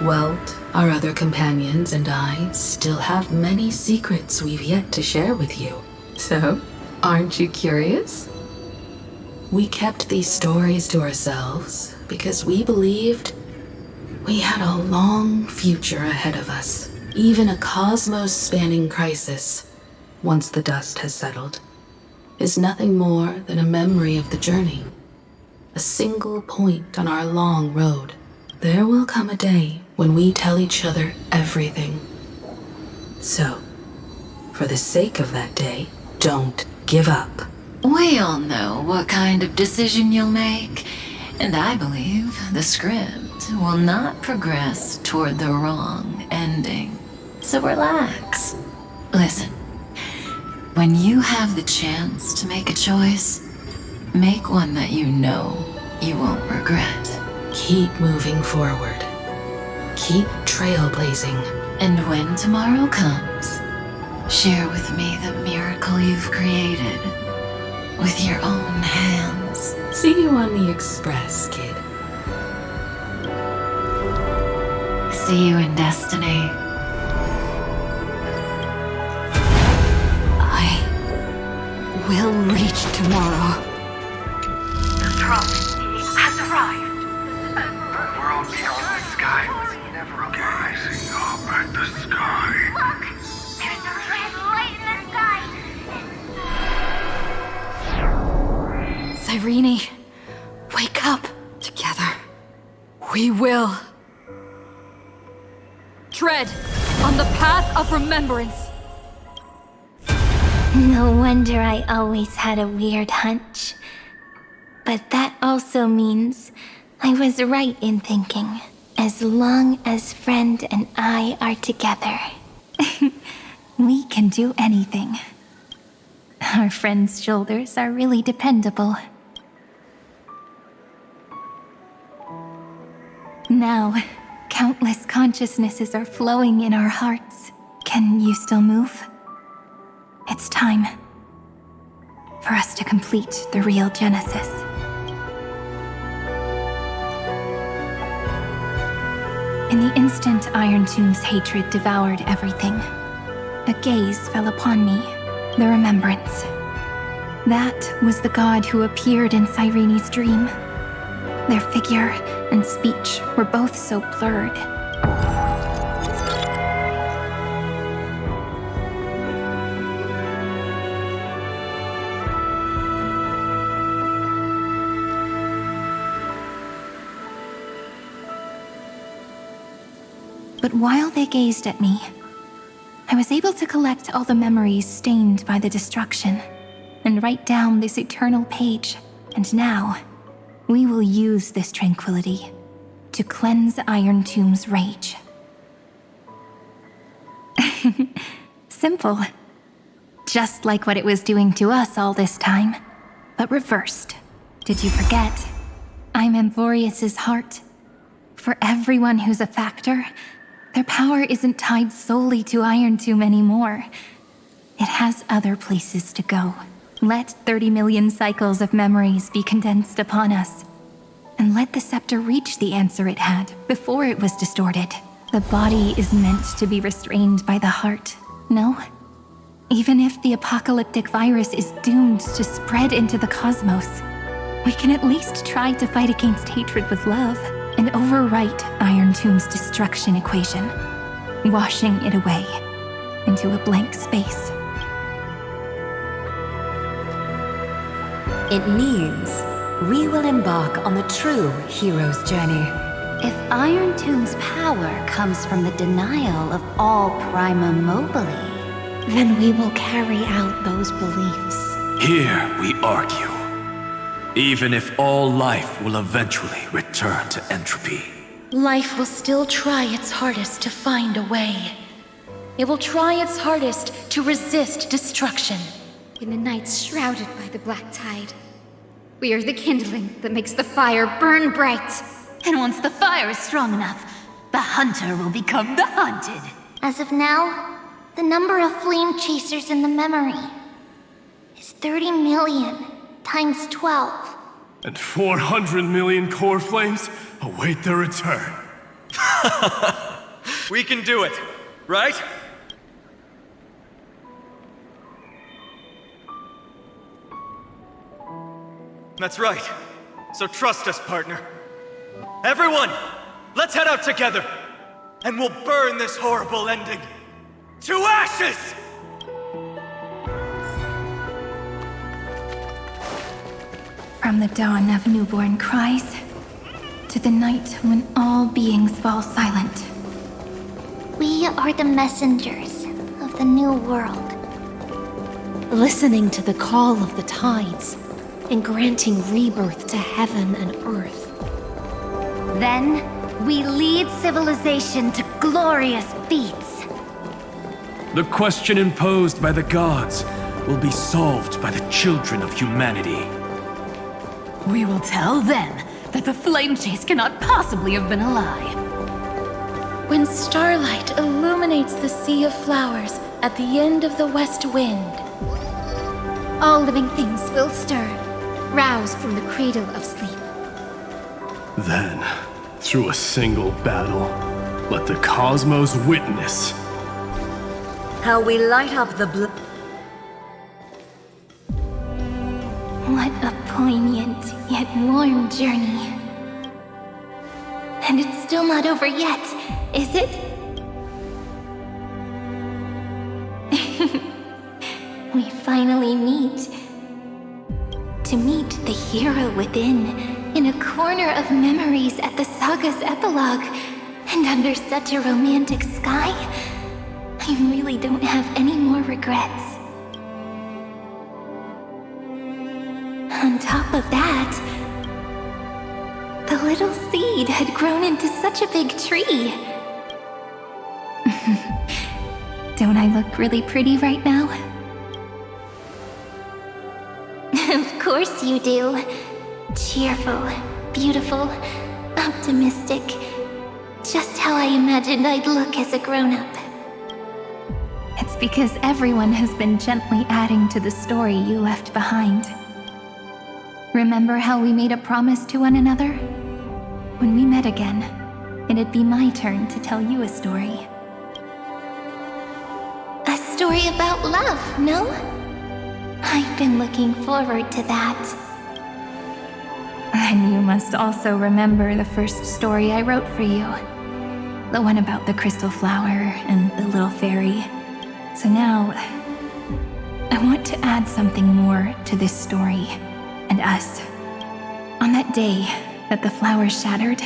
Welt, our other companions, and I still have many secrets we've yet to share with you. So, aren't you curious? We kept these stories to ourselves because we believed we had a long future ahead of us. Even a cosmos-spanning crisis, once the dust has settled, is nothing more than a memory of the journey. A single point on our long road. There will come a day when we tell each other everything. So, for the sake of that day, don't give up. We all know what kind of decision you'll make, and I believe the script will not progress toward the wrong ending. So relax. Listen, when you have the chance to make a choice, make one that you know you won't regret. Keep moving forward. Keep trailblazing. And when tomorrow comes, share with me the miracle you've created with your own hands. See you on the Express, kid. See you in destiny. I will reach tomorrow. The Trailblaze has arrived. The world beyond the sky was never gazing up at the sky. Look! There's a red light in the sky! Cyrene, wake up. Together, we will. Tread on the path of remembrance. No wonder I always had a weird hunch. But that also means I was right in thinking, as long as Friend and I are together, we can do anything. Our friend's shoulders are really dependable. Now, countless consciousnesses are flowing in our hearts. Can you still move? It's time for us to complete the real Genesis. In the instant Iron Tomb's hatred devoured everything, a gaze fell upon me, the remembrance. That was the god who appeared in Cyrene's dream. Their figure and speech were both so blurred. But while they gazed at me, I was able to collect all the memories stained by the destruction and write down this eternal page. And now, we will use this tranquility to cleanse Iron Tomb's rage. Simple. Just like what it was doing to us all this time, but reversed. Did you forget? I'm Amphoreus' heart. For everyone who's a factor, their power isn't tied solely to Iron Tomb anymore. It has other places to go. Let 30 million cycles of memories be condensed upon us. And let the scepter reach the answer it had before it was distorted. The body is meant to be restrained by the heart, no? Even if the apocalyptic virus is doomed to spread into the cosmos, we can at least try to fight against hatred with love and overwrite Iron Tomb's destruction equation, washing it away into a blank space. It means we will embark on the true hero's journey. If Iron Tomb's power comes from the denial of all Prima Mobile, then we will carry out those beliefs. Here we argue. Even if all life will eventually return to entropy. Life will still try its hardest to find a way. It will try its hardest to resist destruction. In the nights shrouded by the black tide, we are the kindling that makes the fire burn bright. And once the fire is strong enough, the hunter will become the hunted. As of now, the number of flame chasers in the memory is 30 million times 12. And 400 million core flames await their return. We can do it, right? That's right. So trust us, partner. Everyone, let's head out together, and we'll burn this horrible ending to ashes! From the dawn of newborn cries, to the night when all beings fall silent. We are the messengers of the new world. Listening to the call of the tides, and granting rebirth to heaven and earth. Then, we lead civilization to glorious feats. The question imposed by the gods will be solved by the children of humanity. We will tell them that the flame chase cannot possibly have been a lie. When starlight illuminates the sea of flowers at the end of the west wind, all living things will stir, roused from the cradle of sleep. Then, through a single battle, let the cosmos witness how we light up the What a poignant yet warm journey. And it's still not over yet, is it? We finally meet. To meet the hero within, in a corner of memories at the saga's epilogue, and under such a romantic sky, I really don't have any more regrets. On top of that, the little seed had grown into such a big tree. Don't I look really pretty right now? Of course you do. Cheerful, beautiful, optimistic. Just how I imagined I'd look as a grown-up. It's because everyone has been gently adding to the story you left behind. Remember how we made a promise to one another? When we met again, it'd be my turn to tell you a story. A story about love, no? I've been looking forward to that. And you must also remember the first story I wrote for you. The one about the crystal flower and the little fairy. So now, I want to add something more to this story and us. On that day that the flower shattered,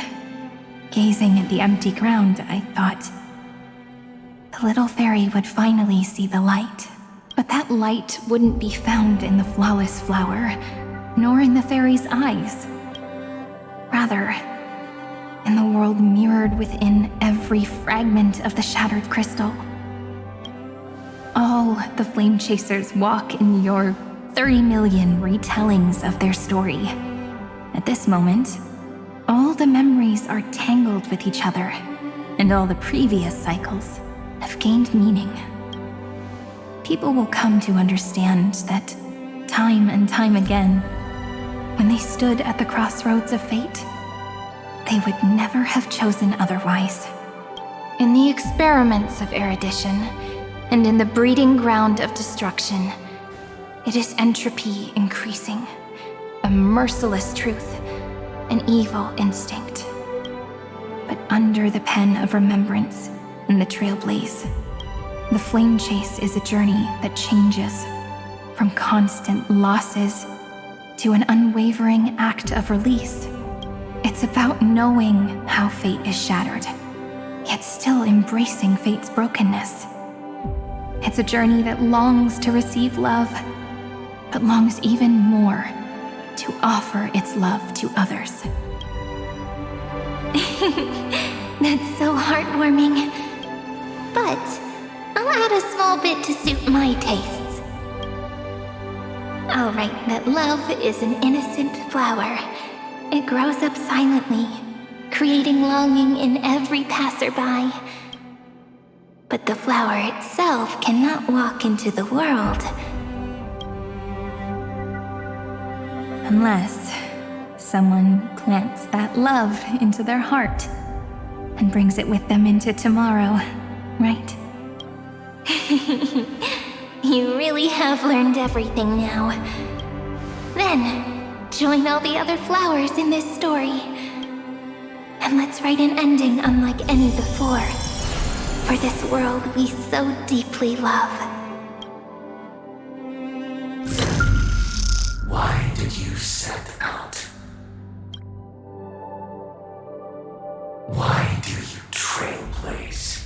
gazing at the empty ground, I thought the little fairy would finally see the light. But that light wouldn't be found in the flawless flower, nor in the fairy's eyes. Rather, in the world mirrored within every fragment of the shattered crystal. All the flame chasers walk in your 30 million retellings of their story. At this moment, all the memories are tangled with each other, and all the previous cycles have gained meaning. People will come to understand that time and time again, when they stood at the crossroads of fate, they would never have chosen otherwise. In the experiments of erudition, and in the breeding ground of destruction, it is entropy increasing, a merciless truth, an evil instinct. But under the pen of remembrance and the Trailblaze, the flame chase is a journey that changes from constant losses to an unwavering act of release. It's about knowing how fate is shattered, yet still embracing fate's brokenness. It's a journey that longs to receive love, but longs even more to offer its love to others. That's so heartwarming. But I'll add a small bit to suit my tastes. I'll write that love is an innocent flower. It grows up silently, creating longing in every passerby. But the flower itself cannot walk into the world. Unless someone plants that love into their heart and brings it with them into tomorrow, right? You really have learned everything now. Then, join all the other flowers in this story. And let's write an ending unlike any before. For this world we so deeply love. Why did you set out? Why do you trailblaze?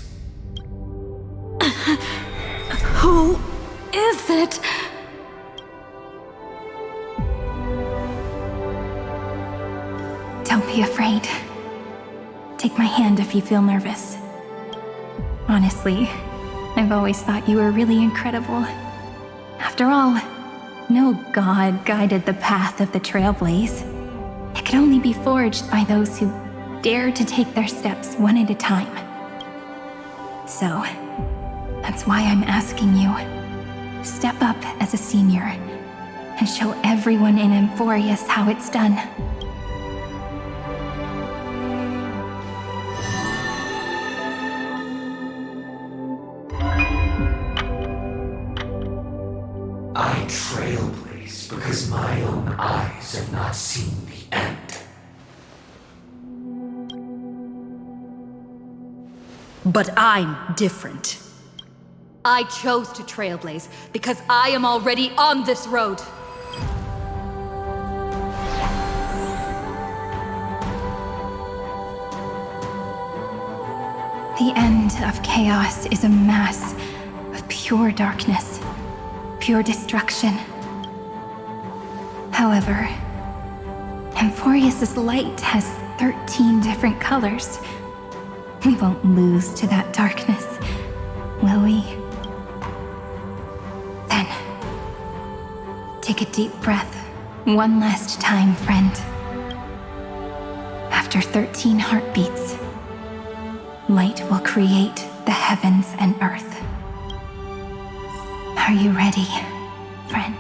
Who is it? Don't be afraid. Take my hand if you feel nervous. Honestly, I've always thought you were really incredible. After all, no god guided the path of the Trailblaze. It could only be forged by those who dare to take their steps one at a time. So, that's why I'm asking you. Step up as a senior and show everyone in Amphoreus how it's done. I trailblaze because my own eyes have not seen the end. But I'm different. I chose to trailblaze because I am already on this road. The end of chaos is a mass of pure darkness, pure destruction. However, Amphoreus' light has 13 different colors. We won't lose to that darkness, will we? Then, take a deep breath, one last time, friend. After 13 heartbeats, light will create the heavens and earth. Are you ready, friend?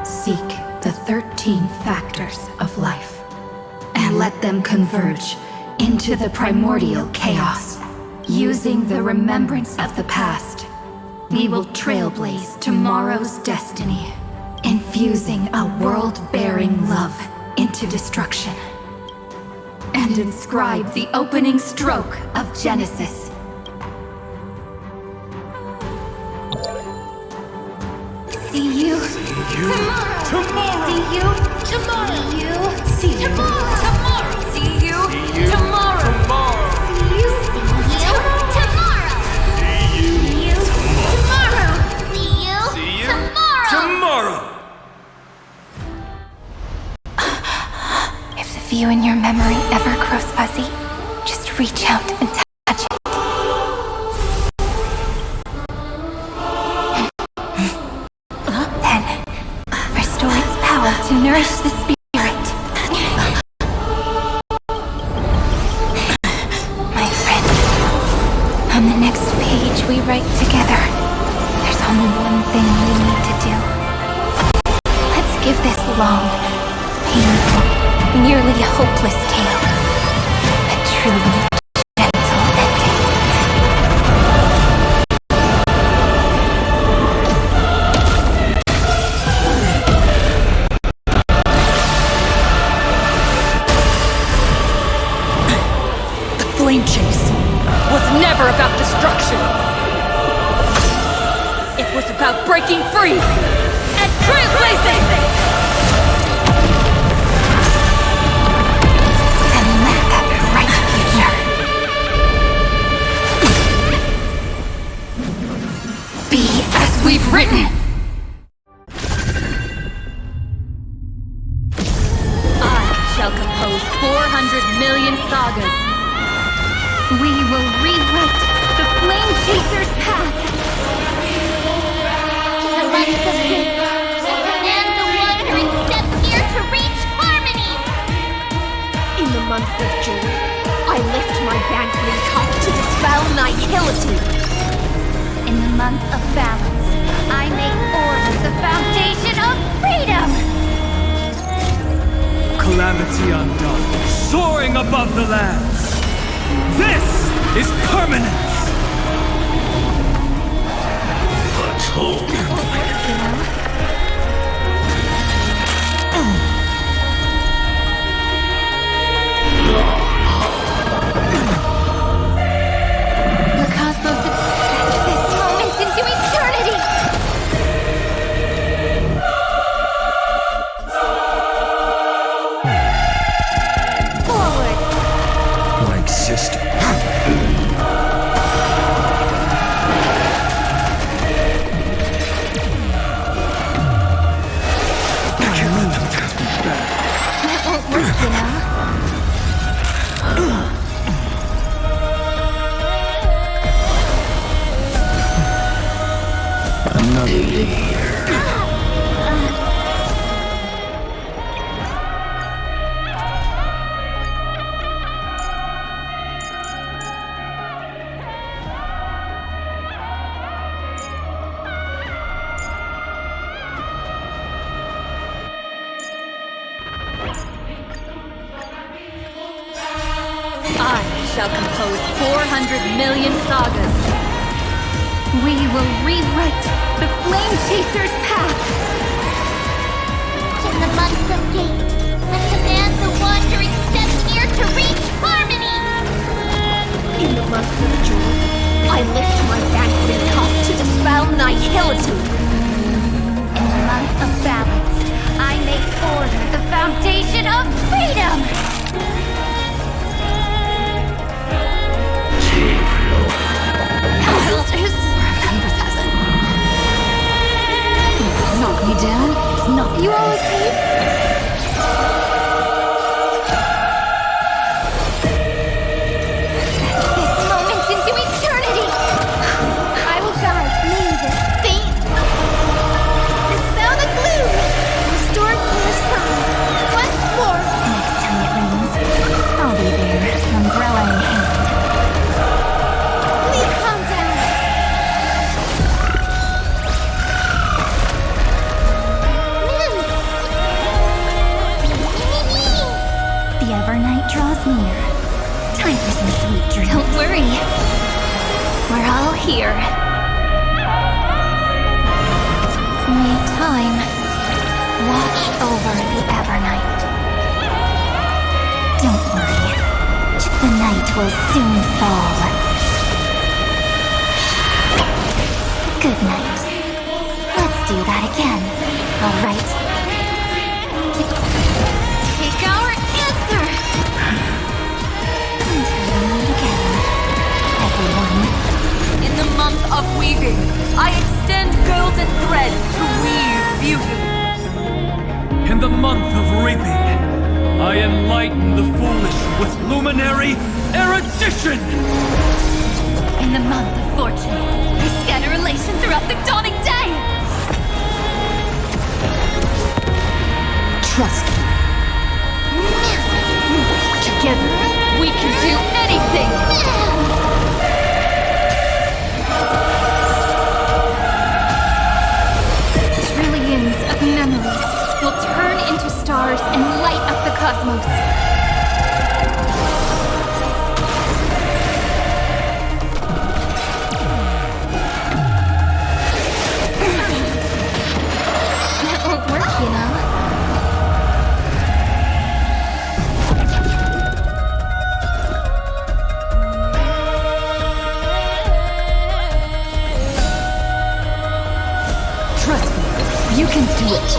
Seek the 13 factors of life, and let them converge into the primordial chaos. Using the remembrance of the past, we will trailblaze tomorrow's destiny, infusing a world-bearing love into destruction, and inscribe the opening stroke of Genesis. See you tomorrow. See you tomorrow. See you tomorrow. See you tomorrow. See you tomorrow. See you tomorrow. See you tomorrow. See you tomorrow. Tomorrow! If the view in your memory ever grows fuzzy, just reach out and touch it. Then, restore its power to nourish the spirit. My friend, on the next page we write together, there's only one thing we need to do. Let's give this long, painful, nearly hopeless tale a truly gentle ending. The flame chase was never about destruction. It was about breaking free and trailblazing! And let that bright future be as we've written. I shall compose 400 million sagas. We will rewrite the Flame Chaser's path. In the months of hate, and the wandering steps here to reach harmony. In the month of joy, I lift my banqueting cup to dispel nihility. In the month of balance, I make order the foundation of freedom. Calamity undone, soaring above the lands. This is permanence! The cosmos has stretched this moment into eternity! Forward! Like sister. That won't work, you know. Another year. I shall compose 400 million sagas. We will rewrite the Flame Chaser's path. In the months of hate, and command the wandering steps here to reach harmony. In the month of joy, I lift my banqueting cup to dispel nihility. In the month of balance, I make order the foundation of freedom. Elders, remember that. Knock me down. Knock you all asleep. This moment into eternity. I will guide me this faint. Dispel the gloom. Restore clear skies. Once more. Next time it rains, I'll be there, umbrella in hand. Please calm down. The Evernight draws near. Time for some sweet dreams. Don't worry. We're all here. May time watch over the Evernight. Don't worry. The night will soon fall. Good night. Let's do that again. All right. Take our answer. month of reaping, I enlighten the foolish with luminary erudition! In the month of fortune, I scatter elation throughout the dawning day! Trust me. Together, we can do anything! Trillions of memories will turn into stars and light up the cosmos. That won't work, you know. Trust me, you can do it.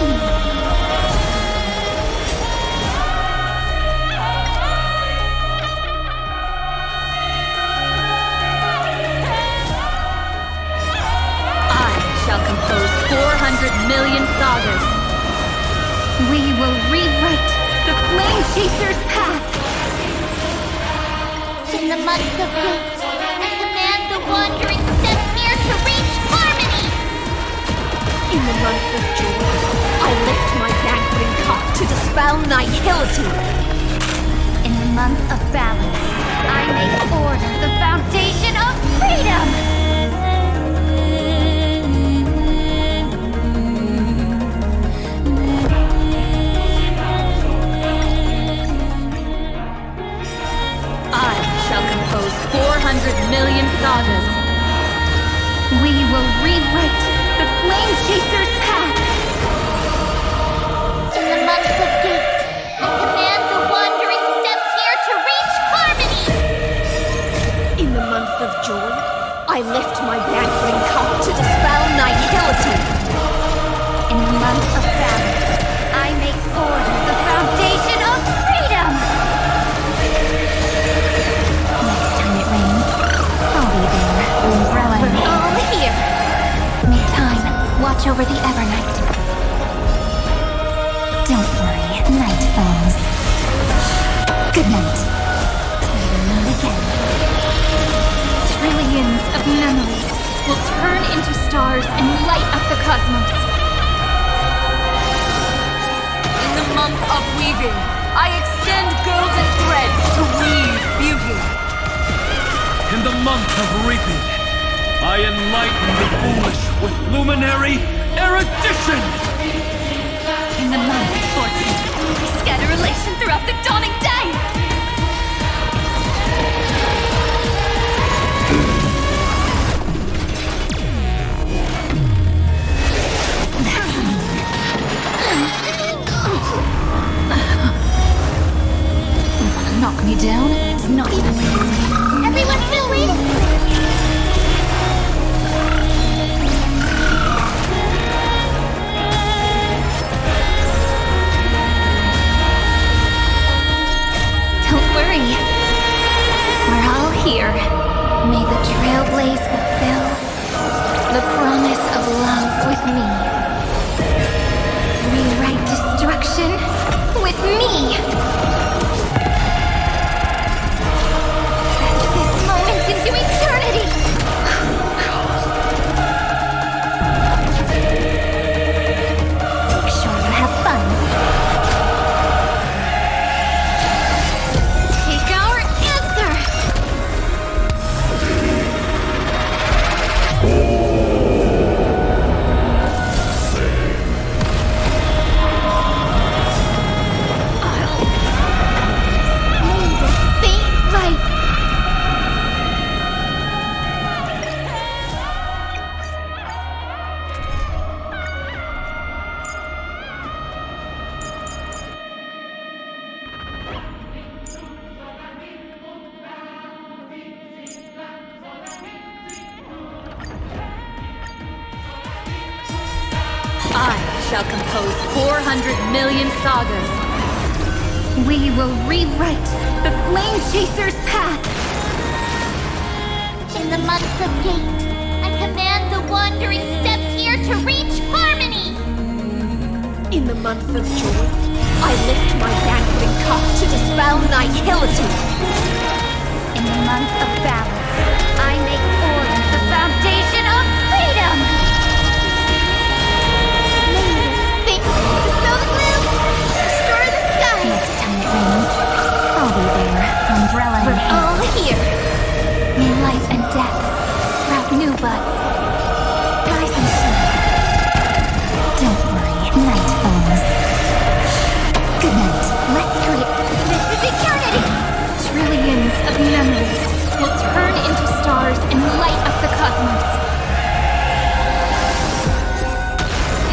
Shall compose 400 million sagas. We will rewrite the Flame Chaser's path. In the month of hate, I command the wandering steps here to reach harmony! In the month of joy, I lift my banqueting cup to dispel nihility. In the month of balance, I make order the foundation of freedom! I shall compose 400 million sagas. We will rewrite the Flame Chaser's path. In the month of hate, I command the wandering steps here to reach harmony! In the month of joy, I lift my banqueting cup to dispel nihility. In the month of balance, I make order the foundation of freedom! Next time it rains, I'll be there. We're all here! May time watch over the Evernight. Don't worry, night falls. Good night. We'll meet again. Trillions of memories will turn into stars and light up the cosmos. In the month of weaving, I extend golden threads to weave beauty. In the month of reaping, I enlighten the foolish with luminary erudition! In the month of fortune, I scatter elation throughout the dawning day! You wanna knock me down? It's not the way you mean. Everyone's been waiting for this! Don't worry. We're all here. May the Trailblaze fulfill the promise of love with me. Rewrite destruction with me. Stretch this moment into eternity. Make sure you have fun. Take our answer! I shall compose 400 million sagas. We will rewrite the Flame Chaser's path. In the month of hate, I command the wandering steps here to reach harmony! In the month of joy, I lift my dangling cup to dispel nihility. In the month of balance, I make order the foundation of freedom! Dispel the gloom! Restore the skies! Next time it rains, I'll be there, umbrella in hand. All here! May life and death sprout new buds. Rise and shine. Don't worry, night falls. Good night. Let's create this is eternity! Trillions of memories will turn into stars and light up the cosmos.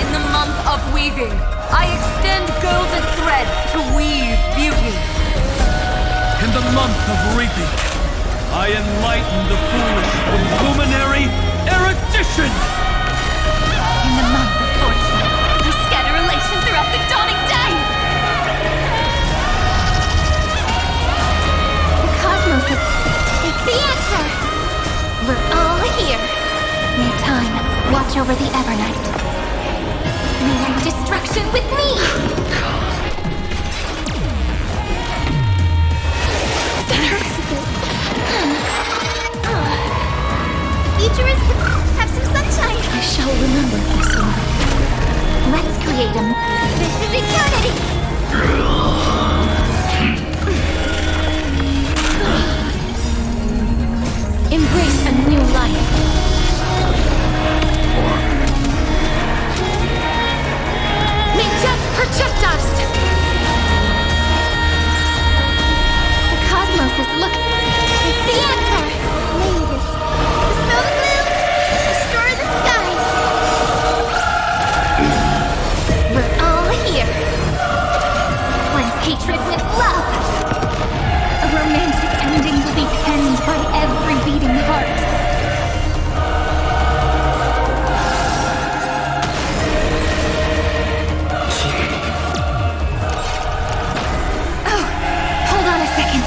In the month of weaving, I extend golden threads to weave beauty. In the month of reaping, I enlighten the foolish with luminary erudition! In the month of fortune, I scatter elation throughout the dawning day! The cosmos is the answer! We're all here! May time watch over the Evernight. May destruction with me! Future is have some sunshine! I shall remember this one. Let's create a... This is eternity! Embrace a new life. May death protect us! The cosmos is it's the answer! May this dispel the gloom, restore the skies! We're all here! Cleanse hatred with love. A romantic ending will be penned by every beating heart. Oh, hold on a second.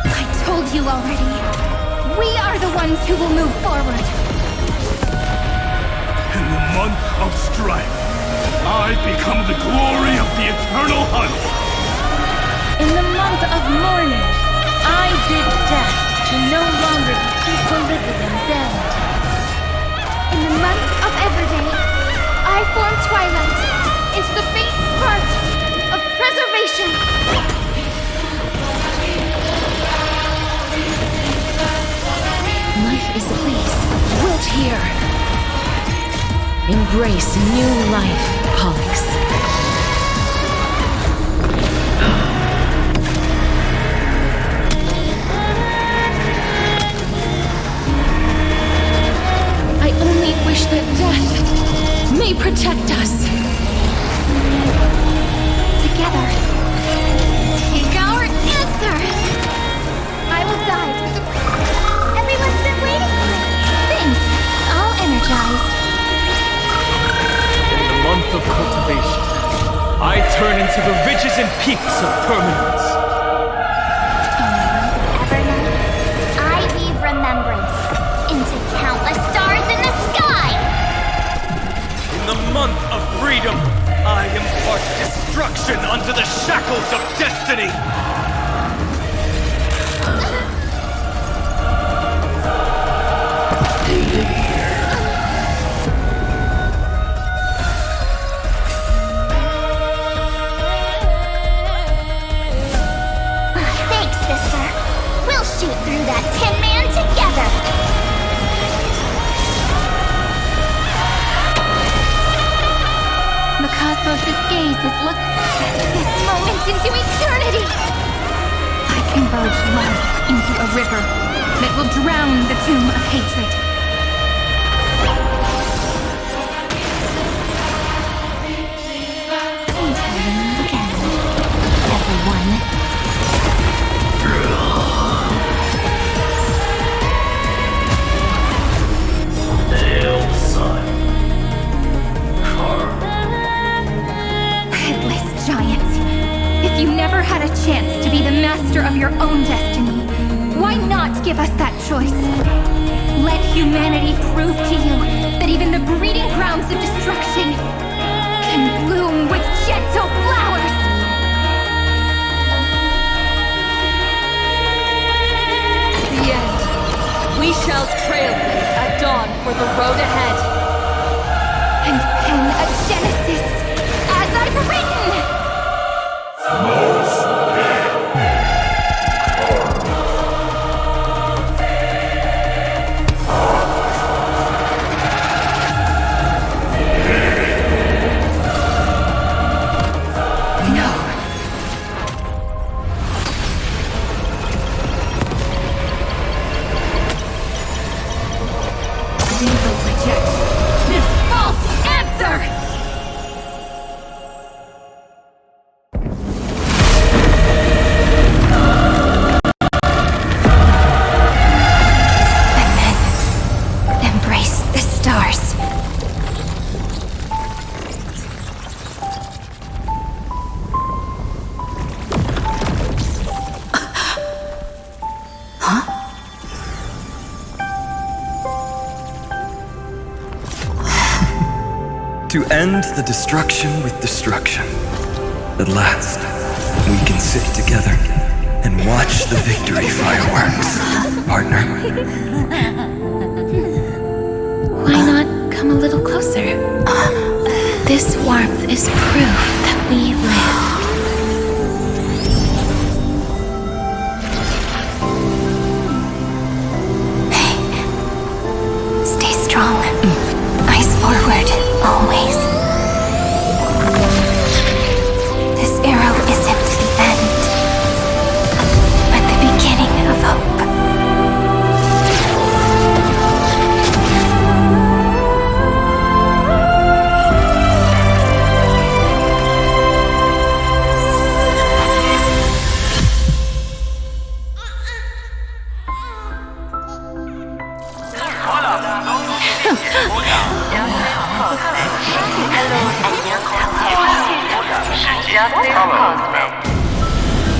I told you already. We are the ones who will move forward. In the month of strife, I become the glory of the eternal hunt. In the month of mourning, I bid death to no longer be equilibrium's end. In the month of Everday, I form twilight into the faint sparks of preservation. Life is a place built here. Embrace new life, Pollux. I only wish that death may protect us. Together, take our answer! I will guide. Everyone's been waiting for me. Thanks. All energized. In the month of cultivation, I turn into the ridges and peaks of permanence. I weave remembrance into countless stars in the sky! In the month of freedom, I impart destruction unto the shackles of destiny! Thanks, sister. We'll shoot through that Tin Man together! The cosmos' gaze is looked this moment into eternity. I converge love into a river that will drown the tomb of hatred. Until we meet again, everyone. Headless giant. If you never had a chance to be the master of your own destiny, why not give us that choice? Let humanity prove to you that even the breeding grounds of destruction can bloom with gentle shall trailblaze at dawn for the road ahead. And pen a genesis, as I've written! To end the destruction with destruction. At last, we can sit together and watch the victory fireworks, partner. Why not come a little closer? This warmth is proof that we live. Stay strong. Eyes forward, always. This arrow isn't the end, but the beginning of hope.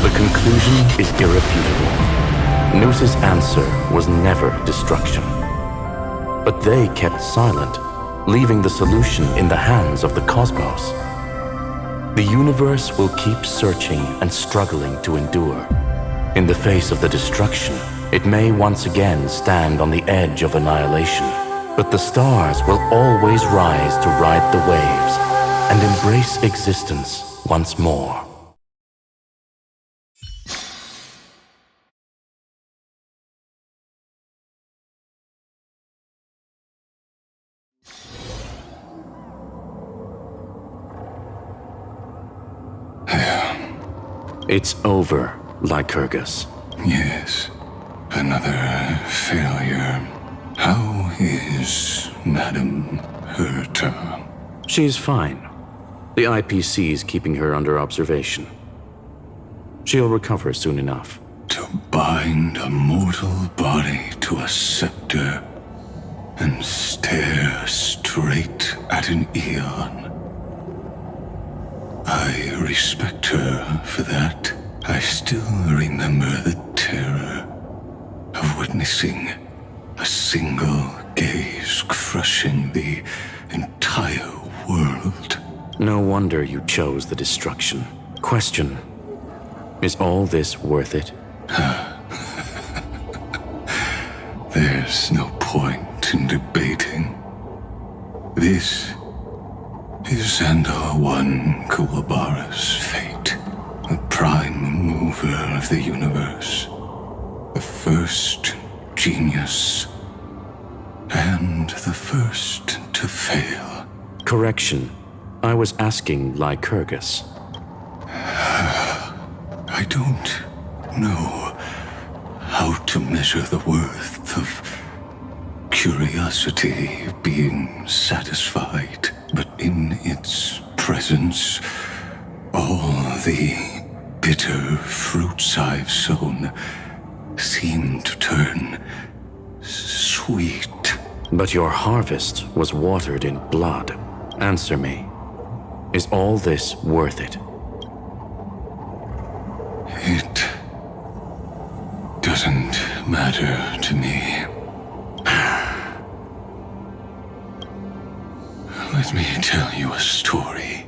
The conclusion is irrefutable. Noos's answer was never destruction. But they kept silent, leaving the solution in the hands of the cosmos. The universe will keep searching and struggling to endure. In the face of the destruction, it may once again stand on the edge of annihilation. But the stars will always rise to ride the waves and embrace existence once more. It's over, Lycurgus. Yes, another failure. How is Madame Herta? She's fine. The IPC's keeping her under observation. She'll recover soon enough. To bind a mortal body to a scepter and stare straight at an eon. I respect her for that. I still remember the terror of witnessing a single gaze crushing the entire world. No wonder you chose the destruction. Question: is all this worth it? There's no point in debating. This is Xandar I Kuwabara's fate, the prime mover of the universe, the first genius, and the first to fail. Correction. I was asking Lycurgus. I don't know how to measure the worth of curiosity being satisfied, but in its presence, all the bitter fruits I've sown seem to turn sweet. But your harvest was watered in blood. Answer me. Is all this worth it? It doesn't matter to me. Let me tell you a story.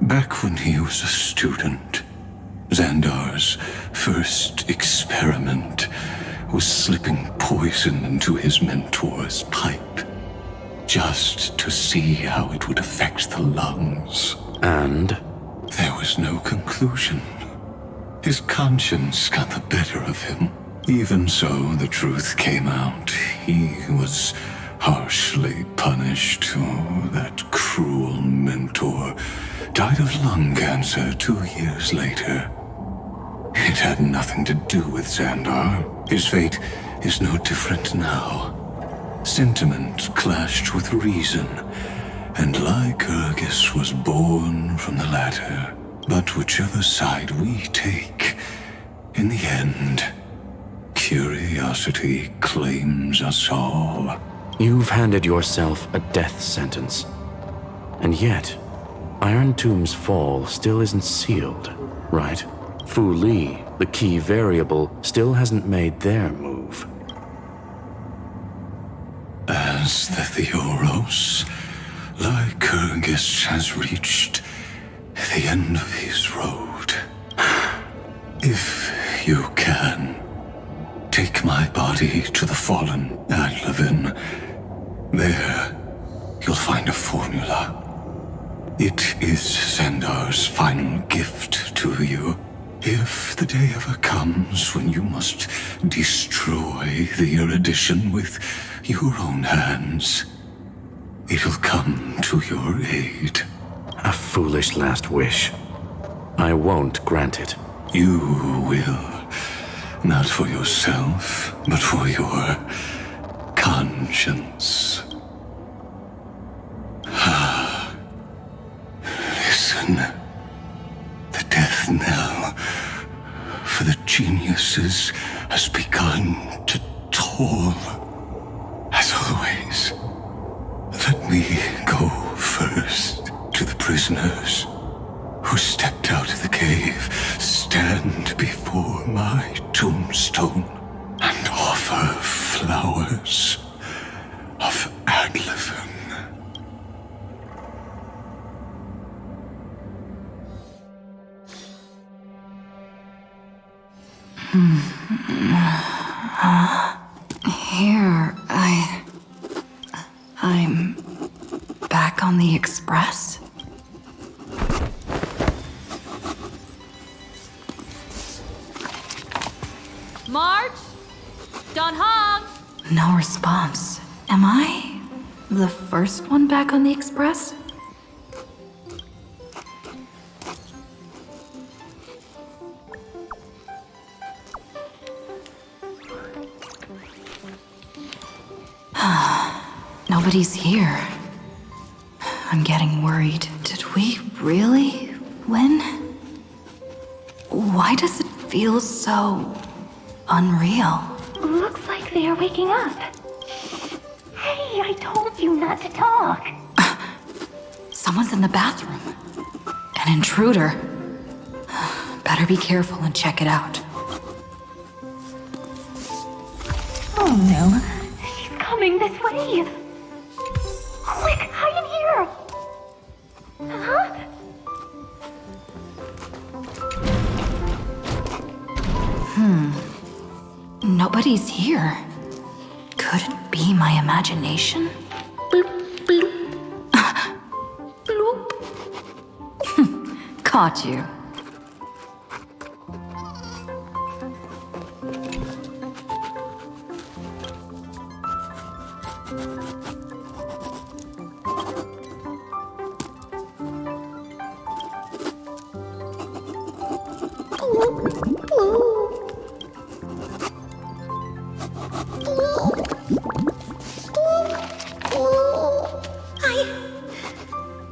Back when he was a student, Xandar's first experiment was slipping poison into his mentor's pipe, just to see how it would affect the lungs. And? There was no conclusion. His conscience got the better of him. Even so, the truth came out. He was harshly punished. Oh, that cruel mentor died of lung cancer 2 years later. It had nothing to do with Xandar. His fate is no different now. Sentiment clashed with reason, and Lycurgus was born from the latter. But whichever side we take, in the end, curiosity claims us all. You've handed yourself a death sentence. And yet, Iron Tomb's fall still isn't sealed, right? Fu Li, the key variable, still hasn't made their move. As the Theoros, Lycurgus has reached the end of his road. If you can, take my body to the fallen Adlevin. There, you'll find a formula. It is Xandar's final gift to you. If the day ever comes when you must destroy the erudition with your own hands, it'll come to your aid. A foolish last wish. I won't grant it. You will. Not for yourself, but for your conscience. Listen. The death knell for the geniuses has begun to toll. As always, let me go first to the prisoners who stepped out of the cave. Stand before my tombstone and offer flowers of Adlevin. Here, I'm back on the express. March? Don Hong? No response. Am I the first one back on the express? Nobody's here. I'm getting worried. Did we really win? Why does it feel so unreal? Looks like they are waking up. Hey, I told you not to talk. Someone's in the bathroom. An intruder. Better be careful and check it out. Oh no. She's coming this way. Quick, hide in here. Huh? Nobody's here. Could it be my imagination? Bloop, bloop. Bloop. Caught you.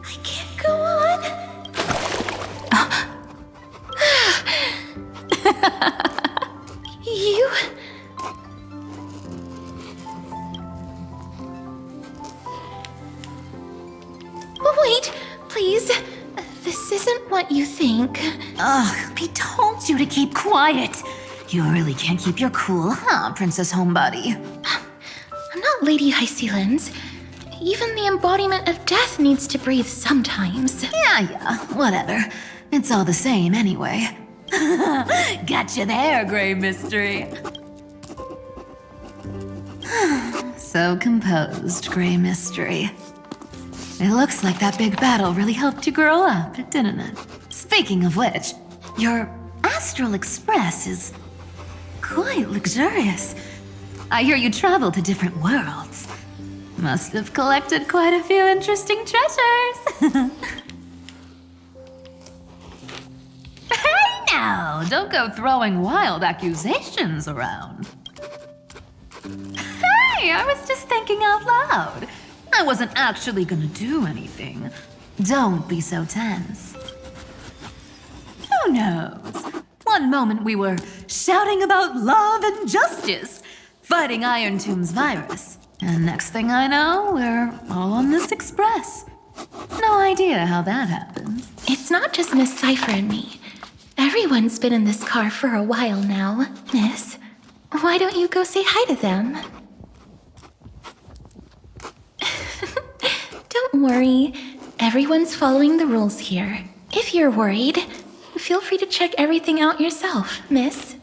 I can't go on. You... Wait, please. This isn't what you think. Ugh, we told you to keep quiet. You really can't keep your cool, huh, Princess Homebody? I'm not Lady Hysealens. Even the embodiment of death needs to breathe sometimes. Yeah, whatever. It's all the same anyway. Gotcha there, Grey Mystery. So composed, Grey Mystery. It looks like that big battle really helped you grow up, didn't it? Speaking of which, your Astral Express is quite luxurious. I hear you travel to different worlds. Must have collected quite a few interesting treasures. Hey now, don't go throwing wild accusations around. Hey, I was just thinking out loud. I wasn't actually gonna do anything. Don't be so tense. Who knows? One moment we were shouting about love and justice, fighting Iron Tomb's virus. And next thing I know, we're all on this express. No idea how that happened. It's not just Miss Cypher and me. Everyone's been in this car for a while now. Miss, why don't you go say hi to them? Don't worry. Everyone's following the rules here. If you're worried, feel free to check everything out yourself, miss.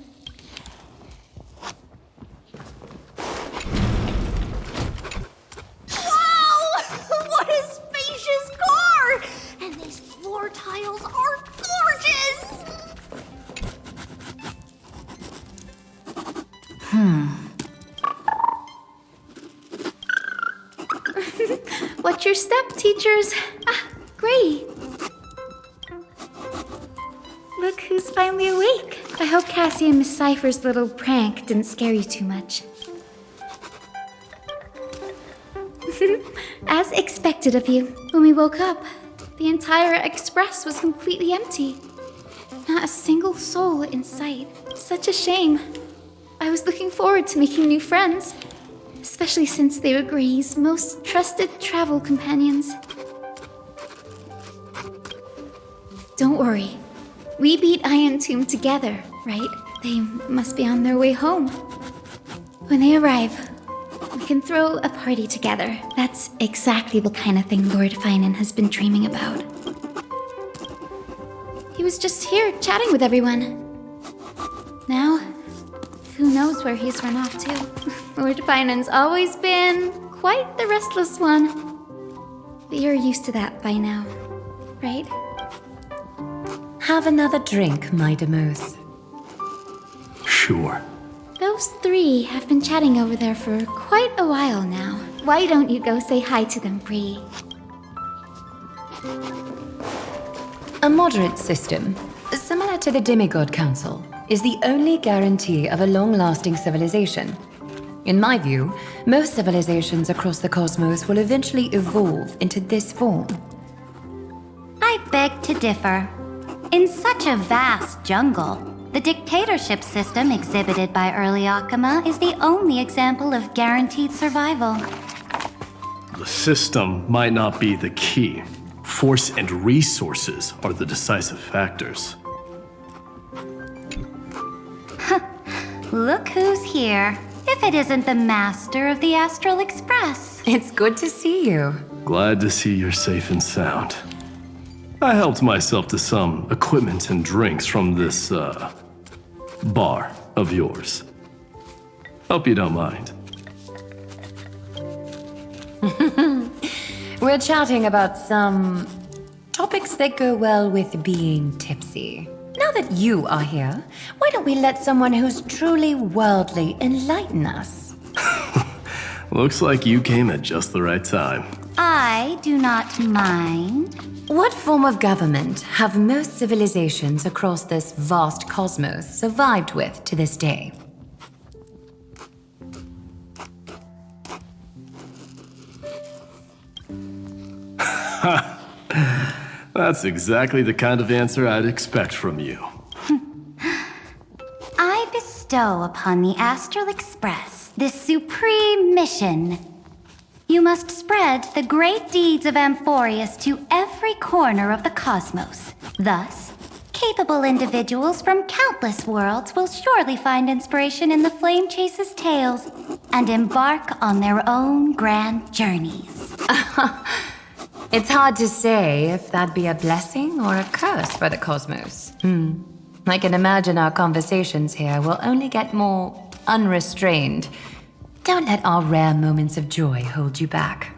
Wow! What a spacious car! And these floor tiles are gorgeous! Watch your step, teachers. Ah, Gray. Look who's finally awake. I hope Cassie and Miss Cypher's little prank didn't scare you too much. As expected of you, when we woke up, the entire express was completely empty. Not a single soul in sight. Such a shame. I was looking forward to making new friends, especially since they were Gray's most trusted travel companions. Don't worry. We beat Iron Tomb together, right? They must be on their way home. When they arrive, we can throw a party together. That's exactly the kind of thing Lord Finan has been dreaming about. He was just here chatting with everyone. Now, who knows where he's run off to? Lord Finan's always been quite the restless one. But you're used to that by now, right? Have another drink, my Demoth. Sure. Those three have been chatting over there for quite a while now. Why don't you go say hi to them, Bree? A moderate system, similar to the Demigod Council, is the only guarantee of a long-lasting civilization. In my view, most civilizations across the cosmos will eventually evolve into this form. I beg to differ. In such a vast jungle, the dictatorship system exhibited by early Akama is the only example of guaranteed survival. The system might not be the key. Force and resources are the decisive factors. Look who's here. If it isn't the master of the Astral Express. It's good to see you. Glad to see you're safe and sound. I helped myself to some equipment and drinks from this, bar of yours. Hope you don't mind. We're chatting about some topics that go well with being tipsy. Now that you are here, why don't we let someone who's truly worldly enlighten us? Looks like you came at just the right time. I do not mind. What form of government have most civilizations across this vast cosmos survived with to this day? That's exactly the kind of answer I'd expect from you. I bestow upon the Astral Express this supreme mission. You must spread the great deeds of Amphoreus to every corner of the cosmos. Thus, capable individuals from countless worlds will surely find inspiration in the Flame Chase's tales and embark on their own grand journeys. It's hard to say if that'd be a blessing or a curse for the cosmos. I can imagine our conversations here will only get more unrestrained Don't let all rare moments of joy hold you back.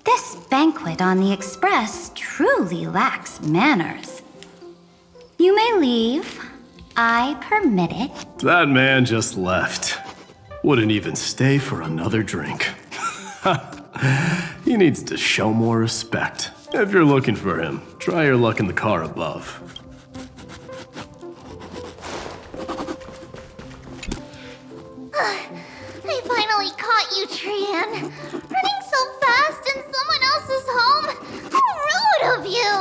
This banquet on the Express truly lacks manners. You may leave. I permit it. That man just left. Wouldn't even stay for another drink. He needs to show more respect. If you're looking for him, try your luck in the car above. I finally caught you, Trian. Running so fast in someone else's home? How rude of you!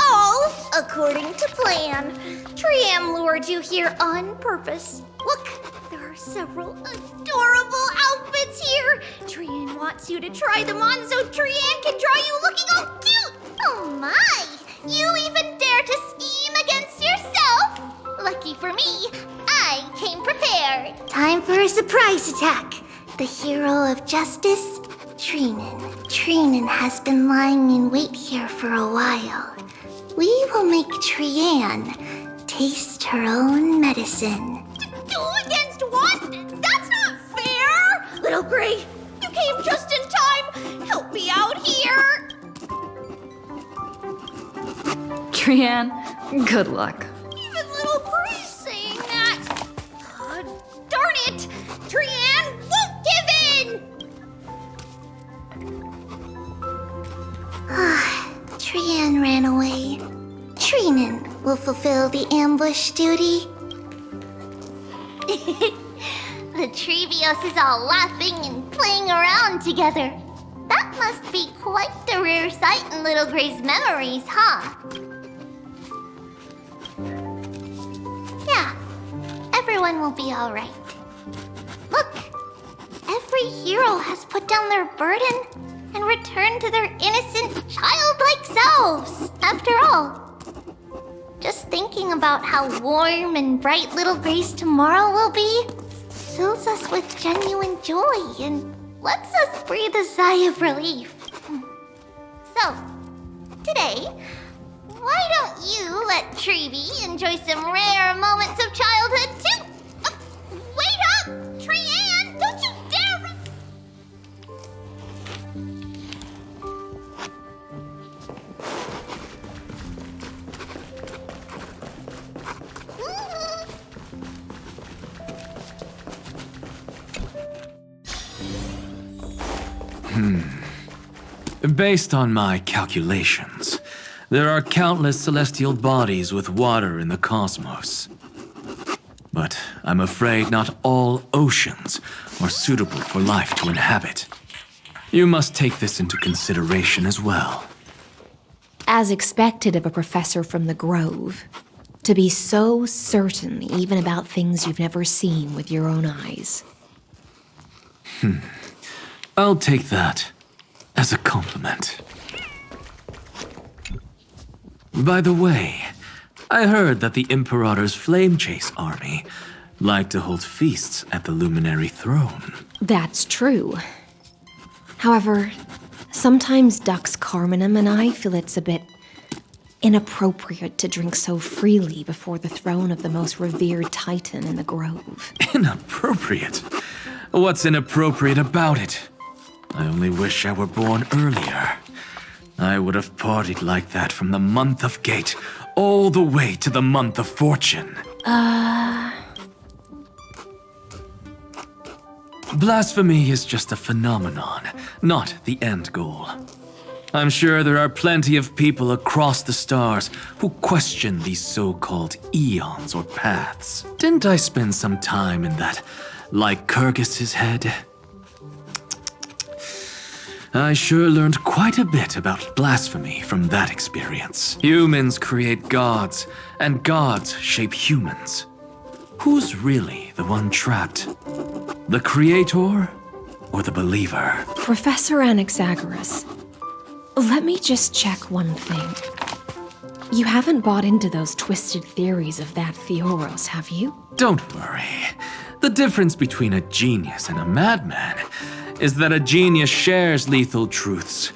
All according to plan. Trian lured you here on purpose. Look, there are several adorable outfits here. Trian wants you to try them on so Trian can draw you looking all cute. Oh my! You even dare to scheme against yourself? Lucky for me, I came prepared. Time for a surprise attack. The hero of justice, Trinan. Trinan has been lying in wait here for a while. We will make Trian taste her own medicine. Two against one? That's not fair! Little Gray, you came just in time. Help me out here. Trian, good luck. Even Little Gray's saying that. Darn it! Trian won't give in! Trian ran away. Trinan will fulfill the ambush duty. The Trevios is all laughing and playing around together. That must be quite the rare sight in Little Gray's memories, huh? Yeah, everyone will be all right. Look, every hero has put down their burden and returned to their innocent, childlike selves. After all, just thinking about how warm and bright Little Gray's tomorrow will be fills us with genuine joy and lets us breathe a sigh of relief. So, today, why don't you let Trevi enjoy some rare moments of childhood too? Wait up! Trian, don't you dare... Based on my calculations, there are countless celestial bodies with water in the cosmos. But I'm afraid not all oceans are suitable for life to inhabit. You must take this into consideration as well. As expected of a professor from the Grove, to be so certain even about things you've never seen with your own eyes. I'll take that as a compliment. By the way, I heard that the Imperator's Flame Chase army like to hold feasts at the Luminary Throne. That's true. However, sometimes Dux Carminum and I feel it's a bit inappropriate to drink so freely before the throne of the most revered Titan in the Grove. Inappropriate? What's inappropriate about it? I only wish I were born earlier. I would have partied like that from the month of Gate all the way to the month of Fortune. Blasphemy is just a phenomenon, not the end goal. I'm sure there are plenty of people across the stars who question these so-called eons or paths. Didn't I spend some time in that Lycurgus's head? I sure learned quite a bit about blasphemy from that experience. Humans create gods, and gods shape humans. Who's really the one trapped? The creator or the believer? Professor Anaxagoras, let me just check one thing. You haven't bought into those twisted theories of that Theoros, have you? Don't worry. The difference between a genius and a madman is that a genius shares lethal truths,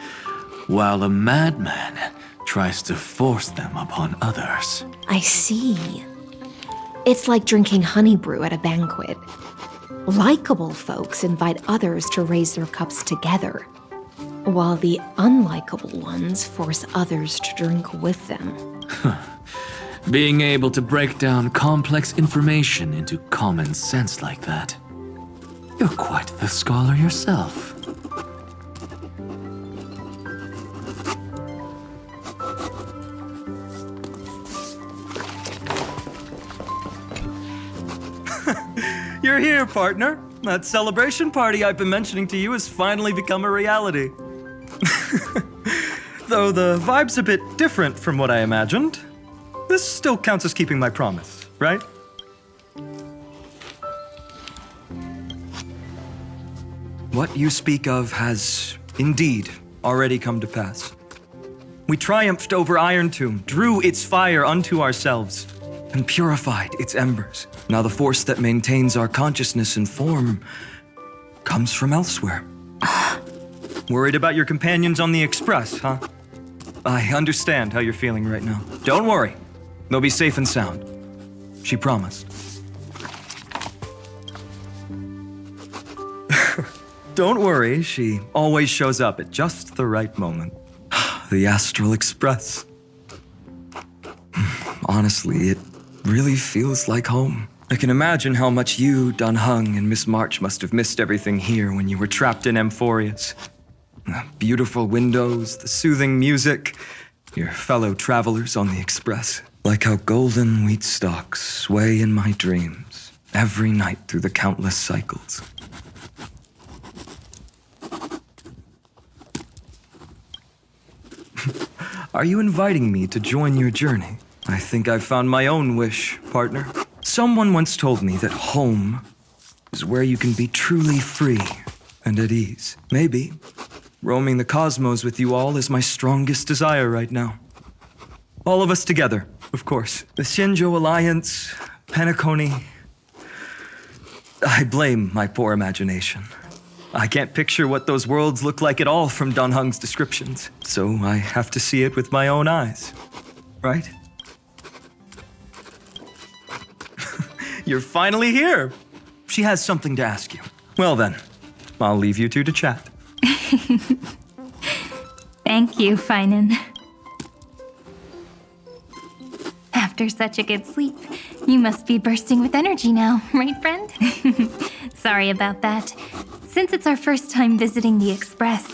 while a madman tries to force them upon others. I see. It's like drinking honey brew at a banquet. Likable folks invite others to raise their cups together, while the unlikable ones force others to drink with them. Being able to break down complex information into common sense like that. You're quite the scholar yourself. You're here, partner. That celebration party I've been mentioning to you has finally become a reality. Though the vibe's a bit different from what I imagined, this still counts as keeping my promise, right? What you speak of has indeed already come to pass. We triumphed over Iron Tomb, drew its fire unto ourselves, and purified its embers. Now the force that maintains our consciousness and form comes from elsewhere. Worried about your companions on the Express, huh? I understand how you're feeling right now. Don't worry. They'll be safe and sound. She promised. Don't worry, she always shows up at just the right moment. The Astral Express. Honestly, it really feels like home. I can imagine how much you, Dun Hung, and Miss March must have missed everything here when you were trapped in Amphoreus. The beautiful windows, the soothing music, your fellow travelers on the Express. Like how golden wheat stalks sway in my dreams every night through the countless cycles. Are you inviting me to join your journey? I think I've found my own wish, partner. Someone once told me that home is where you can be truly free and at ease. Maybe roaming the cosmos with you all is my strongest desire right now. All of us together, of course. The Shinjo Alliance, Penacony. I blame my poor imagination. I can't picture what those worlds look like at all from Dun Hung's descriptions, so I have to see it with my own eyes, right? You're finally here. She has something to ask you. Well then, I'll leave you two to chat. Thank you, Finan. After such a good sleep, you must be bursting with energy now, right, friend? Sorry about that. Since it's our first time visiting the Express,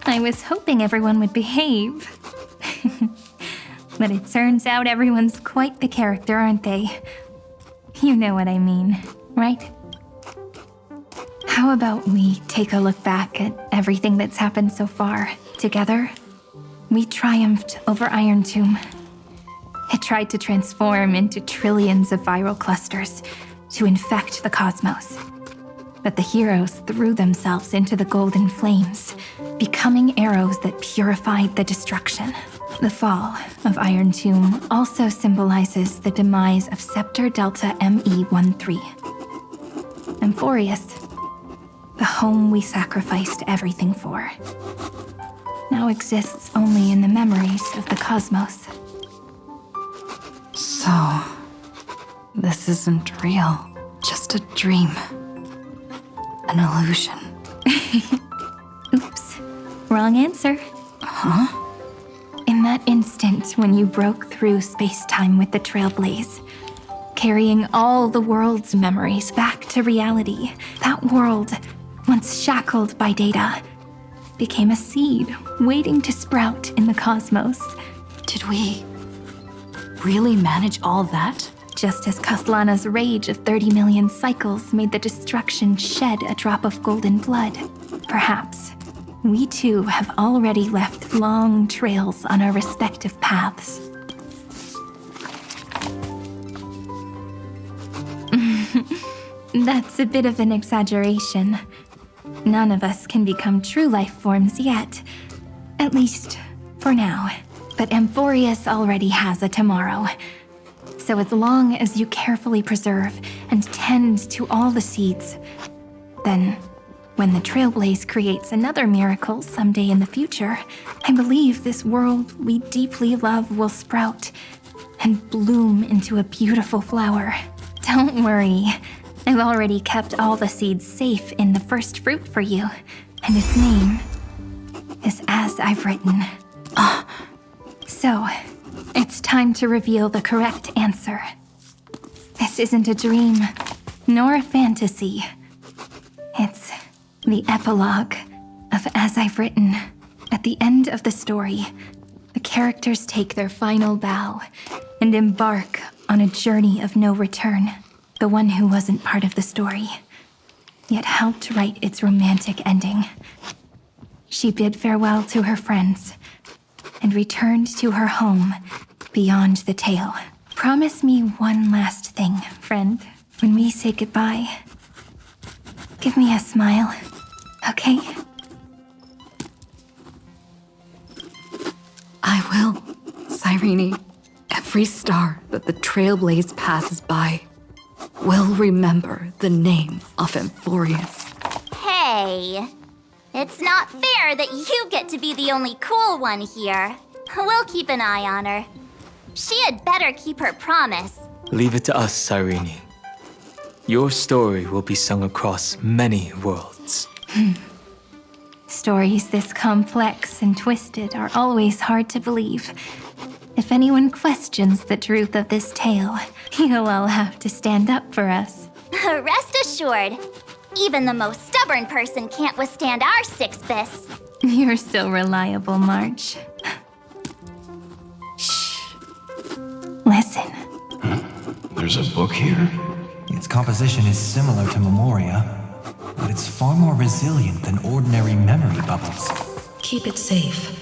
I was hoping everyone would behave. But it turns out everyone's quite the character, aren't they? You know what I mean, right? How about we take a look back at everything that's happened so far? Together, we triumphed over Iron Tomb. It tried to transform into trillions of viral clusters to infect the cosmos. But the heroes threw themselves into the golden flames, becoming arrows that purified the destruction. The fall of Iron Tomb also symbolizes the demise of Scepter Delta ME-13. Amphoreus, the home we sacrificed everything for, now exists only in the memories of the cosmos. So, this isn't real, just a dream. An illusion. Oops, wrong answer. Huh? In that instant when you broke through space-time with the Trailblaze, carrying all the world's memories back to reality, that world, once shackled by data, became a seed waiting to sprout in the cosmos. Did we really manage all that? Just as Kaslana's rage of 30 million cycles made the destruction shed a drop of golden blood, perhaps we too have already left long trails on our respective paths. That's a bit of an exaggeration. None of us can become true life forms yet. At least, for now. But Amphoreus already has a tomorrow. So as long as you carefully preserve and tend to all the seeds, then when the Trailblaze creates another miracle someday in the future, I believe this world we deeply love will sprout and bloom into a beautiful flower. Don't worry, I've already kept all the seeds safe in the first fruit for you, and its name is As I've Written. So, it's time to reveal the correct answer. This isn't a dream, nor a fantasy. It's the epilogue of As I've Written. At the end of the story, the characters take their final bow and embark on a journey of no return. The one who wasn't part of the story, yet helped write its romantic ending. She bid farewell to her friends and returned to her home beyond the tale. Promise me one last thing, friend. When we say goodbye, give me a smile, okay? I will, Cyrene. Every star that the Trailblaze passes by will remember the name of Amphoreus. Hey, it's not fair that you get to be the only cool one here. We'll keep an eye on her. She had better keep her promise. Leave it to us, Cyrene. Your story will be sung across many worlds. Stories this complex and twisted are always hard to believe. If anyone questions the truth of this tale, you'll all have to stand up for us. Rest assured, even the most stubborn person can't withstand our six fists. You're so reliable, March. Shh. Listen. There's a book here? Its composition is similar to Memoria, but it's far more resilient than ordinary memory bubbles. Keep it safe.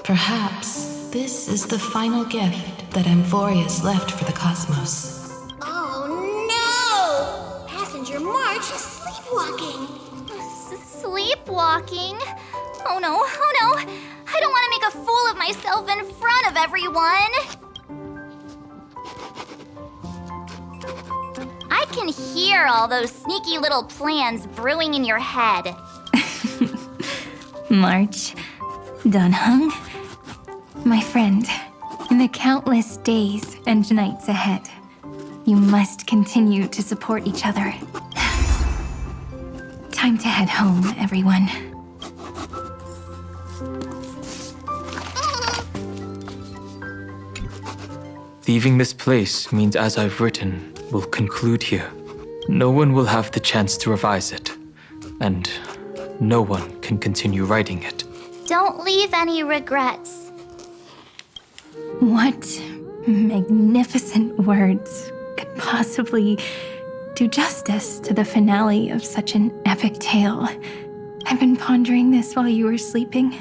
Perhaps this is the final gift that Amphoreus left for the cosmos. Oh no! Passenger March is sleepwalking. Sleepwalking? Oh no, oh no! I don't want to make a fool of myself in front of everyone! I can hear all those sneaky little plans brewing in your head. March, Dunhung, my friend, in the countless days and nights ahead, you must continue to support each other. Time to head home, everyone. Leaving this place means As I've Written will conclude here. No one will have the chance to revise it, and no one can continue writing it. Don't leave any regrets. What magnificent words could possibly do justice to the finale of such an epic tale? I've been pondering this while you were sleeping.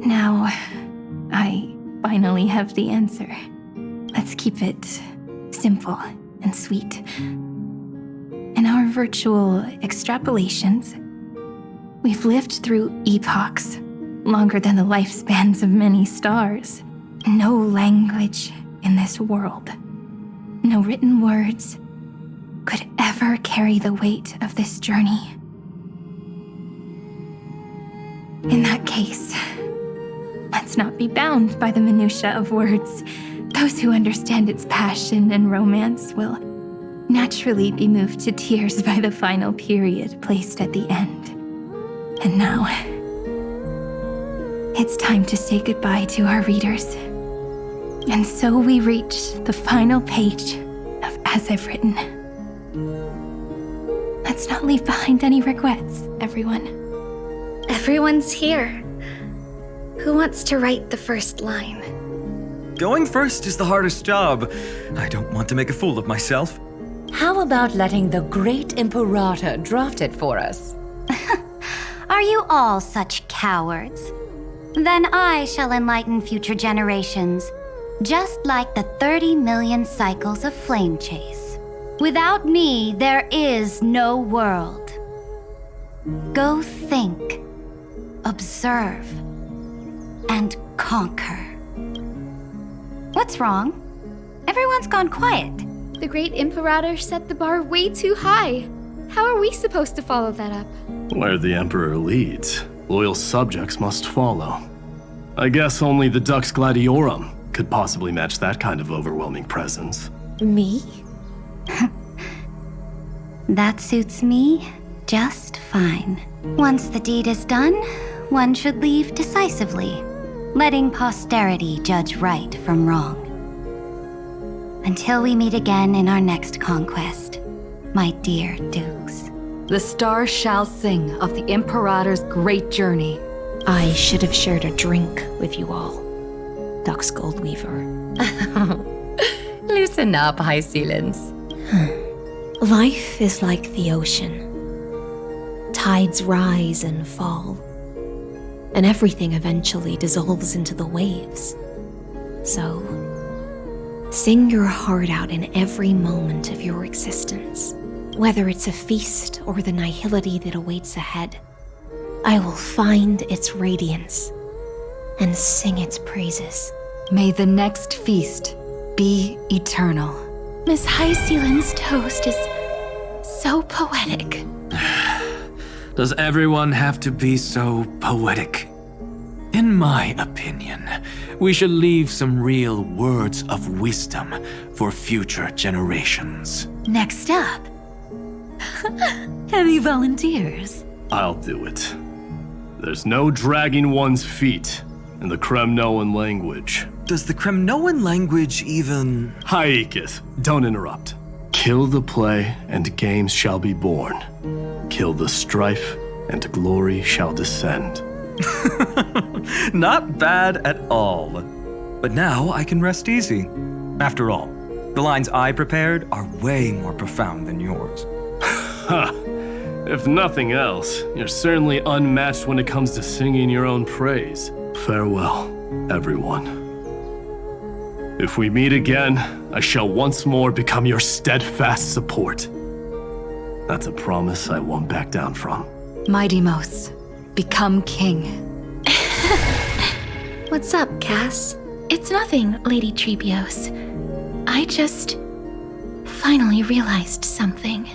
Now, I finally have the answer. Let's keep it simple and sweet. In our virtual extrapolations, we've lived through epochs longer than the lifespans of many stars. No language in this world, no written words, could ever carry the weight of this journey. In that case, let's not be bound by the minutiae of words. Those who understand its passion and romance will naturally be moved to tears by the final period placed at the end. And now, it's time to say goodbye to our readers. And so we reach the final page of As I've Written. Let's not leave behind any regrets, everyone. Everyone's here. Who wants to write the first line? Going first is the hardest job. I don't want to make a fool of myself. How about letting the great Imperator draft it for us? Are you all such cowards? Then I shall enlighten future generations, just like the 30 million cycles of flame chase. Without me, there is no world. Go think, observe, and conquer. What's wrong? Everyone's gone quiet. The great Imperator set the bar way too high. How are we supposed to follow that up? Where the Emperor leads, loyal subjects must follow. I guess only the Dux Gladiorum could possibly match that kind of overwhelming presence. Me? That suits me just fine. Once the deed is done, one should leave decisively, letting posterity judge right from wrong. Until we meet again in our next conquest, my dear dukes. The stars shall sing of the Imperator's great journey. I should have shared a drink with you all, Dux Goldweaver. Loosen up, High Ceilings. Life is like the ocean. Tides rise and fall, and everything eventually dissolves into the waves. So, sing your heart out in every moment of your existence. Whether it's a feast or the nihility that awaits ahead, I will find its radiance and sing its praises. May the next feast be eternal. Miss High Ceiling's toast is so poetic. Does everyone have to be so poetic? In my opinion, we should leave some real words of wisdom for future generations. Next up, any volunteers? I'll do it. There's no dragging one's feet in the Kremnoan language. Does the Kremnoan language even... Haikith, don't interrupt. Kill the play, and games shall be born. Kill the strife, and glory shall descend. Not bad at all. But now I can rest easy. After all, the lines I prepared are way more profound than yours. Ha! If nothing else, you're certainly unmatched when it comes to singing your own praise. Farewell, everyone. If we meet again, I shall once more become your steadfast support. That's a promise I won't back down from. Mighty-Mos, become king. What's up, Cass? It's nothing, Lady Trebios. I just finally realized something.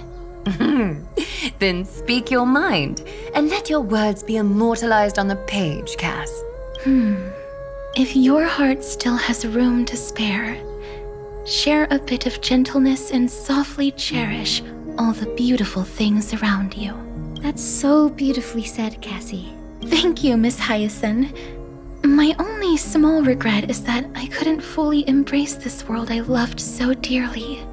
Then speak your mind, and let your words be immortalized on the page, Cass. If your heart still has room to spare, share a bit of gentleness and softly cherish all the beautiful things around you. That's so beautifully said, Cassie. Thank you, Miss Hyacinth. My only small regret is that I couldn't fully embrace this world I loved so dearly.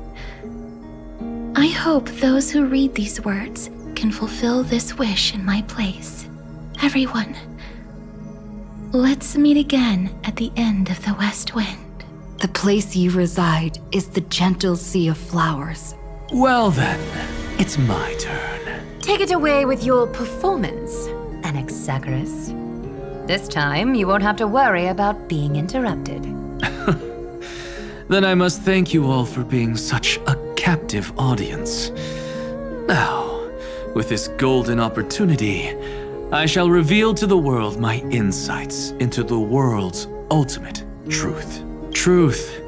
I hope those who read these words can fulfill this wish in my place. Everyone, let's meet again at the end of the West Wind. The place you reside is the gentle sea of flowers. Well then, it's my turn. Take it away with your performance, Anaxagoras. This time, you won't have to worry about being interrupted. Then I must thank you all for being such a captive audience. Now, with this golden opportunity, I shall reveal to the world my insights into the world's ultimate truth. Truth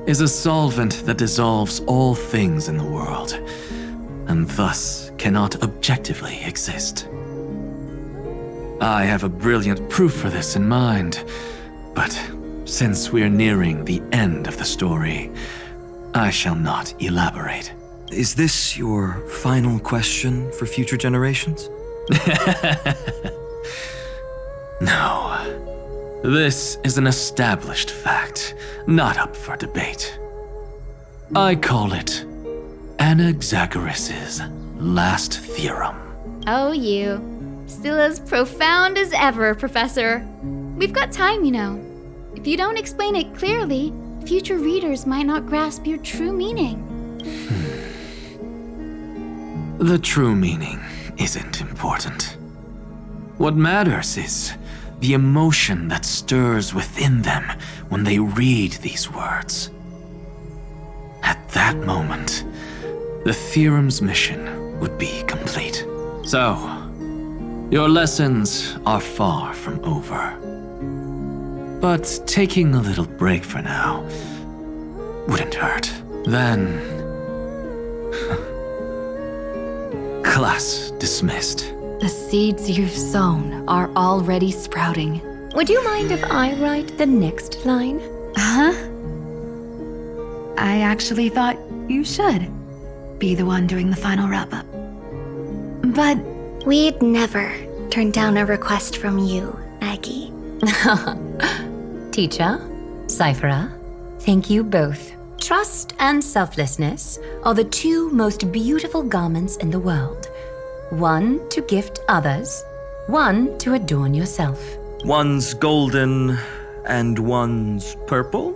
is a solvent that dissolves all things in the world, and thus cannot objectively exist. I have a brilliant proof for this in mind, but since we're nearing the end of the story, I shall not elaborate. Is this your final question for future generations? No. This is an established fact, not up for debate. I call it Anaxagoras' last theorem. Oh, you. Still as profound as ever, Professor. We've got time, you know. If you don't explain it clearly, future readers might not grasp your true meaning. The true meaning isn't important. What matters is the emotion that stirs within them when they read these words. At that moment, the theorem's mission would be complete. So, your lessons are far from over. But taking a little break for now wouldn't hurt. Then, class dismissed. The seeds you've sown are already sprouting. Would you mind if I write the next line? Huh? I actually thought you should. be the one doing the final wrap-up. But we'd never turn down a request from you, Aggie. Teacher, Cyphera, thank you both. Trust and selflessness are the two most beautiful garments in the world. One to gift others, one to adorn yourself. One's golden and one's purple?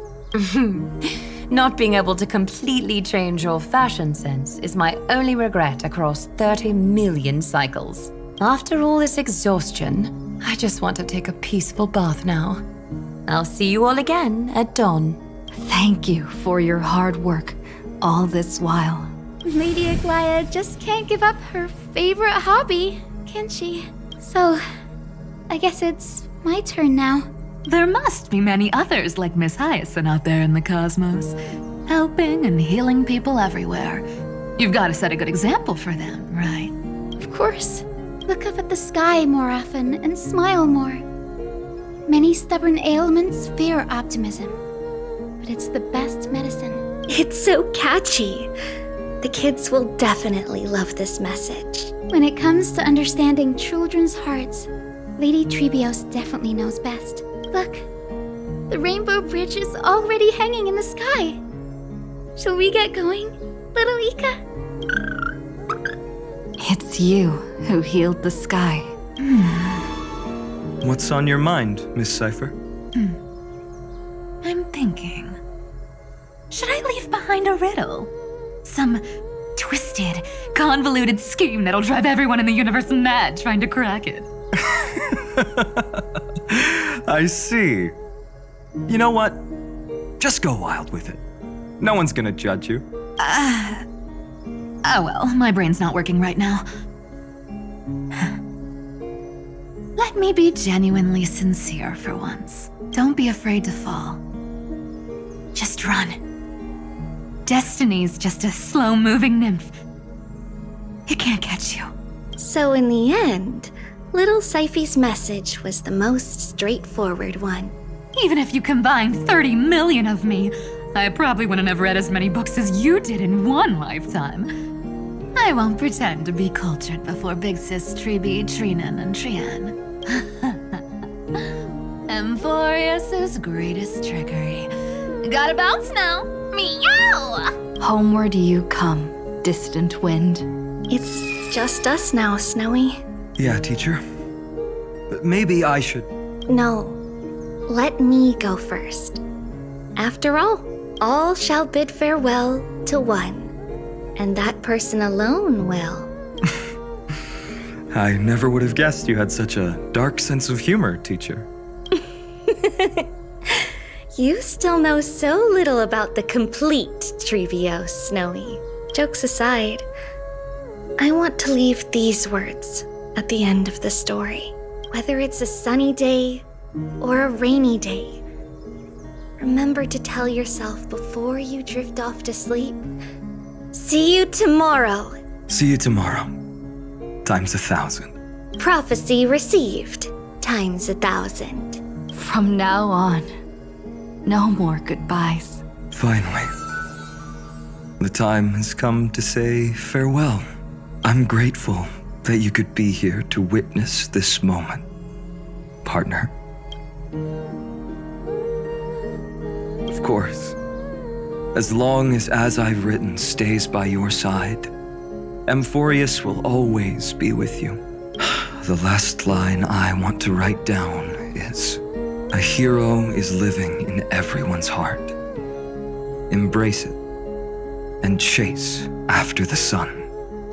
Not being able to completely change your fashion sense is my only regret across 30 million cycles. After all this exhaustion, I just want to take a peaceful bath now. I'll see you all again at dawn. Thank you for your hard work all this while. Lady Aglaia just can't give up her favorite hobby, can she? So, I guess it's my turn now. there must be many others like Miss Hyacinth out there in the cosmos, helping and healing people everywhere. You've got to set a good example for them, right? Of course. Look up at the sky more often and smile more. Many stubborn ailments fear optimism, but it's the best medicine. It's so catchy. The kids will definitely love this message. When it comes to understanding children's hearts, Lady Treebios definitely knows best. Look, the rainbow bridge is already hanging in the sky. Shall we get going, little Ika? It's you who healed the sky. What's on your mind, Miss Cypher? I'm thinking. Should I leave behind a riddle? Some twisted, convoluted scheme that'll drive everyone in the universe mad trying to crack it. I see. You know what? Just go wild with it. No one's gonna judge you. Oh well, my brain's not working right now. Let me be genuinely sincere for once. Don't be afraid to fall. Just run. Destiny's just a slow-moving nymph. It can't catch you. So in the end, little Cyphy's message was the most straightforward one. Even if you combined 30 million of me, I probably wouldn't have read as many books as you did in one lifetime. I won't pretend to be cultured before Big Sis Treeby, Trinan, and Trian. Amphoreus' greatest trickery. Gotta bounce now. Meow! Homeward you come, distant wind. It's just us now, Snowy. Yeah, teacher. But maybe I should... No. Let me go first. After all shall bid farewell to one, and that person alone will. I never would have guessed you had such a dark sense of humor, teacher. You still know so little about the complete Treebios, Snowy. Jokes aside, I want to leave these words at the end of the story. Whether it's a sunny day or a rainy day, remember to tell yourself before you drift off to sleep, see you tomorrow. See you tomorrow. Times 1,000. Prophecy received. Times 1,000. From now on, no more goodbyes. Finally. The time has come to say farewell. I'm grateful that you could be here to witness this moment, partner. Of course, as long as I've written stays by your side, Amphoreus will always be with you. The last line I want to write down is, a hero is living in everyone's heart. Embrace it and chase after the sun.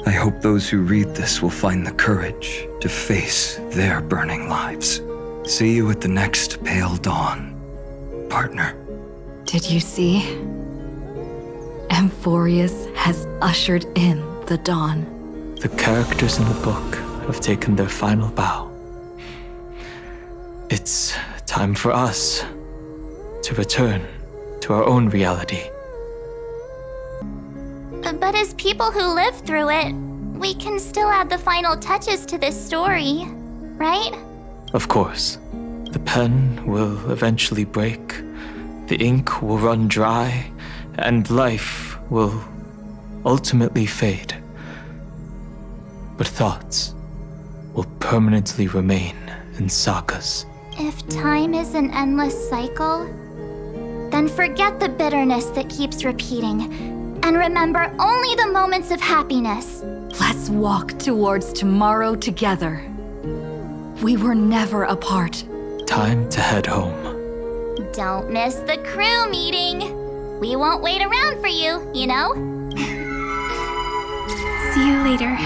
I hope those who read this will find the courage to face their burning lives. See you at the next pale dawn, partner. Did you see? Amphoreus has ushered in the dawn. The characters in the book have taken their final bow. It's time for us to return to our own reality. But as people who lived through it, we can still add the final touches to this story, right? Of course. The pen will eventually break, the ink will run dry, and life will ultimately fade, but thoughts will permanently remain in sagas. If time is an endless cycle, then forget the bitterness that keeps repeating, and remember only the moments of happiness. Let's walk towards tomorrow together. We were never apart. Time to head home. Don't miss the crew meeting. We won't wait around for you, you know? See you later,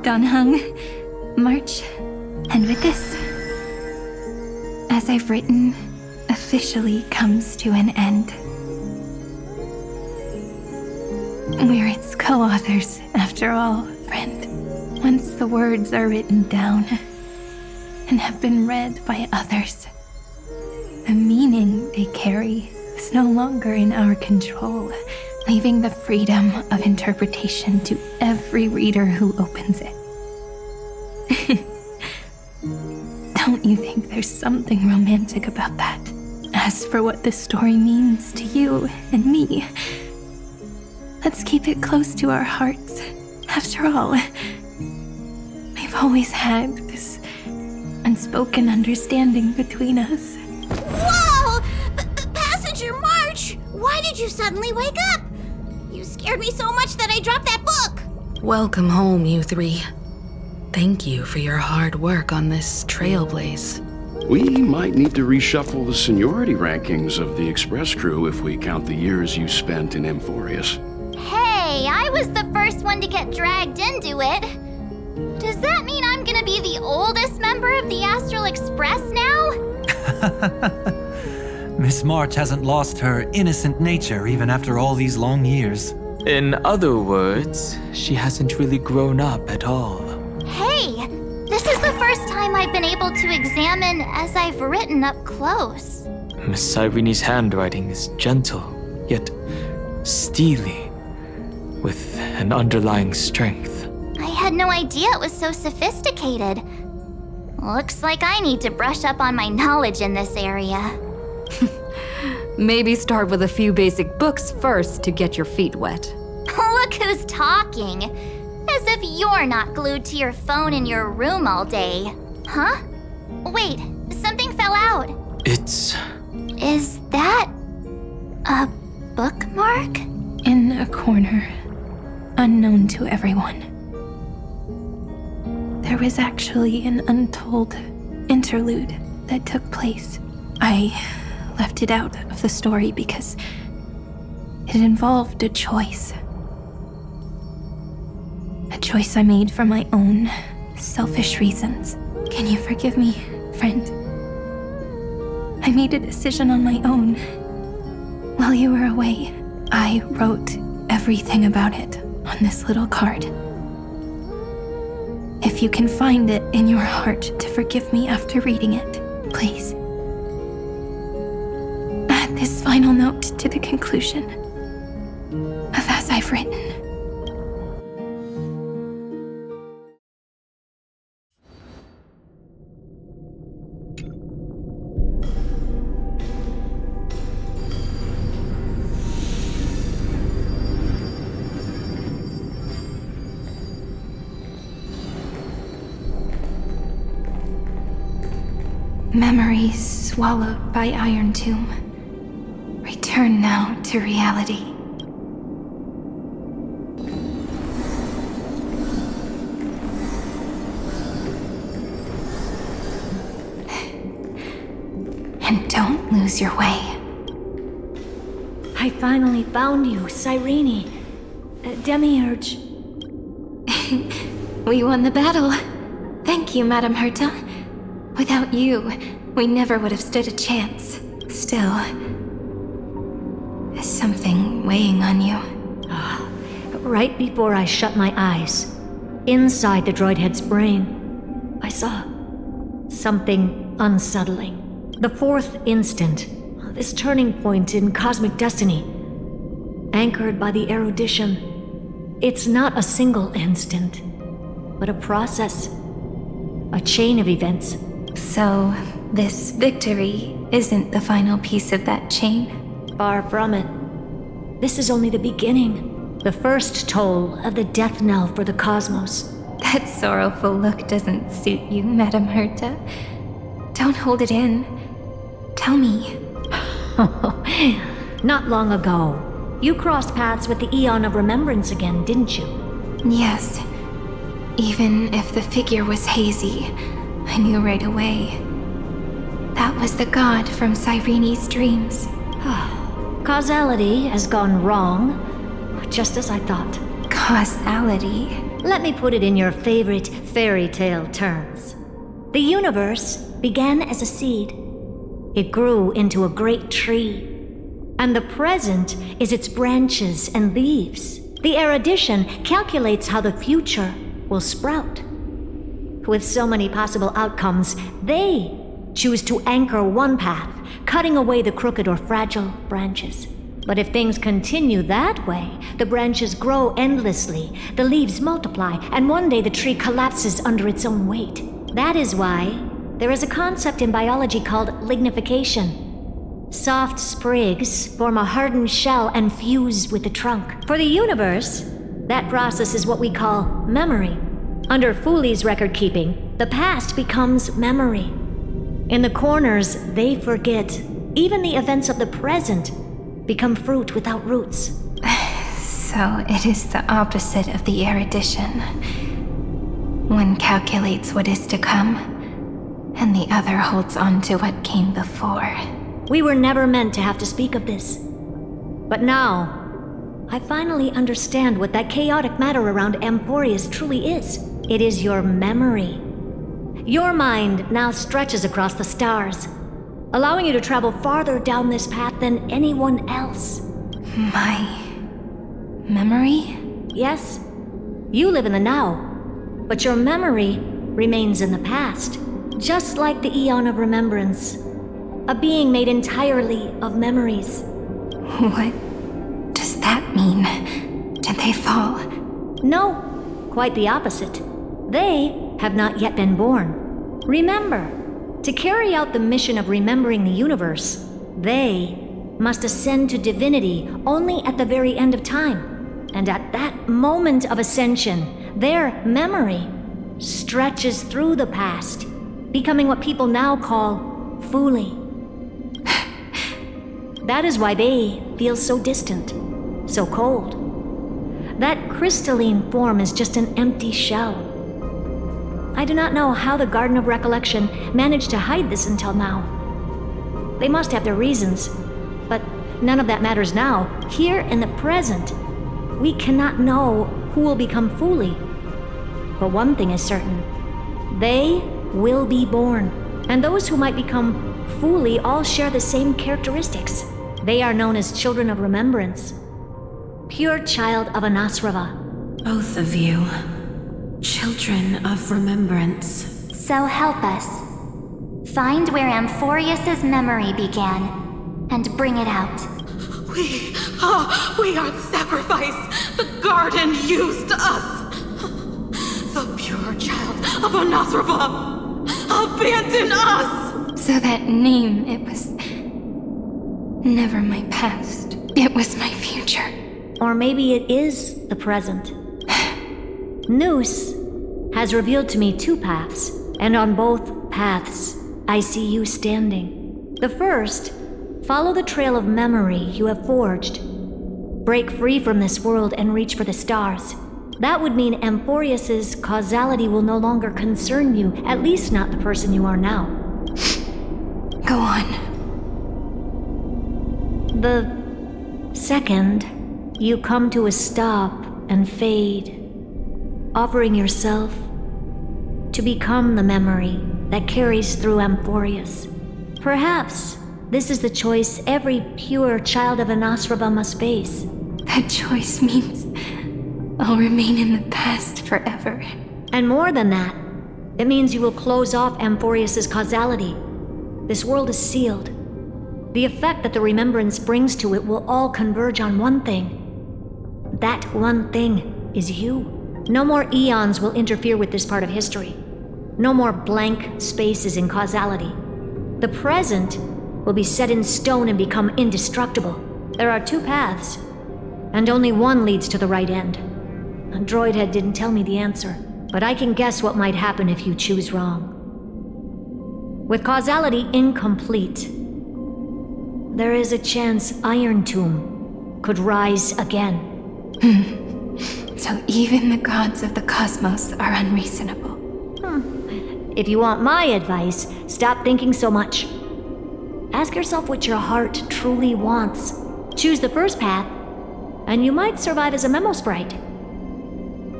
Donhung, March, and with this, as I've written, officially comes to an end. We're its co-authors, after all, friend. Once the words are written down and have been read by others, the meaning they carry is no longer in our control, leaving the freedom of interpretation to every reader who opens it. Don't you think there's something romantic about that? As for what this story means to you and me, let's keep it close to our hearts. After all, we've always had this unspoken understanding between us. Whoa! Passenger March! Why did you suddenly wake up? You scared me so much that I dropped that book! Welcome home, you three. Thank you for your hard work on this Trailblaze. We might need to reshuffle the seniority rankings of the Express crew if we count the years you spent in Amphoreus. Hey, I was the first one to get dragged into it. Does that mean I'm gonna be the oldest member of the Astral Express now? Miss March hasn't lost her innocent nature even after all these long years. In other words, she hasn't really grown up at all. Hey, this is the first time I've been able to examine as I've written up close. Miss Irene's handwriting is gentle, yet steely, with an underlying strength. I had no idea it was so sophisticated. Looks like I need to brush up on my knowledge in this area. Maybe start with a few basic books first to get your feet wet. Look who's talking. As if you're not glued to your phone in your room all day. Huh? Wait, something fell out. It's... Is that a bookmark? In a corner, unknown to everyone. There was actually an untold interlude that took place. I left it out of the story because it involved a choice. A choice I made for my own selfish reasons. Can you forgive me, friend? I made a decision on my own. While you were away, I wrote everything about it on this little card. If you can find it in your heart to forgive me after reading it, please. Add this final note to the conclusion of As I've Written. Memories swallowed by Iron Tomb. Return now to reality. And don't lose your way. I finally found you, Cyrene. Demiurge. We won the battle. Thank you, Madame Herta. Without you, we never would have stood a chance. Still, is something weighing on you? Right before I shut my eyes, inside the droid head's brain, I saw something unsettling. The fourth instant, this turning point in cosmic destiny, anchored by the erudition. It's not a single instant, but a process, a chain of events. So, this victory isn't the final piece of that chain? Far from it. This is only the beginning. The first toll of the death knell for the cosmos. That sorrowful look doesn't suit you, Madame Herta. Don't hold it in. Tell me. Not long ago, you crossed paths with the Eon of Remembrance again, didn't you? Yes. Even if the figure was hazy, I knew right away. That was the god from Cyrene's dreams. Causality has gone wrong, just as I thought. Causality? Let me put it in your favorite fairy tale terms. The universe began as a seed. It grew into a great tree. And the present is its branches and leaves. The erudition calculates how the future will sprout. With so many possible outcomes, they choose to anchor one path, cutting away the crooked or fragile branches. But if things continue that way, the branches grow endlessly, the leaves multiply, and one day the tree collapses under its own weight. That is why there is a concept in biology called lignification. Soft sprigs form a hardened shell and fuse with the trunk. For the universe, that process is what we call memory. Under Fooley's record keeping, the past becomes memory. In the corners, they forget. Even the events of the present become fruit without roots. So it is the opposite of the erudition. One calculates what is to come, and the other holds on to what came before. We were never meant to have to speak of this. But now, I finally understand what that chaotic matter around Amphoreus truly is. It is your memory. Your mind now stretches across the stars, allowing you to travel farther down this path than anyone else. My memory? Yes. You live in the now, but your memory remains in the past, just like the Eon of Remembrance. A being made entirely of memories. What does that mean? Did they fall? No, quite the opposite. They have not yet been born. Remember, to carry out the mission of remembering the universe, they must ascend to divinity only at the very end of time. And at that moment of ascension, their memory stretches through the past, becoming what people now call Fooley. That is why they feel so distant, so cold. That crystalline form is just an empty shell. I do not know how the Garden of Recollection managed to hide this until now. They must have their reasons, but none of that matters now. Here in the present, we cannot know who will become Fooley. But one thing is certain. They will be born, and those who might become Fooley all share the same characteristics. They are known as Children of Remembrance. Pure child of Anasrava. Both of you. Children of Remembrance. So help us. Find where Amphoreus' memory began, and bring it out. We are the sacrifice the garden used us. The pure child of Anasrava. Abandon us! So that name, it was never my past. It was my future. Or maybe it is the present. Noose has revealed to me two paths, and on both paths, I see you standing. The first, follow the trail of memory you have forged. Break free from this world and reach for the stars. That would mean Amphoreus' causality will no longer concern you, at least not the person you are now. Go on. The second, you come to a stop and fade, offering yourself to become the memory that carries through Amphoreus. Perhaps this is the choice every pure child of Anasrava must face. That choice means I'll remain in the past forever. And more than that, it means you will close off Amphoreus' causality. This world is sealed. The effect that the remembrance brings to it will all converge on one thing. That one thing is you. No more eons will interfere with this part of history. No more blank spaces in causality. The present will be set in stone and become indestructible. There are two paths. and only one leads to the right end. A droid head didn't tell me the answer, but I can guess what might happen if you choose wrong. With causality incomplete, there is a chance Iron Tomb could rise again. So even the gods of the cosmos are unreasonable. If you want my advice, stop thinking so much. Ask yourself what your heart truly wants. Choose the first path, and you might survive as a memo sprite.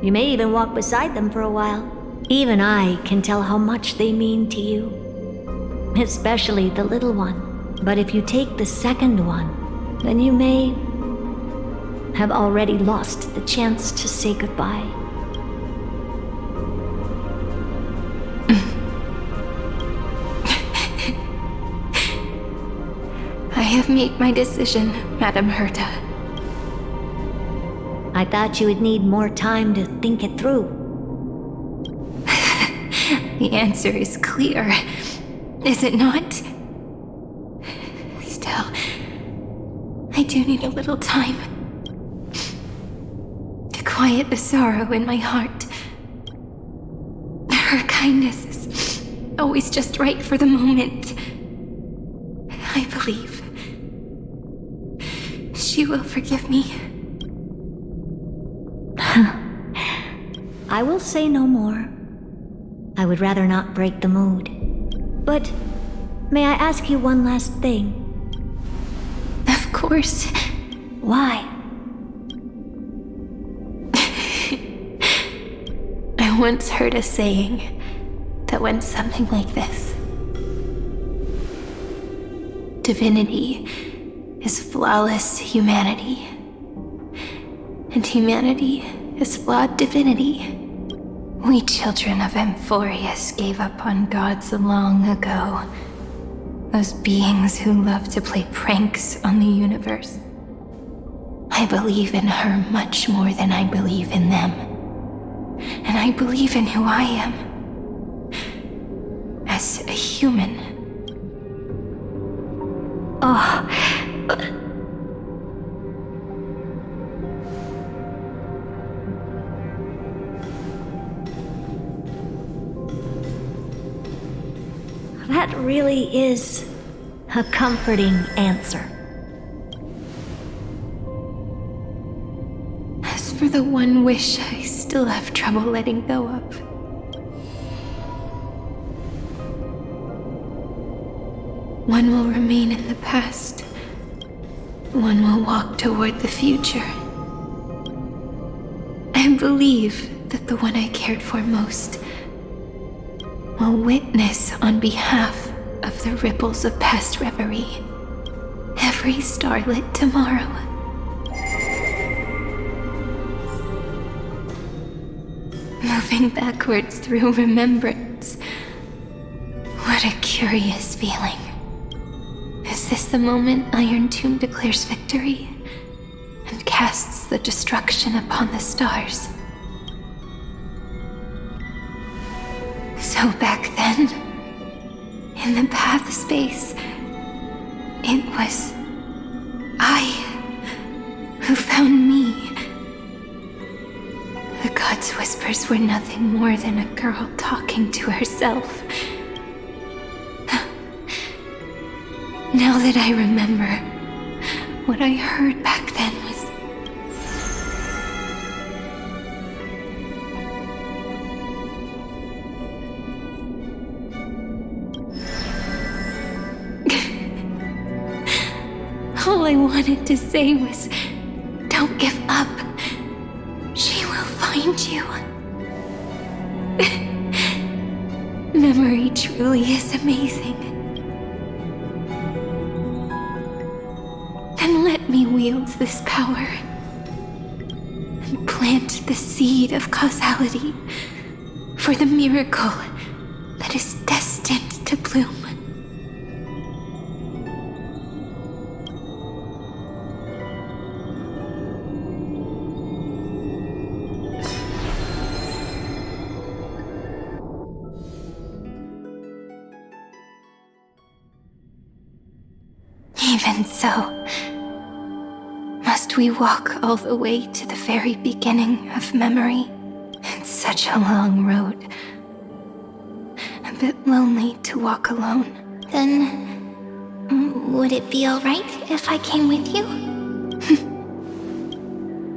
You may even walk beside them for a while. Even I can tell how much they mean to you. Especially the little one. But if you take the second one, then you may have already lost the chance to say goodbye. I have made my decision, Madame Herta. I thought you would need more time to think it through. The answer is clear, is it not? Still, I do need a little time to quiet the sorrow in my heart. Her kindness is always just right for the moment. I believe she will forgive me. I will say no more. I would rather not break the mood. But may I ask you one last thing? Of course. Why? I once heard a saying that went something like this. Divinity is flawless humanity, and humanity is flawed divinity. We children of Amphoreus gave up on gods long ago. Those beings who love to play pranks on the universe. I believe in her much more than I believe in them. And I believe in who I am. As a human. Oh. That really is a comforting answer. As for the one wish I still have trouble letting go of. One will remain in the past. One will walk toward the future. I believe that the one I cared for most will witness on behalf of the ripples of past reverie every starlit tomorrow. Moving backwards through remembrance. What a curious feeling. Is this the moment Iron Tomb declares victory and casts the destruction upon the stars? So back then, in the path space, it was I who found me. The gods' whispers were nothing more than a girl talking to herself. Now that I remember, what I heard back then was... All I wanted to say was, don't give up. She will find you. Memory truly is amazing. And let me wield this power and plant the seed of causality for the miracle that is destined to bloom. Even so, must Must we walk all the way to the very beginning of memory? It's such a long road. A bit lonely to walk alone. Then, would it be alright if I came with you?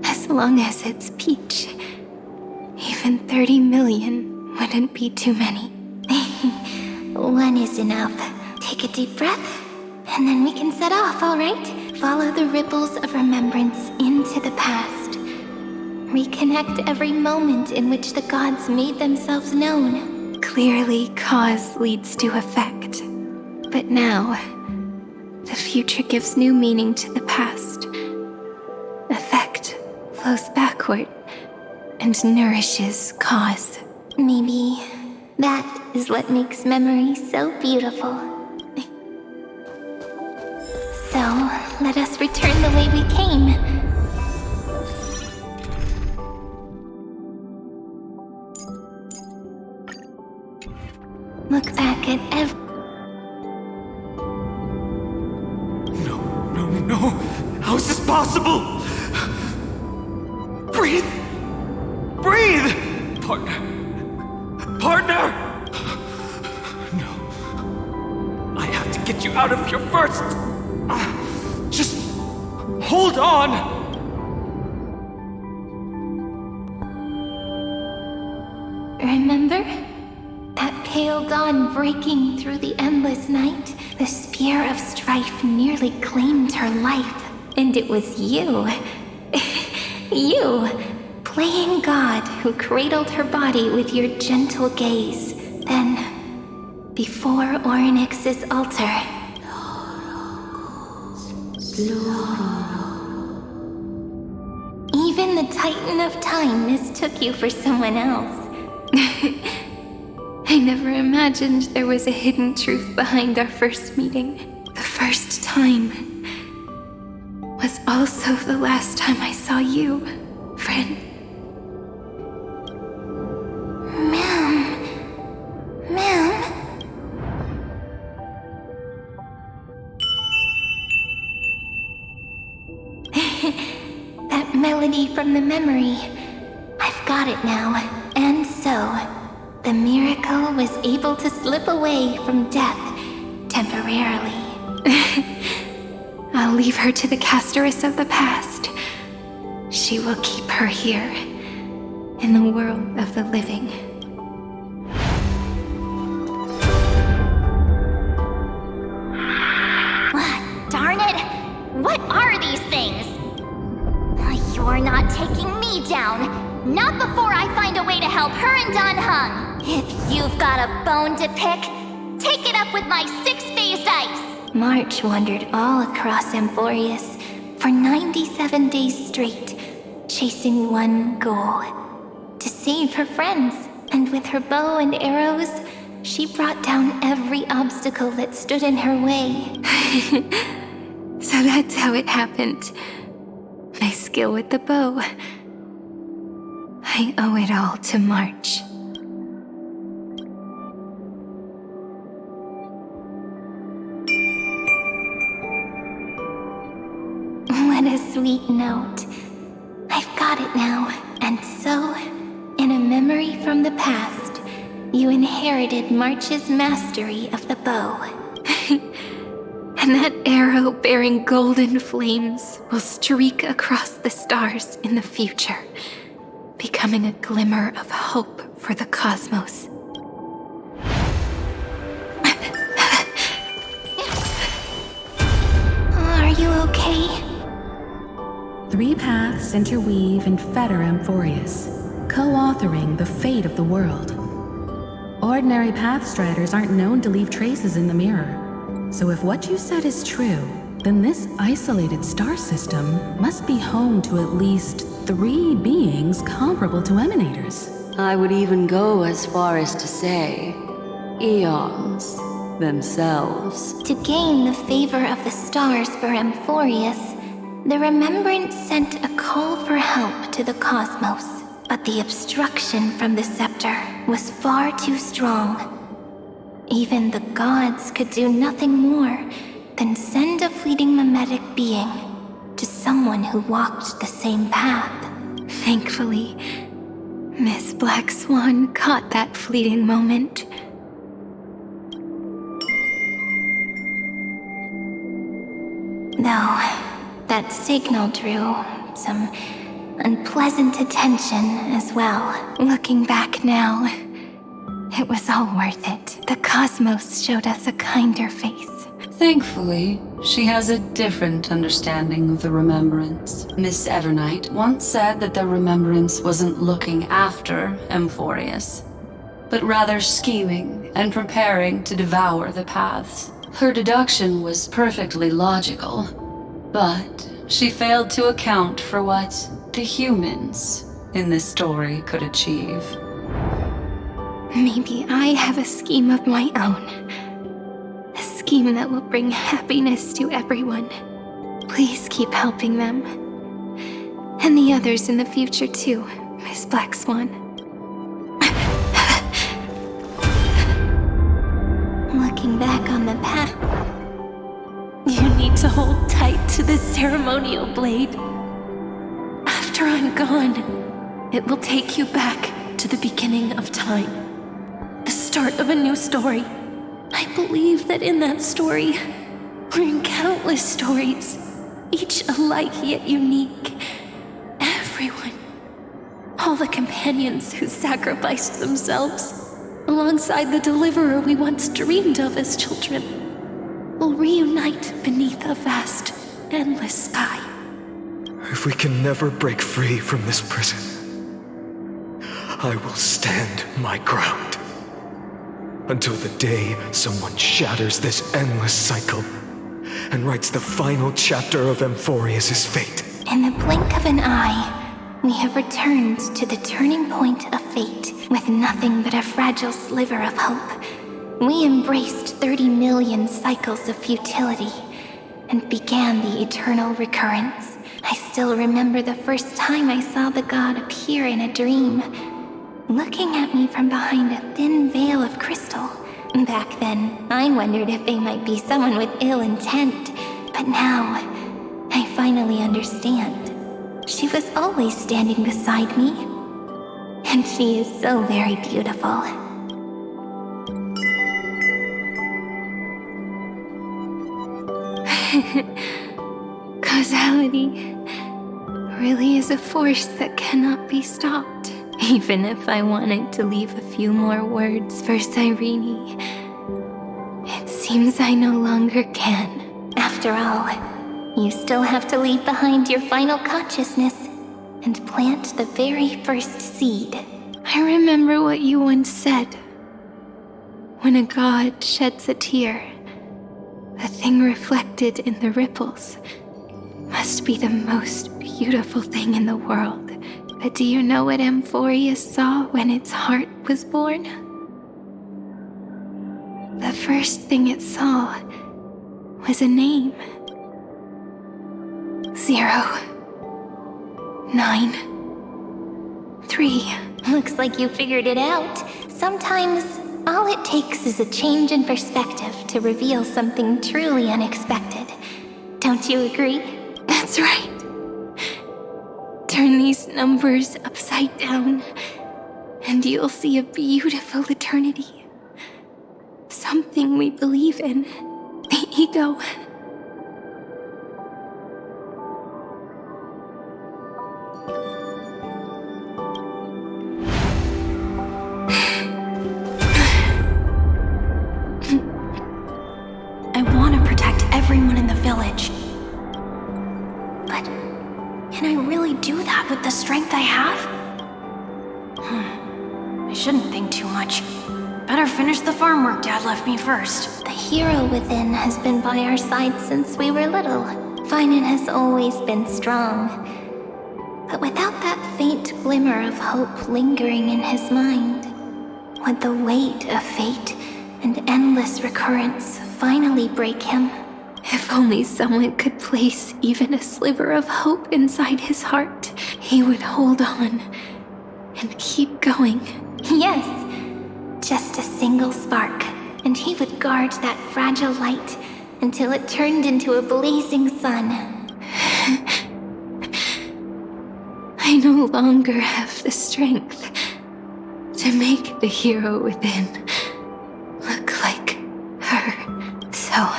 As long as it's Peach. Even 30 million wouldn't be too many. One is enough. Take a deep breath, and then we can set off, alright? Follow the ripples of remembrance into the past. Reconnect every moment in which the gods made themselves known. Clearly, cause leads to effect. But now, the future gives new meaning to the past. Effect flows backward and nourishes cause. Maybe that is what makes memory so beautiful. So, let us return the way we came. Look back at every... No! How is this possible? Breathe! Partner! No. I have to get you out of here first! Just hold on! Remember? That pale dawn breaking through the endless night? The spear of strife nearly claimed her life. And it was you. You, playing God, who cradled her body with your gentle gaze. Then, before Ornyx's altar... Even the Titan of Time mistook you for someone else. I never imagined there was a hidden truth behind our first meeting. The first time was also the last time I saw you, friend. Ma'am. That melody from the memory. I've got it now. And so, the miracle was able to slip away from death temporarily. I'll leave her to the casteress of the past. She will keep her here, in the world of the living. Darn it! What are these things? You're not taking me down. Not before I find a way to help her and Don Hung. If you've got a bone to pick, take it up with my six-phased ice. March wandered all across Amphoreus for 97 days straight, chasing one goal: to save her friends. And with her bow and arrows, she brought down every obstacle that stood in her way. So that's how it happened. My skill with the bow. I owe it all to March. What a sweet note. I've got it now. And so, in a memory from the past, you inherited March's mastery of the bow. And that arrow bearing golden flames will streak across the stars in the future, becoming a glimmer of hope for the cosmos. Are you okay? 3 paths interweave and fetter Amphoreus, co-authoring the fate of the world. Ordinary pathstriders aren't known to leave traces in the mirror. So if what you said is true, then this isolated star system must be home to at least 3 beings comparable to emanators. I would even go as far as to say, eons themselves. To gain the favor of the stars for Amphoreus, the remembrance sent a call for help to the cosmos. But the obstruction from the scepter was far too strong. Even the gods could do nothing more than send a fleeting mimetic being to someone who walked the same path. Thankfully, Miss Black Swan caught that fleeting moment. Though that signal drew some unpleasant attention as well. Looking back now, it was all worth it. The cosmos showed us a kinder face. Thankfully, she has a different understanding of the Remembrance. Miss Evernight once said that the Remembrance wasn't looking after Amphoreus, but rather scheming and preparing to devour the paths. Her deduction was perfectly logical, but she failed to account for what the humans in this story could achieve. Maybe I have a scheme of my own. A scheme that will bring happiness to everyone. Please keep helping them. And the others in the future too, Miss Black Swan. Looking back on the path, you need to hold tight to this ceremonial blade. After I'm gone, it will take you back to the beginning of time. The start of a new story. I believe that in that story, or in countless stories, each alike yet unique, everyone, all the companions who sacrificed themselves, alongside the deliverer we once dreamed of as children, will reunite beneath a vast, endless sky. If we can never break free from this prison, I will stand my ground. Until the day someone shatters this endless cycle and writes the final chapter of Amphoreus' fate. In the blink of an eye, we have returned to the turning point of fate with nothing but a fragile sliver of hope. We embraced 30 million cycles of futility and began the eternal recurrence. I still remember the first time I saw the god appear in a dream, looking at me from behind a thin veil of crystal. Back then, I wondered if they might be someone with ill intent, but now, I finally understand. She was always standing beside me, and she is so very beautiful. Causality really is a force that cannot be stopped. Even if I wanted to leave a few more words for Cyrene, it seems I no longer can. After all, you still have to leave behind your final consciousness and plant the very first seed. I remember what you once said. When a god sheds a tear, the thing reflected in the ripples must be the most beautiful thing in the world. But do you know what Amphoreus saw when its heart was born? The first thing it saw was a name. 0, 9, 3. Looks like you figured it out. Sometimes, all it takes is a change in perspective to reveal something truly unexpected. Don't you agree? That's right. Turn these numbers upside down, and you'll see a beautiful eternity. Something we believe in. The ego. I want to protect everyone in the village. But can I really do that with the strength I have? I shouldn't think too much. Better finish the farm work Dad left me first. The hero within has been by our side since we were little. Finan has always been strong. But without that faint glimmer of hope lingering in his mind, would the weight of fate and endless recurrence finally break him? If only someone could place even a sliver of hope inside his heart, he would hold on and keep going. Yes, just a single spark, and he would guard that fragile light until it turned into a blazing sun. I no longer have the strength to make the hero within look like her. So,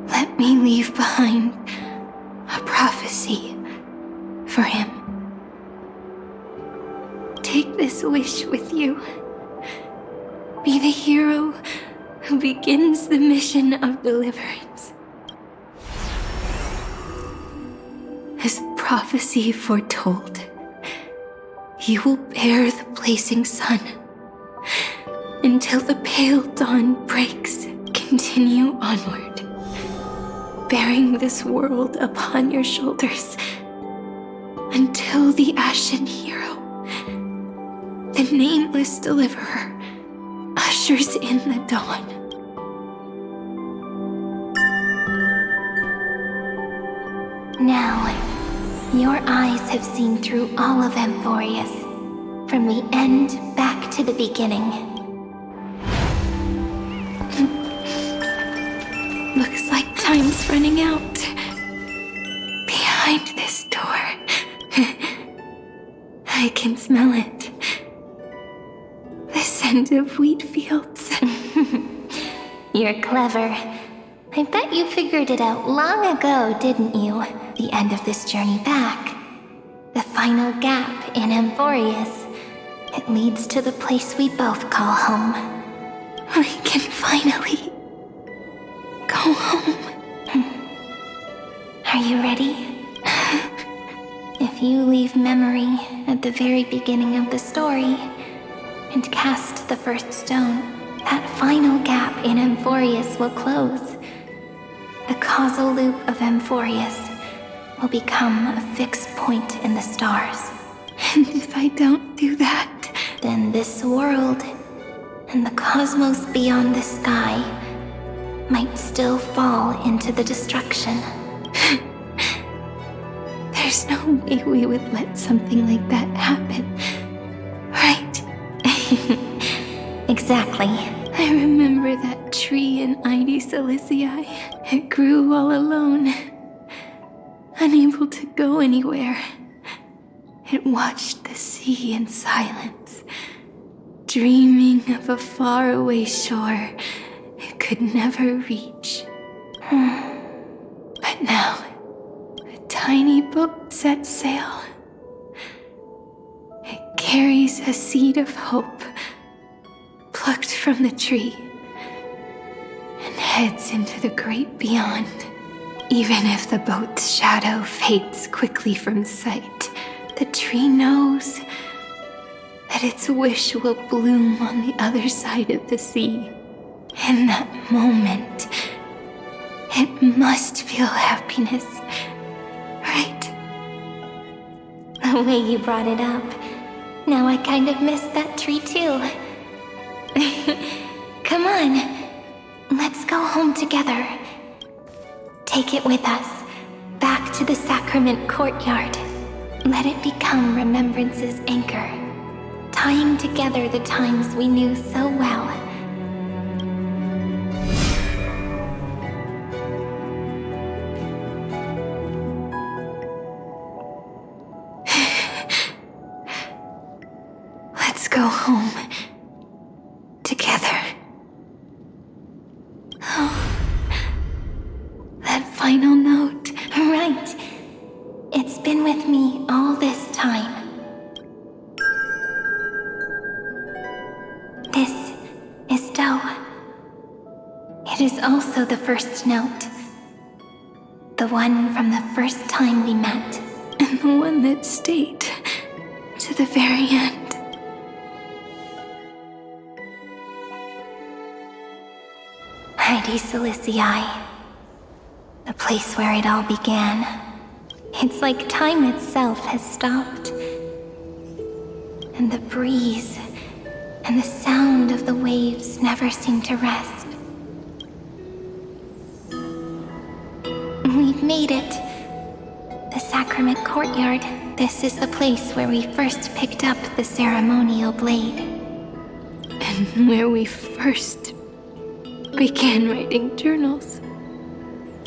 let me leave behind a prophecy for him. Take this wish with you. Be the hero who begins the mission of deliverance. As prophecy foretold, you will bear the blazing sun until the pale dawn breaks. Continue onward, bearing this world upon your shoulders until the ashen hero, the nameless deliverer, ushers in the dawn. Now, your eyes have seen through all of Amphoreus, from the end back to the beginning. Looks like time's running out. Behind this door. I can smell it. The scent of wheat fields. You're clever. I bet you figured it out long ago, didn't you? The end of this journey back. The final gap in Amphoreus. It leads to the place we both call home. We can finally go home. Are you ready? If you leave memory at the very beginning of the story and cast the first stone, that final gap in Amphoreus will close. The causal loop of Amphoreus will become a fixed point in the stars. And if I don't do that, then this world and the cosmos beyond the sky might still fall into the destruction. There's no way we would let something like that happen, right? Exactly. I remember that tree in Ide Silicii. It grew all alone, unable to go anywhere. It watched the sea in silence, dreaming of a faraway shore it could never reach. But now, a tiny boat sets sail. It carries a seed of hope, plucked from the tree, and heads into the great beyond. Even if the boat's shadow fades quickly from sight, the tree knows that its wish will bloom on the other side of the sea. In that moment, it must feel happiness, right? The way you brought it up, now I kind of miss that tree too. Come on, let's go home together. Take it with us, back to the sacrament courtyard. Let it become remembrance's anchor, tying together the times we knew so well. Let's go home together. Oh, that final note. Right. It's been with me all this time. This is Do. It is also the first note. The one from the first time we met. And the one that stayed to the very end. Ide Silicii. The place where it all began. It's like time itself has stopped. And the breeze and the sound of the waves never seem to rest. We've made it. The sacrament courtyard. This is the place where we first picked up the ceremonial blade. And where we first began writing journals.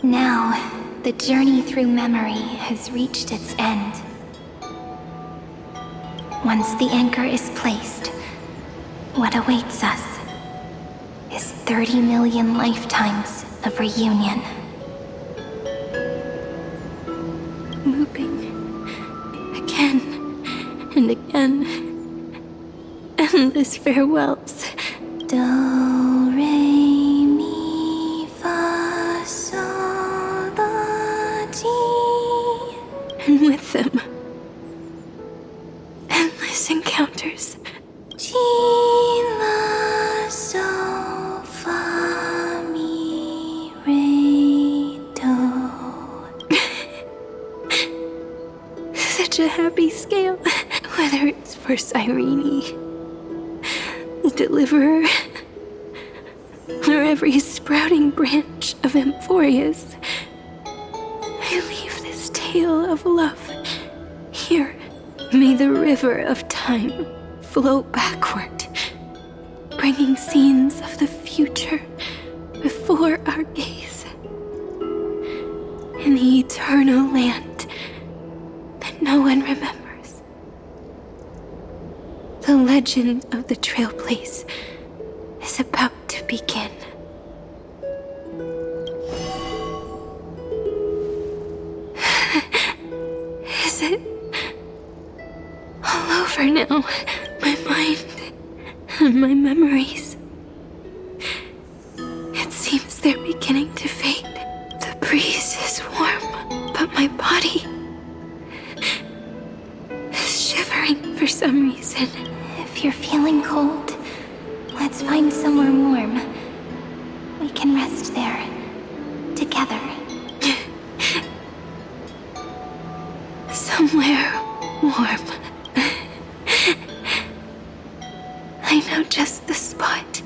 Now, The journey through memory has reached its end. Once the anchor is placed, what awaits us is 30 million lifetimes of reunion. Looping again and again. Endless farewells. Do, re, mi, fa, sol, la, ti. And with them, endless encounters. Ti, la, sol, fa, mi, re, do. Such a happy scale. Whether it's for Cyrene, the Deliverer, or every sprouting branch of Amphoreus, I leave this tale of love here. May the river of time flow backward, bringing scenes of the future before our gaze. In the eternal land that no one remembers. The legend of the Trailblaze is about to begin. Is it all over now? My mind and my memories. It seems they're beginning to fade. The breeze is warm, but my body is shivering for some reason. If you're feeling cold, let's find somewhere warm. We can rest there, together. Somewhere warm. I know just the spot.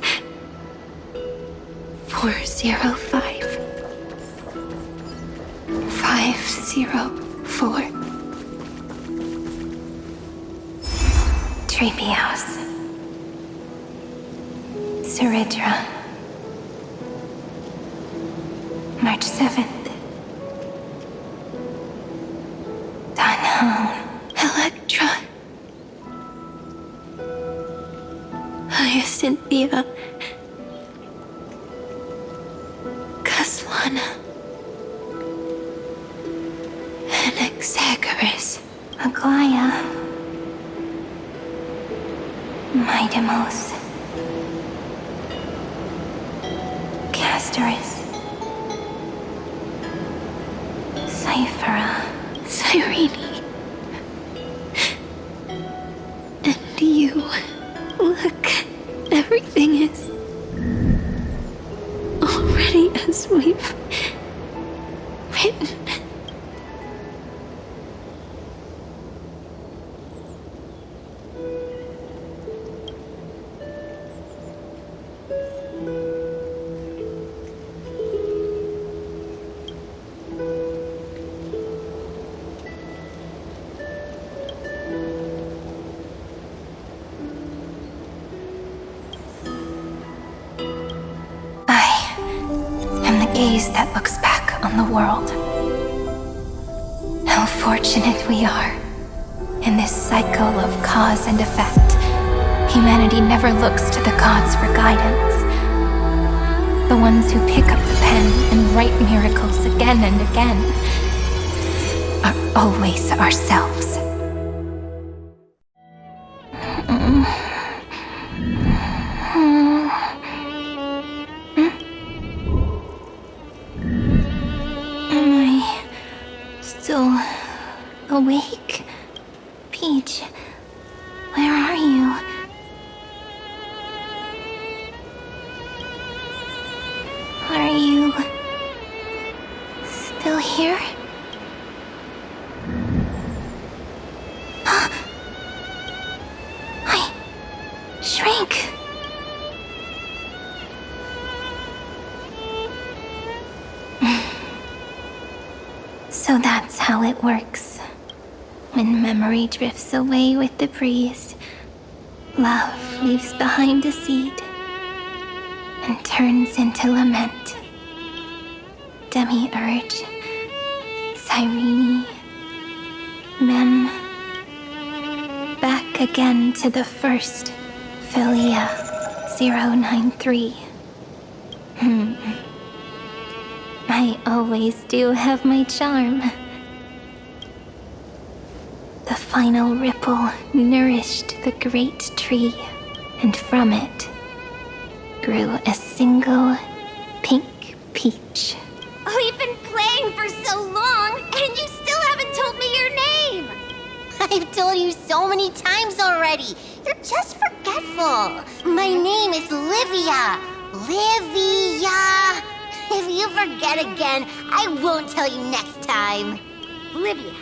405. 504. Treehouse. Suridra. March 7th. Dunhown. Electra. Hyacinthia. Caslana. Anaxagoras. Aglaya. Midemos. Castorus. Cyphera. Cyrene. And you. Look, everything is already as we've written. Gaze that looks back on the world. How fortunate we are. In this cycle of cause and effect, humanity never looks to the gods for guidance. The ones who pick up the pen and write miracles again and again are always ourselves. Awake? Peach, where are you? Are you still here? I shrank. So that's how it works. When memory drifts away with the breeze, love leaves behind a seed and turns into lament. Demiurge, Cyrene. Mem. Back again to the first. Philia 093. I always do have my charm. The final ripple nourished the great tree, and from it grew a single pink peach. We've been playing for so long, and you still haven't told me your name! I've told you so many times already. You're just forgetful. My name is Livia. Livia! If you forget again, I won't tell you next time. Livia.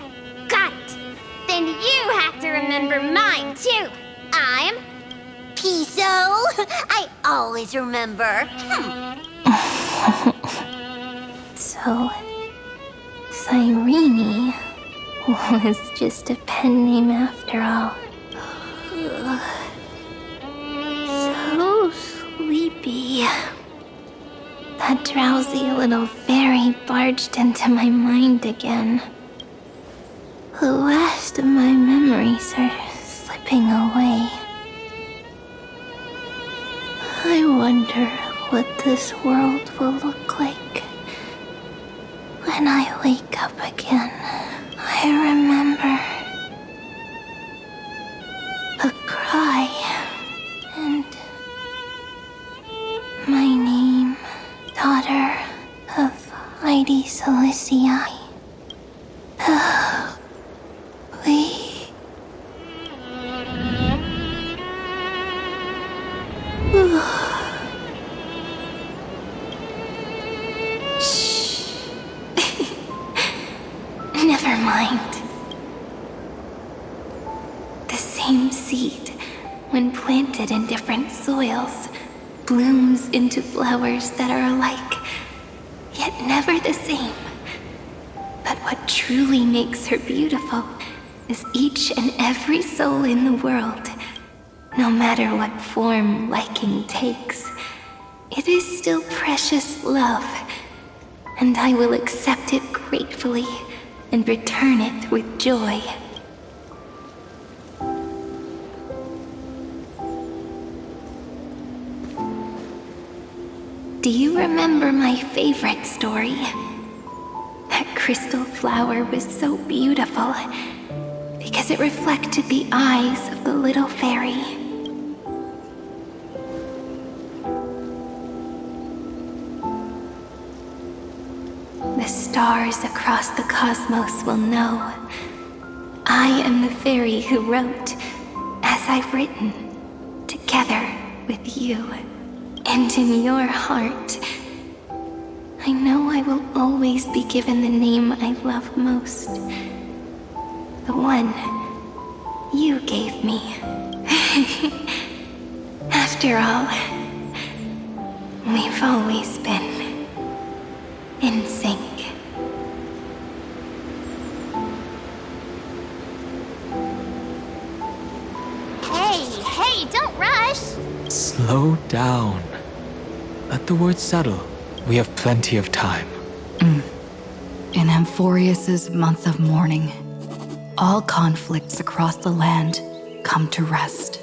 Got it. Then you have to remember mine, too. I'm Piso. I always remember. So, Cyrene was just a pen name after all. So sleepy. That drowsy little fairy barged into my mind again. The last of my memories are slipping away. I wonder what this world will look like when I wake up again. I remember a cry and my name, daughter of Heidi Celicii. Never mind. The same seed, when planted in different soils, blooms into flowers that are alike, yet never the same. But what truly makes her beautiful is each and every soul in the world. No matter what form liking takes, it is still precious love, and I will accept it gratefully and return it with joy. Do you remember my favorite story? That crystal flower was so beautiful because it reflected the eyes of the little fairy. The stars across the cosmos will know I am the fairy who wrote, as I've written, together with you. And in your heart, I know I will always be given the name I love most. The one you gave me. After all, we've always been in sync. Hey, don't rush! Slow down. Let the words settle. We have plenty of time. In Amphoreus' month of mourning, all conflicts across the land come to rest.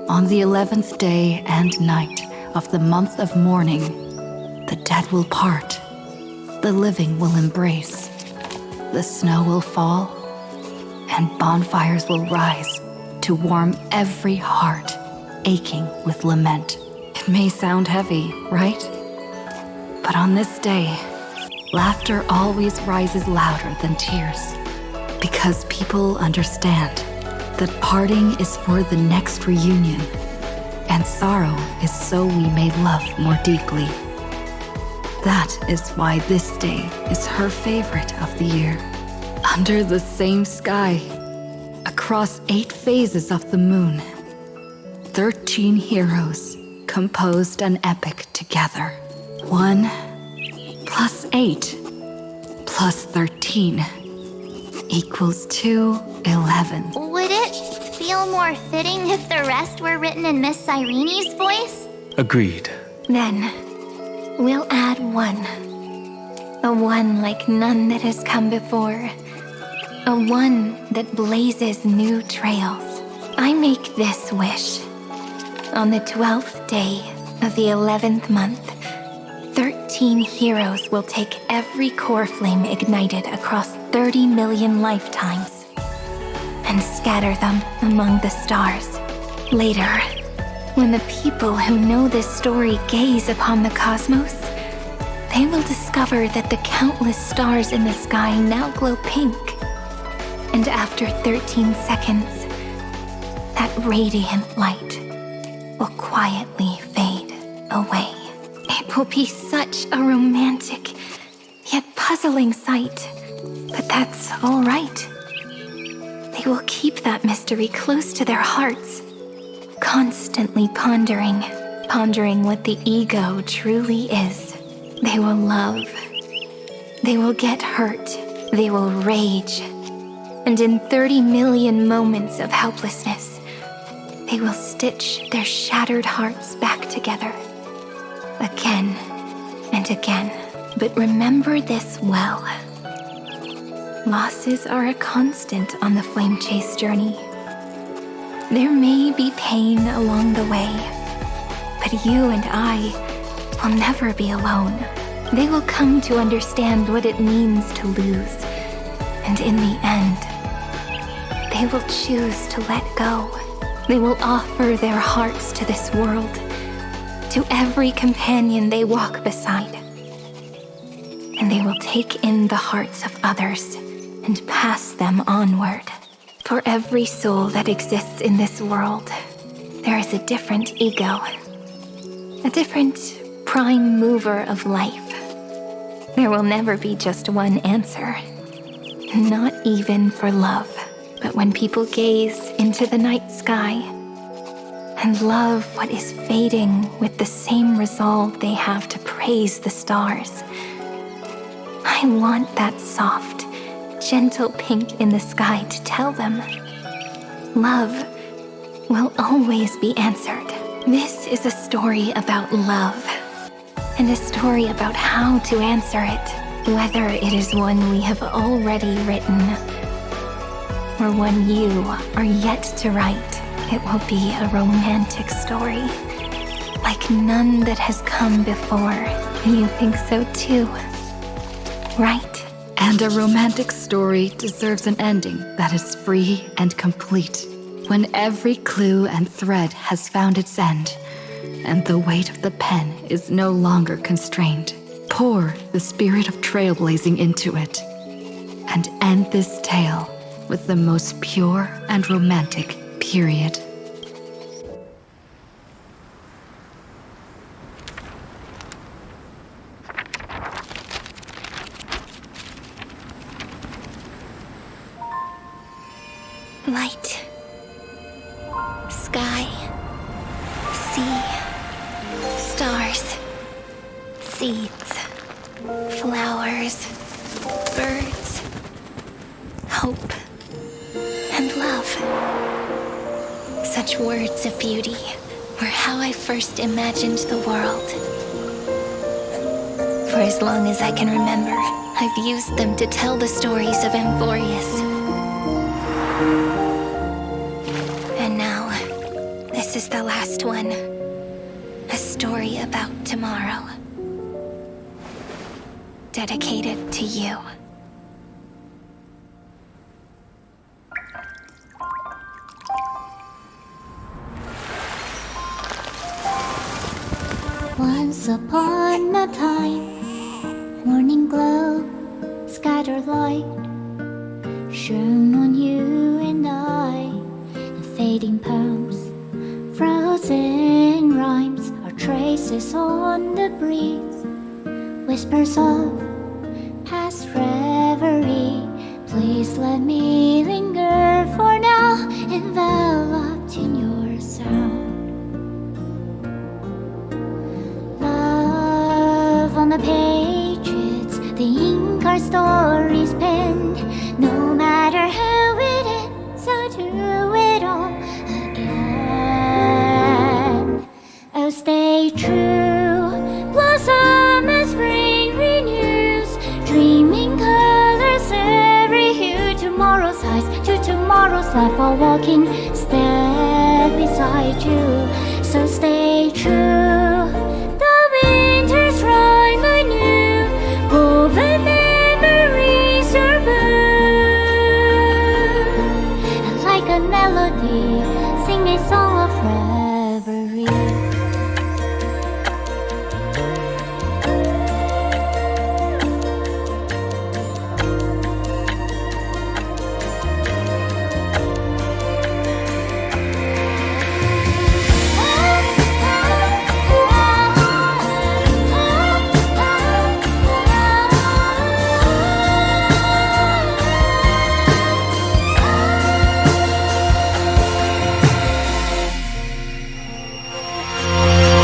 On the 11th day and night of the month of mourning, the dead will part, the living will embrace, the snow will fall, and bonfires will rise to warm every heart aching with lament. It may sound heavy, right? But on this day, laughter always rises louder than tears, because people understand that parting is for the next reunion, and sorrow is so we may love more deeply. That is why this day is her favorite of the year. Under the same sky, across 8 phases of the moon, 13 heroes composed an epic together. 1 plus 8 plus 13 equals 11. Would it feel more fitting if the rest were written in Miss Cyrene's voice? Agreed. Then, we'll add 1. A one like none that has come before. A one that blazes new trails. I make this wish. On the 12th day of the 11th month, 13 heroes will take every core flame ignited across 30 million lifetimes and scatter them among the stars. Later, when the people who know this story gaze upon the cosmos, they will discover that the countless stars in the sky now glow pink. And after 13 seconds, that radiant light will quietly fade away. It will be such a romantic, yet puzzling sight. But that's all right. They will keep that mystery close to their hearts, constantly pondering what the ego truly is. They will love. They will get hurt. They will rage. And in 30 million moments of helplessness, they will stitch their shattered hearts back together. Again and again. But remember this well. Losses are a constant on the flame chase journey. There may be pain along the way, but you and I will never be alone. They will come to understand what it means to lose, and in the end, they will choose to let go. They will offer their hearts to this world, to every companion they walk beside. And they will take in the hearts of others and pass them onward. For every soul that exists in this world, there is a different ego, a different prime mover of life. There will never be just one answer, not even for love. But when people gaze into the night sky and love what is fading with the same resolve they have to praise the stars, I want that soft, gentle pink in the sky to tell them, love will always be answered. This is a story about love, and a story about how to answer it, whether it is one we have already written or one you are yet to write. It will be a romantic story, like none that has come before. You think so too, right? And a romantic story deserves an ending that is free and complete, when every clue and thread has found its end, and the weight of the pen is no longer constrained. Pour the spirit of trailblazing into it, and end this tale with the most pure and romantic period. Light, sky, sea, stars, seeds, flowers, birds, hope, and love. Such words of beauty were how I first imagined the world. For as long as I can remember, I've used them to tell the stories of Amphoreus. And now, this is the last one. A story about tomorrow. Dedicated to you. Once upon a time, morning glow, scattered light, shone on you and I, in fading poems, frozen rhymes, or traces on the breeze, whispers of past reverie. Please let me linger for now, enveloped in your sound. On the pages, the ink our stories penned. No matter how it ends, I'll do it all again. Oh, stay true, blossom as spring renews tomorrow's life while walking step beside you. So stay true. The winter's rhyme anew, woven memories are blue. And like a melody, sing a song of reverie.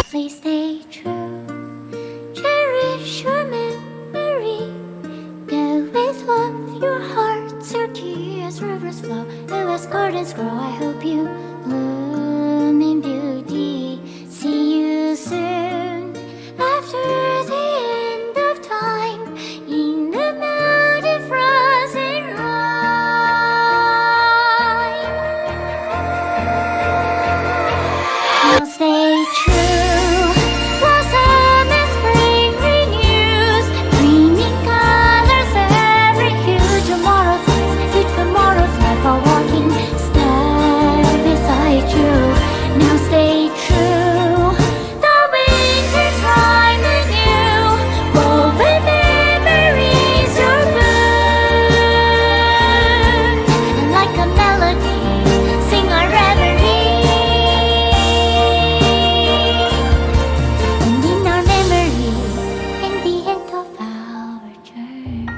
Please stay true. Cherish your memory. Go with love, your hearts, your tears, rivers flow. As gardens grow, I hope you bloom in beauty. See you soon after the end of time in the mountain frozen rime. Now stay true. Blossom and spring renews, dreaming colors every hue. Tomorrow's life are walking step beside you. Now stay true. The winter's rhyme anew, woven memories are blue. And like a melody, sing our reverie. And in our memory, in the end of our journey.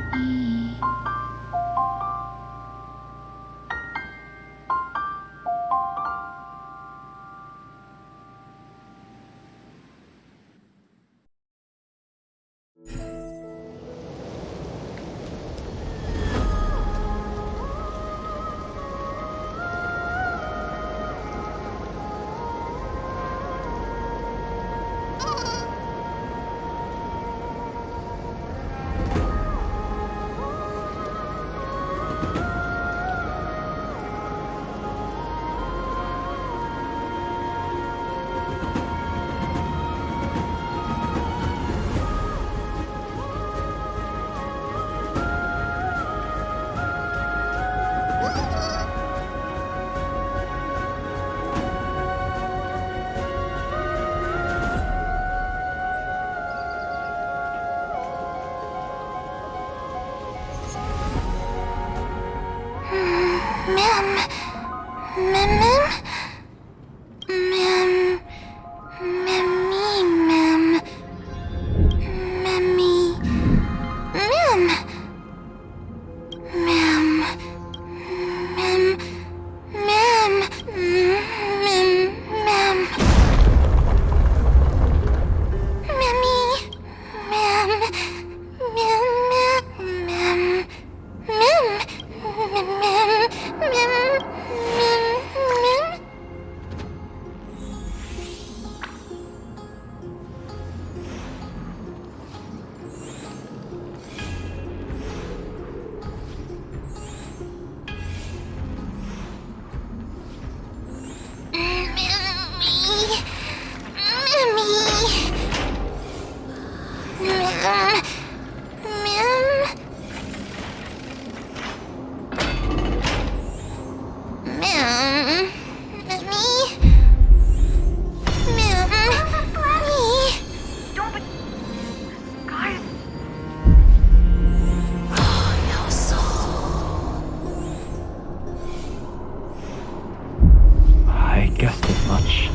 I guessed as much.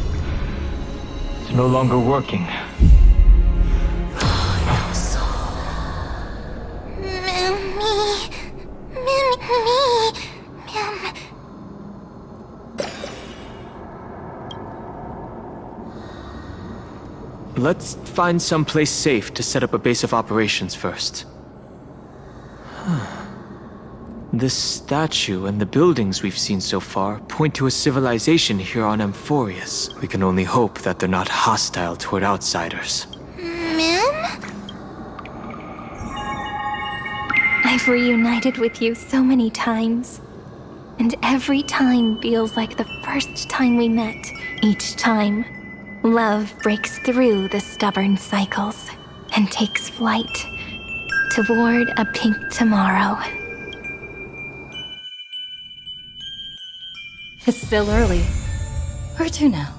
It's no longer working. Let's find some place safe to set up a base of operations first. This statue and the buildings we've seen so far point to a civilization here on Amphoreus. We can only hope that they're not hostile toward outsiders. I've reunited with you so many times. And every time feels like the first time we met. Each time, love breaks through the stubborn cycles and takes flight toward a pink tomorrow. It's still early. Where to now?